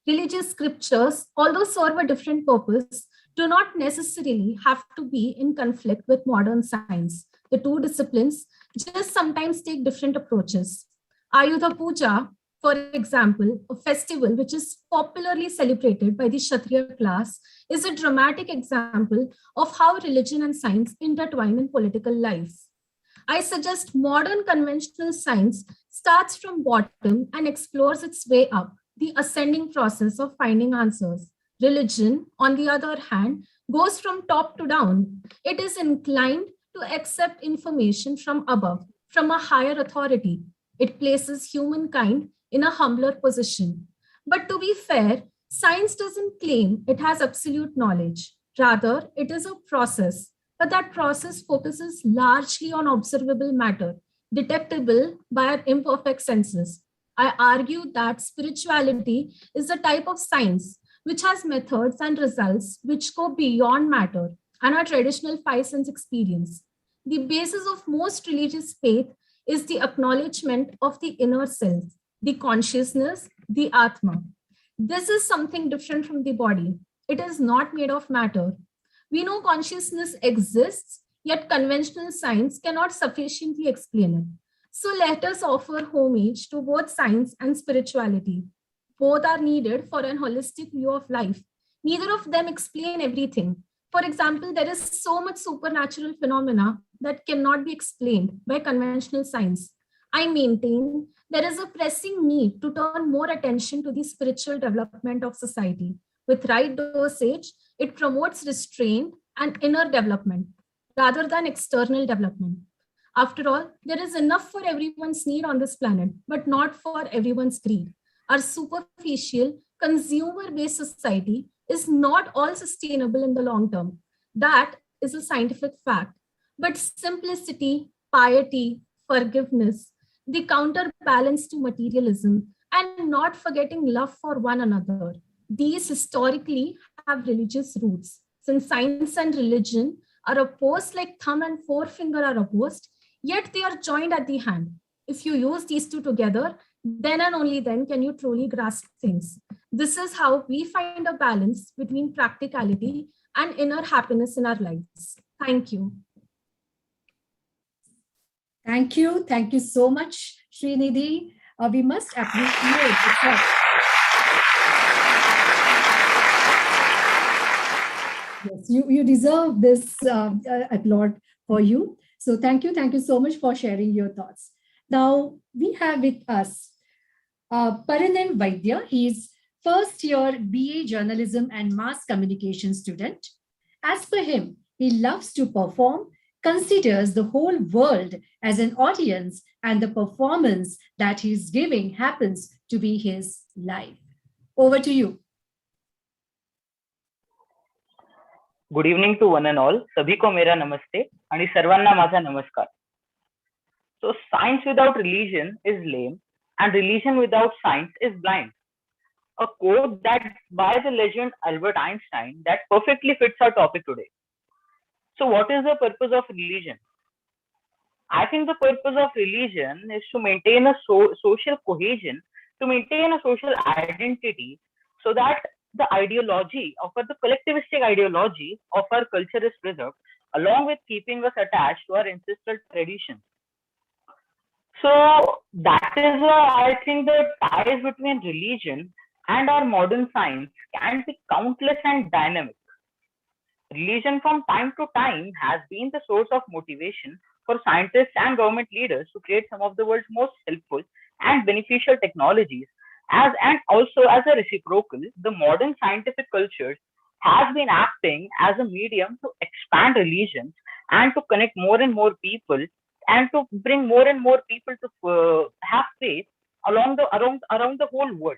Religious scriptures, although serve a different purpose, do not necessarily have to be in conflict with modern science. The two disciplines just sometimes take different approaches. Ayudha Puja, for example, a festival which is popularly celebrated by the Kshatriya class, is a dramatic example of how religion and science intertwine in political life. I suggest modern conventional science starts from bottom and explores its way up, the ascending process of finding answers. Religion, on the other hand, goes from top to down. It is inclined to accept information from above, from a higher authority. It places humankind in a humbler position. But to be fair, science doesn't claim it has absolute knowledge. Rather, it is a process, but that process focuses largely on observable matter, detectable by our imperfect senses. I argue that spirituality is a type of science which has methods and results which go beyond matter and our traditional five sense experience. The basis of most religious faith is the acknowledgement of the inner self, the consciousness, the Atma. This is something different from the body. It is not made of matter. We know consciousness exists, yet conventional science cannot sufficiently explain it. So let us offer homage to both science and spirituality. Both are needed for an holistic view of life. Neither of them explain everything. For example, there is so much supernatural phenomena that cannot be explained by conventional science. I maintain there is a pressing need to turn more attention to the spiritual development of society. With right dosage, it promotes restraint and inner development rather than external development. After all, there is enough for everyone's need on this planet, but not for everyone's greed. Our superficial, consumer-based society is not all sustainable in the long term. That is a scientific fact. But simplicity, piety, forgiveness, the counterbalance to materialism, and not forgetting love for one another, these historically have religious roots. Since science and religion are opposed like thumb and forefinger are opposed, yet they are joined at the hand. If you use these two together, then and only then can you truly grasp things. This is how we find a balance between practicality and inner happiness in our lives. Thank you. Thank you. Thank you so much, Srinidhi. We must appreciate the fact. Yes, you deserve this applaud for you. So thank you so much for sharing your thoughts. Now we have with us Paranam Vaidya. He's first year BA Journalism and Mass Communication student. As per him, he loves to perform, considers the whole world as an audience, and the performance that he's giving happens to be his life. Over to you. Good evening to one and all. सभी को मेरा नमस्ते आणि सर्वांना माझा नमस्कार. So science without religion is lame and religion without science is blind. A quote that by the legend Albert Einstein that perfectly fits our topic today. So what is the purpose of religion? I think the purpose of religion is to maintain a social cohesion, to maintain a social identity, so that the ideology of the collectivistic ideology of our culture is preserved, along with keeping us attached to our ancestral traditions. So that is why I think the ties between religion and our modern science can be countless and dynamic. Religion from time to time has been the source of motivation for scientists and government leaders to create some of the world's most helpful and beneficial technologies. And also as a reciprocal, the modern scientific culture has been acting as a medium to expand religions and to connect more and more people and to bring more and more people to have faith around the whole world.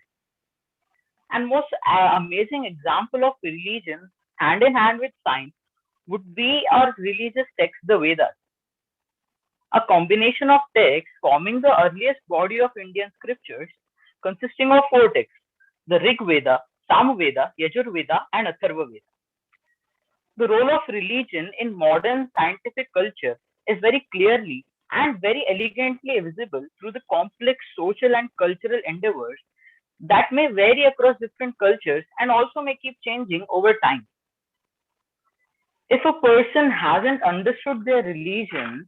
And most amazing example of religion hand in hand with science would be our religious text, the Vedas. A combination of texts forming the earliest body of Indian scriptures, consisting of 4 texts: the Rig Veda, Samaveda, Yajur Veda, and Atharva Veda. The role of religion in modern scientific culture is very clearly and very elegantly visible through the complex social and cultural endeavors that may vary across different cultures and also may keep changing over time. if a person hasn't understood their religion,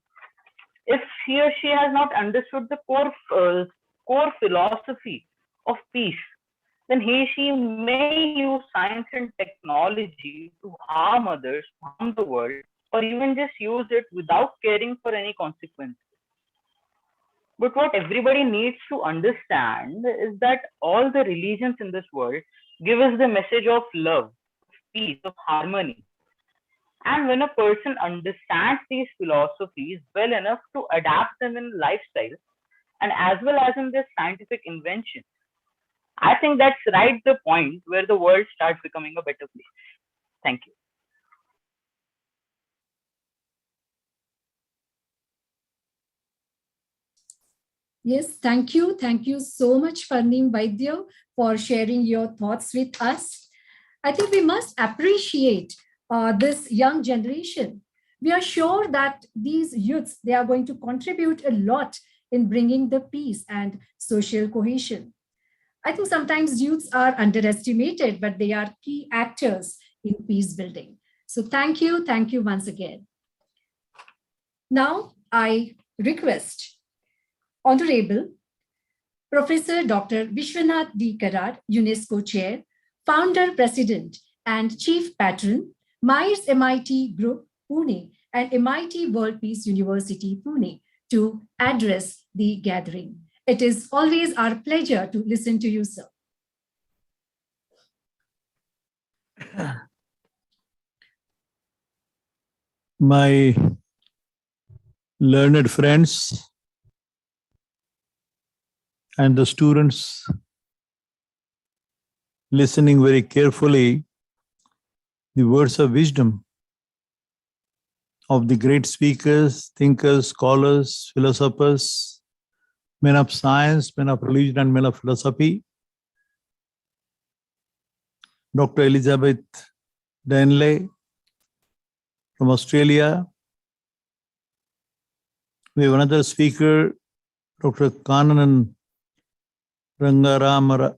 if he or she has not understood the core philosophy of peace, then he or she may use science and technology to harm others, harm the world, or even just use it without caring for any consequences. But what everybody needs to understand is that all the religions in this world give us the message of love, peace, of harmony. And when a person understands these philosophies well enough to adapt them in lifestyle and as well as in their scientific invention, I think that's right the point where the world starts becoming a better place. Thank you. Yes, thank you. Thank you so much, Farnim Vaidya, for sharing your thoughts with us. I think we must appreciate this young generation. We are sure that these youths, they are going to contribute a lot in bringing the peace and social cohesion. I think sometimes youths are underestimated, but they are key actors in peace building. So thank you once again. Now I request Honorable Professor Dr. Vishwanath D. Karad, UNESCO Chair, Founder, President, and Chief Patron, Myers MIT Group, Pune, and MIT World Peace University, Pune, to address the gathering. It is always our pleasure to listen to you, sir. My learned friends and the students listening very carefully the words of wisdom of the great speakers, thinkers, scholars, philosophers, men of science, men of religion, and men of philosophy. Dr. Elizabeth Danley from Australia. We have another speaker, Dr. Kananan Rangarama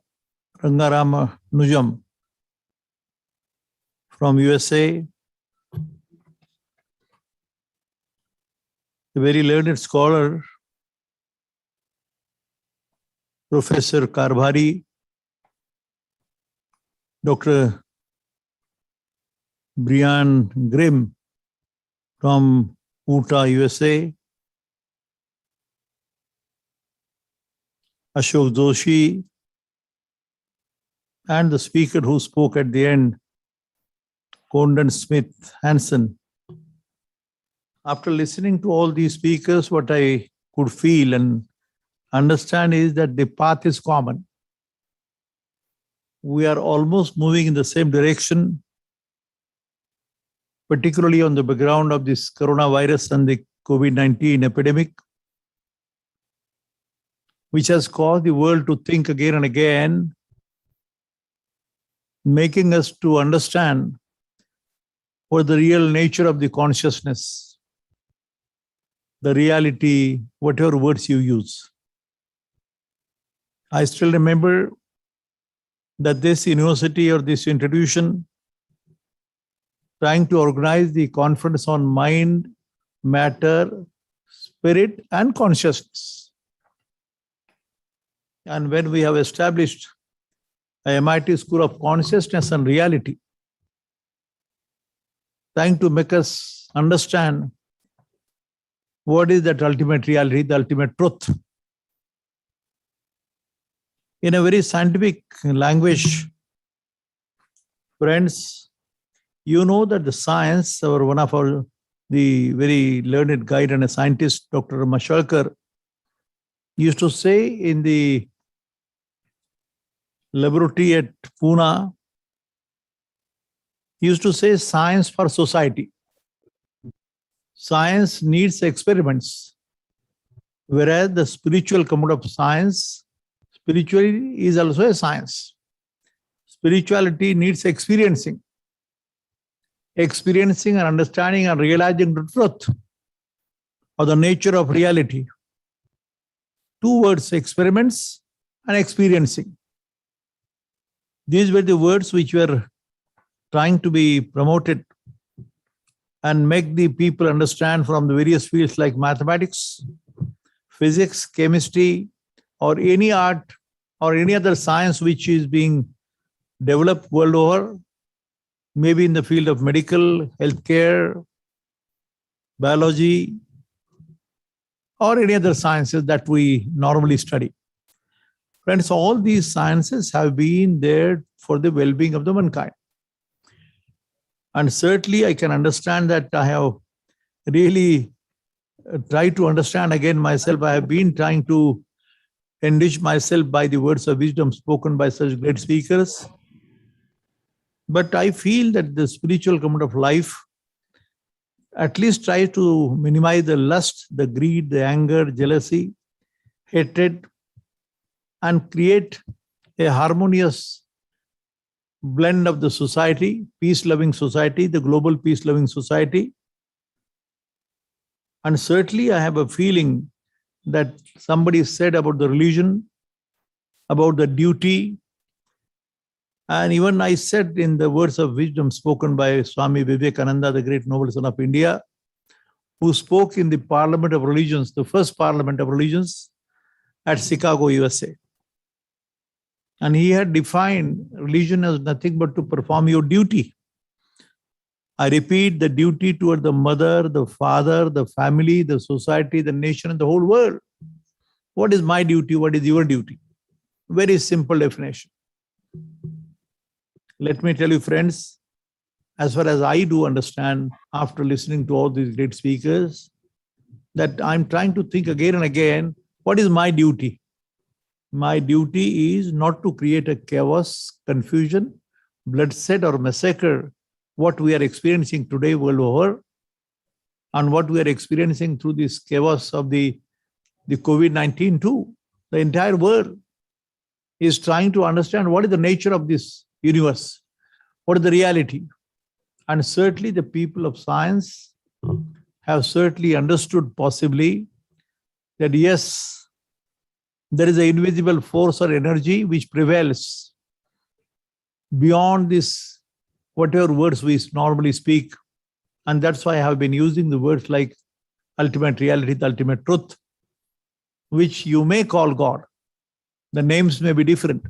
Nujam from USA. A very learned scholar, Professor Karbhari, Dr. Brian Grimm from Utah, USA, Ashok Joshi, and the speaker who spoke at the end, Condon Smith Hansen. After listening to all these speakers, what I could feel and understand is that the path is common. We are almost moving in the same direction, particularly on the background of this coronavirus and the COVID-19 epidemic, which has caused the world to think again and again, making us to understand what the real nature of the consciousness, the reality, whatever words you use. I still remember that this university or this institution trying to organize the conference on mind, matter, spirit, and consciousness. And when we have established a MIT School of Consciousness and Reality, trying to make us understand what is that ultimate reality, the ultimate truth. In a very scientific language, friends, you know that the science, or one of our, the very learned guide and a scientist, Dr. Mashalkar, used to say in the laboratory at Pune, he used to say science for society. Science needs experiments, whereas the spiritual component of science, spirituality is also a science. Spirituality needs experiencing and understanding and realizing the truth of the nature of reality. Two words, experiments and experiencing. These were the words which were trying to be promoted and make the people understand from the various fields like mathematics, physics, chemistry, or any art or any other science which is being developed world over, maybe in the field of medical, healthcare, biology, or any other sciences that we normally study. Friends, all these sciences have been there for the well-being of the mankind. And certainly I can understand that I have really tried to understand again myself. I have been trying to enrich myself by the words of wisdom spoken by such great speakers. But I feel that the spiritual component of life at least try to minimize the lust, the greed, the anger, jealousy, hatred, and create a harmonious blend of the society, peace-loving society, the global peace-loving society. And certainly I have a feeling that somebody said about the religion, about the duty, and even I said in the words of wisdom spoken by Swami Vivekananda, the great noble son of India, who spoke in the Parliament of Religions, the first Parliament of Religions at Chicago, USA. And he had defined religion as nothing but to perform your duty. I repeat, the duty toward the mother, the father, the family, the society, the nation, and the whole world. What is my duty? What is your duty? Very simple definition. Let me tell you, friends, as far as I do understand, after listening to all these great speakers, that I'm trying to think again and again, what is my duty? My duty is not to create a chaos, confusion, bloodshed, or massacre, what we are experiencing today world over, and what we are experiencing through this chaos of the COVID-19 too. The entire world is trying to understand what is the nature of this universe, what is the reality. And certainly the people of science have certainly understood possibly that yes, there is an invisible force or energy which prevails beyond this, whatever words we normally speak. And that's why I have been using the words like ultimate reality, the ultimate truth, which you may call God. The names may be different.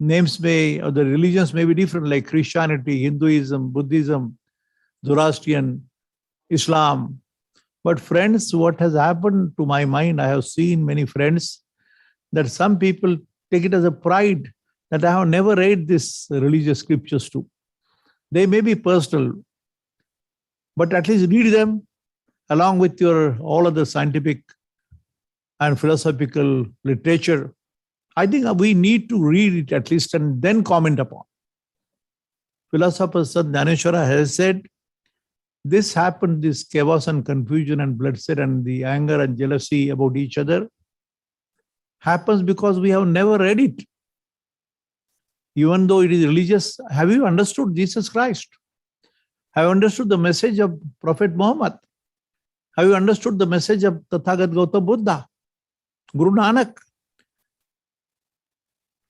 Names may, or the religions may be different, like Christianity, Hinduism, Buddhism, Zoroastrian, Islam. But friends, what has happened to my mind, I have seen many friends that some people take it as a pride that I have never read this religious scriptures too. They may be personal, but at least read them along with your all other scientific and philosophical literature. I think we need to read it at least and then comment upon. Philosopher Dnyaneshwar has said, this happened, this chaos and confusion and bloodshed and the anger and jealousy about each other happens because we have never read it. Even though it is religious, have you understood Jesus Christ? Have you understood the message of Prophet Muhammad? Have you understood the message of Tathagat Gautama Buddha, Guru Nanak?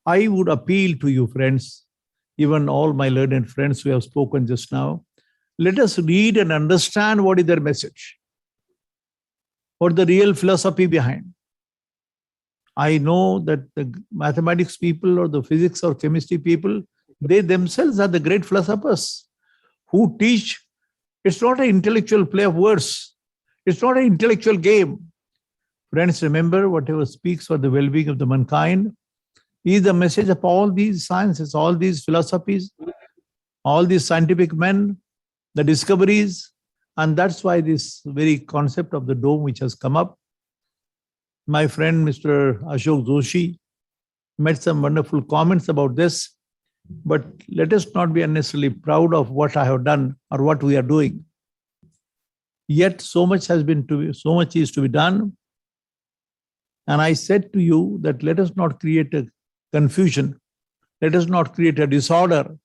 I would appeal to you, friends, even all my learned friends who have spoken just now, let us read and understand what is their message, what the real philosophy behind. I know that the mathematics people or the physics or chemistry people, they themselves are the great philosophers who teach. It's not an intellectual play of words. It's not an intellectual game. Friends, remember, whatever speaks for the well-being of the mankind is the message of all these sciences, all these philosophies, all these scientific men, the discoveries. And that's why this very concept of the dome which has come up. My friend, Mr. Ashok Joshi, made some wonderful comments about this. But let us not be unnecessarily proud of what I have done or what we are doing. Yet so much has been to be, so much is to be done. And I said to you that let us not create a confusion. Let us not create a disorder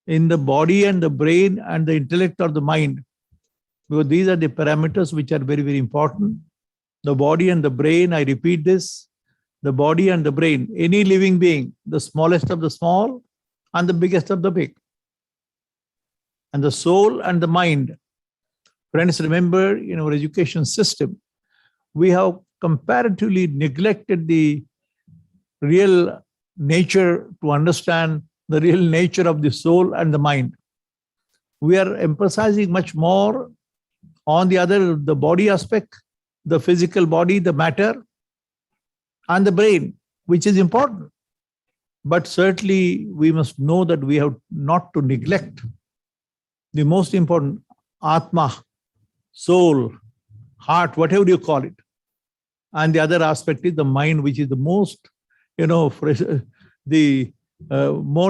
in the body and the brain and the intellect or the mind. Because these are the parameters which are very, very important. The body and the brain, I repeat this, the body and the brain, any living being, the smallest of the small and the biggest of the big. And the soul and the mind, Friends, remember, in our education system, we have comparatively neglected the real nature to understand the real nature of the soul and the mind. We are emphasizing much more on the body aspect, the physical body, the matter, and the brain, which is important. But certainly we must know that we have not to neglect the most important Atma, soul, heart, whatever you call it. And the other aspect is the mind, which is the most, more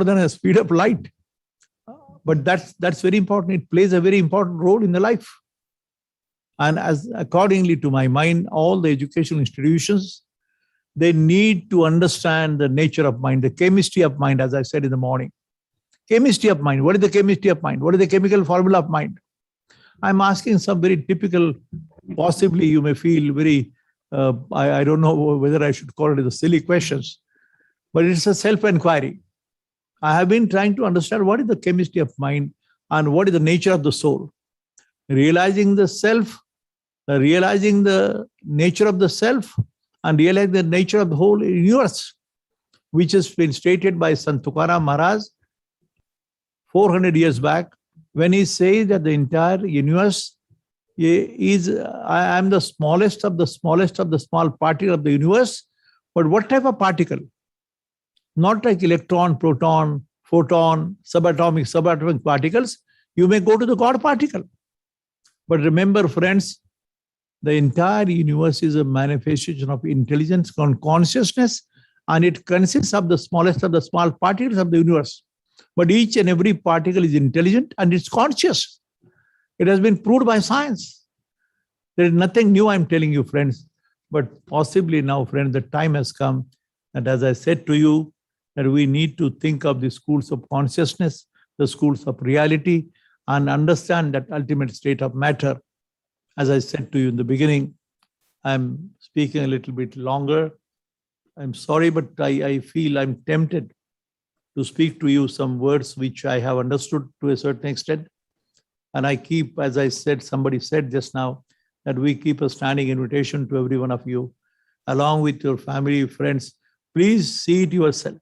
than a speed of light. But that's very important. It plays a very important role in the life. And as accordingly to my mind, all the educational institutions, they need to understand the nature of mind, the chemistry of mind, as I said in the morning. Chemistry of mind. What is the chemistry of mind? What is the chemical formula of mind? I'm asking some very typical, possibly you may feel very, I don't know whether I should call it the silly questions, but it's a self-inquiry. I have been trying to understand what is the chemistry of mind and what is the nature of the soul. Realizing the self, realizing the nature of the self, and realizing the nature of the whole universe, which has been stated by Sant Tukaram Maharaj 400 years back, when he says that the entire universe is, I am the smallest of the small particle of the universe. But what type of particle? Not like electron, proton, photon, subatomic particles. You may go to the God particle. But remember, friends, the entire universe is a manifestation of intelligence and consciousness, and it consists of the smallest of the small particles of the universe. But each and every particle is intelligent and it's conscious. It has been proved by science. There is nothing new I'm telling you, friends. But possibly now, friends, the time has come that, as I said to you, that we need to think of the schools of consciousness, the schools of reality, and understand that ultimate state of matter. As I said to you in the beginning, I'm speaking a little bit longer. I'm sorry, but I feel I'm tempted to speak to you some words which I have understood to a certain extent. And I keep, as I said, somebody said just now, that we keep a standing invitation to every one of you, along with your family, friends. Please see it yourself.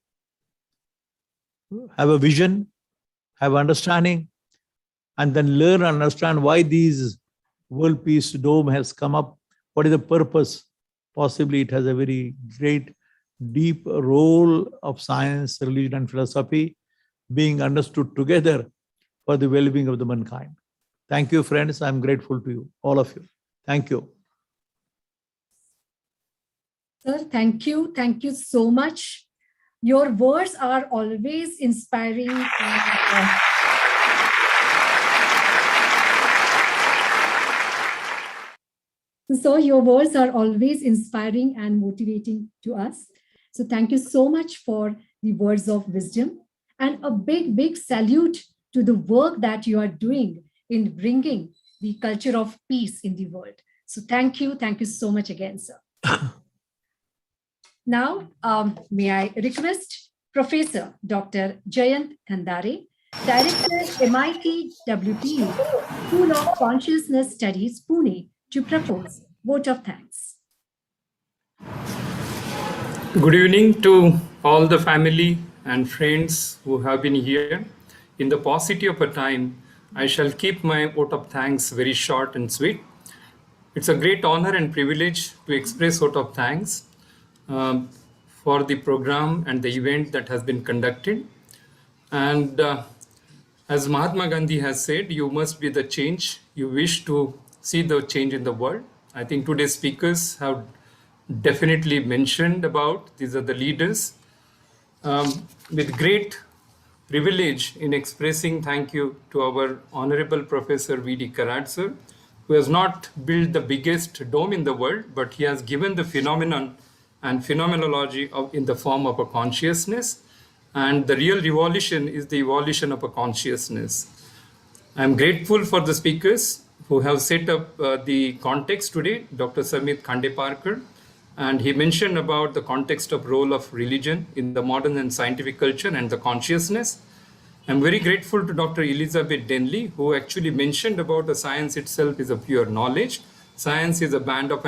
Have a vision, have understanding, and then learn and understand why these World Peace Dome has come up. What is the purpose? Possibly it has a very great, deep role of science, religion, and philosophy being understood together for the well-being of the mankind. Thank you, friends. I'm grateful to you, all of you. Thank you. Sir, thank you. Thank you so much. Your words are always inspiring. So your words are always inspiring and motivating to us. So thank you so much for the words of wisdom, and a big, big salute to the work that you are doing in bringing the culture of peace in the world. So thank you so much again, sir. Now, may I request Professor Dr. Jayant Khandare, Director, MIT WPU, School of Consciousness Studies, Pune, to propose vote of thanks. Good evening to all the family and friends who have been here. In the paucity of a time, I shall keep my vote of thanks very short and sweet. It's a great honor and privilege to express vote of thanks for the program and the event that has been conducted. And as Mahatma Gandhi has said, you must be the change you wish to see the change in the world. I think today's speakers have definitely mentioned about, these are the leaders. With great privilege in expressing thank you to our Honorable Professor V.D. Karad sir, who has not built the biggest dome in the world, but he has given the phenomenon and phenomenology in the form of a consciousness. And the real revolution is the evolution of a consciousness. I'm grateful for the speakers who have set up the context today, Dr. Samit Khandeparkar, and he mentioned about the context of role of religion in the modern and scientific culture and the consciousness. I'm very grateful to Dr. Elizabeth Denley, who actually mentioned about the science itself is a pure knowledge. Science is a band of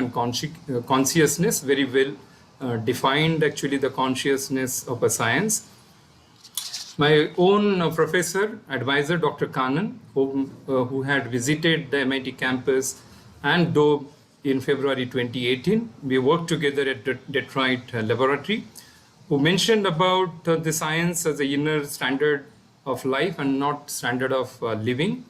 consciousness, very well defined actually the consciousness of a science. My own professor, advisor, Dr. Kanan, who had visited the MIT campus and Dobe in February 2018. We worked together at the Detroit laboratory, who mentioned about the science as the inner standard of life and not standard of living.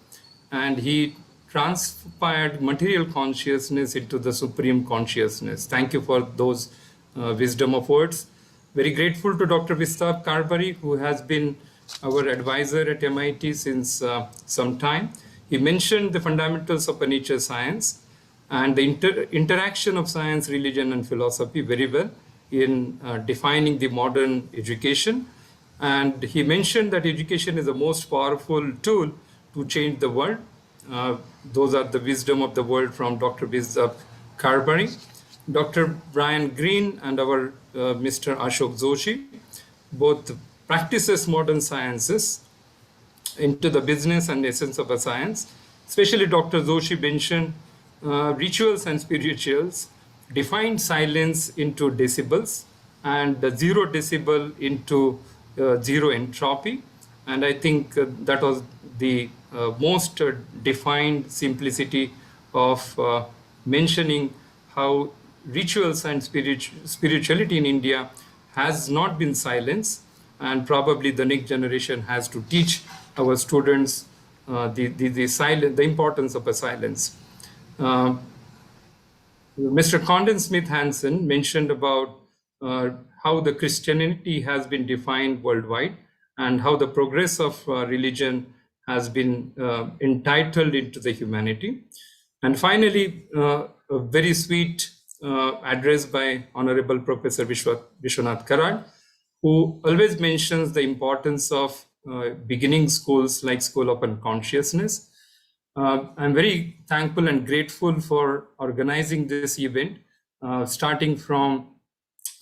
And he transpired material consciousness into the supreme consciousness. Thank you for those wisdom of words. Very grateful to Dr. Vistap Karbari, who has been our advisor at MIT since some time. He mentioned the fundamentals of nature science and the interaction of science, religion, and philosophy very well in defining the modern education. And he mentioned that education is the most powerful tool to change the world. Those are the wisdom of the world from Dr. Vistap Karbari. Dr. Brian Green and our Mr. Ashok Joshi, both practices modern sciences into the business and essence of a science. Especially Dr. Joshi mentioned rituals and spirituals, defined silence into decibels and the 0 decibel into 0 entropy. And I think that was the most defined simplicity of mentioning how rituals and spirituality in India has not been silenced, and probably the next generation has to teach our students the importance of a silence. Mr. Condon Smith Hansen mentioned about how the Christianity has been defined worldwide and how the progress of religion has been entitled into the humanity. And finally, a very sweet address by Honorable Professor Vishwanath Karad, who always mentions the importance of beginning schools like School of Unconsciousness. I'm very thankful and grateful for organizing this event, starting from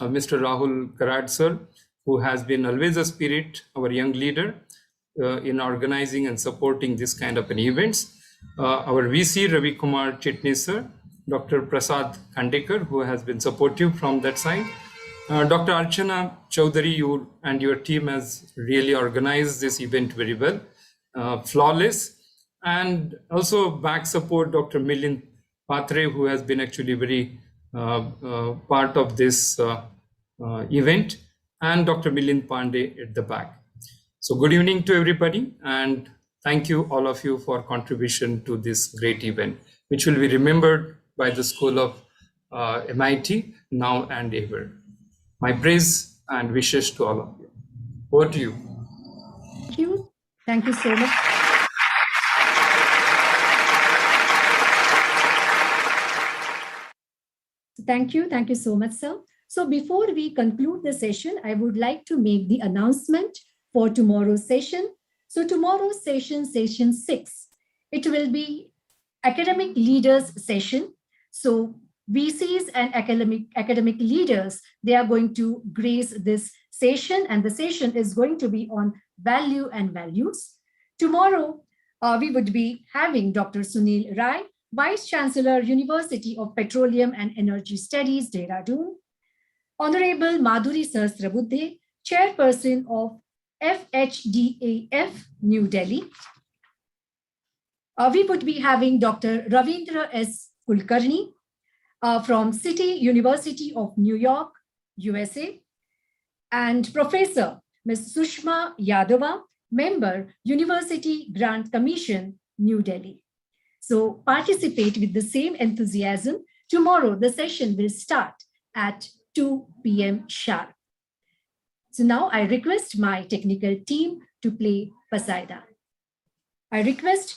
Mr. Rahul Karad sir, who has been always a spirit, our young leader, in organizing and supporting this kind of an events. Our VC Ravi Kumar Chitnis sir, Dr. Prasad Khandekar, who has been supportive from that side. Dr. Archana Chaudhary, you and your team has really organized this event very well, flawless. And also back support Dr. Milind Patre, who has been actually very part of this event, and Dr. Milind Pandey at the back. So good evening to everybody, and thank you all of you for contribution to this great event, which will be remembered by the School of MIT now and ever. My praise and wishes to all of you. Over to you. Thank you. Thank you so much. Thank you. Thank you so much, sir. So before we conclude the session, I would like to make the announcement for tomorrow's session. So tomorrow's session 6, it will be academic leaders session. So VCs and academic leaders, they are going to grace this session, and the session is going to be on value and values. Tomorrow, we would be having Dr. Sunil Rai, Vice Chancellor, University of Petroleum and Energy Studies, Dehradun. Honorable Madhuri Sahasrabuddhe, Chairperson of FHDAF, New Delhi. We would be having Dr. Ravindra S. Kulkarni from City University of New York, USA, and Professor Ms. Sushma Yadava, Member, University Grant Commission, New Delhi. So participate with the same enthusiasm. Tomorrow, the session will start at 2 p.m. sharp. So now I request my technical team to play Pasaida. I request